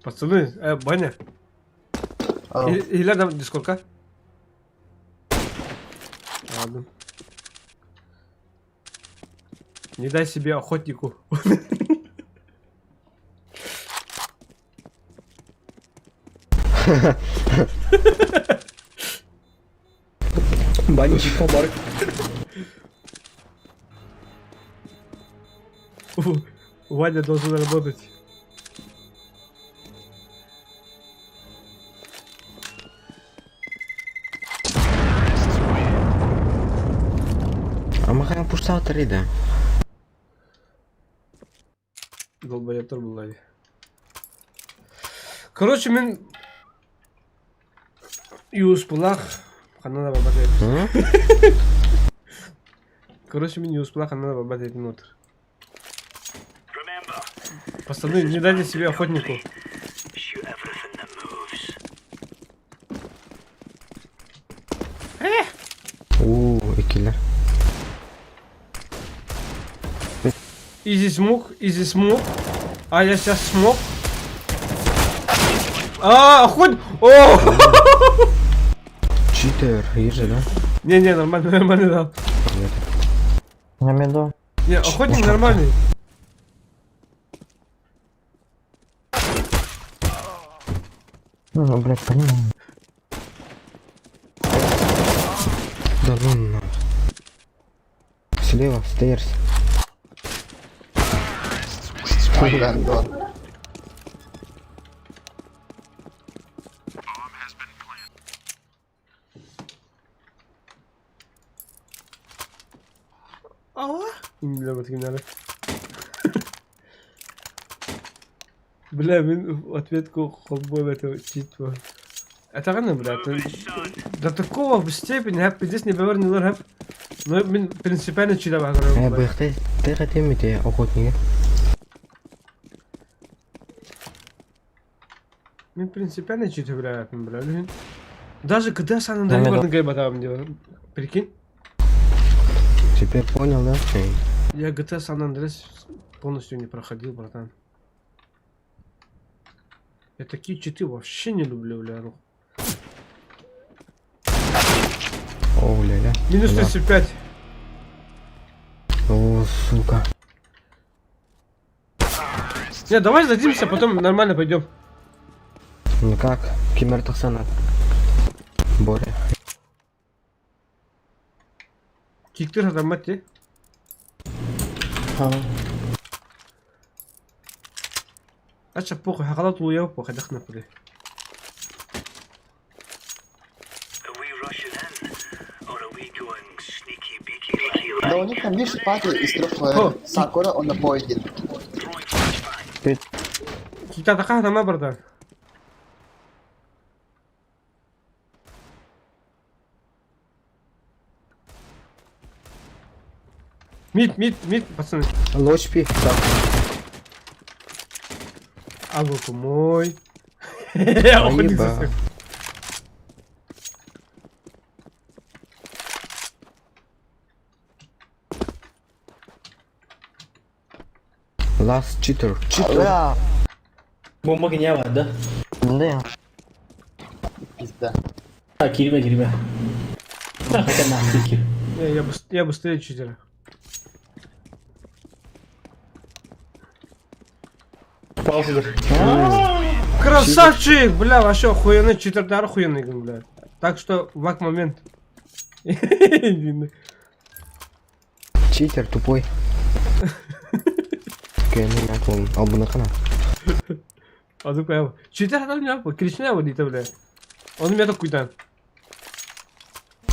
Пацаны, Баня. И рядом сколько? Ладно. Не дай себе охотнику. Банчик помарк. Ваня должен работать. А мы хотим пуштать рида. Долбоёб был лови. Короче, мен... Юз пулах. Ханана бабатает. Короче, мен юз пулах, ханана бабатает внутрь. Пацаны, не дайте себе охотнику. И киллер. Изи смог. А я сейчас смог. Охотник. О! Читер, ежи, да? Не, нормально, да. На меду. Не, охотник нормальный. Ну, блядь, понимаю. Да ладно. Слева, стейрс. Бля, вот надо. Бля, в ответку холбой это читва. Это рано, бля. До такого степени, здесь не повернул, но принципиально читава. Ты хотел иметь охотника? Мен принципиально читаю, бля. Даже когда Сан Андреас на GTA там делал. Прикинь? Теперь понял, да? Я GTA San Andreas полностью не проходил, братан. Я такие читы вообще не люблю, бля. О, ля-ля. Минус 35. О, сука. Не, давай сдадимся, потом нормально пойдем. Никак. Кимер Тахсана. Боря. Киктыр там мать. Ача похуй, хакалат уяу похуй, дохна пули. Да у них там видишь пати из трех Сакура, он на поезде. Kita takah nama berdan. Мид, пацаны. Лочпи. А вот мой. Охотник за всех. Last cheater. Бомба гнева, да? Да. Пизда. Кириме. Это нахуй. Я быстрее читера. Красавчик, бля, вообще охуенный читер, да, охуенный, бля. Так что, вак момент. Читер тупой. Kayaknya aku bener kan? Aduh kayak cheater atau apa? Krishna apa itu bela? Onu merak kuydan.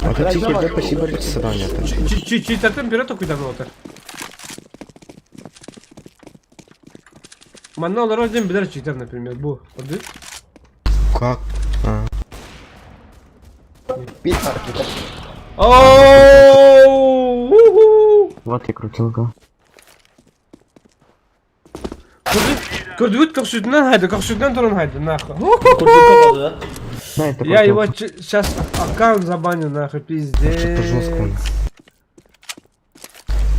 Aka cheater da почти срань это. Cheater там берет kuydan отыр. Манна олар один билер cheater, например, bu. Оды? Как? Питер, kita. Ооо! Вот и крутилка. Көрдүгүт как сюднан туран хайды, нахуй. Я его сейчас аккаунт забаню, нахуй, пиздец. Жестко.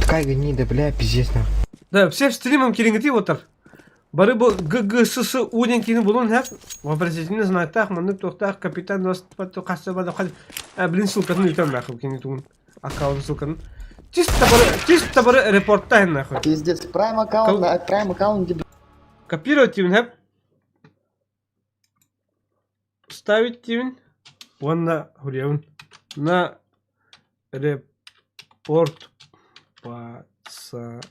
Такая гнида, бля, пиздец, нахуй. Да, все в стримом кирингати отыр. Бары бұл ГГСС уден кейін болуын әп. Вопросительно знайтақ, мұнып тоқтақ, капитан достыпатты, қасы бады қады. Блин, ссылкатын үлкен нахуй, кені туын. Аккаунт ссылкатын. Чисто бары репорттайын нахуй. Пиздец, прайм аккаунт. Копировать тивен хэп. Ставить тивен. Вон на хуревен. На репорт пацаны.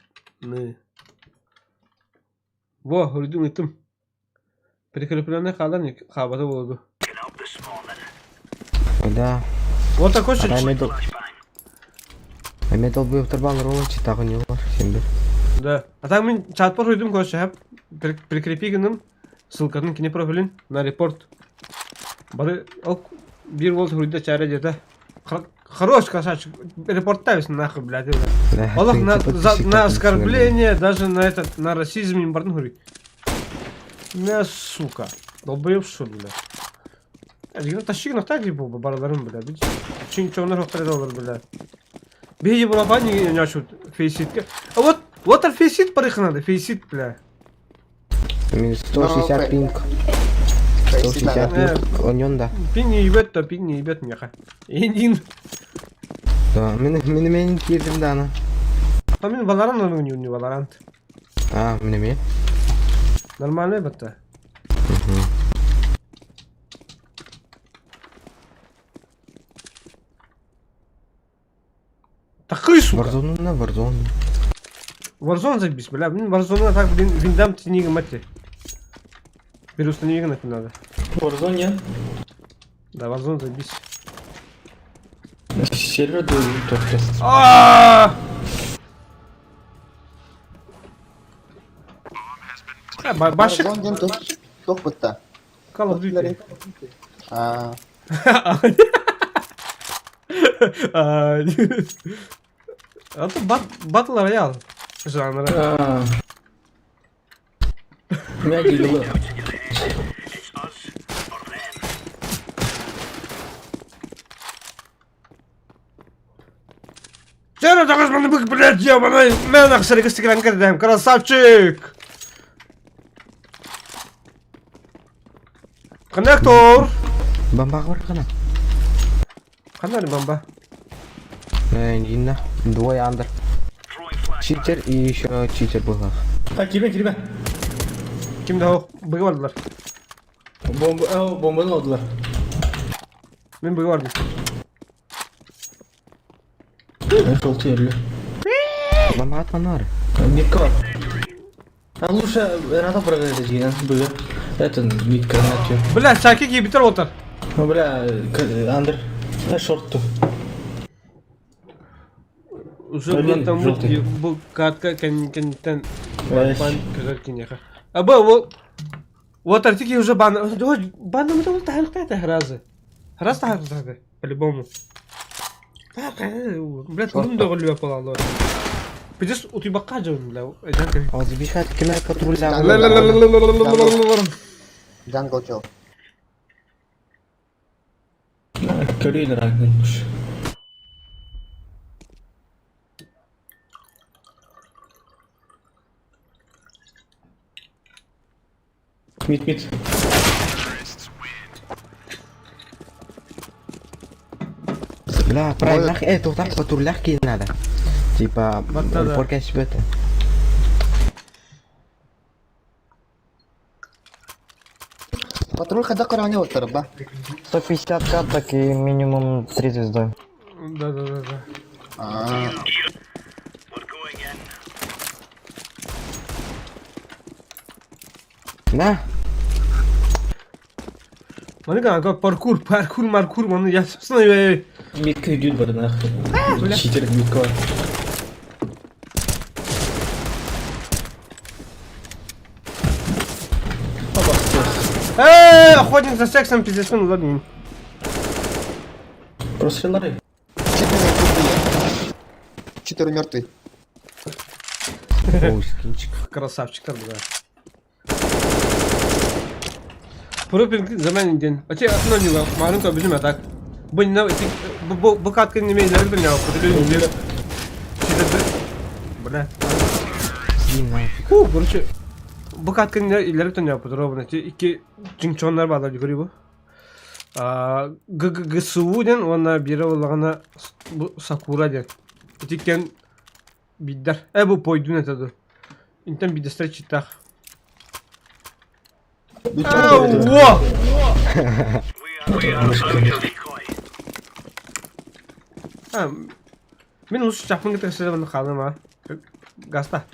Во, хуридун итим. Прикрепленный халадник хабата болду. Да. Вот такой же. Метал бы вторбан ролочи, так у него симбир. Да. А так мен чатпор хуридун кош хэп. Прикрепи генім ссылкатын кене профилін на репорт. Бары бір волт хурида чары деді. Хорош красавчик. Репорттавись нахуй, блядь. Олах на оскорбление, даже на этот, на расизм им бардын хури. Не, сука. Долбоёб шо, блядь. Әжігін тащигін ақтар дейбі бұл бараларын, блядь. Чын чоғынар ақтар едолар, блядь. Бейді бұл апа не ашуд фейситке. А вот фейсит парыхы надо, фейсит, блядь. 160 пинг. 160 пинг. Оньон, да. Пин не ебет, то пин не ебет меха. Един. Да, мен кирдим, да, на. А мен Valorant он не Valorant. А, мен. Нормально ебет-то. Такой, сука. Warzone на Warzone. Warzone забись, бля. Warzone так, блин, виндам ты не гамати. Переустанови на надо. Warzone нет. Да, Warzone забись. Сервер только. Башик. Тох пытта. Call of Duty. Это Battle Royale жанра. Меня делило. Чё ты такой смотри, блядь, ёбаный? Мен ахсарик стеклен кирдем, красавчик! Коннектор! Бомба бар кана? Кана ли бомба? Инна. Двое андер. Читер и еще читер был. Так, кириме. Ким да быгы бардылар? Бомбаны алдылар. Мен быгы бардым. Сол терлі. Бомба атманар. Митка бар. А лучше Рената прогресс деген быгы. Это митка Ренатью. Бля, саки гибитер отыр. Бля, андер. Шортту. Уже там был катка кентен пан кыркинеха. Аба вот Вот артики уже бан. Бан мы там тахлыктайты разы. Раз тахлыктайты. По-любому. Блядь, он доголю yapalım. Пидес утибакка жон, бля. Ağzı bir şey kime patrulla. Jungle chill. Körüyle rakmış. Mit. لا برايم ايه توقف patrulla كي هذا. Типа podcast бета. Патруль когда караня вот ба. 150 каток и минимум 3 звезды. Да. Да. Bana kanka parkur bana yapsana be. Mit kredit var na. Cheater mit var. Ходим за сексом, пиздец, ну ладно. Прострелы. 4 мертвый. Красавчик, да. Пропинг zaman день. А те основнила, марунка bizim atak. Bu katkının emailleri de ne yapıyor? Бля. Короче, bu katkının ileri de ne yapıyor? Ровно те iki cingçonlar bağlar yukarı bu. GSU den ona biri olağana bu Sakura den. Tikken bidder. Bu poydun etadı. İnten bir destek çıtak. Wow! Мен лучше чапын кетіп сізден қалдым а. Гаста.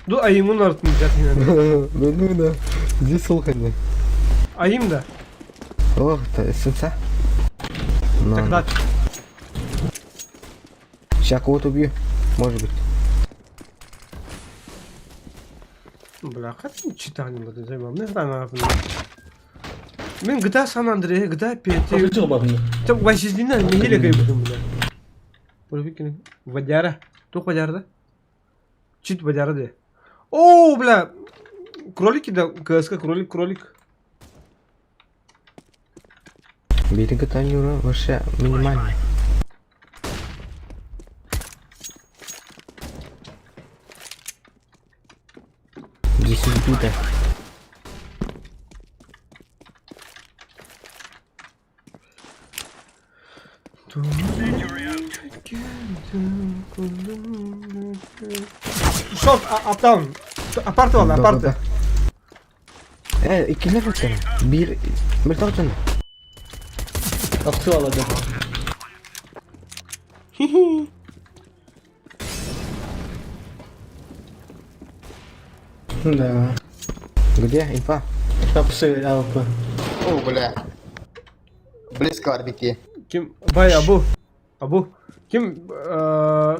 Ду айымын артын жатын. Ну да. Здесь слухание. Айым да. Ох, ты сынца. Тогда. Сейчас кого-то убью. Может быть. Бля, как читанием это займем? Не знаю, мен GTA San Andreas, GTA 5. Покажи бабни. Ты вообще не знаю, не еле будем, бля. Профикин. Вадяра. Кто вадяра? Чит вадяра да. О, бля. Кролики да, КСК кролик. Берега Танюра вообще минимальный. Здесь убито. Шот, аптаун. Апарты var, апарты. İkiler bakın. Bir taraftan. Aksı aladı. Да. Где инфа? Апсы алпа. О, бля. Близко арбики. Kim? Bay Abu. Kim?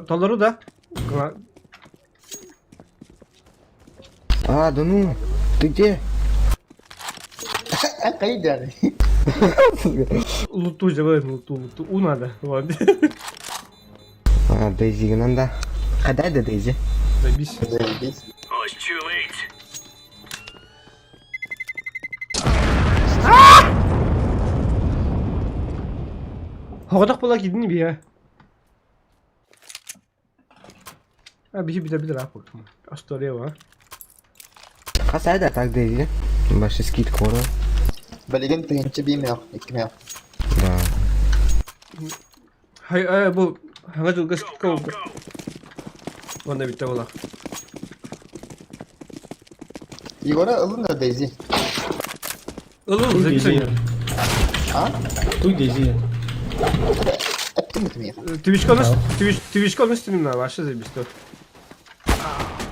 Толору да? А, да ну. Ты где? Кайдан. Луту давай, луту. У надо. Ладно. А, Дейзи надо. Ходай до Дейзи. Заебись. Havada kulak yedin bir ya. Bir de rahat bakma. Astoriya var. Хасай да так Дейзи. Ваши скидка ура. Belegen pirinci bir mil, 2 mil. Да. Hay bu hangi juga skika oldu. Bana bitti ola. Igor'a alın da Daisy. Alın Дейзи. Ha? Туй Дейзи. Ettim mi? Twitch колмес stream на ваше забисто.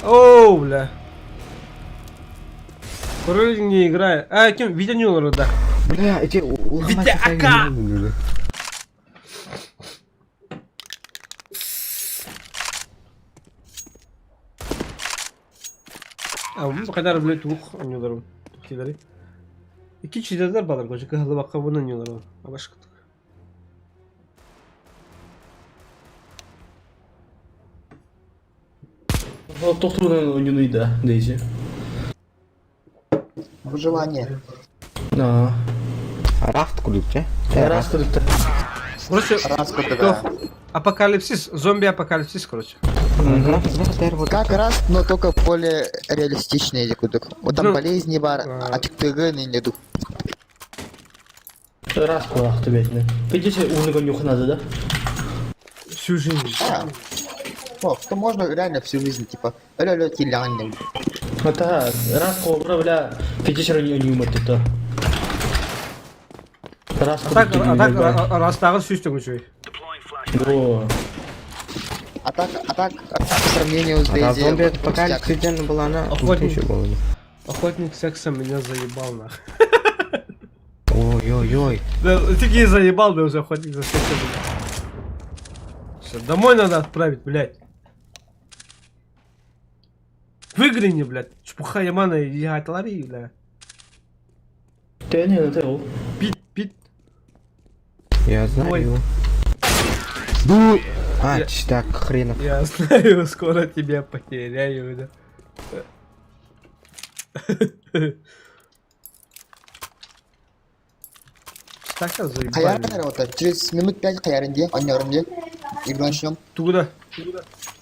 Оу, бля. Ролик не играет. Кем? Витя не да. Бля, эти Витя Ака! Ama bu kadar bile tuğuk oynuyorlar onu. Türkiye'leri. İki çizgiler bağlar koca kahlı bakka bunu oynuyorlar onu. Başka. Тоқтырудың ойнайды, Дейзи. Выживание. Рафт клубче? Раз клубта. Короче, да. апокалипсис, зомби-апокалипсис, короче. Как раз, но только более реалистичный кудык. Вот там болезни бар, а тыгы нету. Раз кулак тебе. Видите, уныга нюх надо, да? Всю жизнь. То можно реально всю жизнь, типа, ля-ля, тилянь. Это раз кулак, бля, видите, не умеет это. Раз кулак. А так, раз тагы сүйстің үшөй. А так, по сравнению с Дейзи... Зомби-апокалипсис была она... Охотник сексом меня заебал, нах. Ой-ой-ой. Да, ты не заебал, да уже охотник за сексом. Все, домой надо отправить, блядь. Выгляни, блядь. Чпуха ямана и гатлари, блядь. Ты не нател. Пит. Я знаю. Ну... А, так, хренов. Я знаю, скоро тебя потеряю, да. Так, заебали. Хаярин, через минут 5 хаярин где, он не где. Игру начнем. Туда.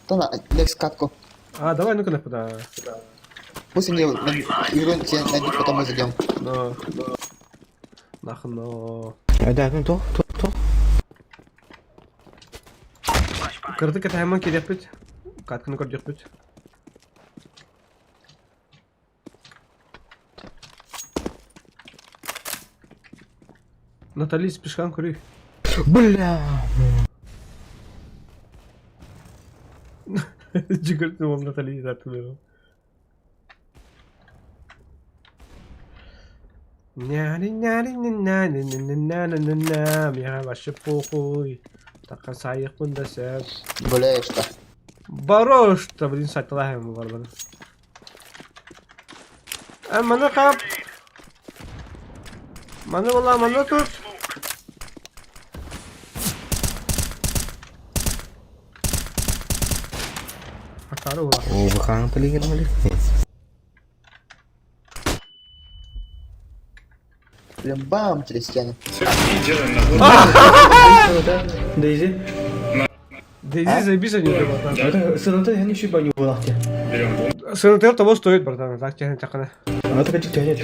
То на, Лекс катку. А, давай, ну-ка нападай. Пусть он игру тебе найдет, потом мы зайдем. Нахно. Да, ну то. Кырдык это хэмэн кидеп бит. Катканы көрдүк бит. Натали спешкан кури. Бля. Джигартым ол Натали затылы. Няри-няри-няри-няри-няри-няри-няри-няри. Меня вообще похуй. Так сайық бұнда сәп. Гуляешь, да? Барош-то, блин, сайтылайым бар бана. Мана қап. Мана бола, мана тұр. Атары бола. О, бұқаң пілеген олы. Блин, бам, через стену. Дейзи? Дейзи заебись они уже, братан. СНТ я не щиба не была. СНТ того стоит, братан, так тянет такая. А так этих тянет.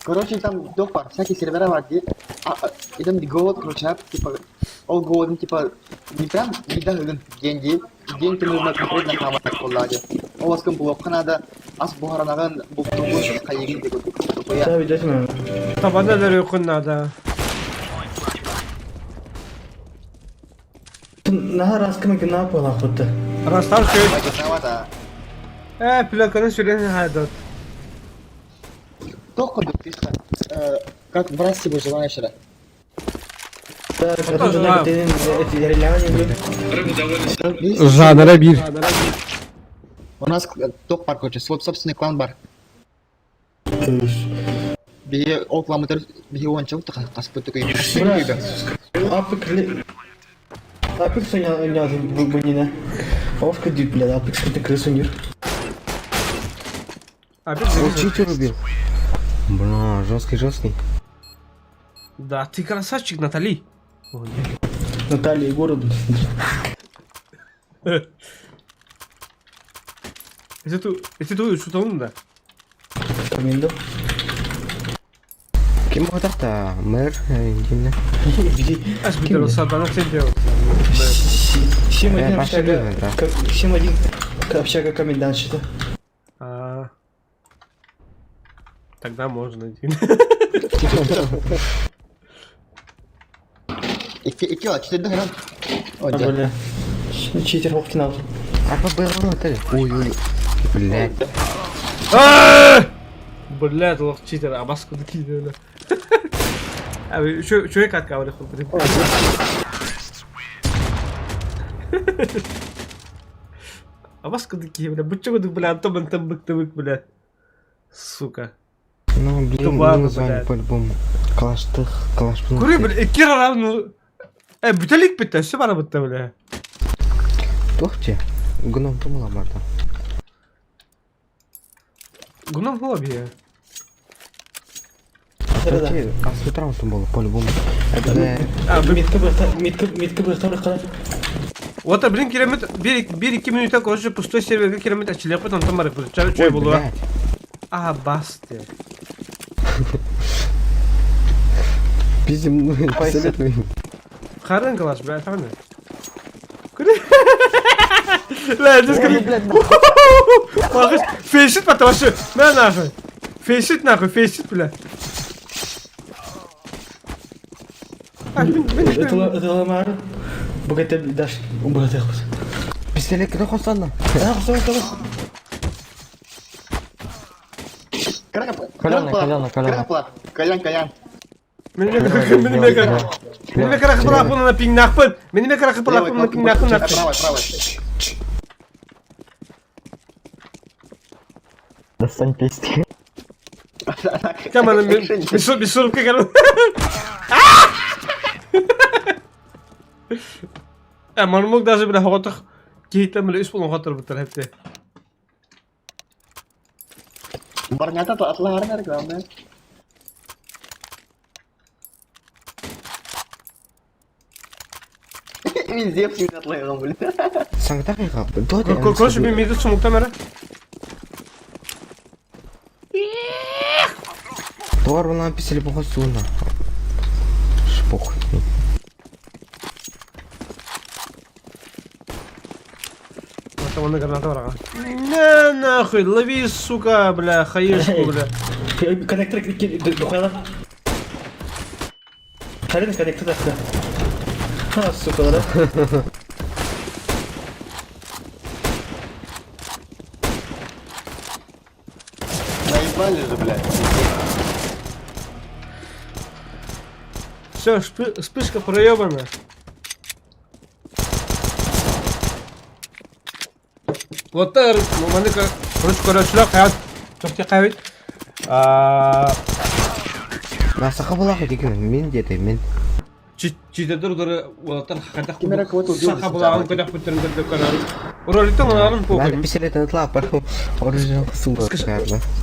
Короче, там допар, всякие сервера вроде. И там голод, короче, типа, all голоден, типа, не прям еда, деньги. Деньги нужно смотреть на камеру в колладе. У вас компловка надо, ас бухаранаган буктугу кайгин дегу. Да, видать, мы. Табанда дөрөкөн надо. На раз кем гна пола хотта. Растар söyle. Надо. Плаканы söyleyin haydat. Только дописка. Как в России выживаешь, да? Да, это же на эти реляне. Жанра 1. У нас топ-бар, короче, свой собственный клан-бар. Бе ол километр бе он чок каспы такой. Апик соня не бунина. Овка дит, бля, апик ты крысунир. Читер убил. Бля, жесткий. Да, ты красавчик, Натали. Наталья и город. Это твой что-то умно. Комендо. Кем это? Мэр, Индина. Аж битер садана центр. Всем один общага комендант что. Тогда можно идти. И чё, ты догран? О, бля. Читер в финал. А по БРО это? Ой-ой. Блядь. Блядь, лох читер, а маску докидывали. А вы чё я катка говорю? Абаскадыки, бля, бычугудык, бля, антом быктыбык, блядь. Сука. Ну, блин, Тубагу, название блядь. по-любому. Калаш. Кури, бля, кира равно... Бүтелик бітті, все бара бітті, бля. Тохте. Гном думала, Марта. Гном хобби. А с утра там было по-любому. Митка быстро калаш. Ота, блин, километр... 1-2 минута, короче, пустой серверге километр açılıyor, потом там бары, чай булу. А, басты. Пиздим, абсолютно. Харын калаш, бля, tamam. Lan, das kann ich... Mach es, фейсит, потому что... На, нахуй. Фейсит, нахуй, фейсит, бля. Это ламар. Богатый дашь. Убрать их. Пистолет, кто хостана? Калян. Меніме карақы бұлақпын на пинг нақпын. Меніме карақы бұлақпын на пинг нақпын нақпын. Правый. Достань пистолет. Камана, без шурупка, короче. Man moet daar zo bij de hotter. Kijk, dan moet je spullen hotter betreft. Ternyata tuh atlah harga gambar. Ini Zef sih atlah yang beli. Sangat tak ya, Kalau sih itu semua kamera. Товар нам писали по хостуна. Шпох. Это он граната врага. Не, нахуй, лови, сука, бля, хаешку, бля. Коннектор дохуяла. Харин коннектор да. Ха, сука, да. Наебали же, блядь. Все, вспышка проебана. Вот так, ну, маника, короче, hayat çok tekabül. Насаха была хоть мен где-то, мен. Читадыр вот хадах. Саха была, он когда путерн карар. Ролита он по. Надо писали этот лапар. Оружие сука.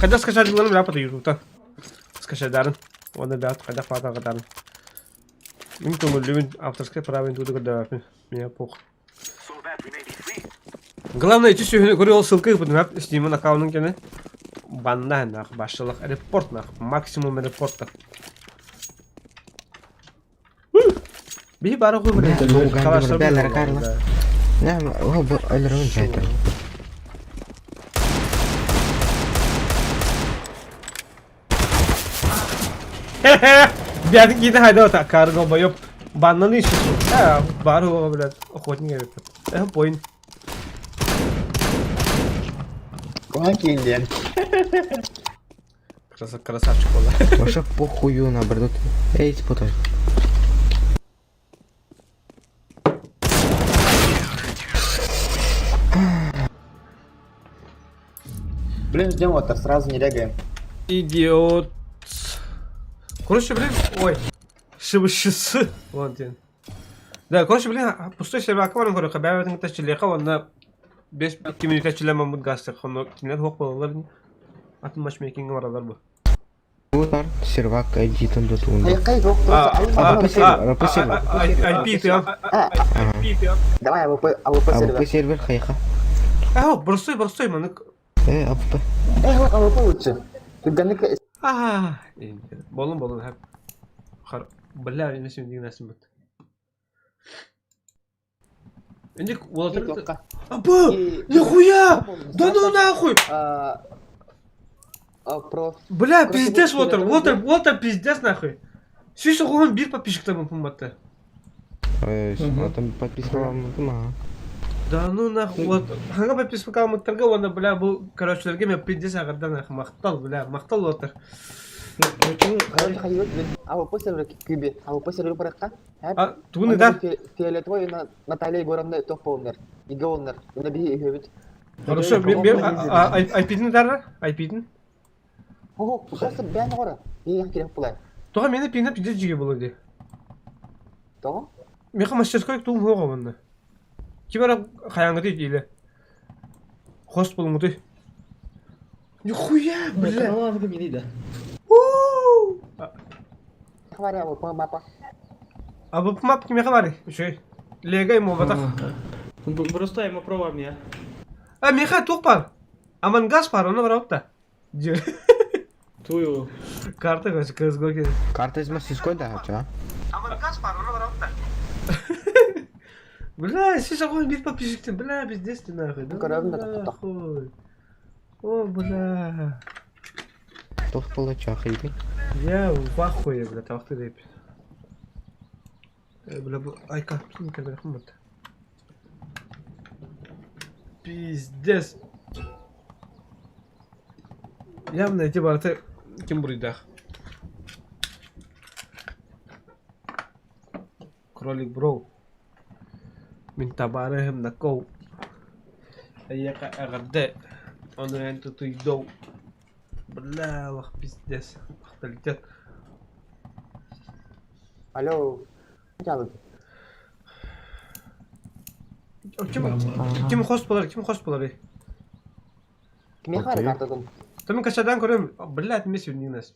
Когда скажешь, главное ляпа ты юрута. Скажи дарен. Он да, когда фата гадан. Инту мулюн авторская правин тут когда меня пох. Главное, эти сегодня говорил ссылкой под нап сниму на аккаунт кене. Банда нах башалах репорт нах максимум репорта. Би бара го блин. Хорошо, беллер Карла. Не, о, алрон жайта. Бядик гиде хайда та карго боёп. Баннаны ищу. Бара го блядь, охотник. Поин. Какие индиан? Красавчик была. Вообще похую на бредут. Эй, спотай. Блин, ждем вот, сразу не регаем. Идиот. Короче, блин, ой. Шибышысы. Вот он. Да, короче, блин, пустой сервер аквариум, говорю, хабя в этом тачилеха, он на без 2 минут ачилема мудгастер, он кинет хок балалар. Атын матчмейкинг var alar bu. Bunlar servak editin de tuğunda. Kayak yok. IP ya. Давай, АВП AWP server hayka. Простой, man. AWP. Вот АВП лучше. Тюрганlık. Bolun hep. Бля, я сегодня не насим бит. Индик, Уолтер. Або! Нихуя! Да ну нахуй! Бля, пиздец, Уолтер, пиздец нахуй. Сүйсі қоған бір подписчиктармен поматты. Там подписывал, Да ну нахуй, вот. Ханга подписывал мыттарға, оны, бля, бұл, корочелерге мен пиздец ағырдан нахуй, мақтал, бля, мақтал Уолтер. АВП сервер күйбе, АВП сервер бараққа. Туғыны дар? Фиолетовый Наталья Егоровна тоқ болындар. Иге олындар. Оны бейі үйбет. Хорошо, мен айпидін дары? Айпидін? О, просто бәрін қора. Мен керек бұлай. Тоға мені пинап иде жеге болады. Тоға? Меха мастерской туым хоға банда. Кибара қаяңғы дейді елі. Хост болуңы дейді. Нихуя, бля. Канал не видно. Хваря, вот по мапа. А вы по мапке меха вари? Шой. Лега ему ватах. Просто ему пробуем я. А меха туқ бар. Амангас бар, оны бар аутта. Тую. Карта көз көзгө келді. Карта из мастерской-то, а? Амангас бар, оны бар аутта. Бля, сіз ағойын бет подписчиктен, бля, пиздец нахуй. Коровна нахуй. О, бля. Тох получах, иди. Я в ахуе, бля, тавақты дейп. Бля, айка, пин кәдір қымат. Пиздец. Явно эти барты кем буридах. Кролик броу. Min tabarahim na ko. Ayaka agade. Ano yan tutoy daw. Bala, wak pizdes. Waktalite. Alo. Çalın. Kim host bular? Kim host bular? Kime var kartadın? Tamam kaçadan görüyorum. Bala etmesi ünlü nas.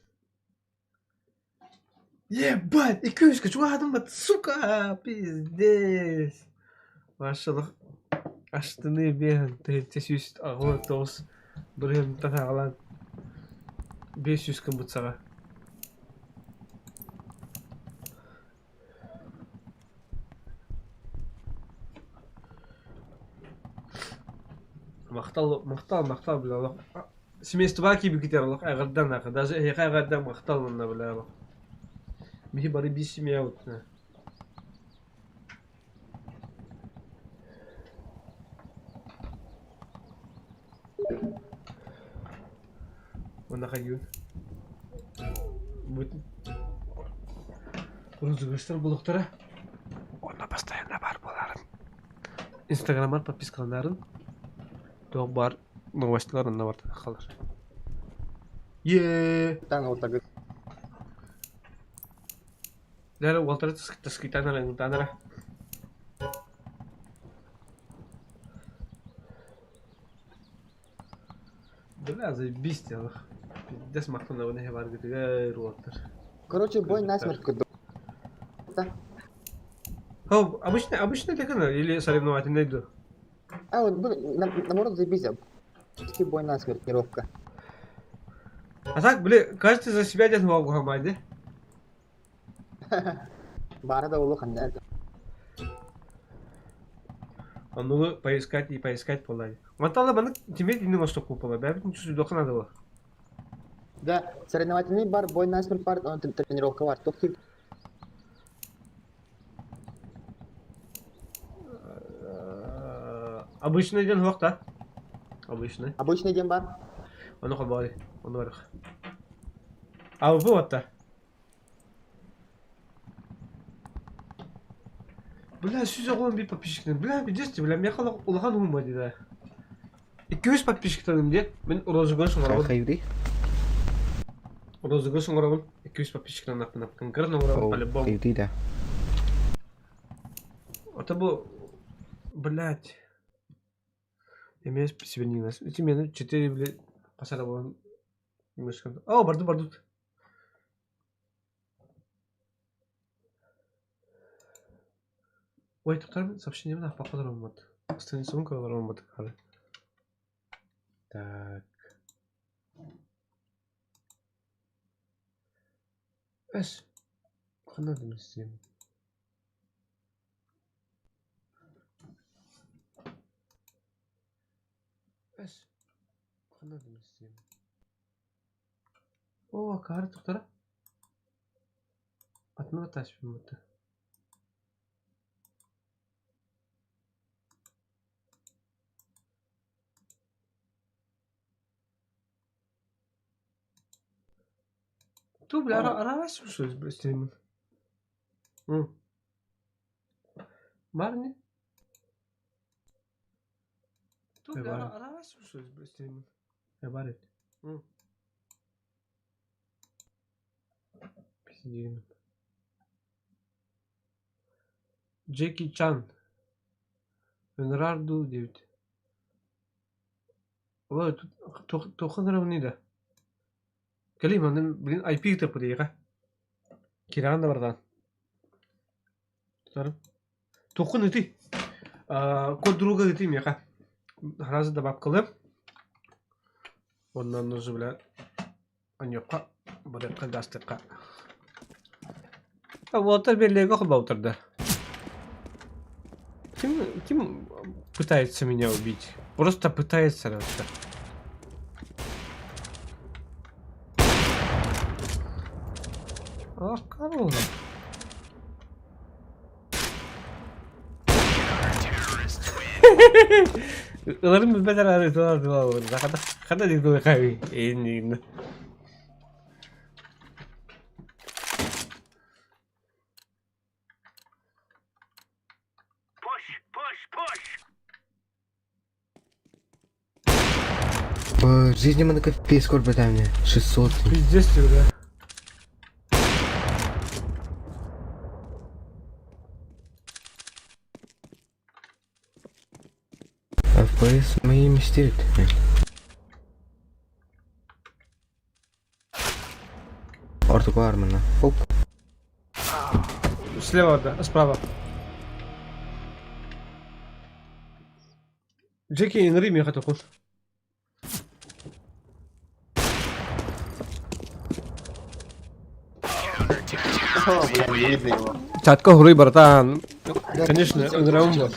Ебать, 200 kaç adım bat suka pizdes. Maşallah. Açtığını bir an. Tesüs ağır toz. Buraya tane alan. 500 kım butsağa. Мақтал бля Allah. Семейство gibi gider Allah. Ağırdan ağır. Даже ağırdan maqtal onunla bля Allah. Bihi bari bir семья вот. Он находил. Будет. Розыгрыштар блоктары. Онда постоянно бар боларын. Инстаграмдан подпискаларын. То бар. Новостьларын да бар халар. Тан вот так. Дәл Уолтер таскитанара танара. Бля, заебись дело. Пиздец махтана у них бар где Уолтер. Короче, бой насмерть куда. Обычно так или соревновательный иду? А вот наоборот заебись. Таки бой насмерть, тренировка. А так, бля, кажется за себя дед могу хамайде. Бара да улу ханда. Ну поискать и поискать полай. Вот тогда бана тебе не на что купила, я ведь ничего дока надо было. Да, соревновательный бар, бой насмерть бар, он тренировка бар. Только обычный день вахта. Обычный. Обычный день бар. Он хабали, он варх. А вот-то. Бля, сюда он бит подписчиктен. Бля, видите, бля, меня хала улахан умади да. 200 подписчиктен дед. Мен розыгрыш соңарабын. Хайди. Розыгрыш соңарабын. 200 подписчиктен напкан конкретно соңарабын по-любому. Хайди да. Это был, блядь. Имею себе не нас. Эти меня 4, блядь, посадовал немножко. О, бардут. Ой, тут сообщение на походу ромбот. Страница сумка ромбот. Так. Эс. Надо нести. Эс. Надо нести. О, карта туктара. Атна таш мыты. Ту, бля, арабас что-то быстро. Марни? Aramaz mısınız bu isteğimin? İbaret. Hı. Pis Jackie Chan. Leonardo David. Ola toqan ravni da. Kalim andan bilin IP tapı diye ka. Kiran da bardan. Tutarım. Toqan iti. Kod druga itiyim ya ka. Harazı da bak kılım. Ondan sonra anyokka badakka gastakka. Water belli как баутерда. Ким пытается меня убить? Просто пытается вообще. Ах, корова. Ularım bir bedel arıyor dolar. Kada di dolar kavi. İyi. В жизни мы на кофе скоро братан мне. 600. Пиздец ты, бля. FPS мои мистерит. Ортук армана. Оп. Слева, да, справа. Джеки, инри меня хотел кушать. Чатка хуруй, братан. Конечно, инраумба.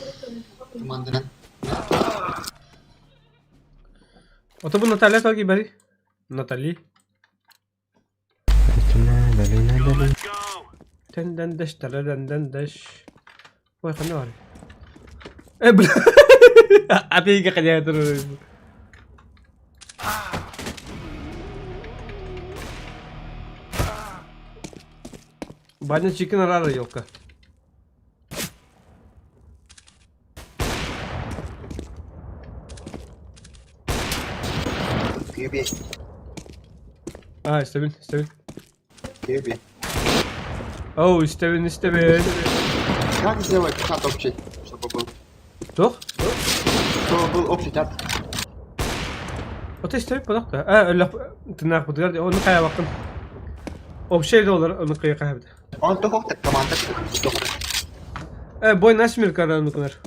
Вот это Наталья так и бери. Натали. Тендендеш, тендендеш. Ой, ханар. Бля. А ты как я это. Баня чикен рара елка. Киби. İstebin. Киби. Оу, istebin. Как сделать чат общий, чтобы был? Что? Чтобы был общий чат. Вот istebin bak da. Öyle tırnak bu diyor. Onu kaya bakın. O şey de olur. Onu kaya kaya. Он только вот команда. Бой на смерть, когда он например.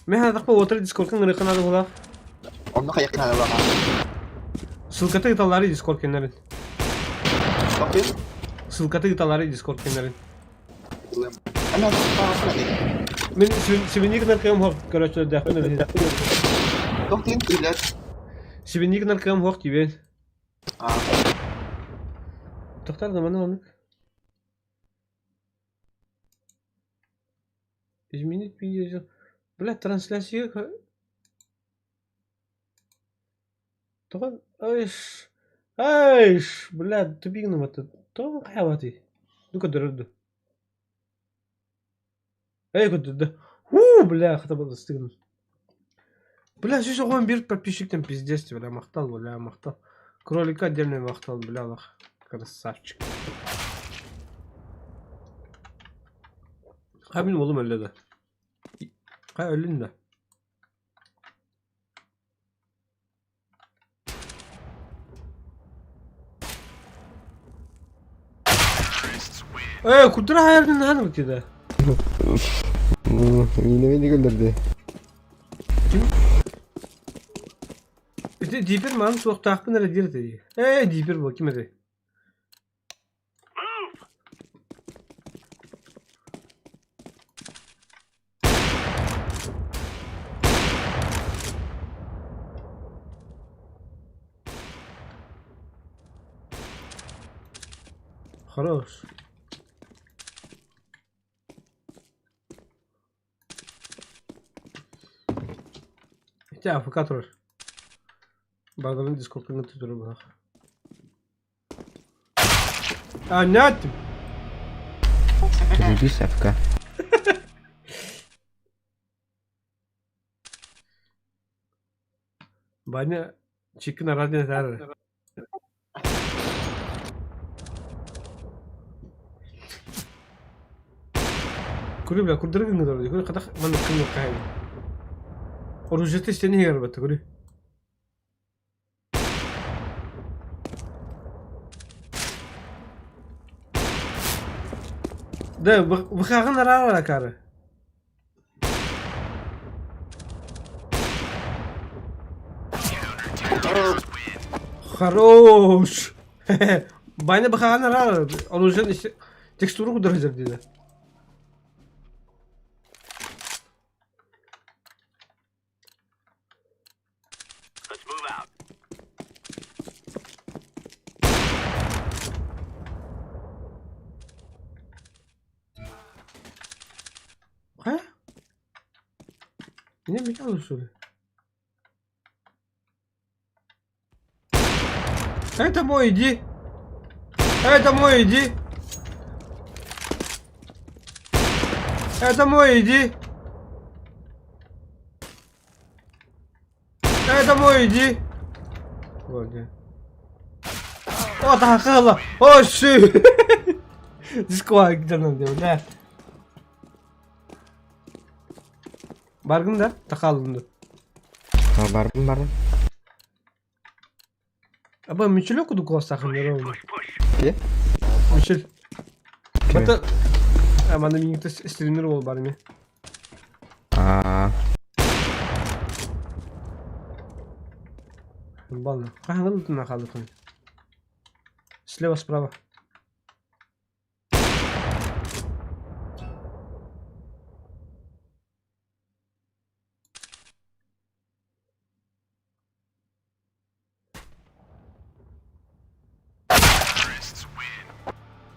ما هذا قوة وتر ديسكورد كان غير هذا ولا Он نخيل هذا بقى. سلكتي يطلع لي ديسكورد كنارين اوكي. سلكتي يطلع لي ديسكورد كنارين انا من سبنيك نركم هوك كراش داخل اوكي انت لا سبنيك نركم هوك تبين تختار زمان هونك изменить видео. Блядь, трансляция. طبعا ايش блядь تبينا متى طبعا حيواتي دو كنت رده اي كنت ده бля خطب استغنى бля شو он берет подписчикам пиздец бля махтал кролика отдельный махтал бля красавчик Benim oğlum öyle de. Ölün de. Kudura hayalini hanım ki de. Yine beni güldürdü. Kim? İşte Deeper man çok takpın öyle dir dedi. Deeper bu kime de? Хорош. Ya fakat var. Bağdanın Discord'unu tutuyorum bak. Ne yaptım? Заебись, АФК. Баня чикна радио тары. Кури бля, курдыргын гыдыр. Кури кадак ман кын кайын. Оружеты стене гербет, кури. Да, выхагын рара кары. Хорош. Баня бахаган рара. Оружен текстуру кудыргызыр дейді. Не металл что ли? Это мой, иди. Это мой, иди. Это мой, иди. Это мой, иди. Вот где. О, такала. О, ши. Дисква где нам делать, да? Баргын да? Такалынды. Барбын. Аба Мичель куду классахын ровно. Где? Мичель. Это... А, мана минуты стримировал барми. Бална. Каханган ты нахал кон. Слева, справа.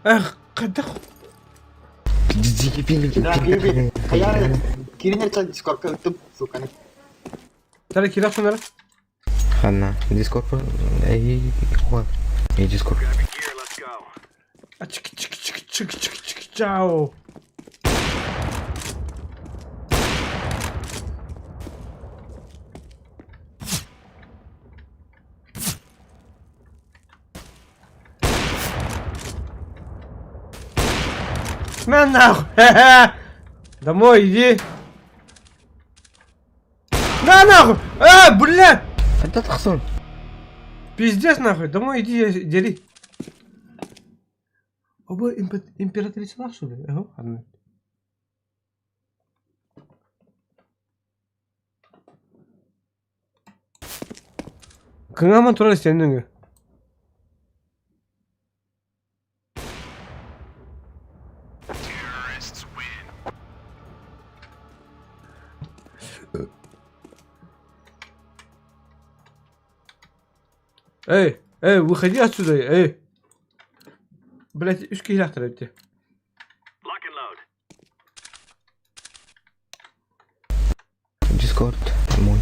Эх, когда... Кирин это дискорд, YouTube, сука. Тара кирах шунара? Хана, дискорд. Эй, дискорд. А чики, чао. На нахуй! Домой иди! На нахуй! Бля! Это тахсон. Пиздец нахуй! Домой иди, дери! Оба императрица лах что ли? Ага, ладно. Кыңаман тура сендіңі. Эй, выходи отсюда, эй. Блять, ушки яхтарайте. Дискорд мой.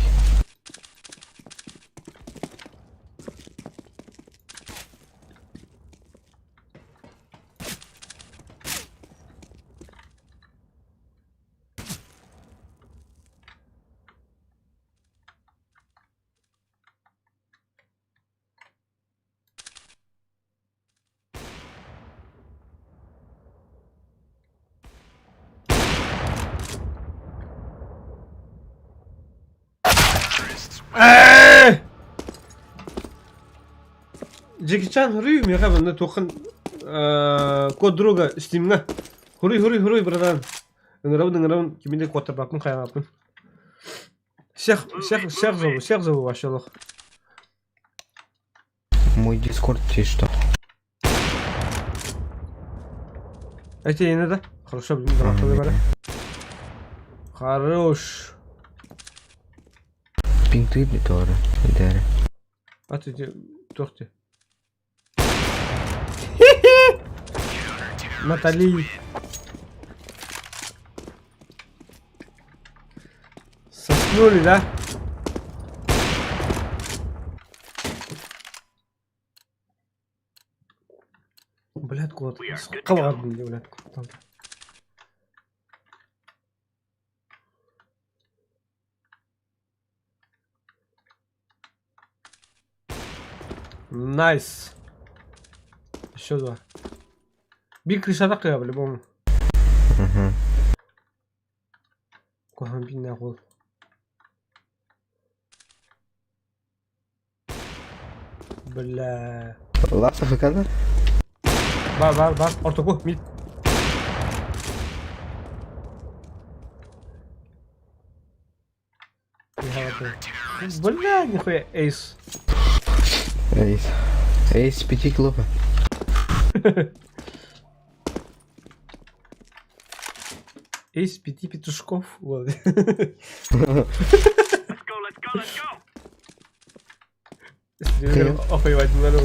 Джеки Чан, хуруй, мне кажется, на тохан код друга стимна. Хуруй, братан. Нравын, кимиде код бакын кайгапын. Всех зову, вообще лох. Мой дискорд есть что? Это не надо. Хорошо, блин, братан. Хорош. Пинты тоже. А ты торты. Натали. Соснули, да? Блядь, кот. Калган, блядь. Найс. Еще два. Bir крыша так я по-любому. Кохам бинна гол. Бля. Лапса фыкада? Бар. Ортоку, мид. Бля, нихуя, эйс. Эйс 5 клопа. Эйс 5 петушков. Вот. Охуевать не надо.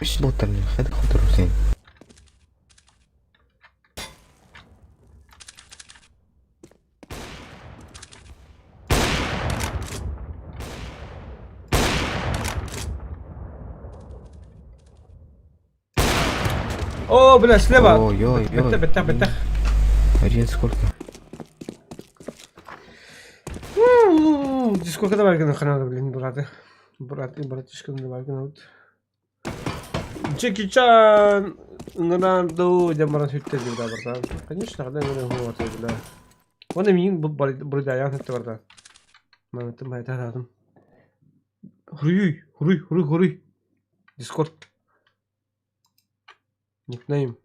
مش بطل خدك خطر حسين. О, бля, слева. Ой. Бетах. Один сколько? Сколько давай на канал, блин, братишка, давай на. Джеки Чан, Нгранду, Джамаран Хюттер, да, братан. Конечно, когда я не говорю, бля. Он имеет бродяя, это братан. Мама, ты моя рядом. Хуй. Дискорд. Никнейм.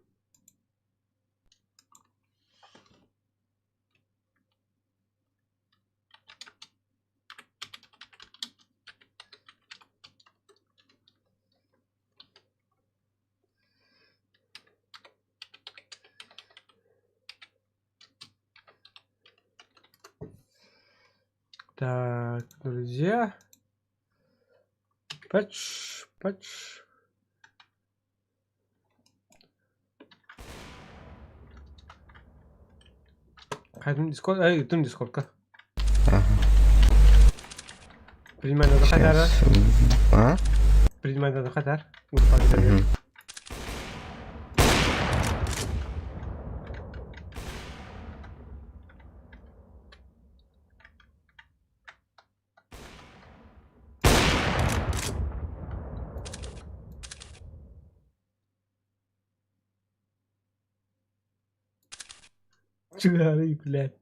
Так, друзья. Патч. Хайдем дискорд. Идем дискордка. Принимай надо хатар. А? Принимай надо хатар. Чугари, блядь.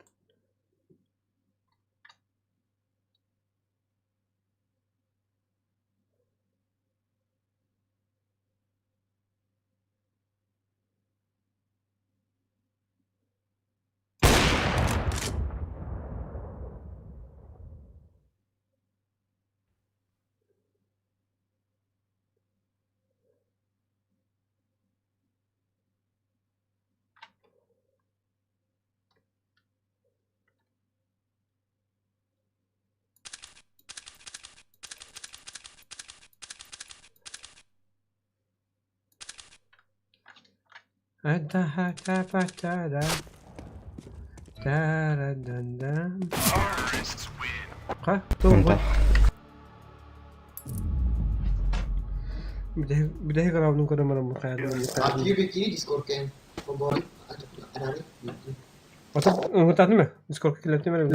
Tunggu. بداية كلام كنا مرة مخيل. Aktif Discord kan. Pembawa ada ni. Macam tadi mah Discord kita lihat mana.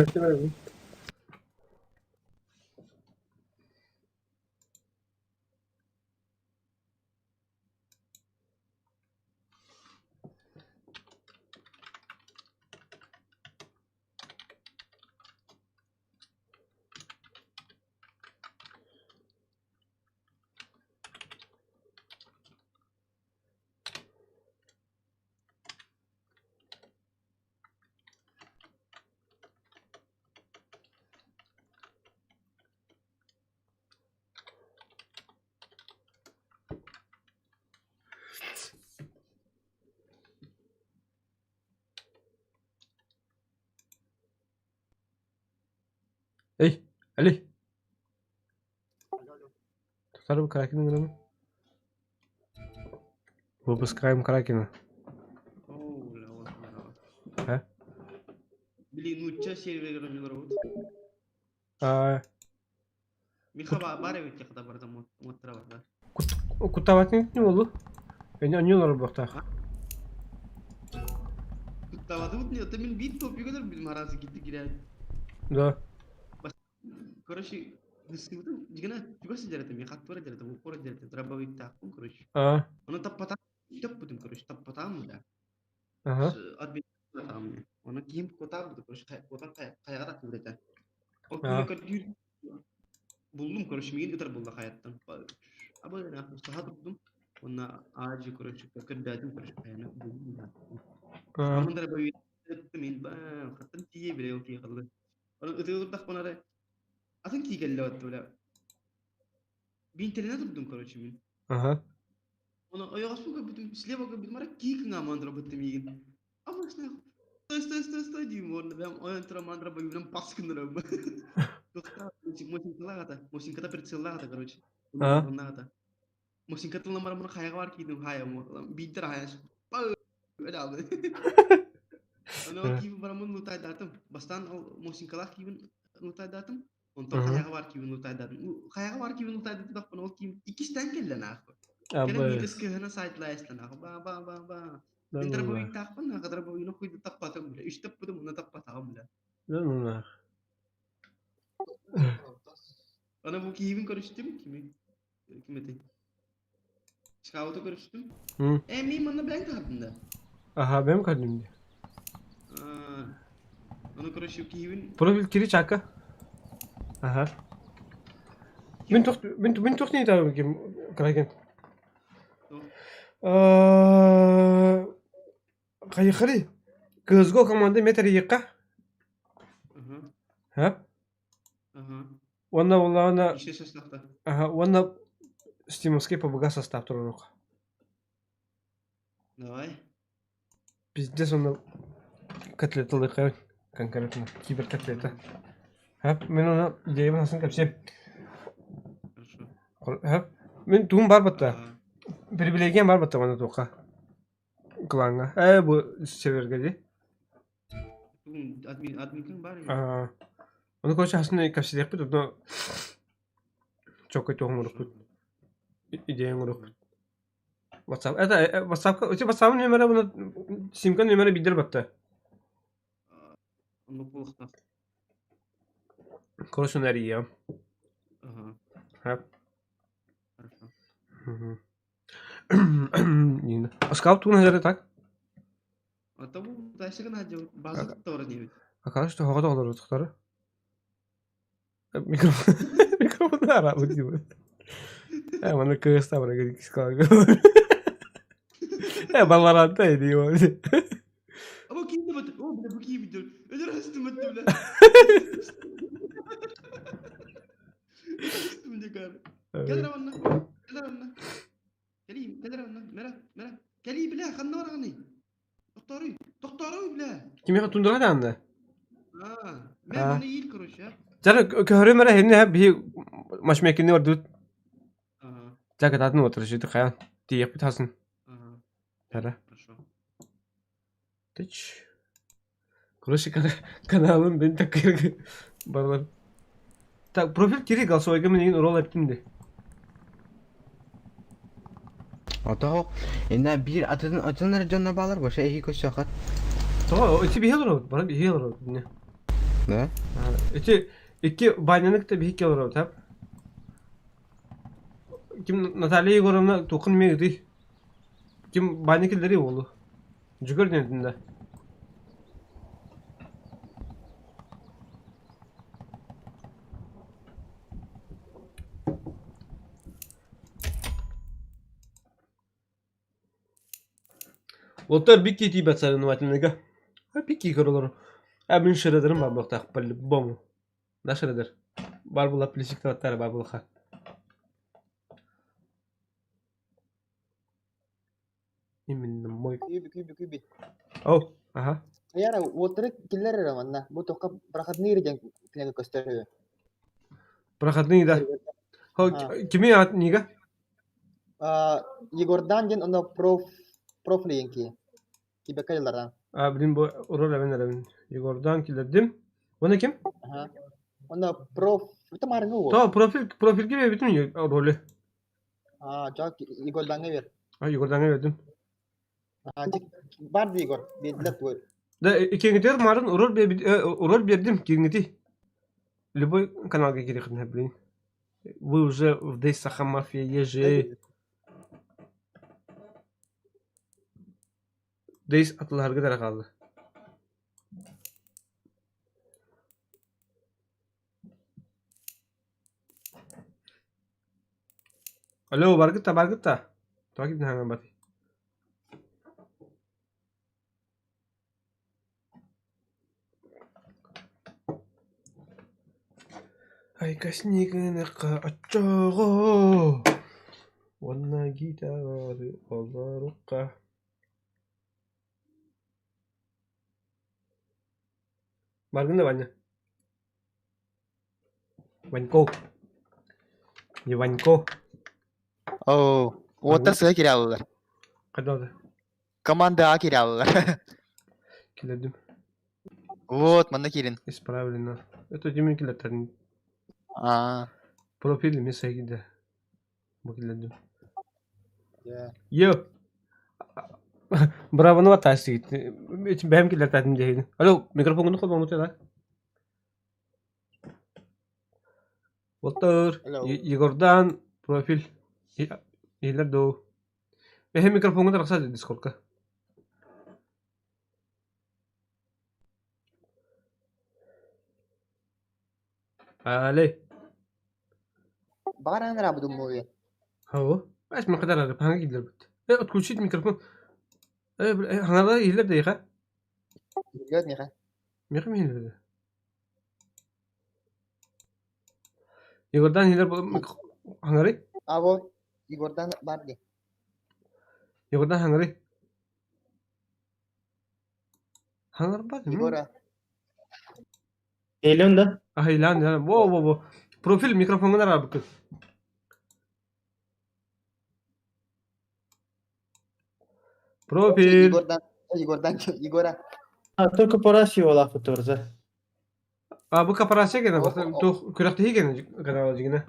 Ali. Taruh Kraken mana? Выпускаем Кракена. А? Блин, ну чё сервер не нравится? Михаба барывает когда бардам отрава, да? Кутаватник не olur. Не olur бахта. Кутаватник не, это мин бит топи kadar bizim arası gitti girer. Да. Короче, Disebut jigana juga sejarah ya katwara jarata ukura jarata dробовик takpun короче. Aa. Onu tapata yapmadım короче tapata mı da? Aha. Admin tamamnya. Onu kim kota bu короче kota kayağa da kıvrıta. O Aa. günü kadar buldum короче miydi kadar buldu hayattan. Ama ne yaptım saat buldum. Ona ağacı короче kadar короче kayana buldum. Aa. Ama dробовик min ba katan tiye bile yok ya kaldı. Onu ötüyor da bana da atın ki geldi o böyle. Bin tane buldum короче min. Aha. Ona ayağa sokup bütün sleva gibi mara kik ngamandra bıttım yiyin. Ama işte sтой diyeyim orada ben oyun mandra bayıldım paskındır ama. Doktor musim kata percela kata короче. Aa. Ona kata. Musim kata lamar mana kaya var ki dum kaya mo. Binter kaya. Öyle abi. Ona ki bara mun nutay datum. Bastan musim kala ki nutay datum. Untuk kaya var ki nutay datum. Kaya var ki nutay datum bak bana o ki iki stenkel lan aku. Kena mitas ke hana site la istan aku ba. Pintar bawi tak pun nak kadar bawi nak kuidu tak patah mula. Istap pun mana tak patah mula. Lan. Ana bu kimin karıştım kimi? Kimi te? Scout'u karıştım. Hı. Mi mana ben tahtında. Aha benim kalbimde. Onu karışıp kimin? Profil kiri çaka. Aha. Ben toch niet aan hem krijgen. Kaya khari. Kızgo komanda metri yıka. Hep. Ona. İşte sesnafta. Aha, ona Steam'ski побуга состав турок. Давай. Пиздец, он котлеты лыкают конкретно. Киберкотлета. Hep, ben ona ideyimi nasıl kapsayım? Hep, ben tuğum var batta. Privilegiyen var batta bana toka. Klanga. Bu severgeli. Admin kan var ya. Onu koşu aslında kapsayacak yapıp da çok kötü olmuyor. İdeyim olur. WhatsApp. WhatsApp'ın numara buna simkan numara bildir batta. Onu bulukta. Короче, Нария. Ага. Хап. Хорошо. А скаут tu назарет так? А то дальше kan aja bazı tutor değil. Arkadaş da havada olur tutarı. Mikrofonu ara bu gibi. Bana kısta bana gidip çıkar. Ballaranta ediyor. Ama kim de batı? O bile bu kim video. Öyle rastım batı bile. Rastım de kar. Gel ravanna. Mera. Gel bile kanna var hani. Doktoru bile. Kim ya tundura da anda? Ben onu iyi kuruş ya. Canım köhre mera henne bir maç mekini var dut. Jaket atın oturuşu da kayan. Diye yapıtasın. Hara. Hiç. Kuruşu kanalın beni takır. Barlar. Tak profil kiri kalsa oygamın yine rol ettim de. Ata enda bir atınları canına bağlar boşa ehi koşacak. Tamam o içi bir healer oldu. Bana bir healer oldu. Ne? İki banyanık da bir healer oldu hep. Kim Natalya Yegorovna dokunmuyor değil. Kim banyakileri oldu. Cügür denetinde. Voltar bir kiti batsarın vatanıga. Bir kiti olur. Abin şerederim var bakta akballi bomu. Ne şereder? Barbula plisik tavatlar barbula ha. Emin moy. Kübi. Oh, aha. Ayara, water killer ra manna. Bu toka prakat niri jang kena kostere. Prakat ni da. Ho kimi at niga? Yegordan jen ono prof yang ki. Kibe kaylara. Abim bu orada ben. Yegordan kiledim. Bu kim? Aha. Ono prof itu marin o. Tamam profil gibi bütün rolü. Cak Yegordan ver. Yegordan verdim. Cik bar di Yegor, bedlet bu. Da ikinci marın rol verdim ikinci. Liboy kanalga girişim hep bilin. Вы уже в Дейс Саха Мафия ежи. Дейс atlılar kadar kaldı. Alo, bargıtta. Takip hemen batı. Ay kasnigini qachogo. Wanna gitarı olaruqa. Bargında Ваня. Ванько. Не Ванько. Oo. Orta sıra kiralılar. Когда Komanda A kiralılar. Kiledim. Вот, bana kirin. Исправлено. Это Димин килеттерин. Aa. Profil mesela gider. Bu kiledim. Yeah. Yo. Bravo no atasi. Benim kiletedim değil. Alo, mikrofonunu koy bana da. Walter. Hello. Yegor'dan profil. İler do. Benim mikrofonu da raksa Discord'ka. Ale. Bana ne yaptın bu ya? هو ايش ما قدر اعرف هاي يقدر بت ادخل شيت ميكروفون هذا يلا دقيقه Gördün mü? ميخ مين هذا يقدر هنا هنغري Abo. Igor'dan vardı. يقدر هنغري هنغر بعد Igor'a. Geliyorsun da. هاي لاند وو بروفيل ميكروفون انا رابك بروفيل Igor'a. Ha, только по России вала футурза. ابو كبراسه كده بس تو كرهت هي كده كده جينا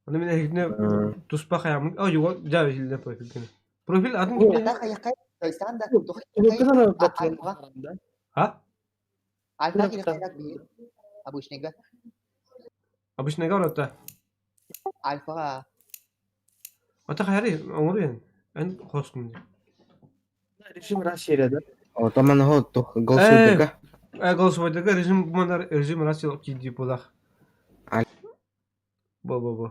انا من هنا تصبح يا عم او جو جاب هنا بروفيل كده بروفيل ادم Kita kayak tulisan dah. Itu kan betul. ها Alfa kira kayak di Abu Snega. ابو شنو ولا بتاع Alfa. انت خيري امورين عند خوصكم Rejim Rusya'da da. O zaman ho to голосуй ka. голосовой режим буманар режим Россия киди булах бо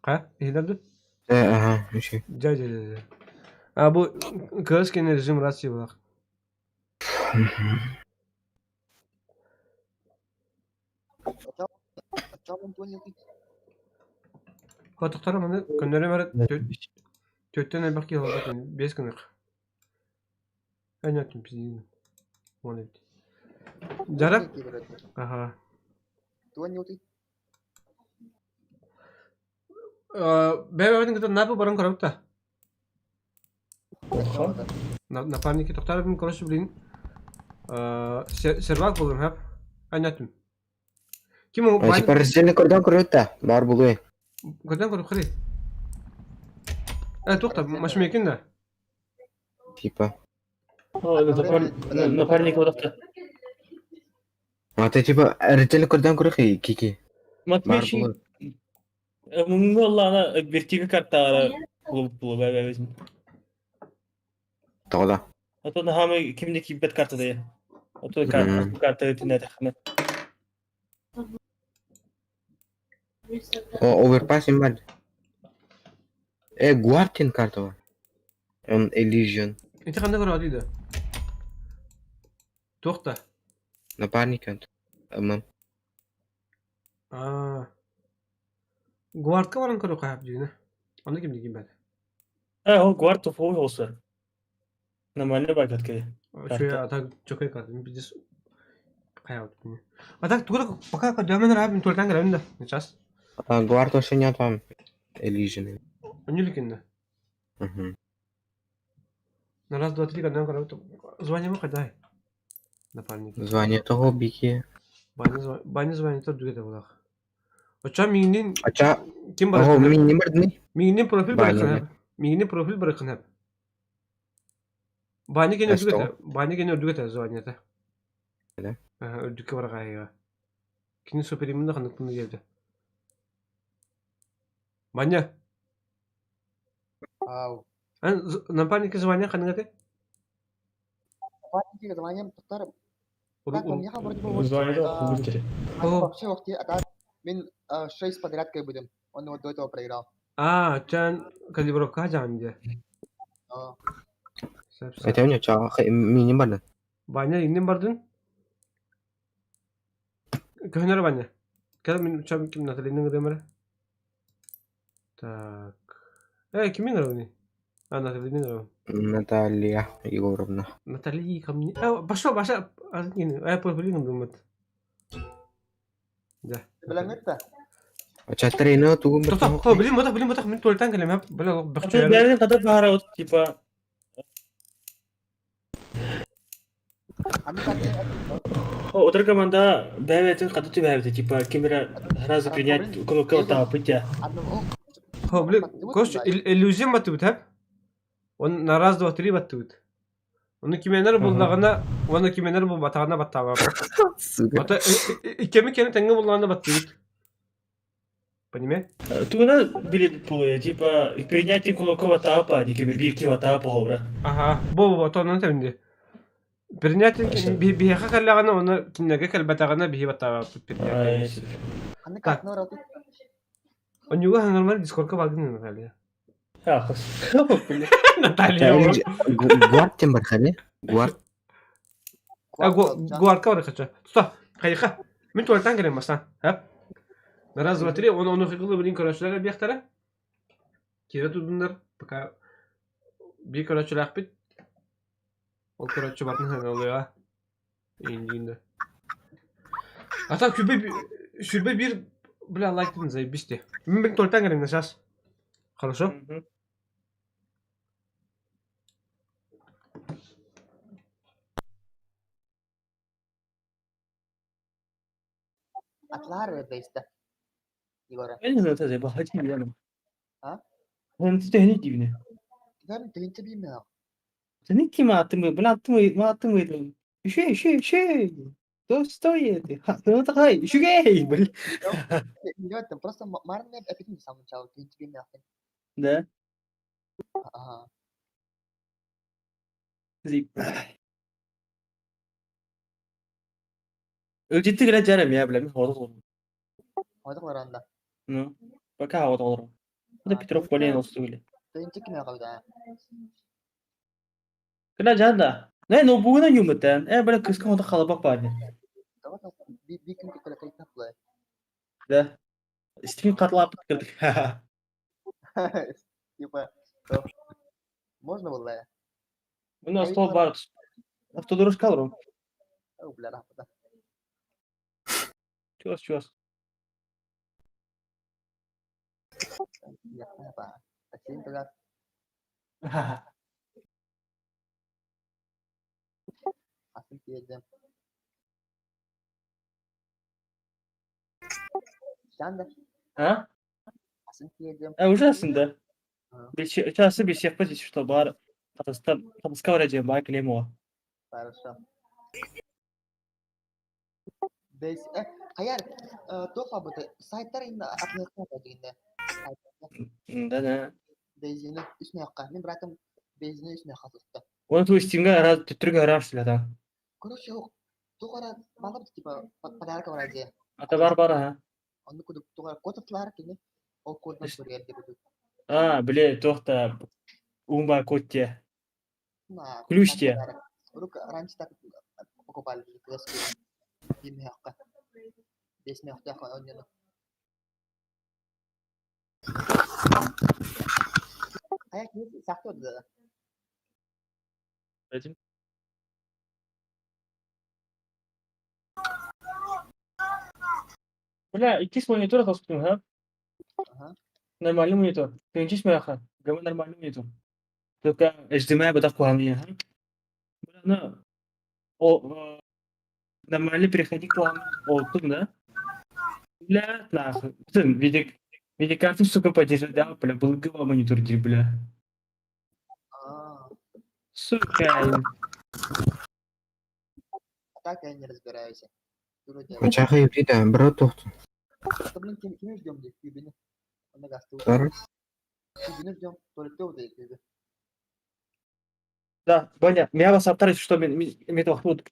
ها هنا Aha, şey. جا ابو كاس كان رежим Россия булах هو تختار من كنا مرة تتنا باقي هو بيس كنا أنا تمشي ولد جرب أها Tuan nyuti. بيبقى kita نابو barang kerauta napani kita تختار من كروش بلين سيرفاك بولم هاب أنا تم كم هو Типа раздельный кордон круто. Бар булуй. قدام كروب خليه توقف مش ممكن Типа. Напарник вот. А ты типа раздельный кордон круто кики. Бар Матмеши. булуй. والله انا بيرتيكا كارتا بulu bezim. Тогда. Ото на хаме kimdeki bet kartı diye. Ото kartı dinledik. O overpassing бар. Guardian карта var. On Elysian. انت خلينا نقرا عديدة توقف Напарник он. Аман. جوارد كمان كانوا قاعد جينا أنا كم نجيب بعد هو جوارتو فوق وصل لما نبغى كده شوية أتاك شوكي كات بيجلس قاعد بني أتاك تقول لك بكرة قد جامعنا نلعب من تولتان كده عندنا نشاس Guardo ще няма там Elysian. أني لك إنه نلاس دوتري كده نعمل كده زواني ما قد هاي نفعني Звание того бики. باني زواني تبدو كده ولا أشا مينين Ача. كم Ого, برا мини мърдни. مينين بروفيل باني. برقنها مينين بروفيل برقنها Bani gene Esto. ördügete. Bani gene ördügete zonyete. Öyle. Aha, ördükke var gayga. Kini superimin de kanık bunu geldi. Banya. Wow. An nampak ni kesewanya kan ngate? Fatih ke zamannya putar. Uru Так, uru. я вроде бы вот Звонит в Твиттере. вообще вот min 6 подряд как будем. Он вот до этого проиграл. Can kalibrovka jangan dia. А, Sep sep. Это у него чё, мини бана. Banya ini bardun. Kehner banya. Kada min ucap kim natali ini ngademare. Так. Kimin ngarau ni? Natali ini ngarau. Наталья Егоровна. Натали ко мне. Пошел, Баша. Ini. Побили ngedumut. Да. bilang itu. Чатрина тугум Стоп, стоп. Beli motor min tulitan kalem. Bela Хочу bakter. бәрінен қатар бағара от, типа... Kami katanya Отыр команда бәйбәтін қатар бәйбәті, типа, кемера сразу принять кнопка вот так, пытя. Beli. Koş illüzyon batı hep. On naraz da batırı batı. Onu kimener buldağına, onu kimener bu batağına battağı. Сука. Bata ikemi kendi tenge buldağına batı. Понимаешь? Туна билет пулы, типа, принятие кнопка вот так, а не кемер бирки вот так, бра. Ага. Bu otonan temdi. Принятие бияха каллагана оны кинеге калбатагана бихи баттага принятие. Anda Так. katno roti. Он юга нормально дискордка багын Наталья. Ахас. Наталья. Гуард тем бархали. Гуард. Guarka var kaça. Tuta. Kayıka. Min tuvaleten gelin masan. Hep. Biraz batırı onu hıkılı bilin karaçlara bir yaktara. Kira tudunlar. Baka bir karaçlar bit. O karaçı batın hemen oluyor ha. İnciğinde. Hatta şürbe bir bla like'ın zayıf bisti. Min tuvaleten gelin esas. Хорошо? Atlar da işte. Igor. Ben de tabii bu hacı yani. Ha? Ben de ne diyeyim? Ben de bilmiyorum. Sen ne kim attın mı? Ben attım mı? Attım mı? Şey. Dostoyevski. Ну такой, шугей, блин. Нет, там просто Марвел опять не сам начал, ты тебе нахуй. Да. Ага. Зип. Ciddi geleceğim ya bile mi? Orada olur. Orada var anda. Ну, пока orada olur. Bu da Petrov Polyen olsun öyle. Ты не кем когда. Geleceğim da. Ne no bugün yumurtan. Böyle kıskan orada kalabalık var. Давай bir gün tekrar kayıtla play. Da. İstim katlayıp kırdık. Типа, можно было я? Bu nasıl stol var? Автодорож kalırım. Oh, бля, да. Çöz. Я apa? Kasihin tuh, Asıl diyeceğim. Sen de Ha? asıl diyeceğim. Уже aslında. Çası bir şey yapacağız işte bari. Tabaska vereceğim bari Klemo'a. Хорошо. Бейс, hayır, tofa bu da. Saytlar indi atletler da indi. Да. Beyzini üstüne yakka. Ben bıraktım beyzini üstüne yakka. Onu tu Steam'ga раз türk araç lan. Короче, тухара балап типа подарок вроде. Ata бар ha. Onu kudu тухара котовлар kini. O koddan soruyor diye kudu. Bile tohta. Umba kotya. Nah, Ключ те. Ruka раньше так покупали класс. Им yakka. Бесне yakka он не. Ayak ini sakto da. Dedim. Бля, икис монитор доступен, ha? Ага. Нормальный монитор. Ты не смеха. Говорю, нормальный монитор. Только HDMI бы так плавнее, ha? Бля, ну, нормальный переходник плавный. Олтун, да? Бля, нахуй. Видеокарту, сука, поддержать, да? Бля, был гова монитор, бля. Сука. Так я не разбираюсь. Очага юрида, бро тухту. Что, блин, кем ждем здесь? Кюбины. Он на газ. Зараз. Кюбины ждем. Только ты вот эти. Да, Баня, меня вас обтарить, что мне то хлуд.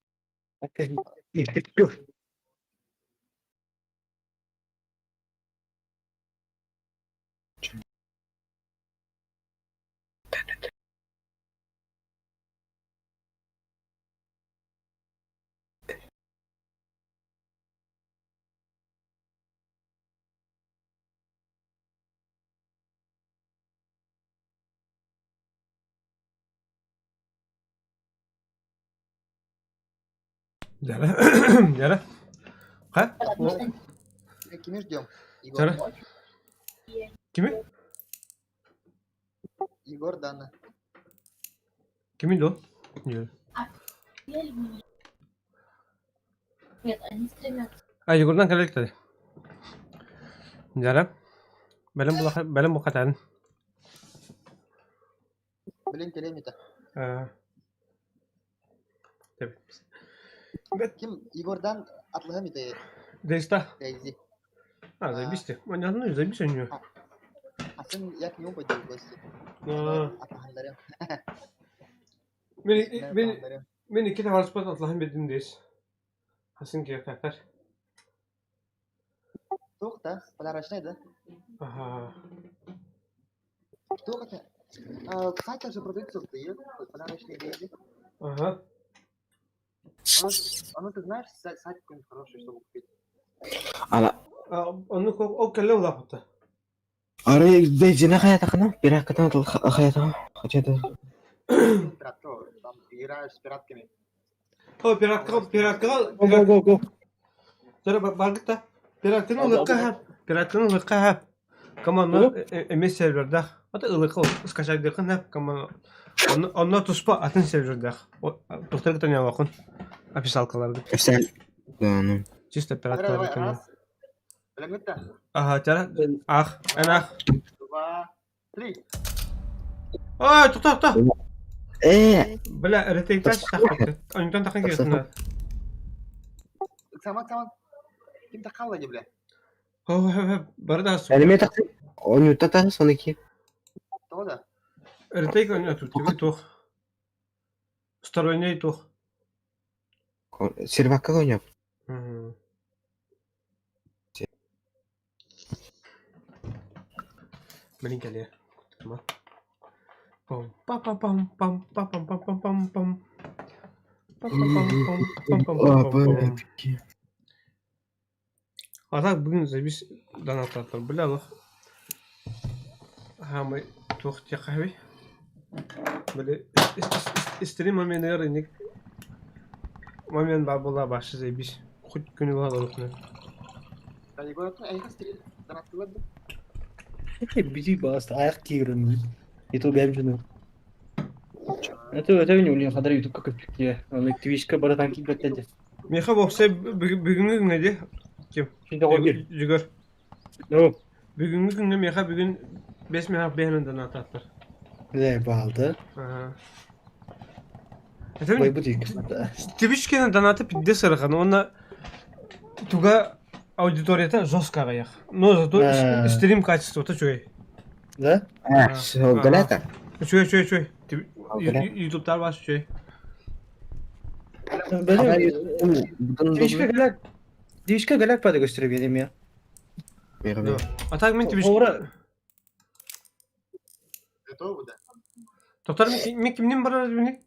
Яра. Яра. Ха? Кем ждем? Яра. Kimi? Егор, Дана. Kimin o? Yok. Нет, они стремятся. Егордан келек тади. Яра. Белем bu katan. Блин, телемита. Tabii. Ким? Егордан атлыгам ите. Дейста. Дейзи. Заебись. Понятно, заебись у нее. А сын я к нему пойду в гости. Атахандарем. Beni iki defa spot Allah'ın bedindeyiz. Hasan ki yakar. Тухта, подарочный, да? Ага. Кто это? Кстати, же продается в Тые, подарочные деньги. Ага. Ты знаешь, сайт какой-нибудь хороший, чтобы купить? Onu o kelle ulaptı. Araya deyicine hayatına bir hakikaten hayatına hacıda. Там играешь с пиратками. O piratka. Go. Tara bakta. Piratkının ılıkka hep. Kaman MS serverda. Ata ılıkka ıskaşak dırkın hep kaman. Onlar tuspa atın serverda. Doktor gıtan ya bakın. Apis halkalarda. Sen. Doğru. Çiste piratkalar gıtan. Bilang kita. Aha cara. Enak. 2, 3. Ay tuh. Bela retake taş takip. Ondan takip ediyorsun. Sama. Kim tak kalah aja, bela. Baru dah. Elime taktım. Onu tatar sonraki. Tahu dah. Retake oynuyor tuh. Star oynuyor tuh. Sirvakka oynuyor. Meninggal ya. Tamam. Pam. Atak bugün biz donatatlar bilalım. Hamı toxtya kahve. Böyle isterim momenti öğrendik. Moment var bola başlayacağız biz. Kut günü var orada. Tadi gua tuh ayah sih donatlar. Bizi bastı ayak giyiyorum. Itu benim canım. Это не у меня хадар YouTube как пике. Он активишка бара танки готовит. Меха бокса bugünkü günde kim? Şimdi o bir. Jigor. No. Bugünkü günde Meha bugün 5 Meha beğeninden atatlar. Ne bağlı? Aha. Ой, бутик. Twitch'ken donatı pidde sarıkan. Ona tuga аудиторията жестко аяқ. Но зато стрим качеството чуй. Да? Галета. Чуй. YouTube'дар var чуй. Twitch'ка галак пада gösterebilirim ya. Atak men Twitch. Готовы, да? Тоқтар мен кімнен барар бені?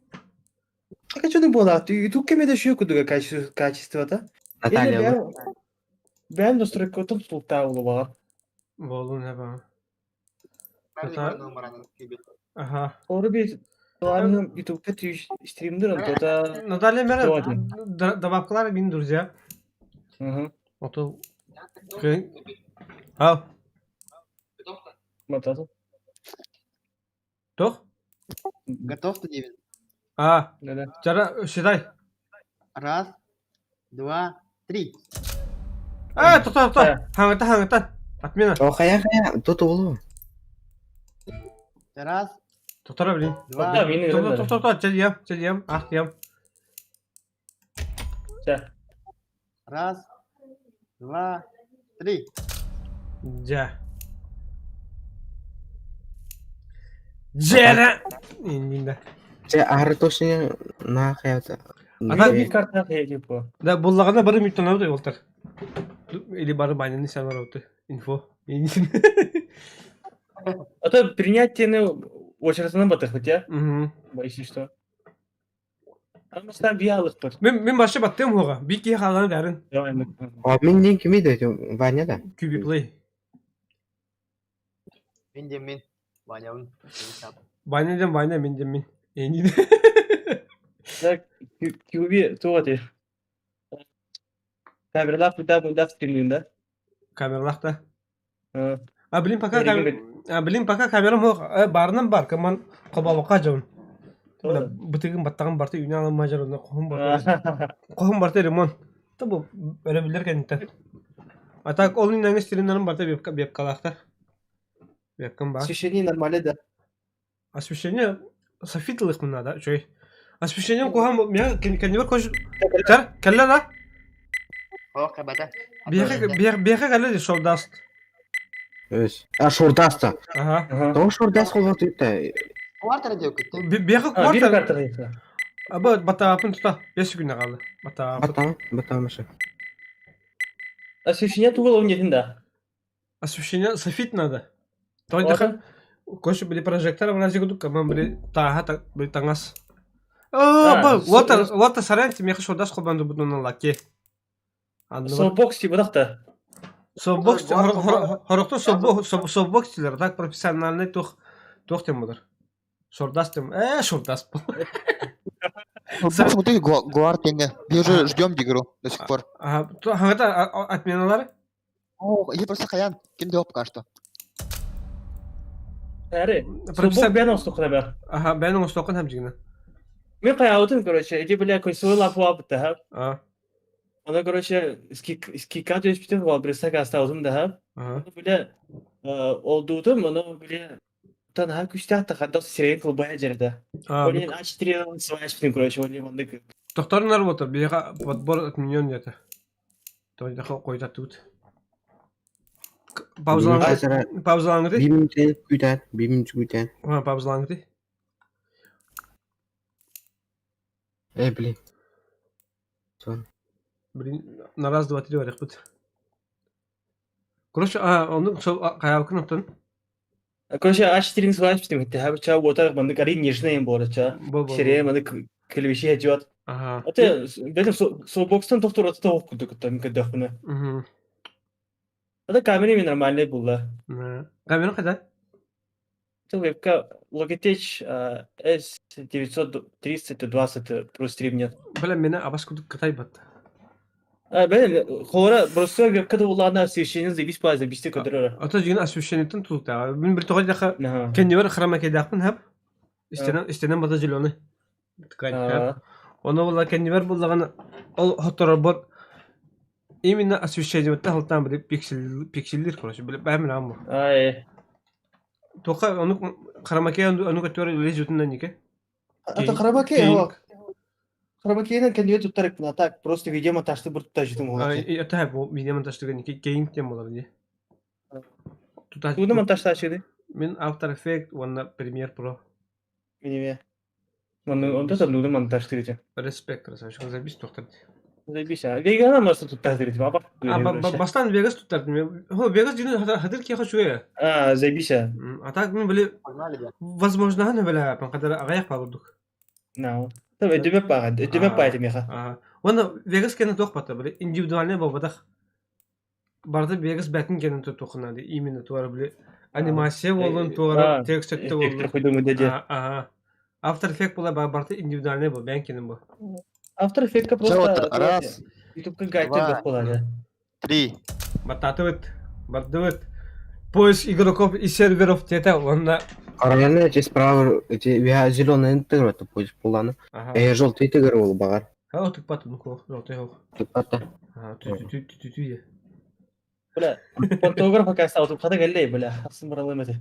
А что не было? YouTube кеме да шуй кудуга качеството. Наталья. Ben настройкотом султаулы бар. Болу не ба. Ага. Оры бит. Ладно, YouTube'da Twitch стримдер, то Наталья мере добавкалар бин друзья. Ото. Ау. Мотато. Тох? Готов ты, Девин? Да. Чара, считай. 1, 2, 3. Тоқтар. Хаңыта. Отмена. Хая, тут улу. 1, Тоқтара білейін. Да, мені нравится. Тоқта, жел ем, ақ ем. Ща. Раз, два, три. Жа. Жера! Енді. Че ары точно на хаята. Ата Bir kartına kıyacak bu. Да, боллағана бары минуттан ауды олтар. Или бары баняны сән арауды. Инфо. А то принятие очередной батых, хотя. Мгм. Боюсь, что. А мы там биялых бар. Мен башы баттым оға. Бики қаланы дәрін. Давай мы. Мен не кимейді, Ваня да. Кюби плей. Мен. Баняун. Банядан баня, менден мен. Ені. Так, QB туғаты. Камералар бұйда стримінде. Камералақта. А, Білім пока камерам оға. Барынан бар, коман қобалыққа жауын. Бұтығын баттағын барты үйіне алынма жарында қоғым барты. Қоғым барты ремон. Бұл өрі білдер кәнттен. Атак ол үйін әңіз стиліндерін барты беп қалақтар. Бепкін бар. Освещение нормально, да. Освещение софитылық мұна да, жой. Освещение қоғам, мен кәнебір көш... Тәр, кәлі да? О, қабата. Бияқы кәлі де шордаст. Өз. Шордаста. Ага. Тоң шордаст қолға түйіпті. Квартира деу кетті. Бияқы А, bir квартал. kartına kıyacak. Абы батағапын тұта. 5 күнне қалды. Батағапын. Батамышы. Освещение туғыл ойнетін да. Освещение софит надо. Той дәқі. Көші білі прожектор врази күдік, каман білі тағы білі таңас. Вот сарайын темеқі шордас қолбанды бұдынан лаке. Софтбокс типа да. Софтбокс, хорықты софтбокс тілер, так профессиональный тоқ тем бұдыр. Шордас тем, шордас бұл. Смотри, Гуар тенге. Мы уже ждем игру до сих пор. Хаңғыда отменалары? О, я просто хаян. Кем деп пока что. Әрі, софтбокс бән оңыстықына бәр. Аха, бәнің оңыстықын әм жігіні. Мен қаяутын, короче, эти, бля, кой-свой лапу апыты, ха. Она, короче, скикат өз бітін ол бірістәк астаудым да, ха. Оны, бля, олдудым, оны, бля, тан ха күстәқті қандасы сирейін қыл бая жерді. Олен А4 свай бітін, короче, олен онды. Тоқтарын арып отыр, бейға подбор отменен еді. Той дақы қойдаты өт. Паузалаңды? 1 минут күйтән, 1 минут күйтән. Паузалаңды? Блин. Блин, на раз, два, три варях бұд. Короче, оның қаяуқын ұптын? Короче, А4 свай бітін, хотя, ча, отар, манды қари нежный им болды, ча. Сирей, манды кілвеші әдет. Это, бәдім, софтбокстан тоқтыр отыта оқ күді күтті, мүмкін дәқпіні. Это камера мен нормальный болды. Камера қайда? Это вебка Logitech S930-20 Pro Stream нет. Бля, мені абас күдік қытай бат. Ben xora burası webkada ulanlar освещение за 5 bizde kadar. Ata jigin освещениятын тулта. Мен bir тоғай дақы кенде бар храма кедақпын хап. Истенен бата жилоны. Ткань. Оны ола кенде бар болғаны ол хоттора бот. Именно освещение тахылтан бір пикселдер короче. Бәмін амы. Ай. Тоқа оны храма ке оны көтөрі лезютындан неке. Ата храма ке. Хромакейнен кенде туттарык на так просто видеомонтажды бір тұта жетім олар. Это хап видеомонтажды кейін тем олар не. Туды монтажды ашыды? Мен After Effects, оны Premiere Pro. Менеме. Онда да нуды монтажды реті. Респект, расашық, забис тоқтарды. Забис, а Вегана масы туттарды реті, баба? Бастан Вегас туттарды. Вегас жины хадыр кеха шуя. Забис, а. А так мен біле, возможно, аны біле, қадар ағаяқ балырдық. Нау. Tabii ödeme paydı meha. Оны Vegas kendi toqpatı böyle individualne babadaq. Barda Vegas bətін kendi toqunады. Именно туары böyle анимация болын, туары текст etті болын. Текстер қойдың өде. After Effects бола барда индивидуальне бол, бән кенім бол. After Effects'ка просто раз. YouTube'ка гайдер болады. 3. Бататы өт. Барды өт. Поиск игроков и серверов тета, онда Қарағаны әте справа, зеленый интегр это поиск боланы. Желтый интегр ол бағар. Тік баты мұқы, желтый ол. Тік баты. Түй. Бля, фотограф пока стал, тут қада кәлдей, бля, асын бұралы мәті.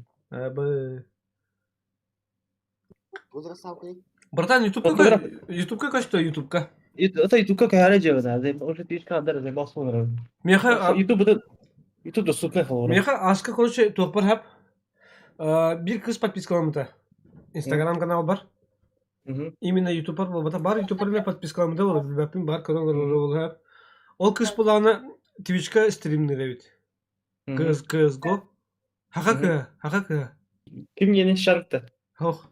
Узра сауки. Братан, ютубка качто ютубка. Это ютубка кайра жевна, да, уже тиш кадар, да, басмонар. Меха Ютуб доступный хавор. Меха аска короче тохпар хап. Bir kız подпискаламда. Инстаграм канал бар. Именно ютубар болбата бар ютубармен подпискаламда болот. Билбеппин бар көрөңөр болот. Ол кыз буланы Twitch'ка стримнеребит. Кыз го. Хака. Ким yeni şarkı? Хох.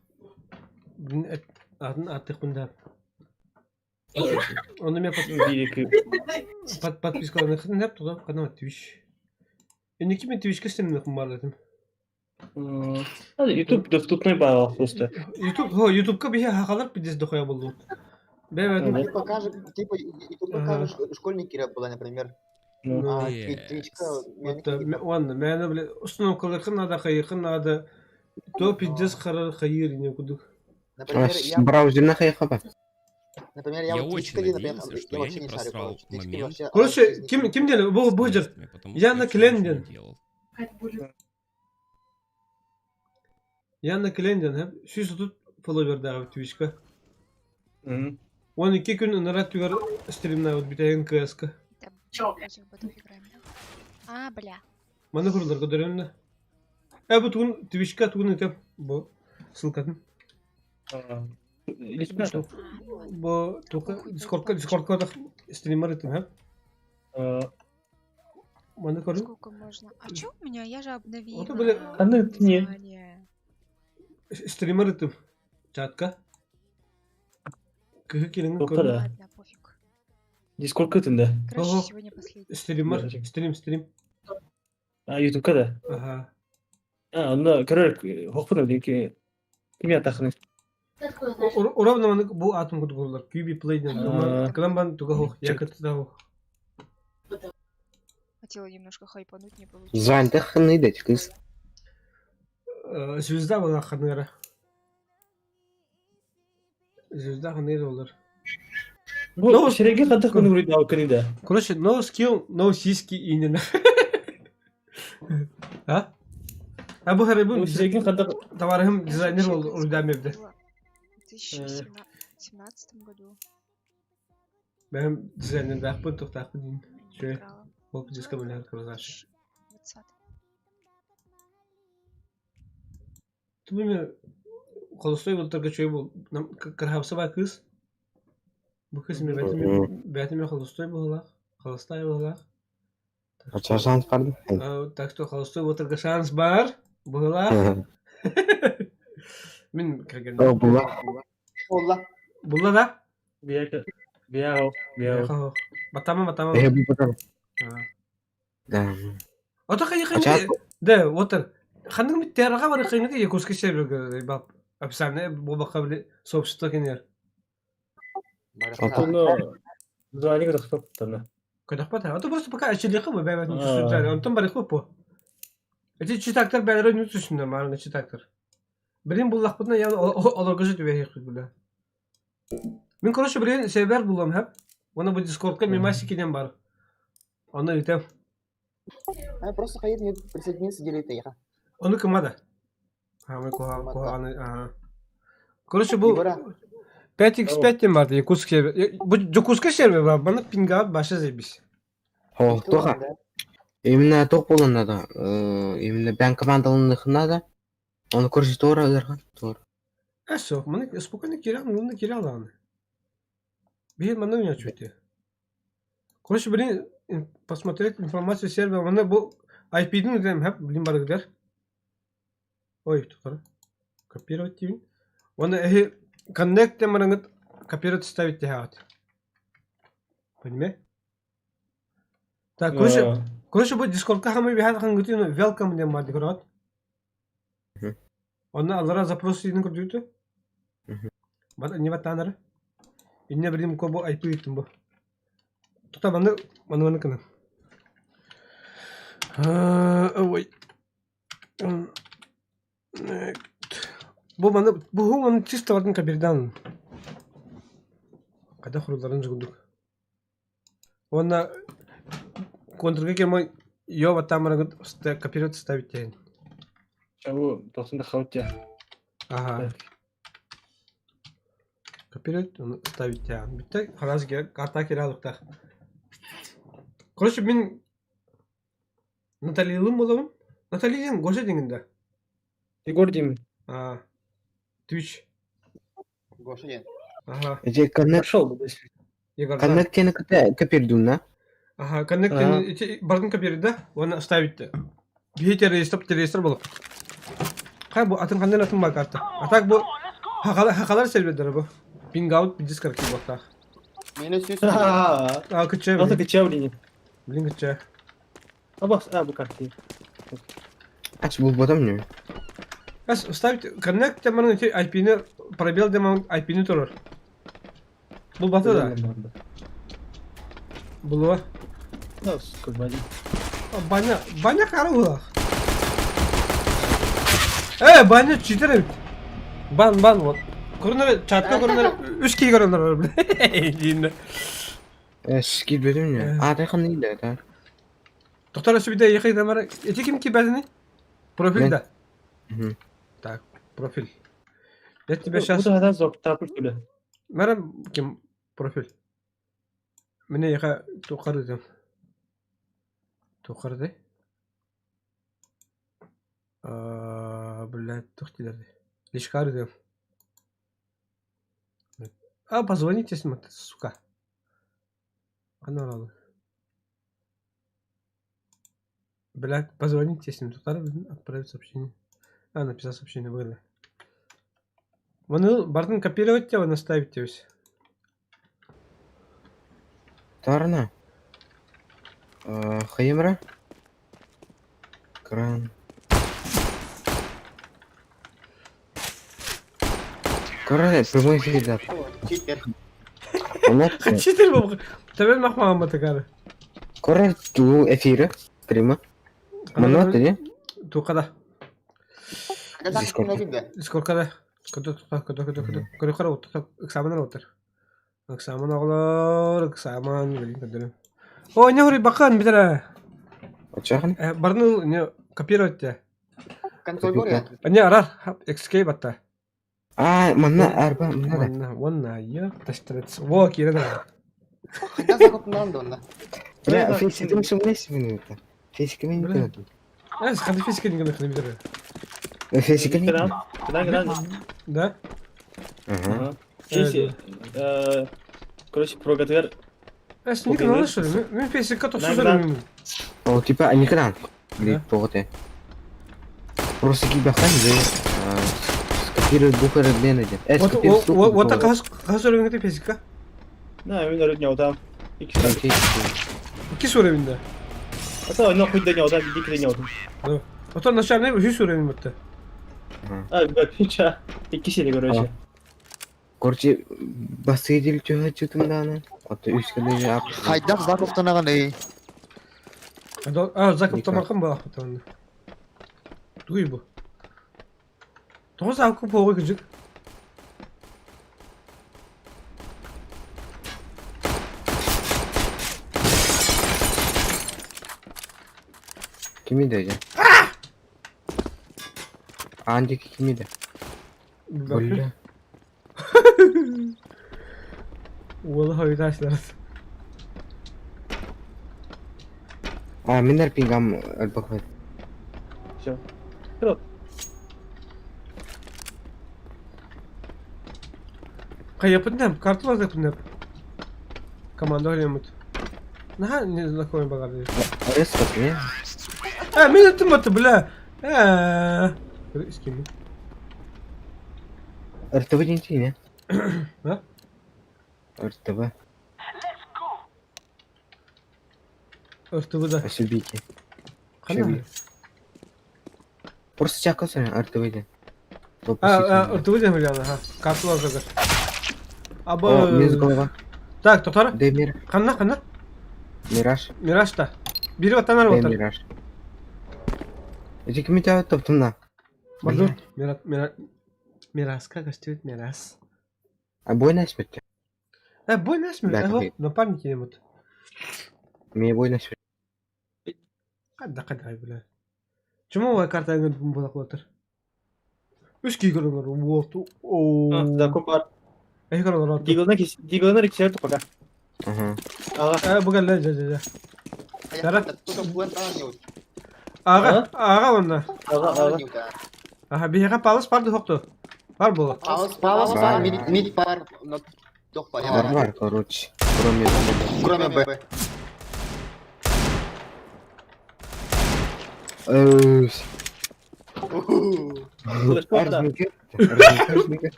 Adın attık bunda. Onu me подпискаламда хеп туда канал Twitch. Эне ким Twitch'ка стримнерим бар дедим. YouTube доступный бар просто. YouTube'ка bir hakalar bir de koya buldu. Evet. Типа YouTube покажешь школьники была, например. А Twitch'ка Ладно, мен бile установкалар надо хайкын надо то пиздец хайыр не кудук. Браузерна хайхаба. Например, я вот очень надеялся, что я не просрал момент. Короче, ким дели? Божер. Я на Кленден. Я на Кленден hep. Şu tutup follow verdi abi Twitch'ka. 12 gün narratör stream'na bir tane kıska. А, бля. Bana kurulur kadar önüne. Bu tun Twitch'ka tun etep bu sılkatın. Bu toka Discord'ka da streamer ettim hep. Bana kurul. Сколько можно? А чё у меня? Я же обновила. O da böyle название. Streamer ettim. Chatka. Kıhıkinin O kurul. kadar. Ладно, пофиг. Discord katında. Короче, сегодня последний. Stream. Ha, YouTube'da da. Aha. Ha, onda karar hokpuna diye ki kim yatakını. Уравнованный bu атом kurdular. QB play'den. Ama ben tuga hoch. Yakıt da hoch. Хотела немножко хайпануть, не получилось. Звань хныдать, кыз. Звезда была ханера. Звезда ханера olur. Bu şireki kadık bunu buraya dalkını da. Короче, no skill, no сиськи инена. Ha? Ha bu herhalde bu şireki kadık. Tavarım dizayner oldu oradan evde. В 2017 году Benim dizayner da bu tuhta kudin. Şöyle играла. bu diska böyle kırılır. 20. Tu bilmiyor. Kolostoy bu tarka şöyle bu. Karhavsa bak kız. Bu kız mi betim Kolostoy bu hala. Kolostoy bu hala. Kaça şans vardı? Так что Холостой вот только шанс бар. Была. Min kagen. Була. Була да? Biya. Батама. Bu kadar. Да. Ото кайы. Да, вот. Ханның биттәргә бар кыйныкы якускы серверга бап. Описание бу бакабли сообщество кенер. Onu звание kadar tuttu. Когда хватает. А то просто пока очелиха бы бәбәт үтүшүн. Онтон бар көп бу. Эти читактар бәләрен үтүшүндө марга читактар. Билим буллак бутна я аларга жит бәйек биле. Мен короче билен сервер булам хәп. Оны бу Discord'ка мемаси киден бар. Аны итем. Просто ходить мне присоединиться делить я. Оны кымада. Мы аны. Короче бу 5x5 тем бар. Якутск сервер. Бу Якутск сервер бар. Бана пинга баша зебис. О, тоха. Именно тоқ болғанда да, именно бән командалынықында да, оны көрсету ораларға. Әсо, мұны спокойно кире аланы. Бейін мұны не очуйте. Короче, блин, посмотреть информацию сервера, мұны бұл IP-дің өдем, әп, блин, бары гідер. Ой, тұқыры. Копировать дейін. Оны әхе, коннект демарыңыт, копировать ставить тегат. Понимаете? Так, короче, bu Discord'ka hamı bir hakkın götürüyor. Welcome diye var Discord. Ona allara zaпрос edin kurduyordu. Bana ne var tanrı? İnne bilim ko bu IP itim bu. Tuta bana kana. Oy. Bu onun çift vardı kabirden. Kada kurulların zıgınduk. Ona контрга кема ёва тамара копировать ставить тень. Чего? Должен дохнуть я. Ага. Копировать, он ставить тя. Битте хараз карта киралыкта. Короче, мен Наталиялым боламын. Наталияның Гоша дегенде. Егор деймін. Twitch. Гоша ден. Ага. Эти коннект. Пошел бы. Коннектені копирдун, да? Ага, коннект бардын копировать, да? Оны ставить. Бейте реестр болып. Қай бұл атын қандай атын бар карта? Атак бұл хақалар серверлері бұл. Пингаут дискарки болтақ. Мені сүйсіз. Күтче. Nasıl geçeceğim блин? Блин, күтче. Bak, bu kartı. Aç bu bottom ne? Ставить коннект деманın IP-ni пробел деманın IP-ni тұрыр. Бұл баты да. Бұл ба? Nasıl kurbanı? Баня қары бұлақ. Баня читер. Бан, вот. Көрінер, чатта көрінер, 3 кей көрінер бар, бля. Скид бөтім не? Атайқан нейді, да? Тоқтар өсі біде еқи дамары. Еті кім ки бәдіні? Профиль да. Так, профиль. Я тебе сейчас... Bu da adam zor, tapır şöyle. Мәрім кім профиль? Міне еқа тоқар өтем. Тоқар дей? Блядь, тоқтилерді. Лишкар өтем. Позвоните с ним, сука. Она рада. Блядь, позвоните с ним. Отправить сообщение. Написал сообщение, выгодно. Вон бардын копировать тебя, наставить тебя. Тарна. Хаемра. Кран. Короче, прямой эфир, да. Читер. Читер был. Тебе махмама такая. Короче, ту эфиры. Прямо. Манат, не? Ту когда? Дискорд. Дискорд когда? Когда? Вот, экзамен работает. Экзамен оглор, экзамен. О, не говори, бахан, бедра. Очахан? Барну не копировать тебя. Консоль горя. Не, арар, escape атта. Манна арба. Манна, я тастрец. Во, кирена. Когда закупнан донна. Бля, физика не сумнись минута. Физика не минута. Скажи физика не гонит, не бедра. Физика не. Когда? Да? Ага. Короче, прогатер. Не канал, что ли? Мы физика то что же? О, типа, они кран. Блин, погоди. Просто кибахан, да. Скопирует бухар Беннеди. Вот так kas öğrenmedi fizika? Ne, ben öğretmen adam. İki öğrenmedi. Hatta ne okuydu ne adam, bir ne adam. Hatta nasıl ne hiç öğrenmedi. Abi bak hiç ikisi de görüyor. Короче, басыйдил чөһө чутумданы. Аты үскәле яп. Хайдак закуптанаган эй. Закуптамакан ба ахтан. Дуй бу. Тоз аку пого гыжык. Кими дәҗә? Анди кими дә? Бөлле. Vallahi taşlar. Минер пингам албакай. Всё. Вперед. Каяпындам, карту закундам. Команда ойнамыт. Не знакомый багажник. Рескот не? Мен өттім атты, бля. С кем? РТВ дейінші, не? А? РТВ. РТВ, да. Субики. Қана? Просто чакасы РТВ де. РТВ де миллион, ага. Картылар загар. Мез голова. Так, тоқтар? Демир. Қана? Мираж. Мираж та. Бiri vatanlar var. Мираж. Эти комитеты топтумна. Мадур. Мираж, как стоит Мираж? Бой на смерть. Бой на смерть? Напарники не могут. Мне бой на смерть. Қандай, бля. Чему вы карта была клотер? Үш кей көріңдер, вот. Закон бар. Ey kara orada. Digo'na ikişer topa. Aha. Ağa. Bu geldi ja. Cara. Tutup buat tangan. Ağa onlar. Ağa. Aha bir heka palas pardı hoktu. Var bu. Paus, mid par, not dok par. Var, короче. Кроме Б.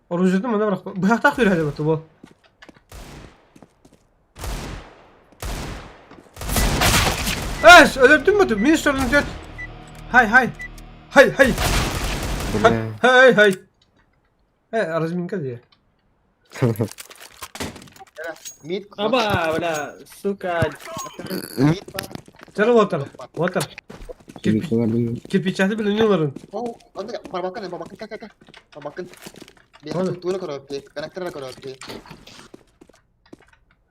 Orucu mu ne bırak? Bu hafta kıyır hadi batı bu. Es öldürdün mü? Ministerin göt. Hay. Hay. Arası minka diye. Mid. Apa, udah suka. Cara water. Kirpiçahlı bile iniyorların. Oh, ada parbakan kak. Parbakan. Dia Mana? tuh kalau oke, konektor kalau oke.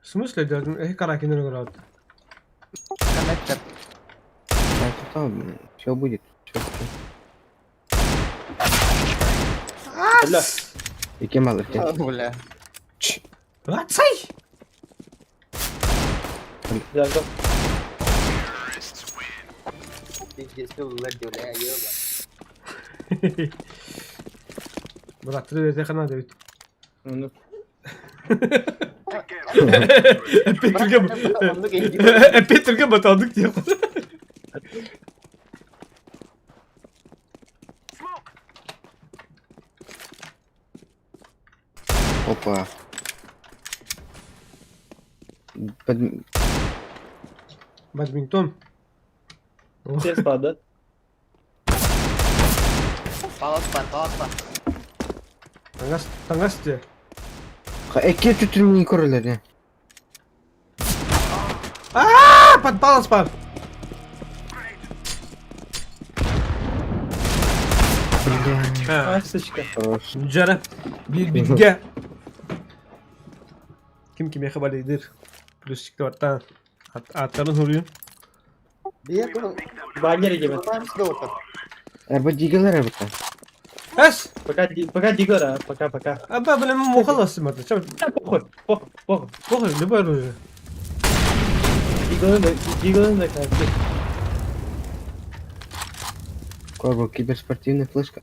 Смысле дядь? Караки не играют. Коннектор. Там все будет. Бля. И Кемал. Бля. Отцай! Jago. Pindis tuh luar joleh ayo bang. Bırak tırı verdi kana David. Onu. Petr'e batandık diyor. Опа. Badminton. Ses pada. Paus par. Tangas diye. Эки тутун көрөлөр я. Подпалас пар. Ay sıçka. Cara. Bir bilge. Kim kime haber edir? Plus çıktı hatta. Atların huruyun. Dia tuh Banyak aja, Mas. Paus dokter. Эрба дигалар эрба. Es. Пока Digo, пока. Abba benim muhallasım hatta. Çabuk. Похуй. Bakın ne böyle oluyor? Digo'nun da karşı. Корбо, киберспортивная флешка.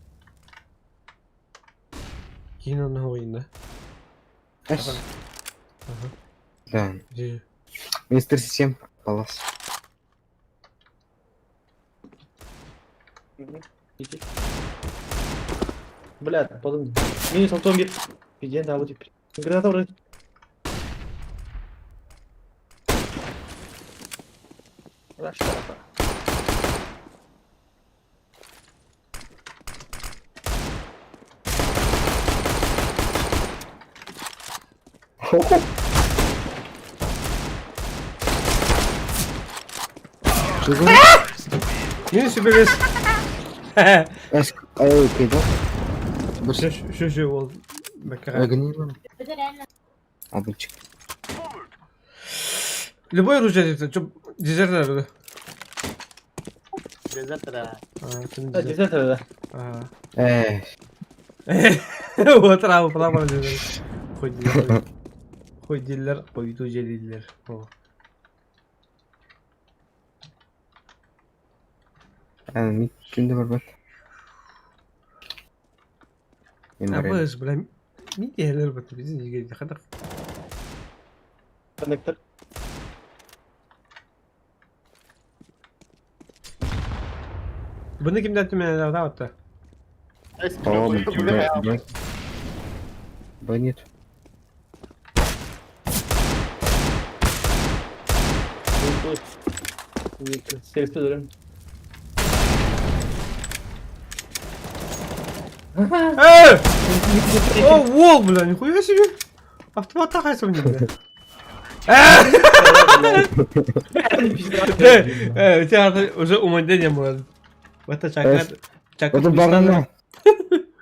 Yine ne oyunda? Эс. Да. Где? Мистер Систем. Палас. Бля, подумай. Минус автомобиль. Пиздец, да, вот теперь. Гранатовый. Yine sürpriz. Эс. Ай, кайда? Şu oldu. Bakar. Агонирую. Обычек. Любой оружие это, что дезертер это. Дезертера. Дезертер, да. Вот рау, право дезертер. Koydiler, koydu celiller. Yani şimdi var bak. Ama es bilen mi diyorlar batı bizim ilgili kadar. Konnektör. Bunu kimden tümene daha attı? О, Б нет. Sesli durum. О, вол, бля, нихуя себе! Автомат такая мне, бля. У тебя уже умондение было. Это чакра. Это барана.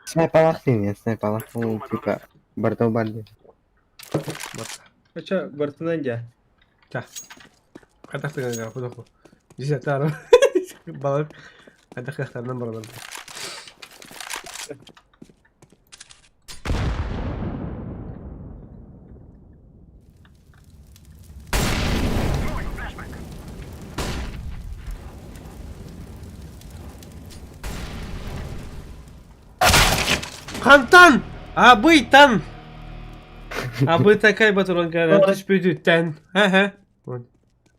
Снайпалах не, снайпалах. Ну, типа, бартал-барди. Kaça Bartınanca. Cah. Kata tengah aku aku. Di situ taruh. Balut. Ada kekhtaran berabar. Фантан! Абыйтан! Абы такай батурон кара түспөйдү тен. Ха.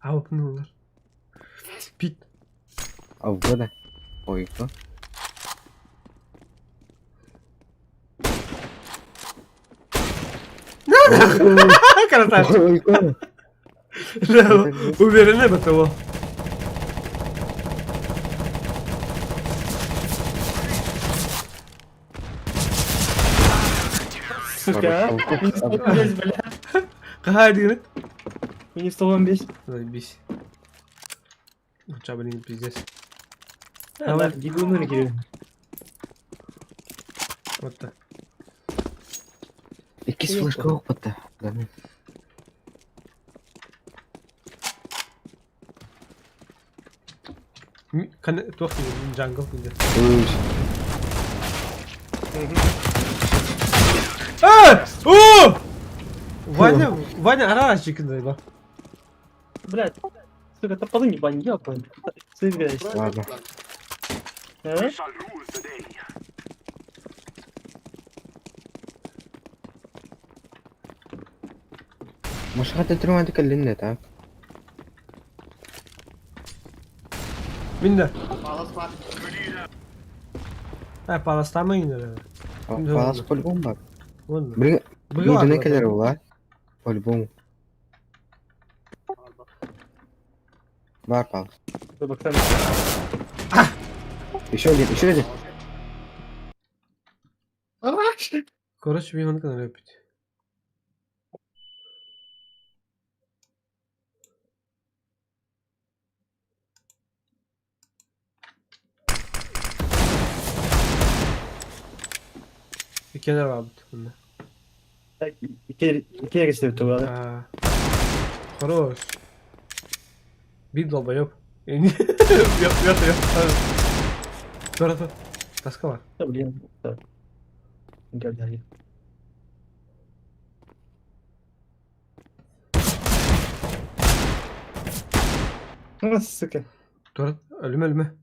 Алпнулар. Пит. Avga da. Oyka. Красавчик. Oyka. Уверенный бы того. Сука. Минус 105, бля. Гадина. Минус 105. Заебись. Хотя бы не пиздец. Давай, гигуну не киреlim. Вот так. İkiz flash yok hatta. Тух джангл где. О! Ваня арарачик да. Блядь. Сука, топоры не бань, ёпа. Сыграешь. Ладно. А? مش هتترمى تكلمنا так. Minda. Palas там и не. Палас по-любому бак. Вон. Люди не киллер по-любому. Бар палас. Еще один. Короче, мне он канал опять. İkiler var bunda. İki geçti bu arada. Хорош. Bir долбоёб. Yok. Dur. Таска var. Да, блин. Да. Гайдай. Сука. Dur. Ölme.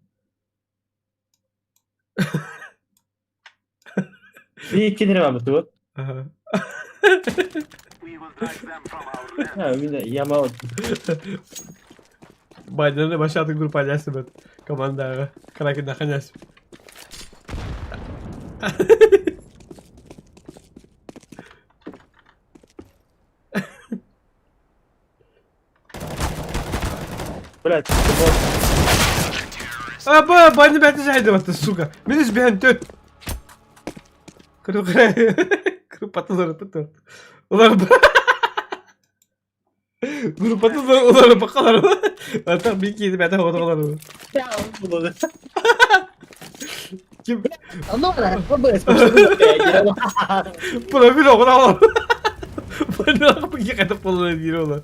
Bir iki lira var bu. Aha. Ha, bir de yama. Байдены başladık grup paylaştı ben. Komanda. Кракен наханясь. Блядь. Аба, бани бәті жайды бәтті, сука. Мен үзбән төт. Группаты тұр. Олар Группаты олар бақалар. Атақ мен кейді бәті отырғалар. Ya bunu. Kim? Anlamadım. Bu böyle. Profil oğlan alır. Bana akımı yıkatıp olana değil oğlan.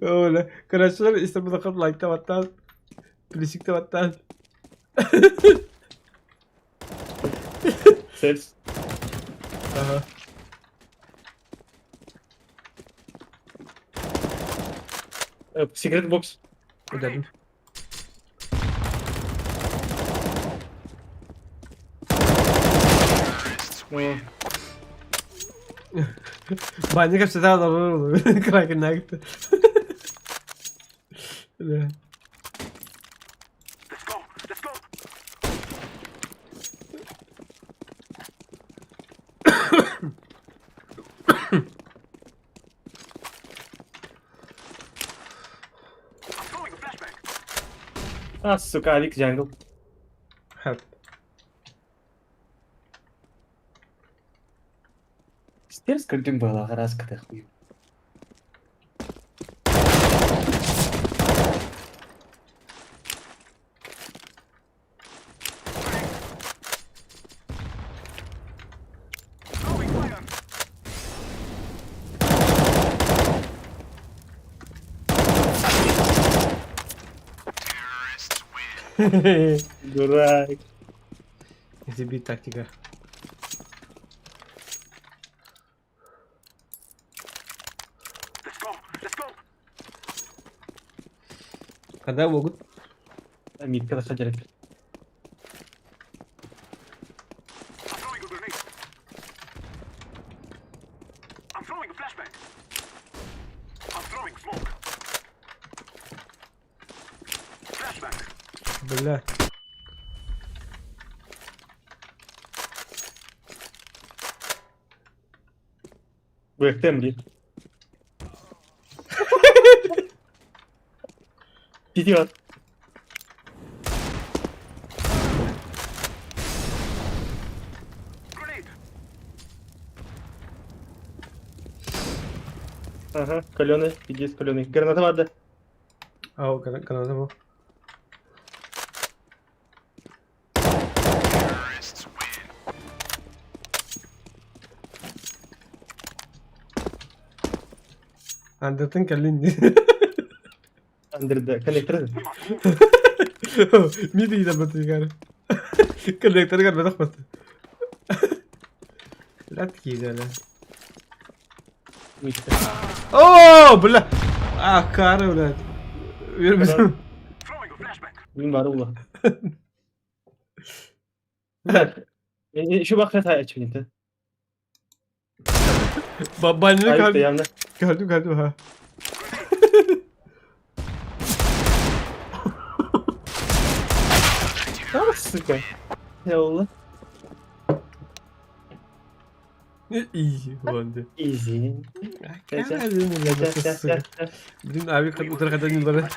Öyle. Arkadaşlar İstanbul'da kalıp like'ta battan. Plisik'te battan. Ses. Aha. Secret box. Ödedim. Bence hepsi daha da olur. Kraken'den gitti. Ah, suka, Alex Jungle. Help. Стер скрытым было, раз когда хуй. Дурак. Это бит тактика. Когда могут? Митка да хаджарет. Бля. Бэхтем ли? Идиот. Ага, каленый, иди с каленый. Граната вода. Ау, граната bu. Andırtın kellini. Andırda, connector. Midi gider batı yani. Konnektörü kan batak batı. Lat gider lan. Oo, bula. Ah, kare ulan. Ver bizim. Bin var ulan. Şu bak hata açın inte. Babanını Ayıp da kaldı. yanına. Kaldı ha. Ah sıkı. Ya Allah. İyi oldu. Easy. Kahretsin ulan nasıl sıkı. Bizim abi kadar kadar yılları.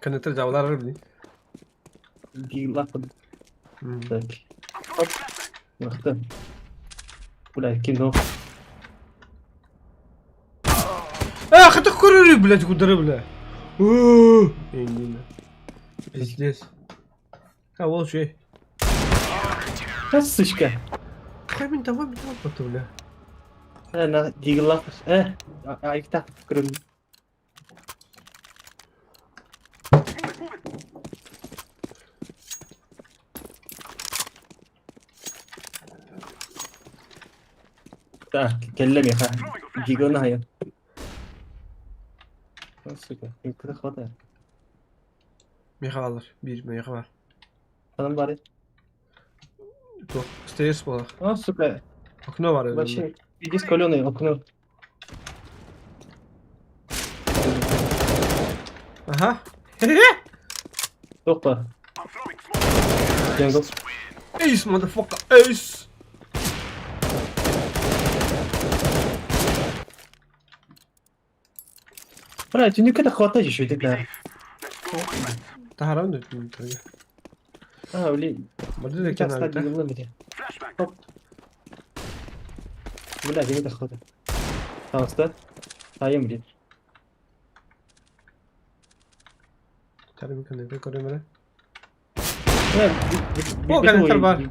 Konnektör cavlar var mı? Di lapad. Так. Оп. Махта. Блядь, кино. Ах, это куры, блядь, куда бля. Пиздец. А вот что. А, сучка. Камень давай потом, бля. На дигла. Айкта. Крым. Так, келлем я ха. Гигона я. Сука, куда хватает? Meha alır. Bir meha var. Adam bari. Dur. Stairs bu. А, сука. Okno var önünde. Вообще, иди с каленой окно. Aha. Опа. Джангл. Ace motherfucker. Ace. Блядь, у них это хватает еще и тогда. Taharan döktüm. А, блин. Burada da Сейчас kenarda. стадион лимите. Оп. Блядь, им это хватает. Пожалуйста. Таем, блин. Tabii konnektör korumalı. О, konnektör var.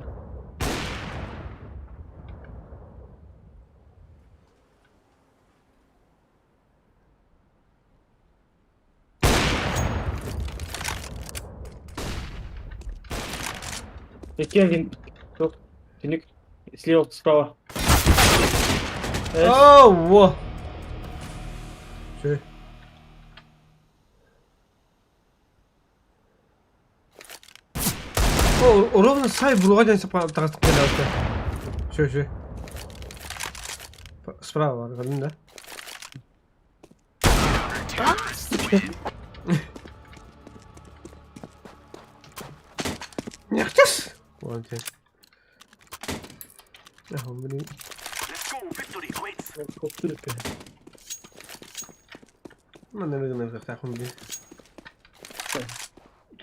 Кевин. Финик. Слева, справа. Oh, во. Şey. O ровно сай вроде по так Şey. Справа var, gördün de. Ne yapacağız? Вот. Ya bunu ما نبغى نبغى تاخذ دي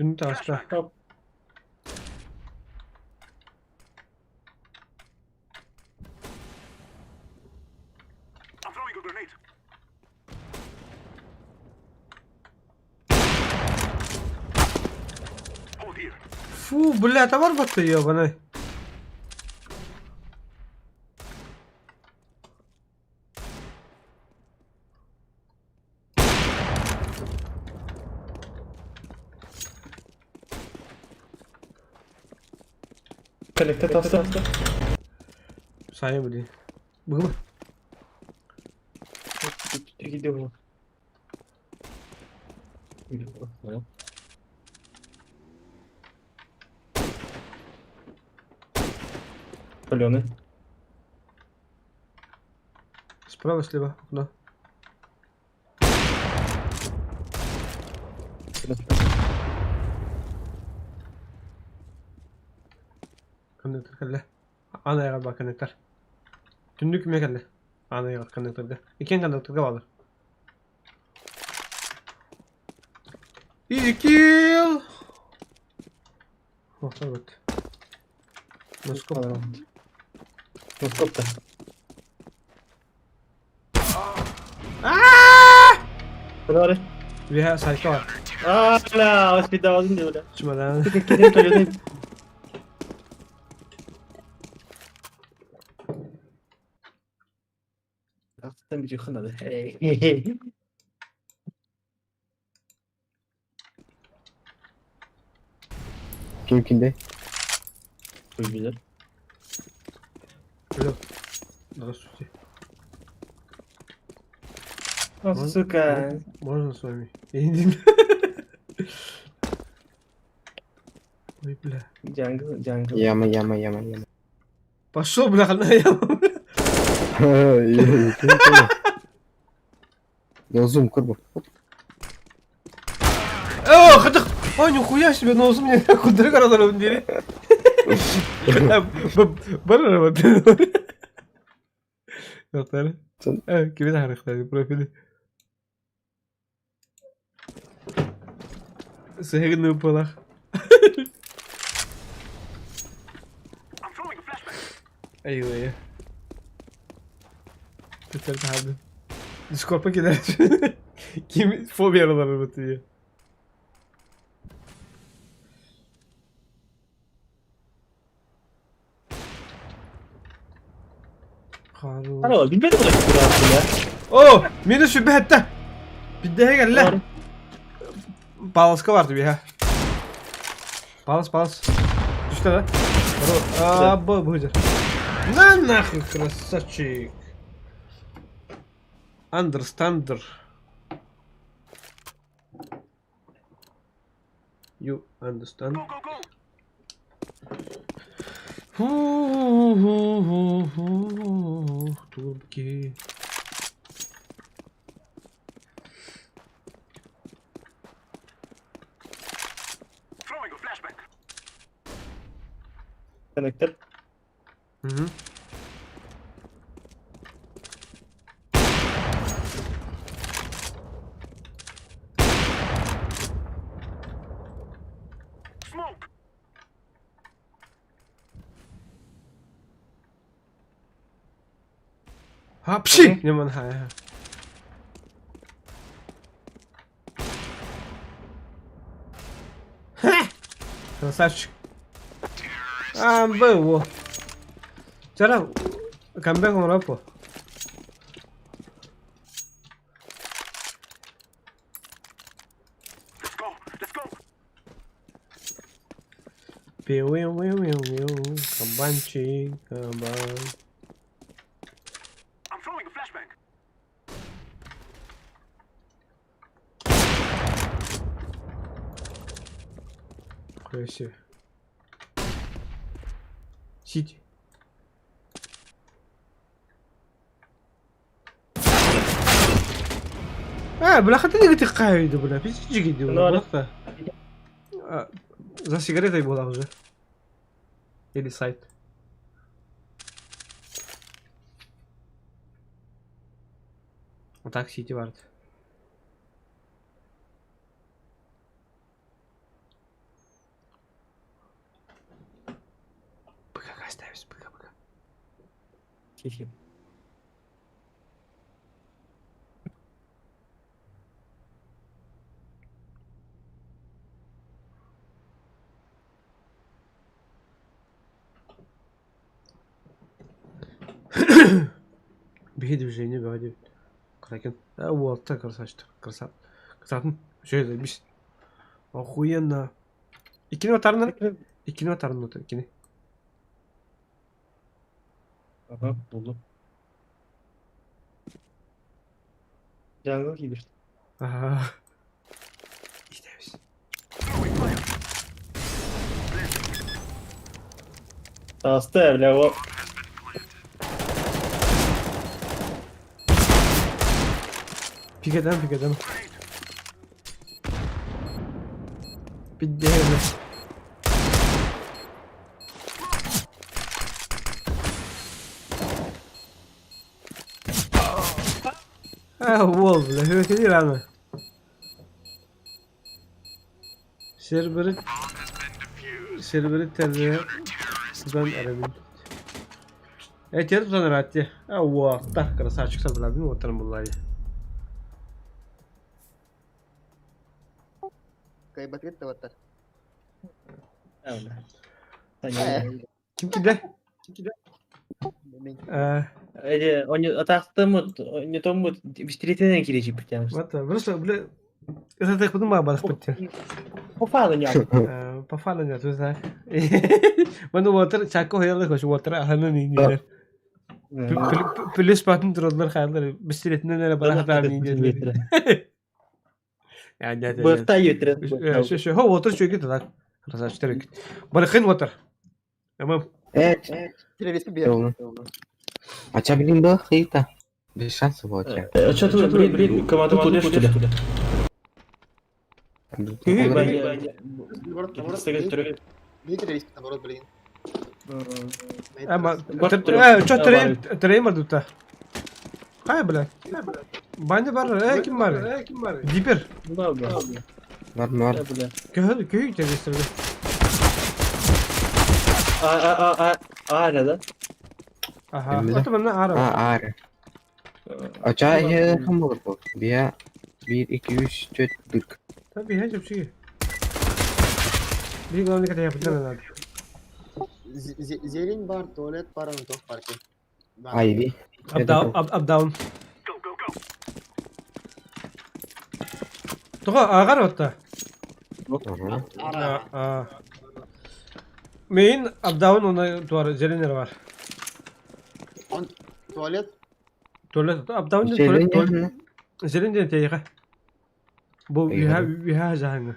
انت اسمع فو بالله تمربط يا بني Коллектор толстый. Sayın bile. Bugün mü? Gidiyor. раскаленный. Справа, слева, окно. Коннектор келді. Ана яға бар коннектор. Түнді кіме келді? Ана яға коннекторға. Екен коннекторға балыр. Easy kill! Охта вот. Носкоп. Носкоп-то. Kudari. Vi har sayfa var. La, hospitalizing diyor la. Çumadan. Gidin tuvalete. Hakikaten bir yıkın hadi. Hey. Kimkinde? Çok güzel. Yok. Здравствуйте. Сука. Можно с вами? Я не знаю. Ой, бля. Джангл. Яма. Пошел, бля, на яму. Нозум курбу. О, хотя... Ой, нихуя себе, нос мне куда гораздо дери. Бара вот. Готовы? Kimi harikler profili. Seherin upalar. Eyvah ya. Tutar tabi. Discord'a gider. Kim fobi araları batıyor. Alo, bilmedim bu da ya. Oh, minus bir hatta. Bir de gel lan. Balaska vardı bir ha. Balas. Düştü lan. Aa, bu güzel. Lan nahı krasavчик. Understander. You understand? Турки. Connector. Угу. Hapsi! Nie ma na Красавчик. Было. Вчера камбэком рапо. Пиу-пиу-пиу-пиу. Кабанчик, кабан. Красиво. Сити. Бля, хотели говорить кайду, бля, пиздите гиди, бля. За сигаретой была уже. Или сайт. Вот так Сити вард. БК ставишь, БК. Хихи. Бей движение, вроде. Кракен. А вот так красавчик. Красавчик. Все, заебись. Охуенно. İkini atarlar. İkini atarlar notu. İkini. Aha, buldum. Jungle gibi işte. Aha. İşte biz. Оставь, бля, вот. Pikeden. Bir değerli. Wolf, hur kan det vara? Serveri tercih buradan arabin. Evet yarı tutan rahatça. Wow, tak kerasa açık sabırlar değil mi oturum bunlar ya. Kayak gitu water. Kim ki de? Он атақтымыт, не томыт, бистритенен келечип битеміз. Вот, просто, бля, это так потом бабах подтя. Попало не Попало нет, ты знаешь. Мен water чако хыялы хош water аханы не. Плюс патын троллар хайлар бистритенен эле барахтар не. Yani Бырта йөтірі. Şu, ha water çökü de tak. Rasa çterek. Barıkın water. Tamam. Evet. Terörist bir yer. Açabileyim bak Rita. Bir şansı var ya. Что-то, блин, команду туда, что ли? Bir terörist naborot bilin. Ama çok tereyim var tutta. Kaya bile. Bence var. Kim var? Diper. Var. Köyü teröristleri. Arada. Aha. Otobanla ara. Ara. Açaya ham olur bu. Bir 2 3 4 dık. Tabii her şey. Bir gün ne kadar yapacağım ben. Zelin bar, tuvalet bar, untuk parking. Ivy. Up down. Toka agar hatta. Main up down ona duvar zelinler var. Tuvalet. Tuvalet up down tuvalet. Zelin de teyze. Bu viha zahanga.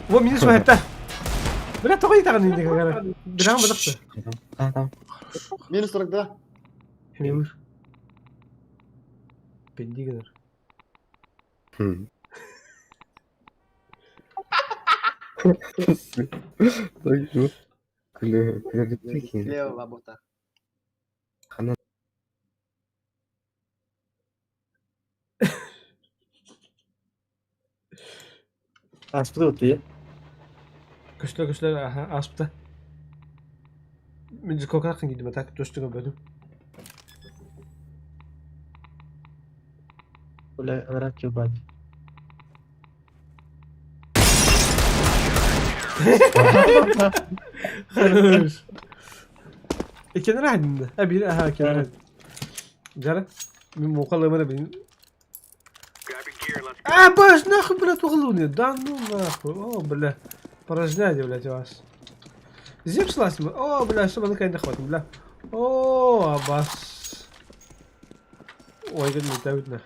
Bu minus var hatta. Bırak toka yitakan indi kagara. Bilang bıraktı. Tamam. Minus olarak da. Minus. Pendi kadar. Ayo. Kena dipikin. Leo labota. Kanan. Aspıda otu ya. Kışla aha aspta. Biz kokarak gidiyor tak dostuna bölüm. Öyle olarak yok. Хорош. كان راحد ابي ها كان راحد جرى من مقلمه بين باش ناخذ بلا تغلوني دانو ناخذ اوه بالله برجنادي ولا جواس زيب سلاس اوه بالله شو بدك عند اخواتي بالله اوه بس ويقول لي داودنا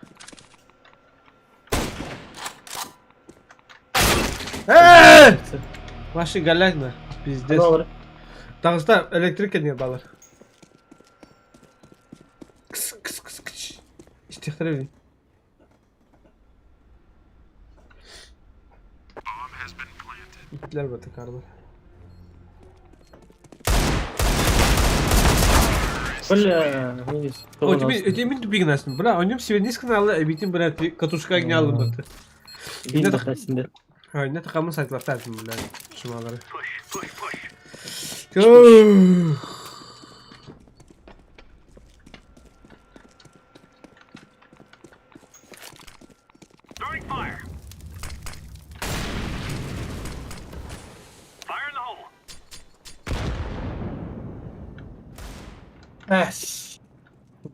ماشي قال لنا بيزدس Dağıstar elektrik ediyor bağlar. Kıs. İstihtar edin. İttiler batı karlar. Ötemin tüpü gınasın. Bıra oynayayım Sivendis kanalı ebitin bıra katuşka aldım batı. Ne takamın sayıklar ettim bunlar. Şumaları.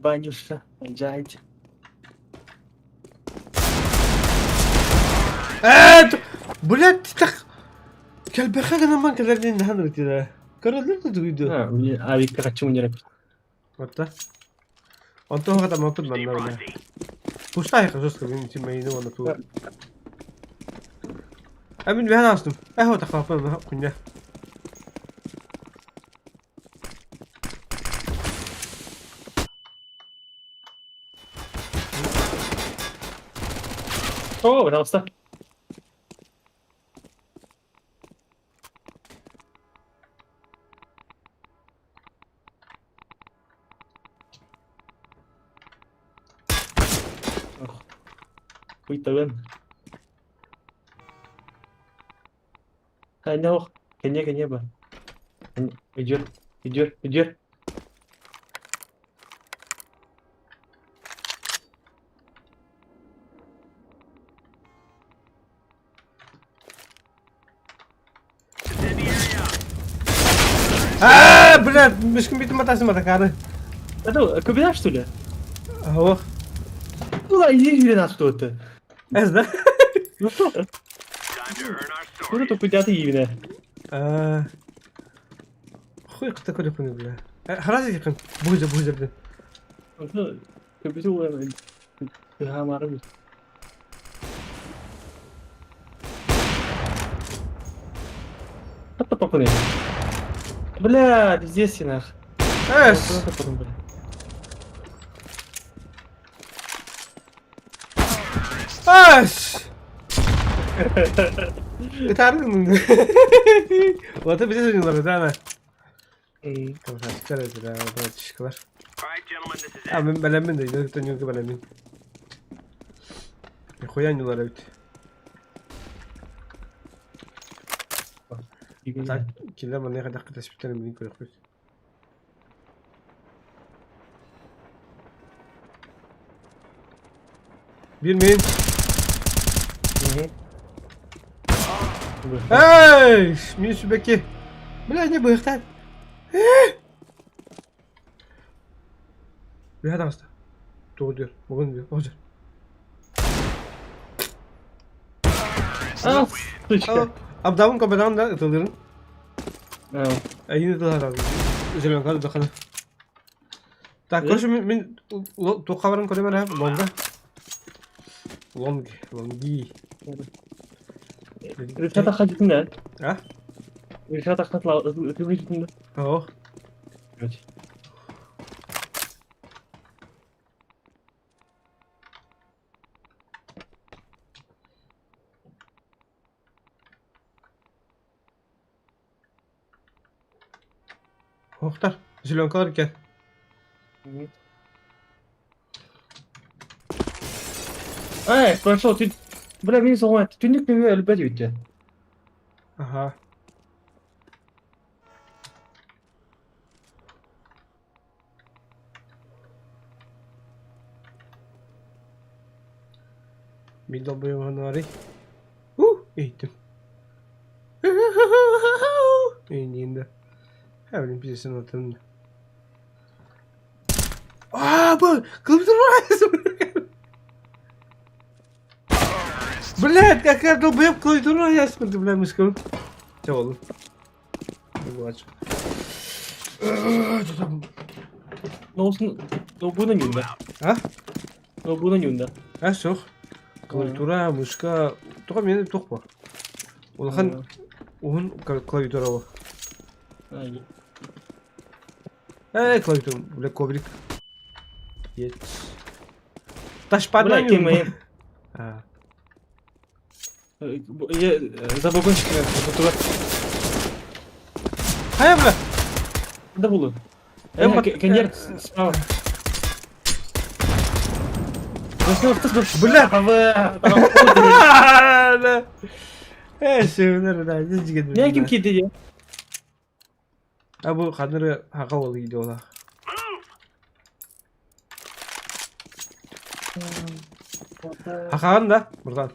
Банюшка, acayip. Блядь, ты так... Кальберха на манка за день надо тебе. Король ты видео. А ведь как чему не рэп. Вот так. Он тоже там опыт на меня. Пустая жестко, блин, тем мои на ту. А мен вяна астым. Вот так хапан куня. О, пожалуйста. Ui tươn. Ano, kanya ba? Medyo. Блядь, мешком битым атасым атакары. Это кабина, что ли? Ох. Ну да, иди или нас кто-то. Ez да? Ну что? Ну это куда ты именно? Хуй кто такой хуй, бля. Харази якын. Бузер, блин. Ну, кабина ты гамарами. Это попали. Бля, здесь и нах. Аш! Eterdin. Vata bize söylüyorlar değil mi? Tamam, çıkar et ya, bana çıkar. Ya ben de yok yok ben. Koyan yollar evet. Sen killer bana ne kadar tespitlerini bilin koyuyor. Bilmeyin. Hey! Mini sübeki. Bля, не быхтат. Bля, da hasta. Doğru diyor. Bugün diyor. Hocam. Ah, sıçka. Abdamın kapıdan da atılırın. Evet. Yine de abi. Üzerine kaldı da kaldı. Tak koşu min tokavarın kolemer abi. Longa. Longi. Rüşata hacetinde. Ha? Rüşata hacetinde. Oh. Evet. Muhtar. Zilonkalar gel. Ай, прошел, ты... Бля, меня сломает. Ты не понимаешь, любят ведь. Aha. Bir de bu yamanları. Eğitim. Eğitimde. Hemen birisinin ortamında. Bu kılıçlı Блядь, какая долбоёб клавиатура я смотрю, бля, мышком. Чё, Олу? Не плачу. Ну, bu ne yunda? Ha? Ну, bu ne yunda? Ha, sok. Клавиатура, мышка. Только менде тоқ бар. Олхан, onun клавиатура бар. Клавиатура, бля, коврик. Есть. Ташпадна не умею. Я за вагончик, туда. Hayır bля. Да было. Коньяк справа. Бля, şunları gidiyor. Ne kim gidiyor? Bu kadınları hakalı gidiyorlar. Hakan da buradan.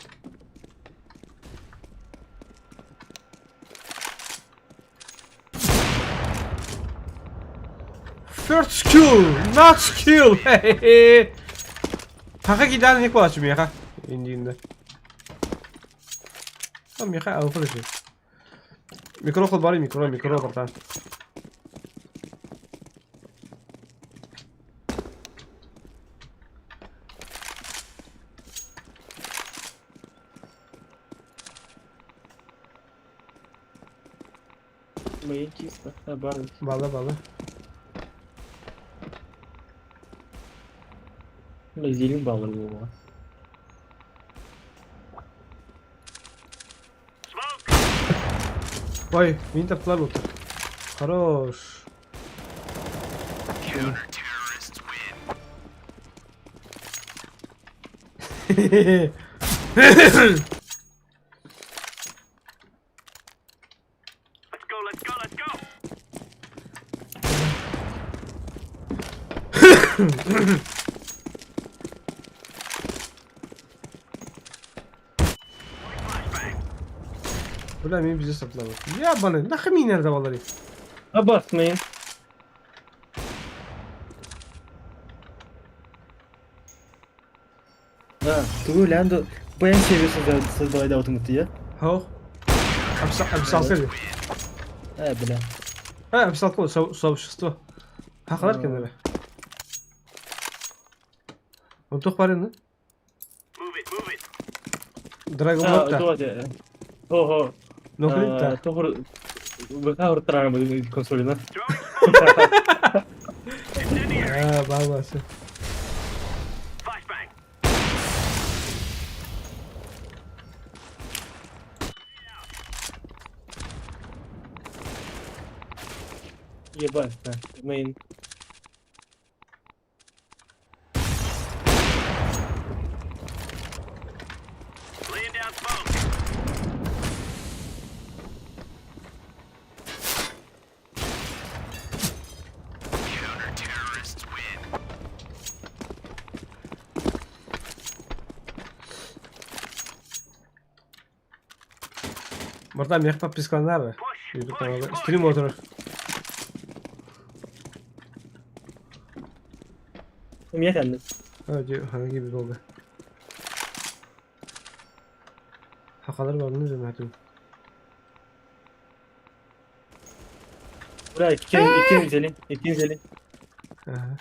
First skill, not skill. Haka giden ne kovaçım ya? İndiğinde. Tamam ya, al fırışı. Mikro bari mikro buradan. Мои чисто, бары. Bağla. Zilin bağları bu. Ой, beni taptılar otur. Хорош. Bırak beni bize saptılar. Ya bana ne kadar nerede vallahi. Abartmayın. Ha, tuh lan tuh. Bu en seviyesiz soldaydı otomatik ya. Ho. Обсалка. Ha bile. А, обсалка сообщество. Хақлар kendine. Он тух парень, Dragon Ha, Ball tuh aja. Oh. No klipta. Tuh harus terang di konsolnya. Ha, babası. Iya basta, main. Burada meh подписканlar var. YouTube kanalı. Stream oturur. Niye kendin? Hadi hangi bir oldu. Hakalar var mı demedim. Buraya iki güzeli. İki güzeli. Aha.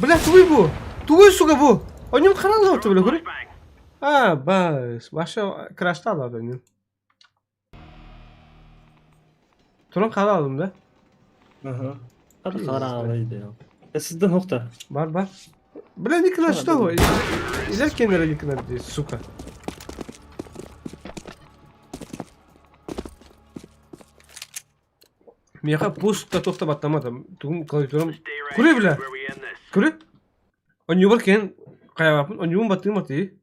Бля, твой bu. Твой, сука, bu. O нем kanal yaptı böyle görüyor. Ha, bas. Başka crash'ta aldı onu. Turan kanal aldım da. Aha. Hadi kararlıydı ya. Sizde nokta. Var. Bля, не crash'ta o. İlerken nereye yıkınadı, suka. Меха пуст тоқтап аттамадым. Тугум клавиатурам. Күре бля. Күре? Оню бар кен каябапын. Онюм баттым ати.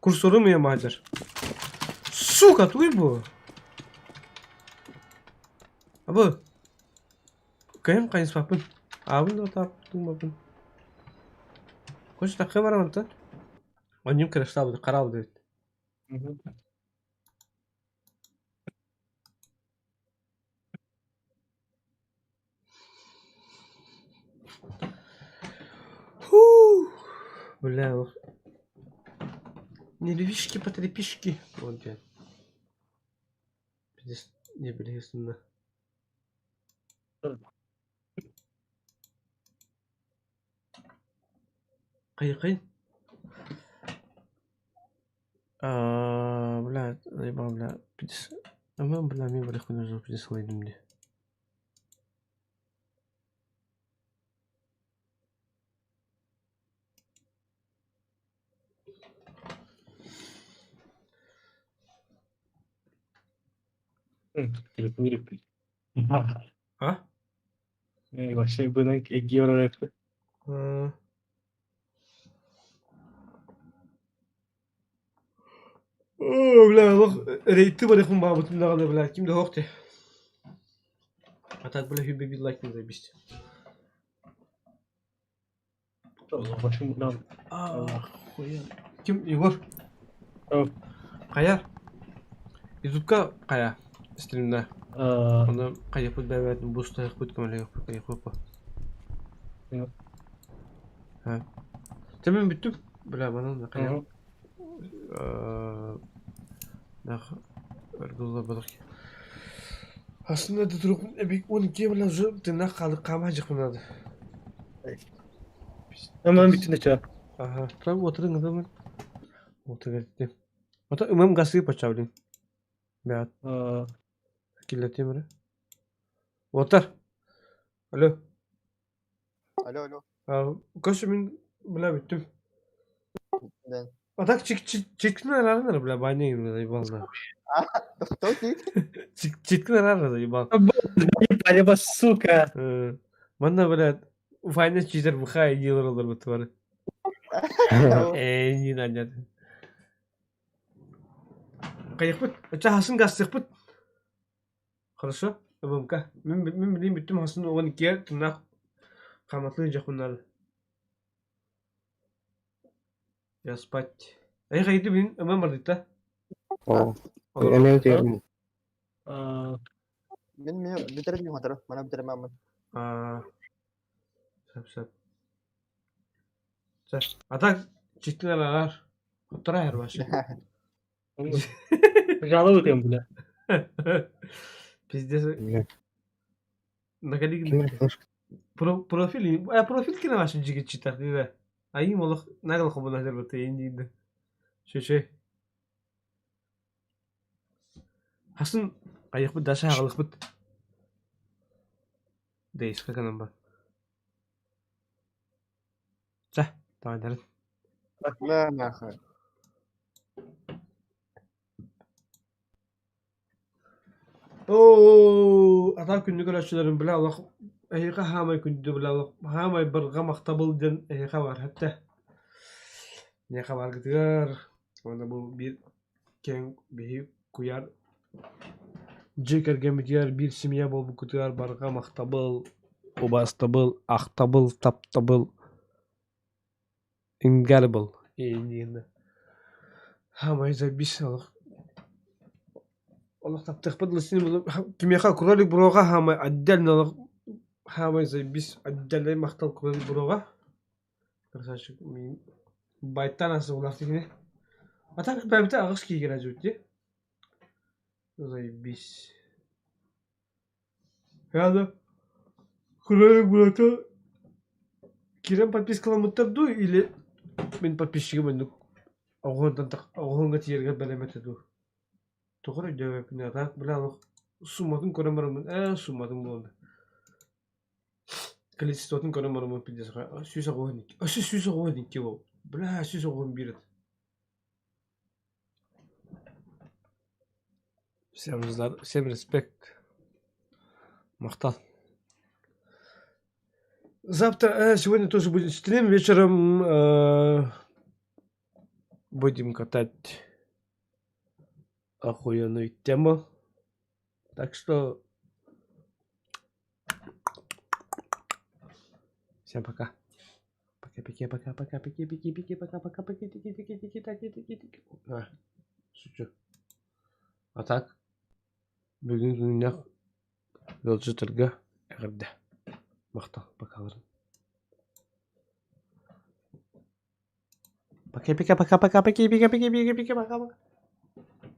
Курсорум я мажар. Сука, туй бу. Абы. Кайын кайынспапын. Абын да таптым бапын. Кош такы барамын та. Онюм крештабы, карабы дейт. Бля, нервишки, потрепишки. Вот где. Здесь не близко. Кайын. Бля, заебал, бля. 50. Ama бля, мен бір күн өзі 50 алайдым де. Mirip. Ha? Başka bunun egi olarak. Бля, рейты бар ихун бабытым да қалды, бля, кимде хоқты. Атак, бля, хюбе бит лайк не заебисти. Başım bundan. Хуя. Ким, Егор? Қая? Ютубка қая? Стримда. Оны қая пұт бәбәтін бұста яқ пұт көмілі яқ пұт қая қойпа. Темен бүттім? Бля, банан да қая. Ардулла бадық. Aslında da durum ebek 12 bile zor tırnak kaldı kama çıkmadı. Hemen bittiğinde çağır. Aha, tabi oturun adamın. Oturun. Ota umum gazı paçavlin. Beat. Killatayım öyle. Otur. Alo. Алло. Koşu min bile bittim. Den. Atak çitkin ararlar bile bana yine ibalna. Кто ты? Çitkin ararlar ibal. Палеба, сука. Bana bile ufayna çizer bu kay yıllar olur bu tuvarı. Yine anladı. Kayak put. Acha hasın gaz put. Хорошо? Бумка. Мен билейм биттим хасын оған ке тынақ қаматлы жақындар. Я спать. Ай қайды мен өмем бар дейді. Эмем терим. Мен битердим хатыр. Мана битермем. Сап. Атак читтен алар. Оттара her başı. Жалуют бля. Пиздец. Накали Ким профиль. Профиль кine başın jigit читар дейді. Айым олық нагыл қобын азер бата енді. Шөшөй. Хасын аяқ бұд даша ағылық бұд. Дейс қақанан бар. Жа, давайдарын. لا ناخذ. Ата күнді көрәшілерін біле алақ. Әйіға хамай күнді біле алақ. Хамай бірға мақтабыл ден әйіға бар. Хәтті. Неға бар күтігер. Онда бұл бір кен бейі күяр. Джекерге мүтігер бір семья бол бұл күтігер барға мақтабыл. Обастабыл, ақтабыл, таптабыл. Ингәрбыл. Енді. Хамай забис алақ. والله تقبض لسنين كم يخا كرولك بروغا هما عدلنا هما زي بيس عدل لي مختل كرولك بروغا كرساش مين بايتانا سولفتي هنا أتاك بابتا أغس كي كنا جوتي زي بيس هذا كرولك بروغا كيرم подписка متبدو или من подписчика منك أغون غتيرغا بلمتدو Тоғыр өйдеуіпіне атақ біләлік суматын көрімірімін, суматын болды. Количествотын көрімірімін пидесіға, сүйіс ағуын еке. Сүйіс ағуын еке ол. Білә, сүйіс ағуын береді. Всем респект. Мақтал. Завтра, сегодня тоже будет стрим, вечером будем катать охуенную тему. Так что всем пока. Пока. Шучу. А так бүгін күніне жолшы түрге әғірді. Мақтал. Пока. Пока.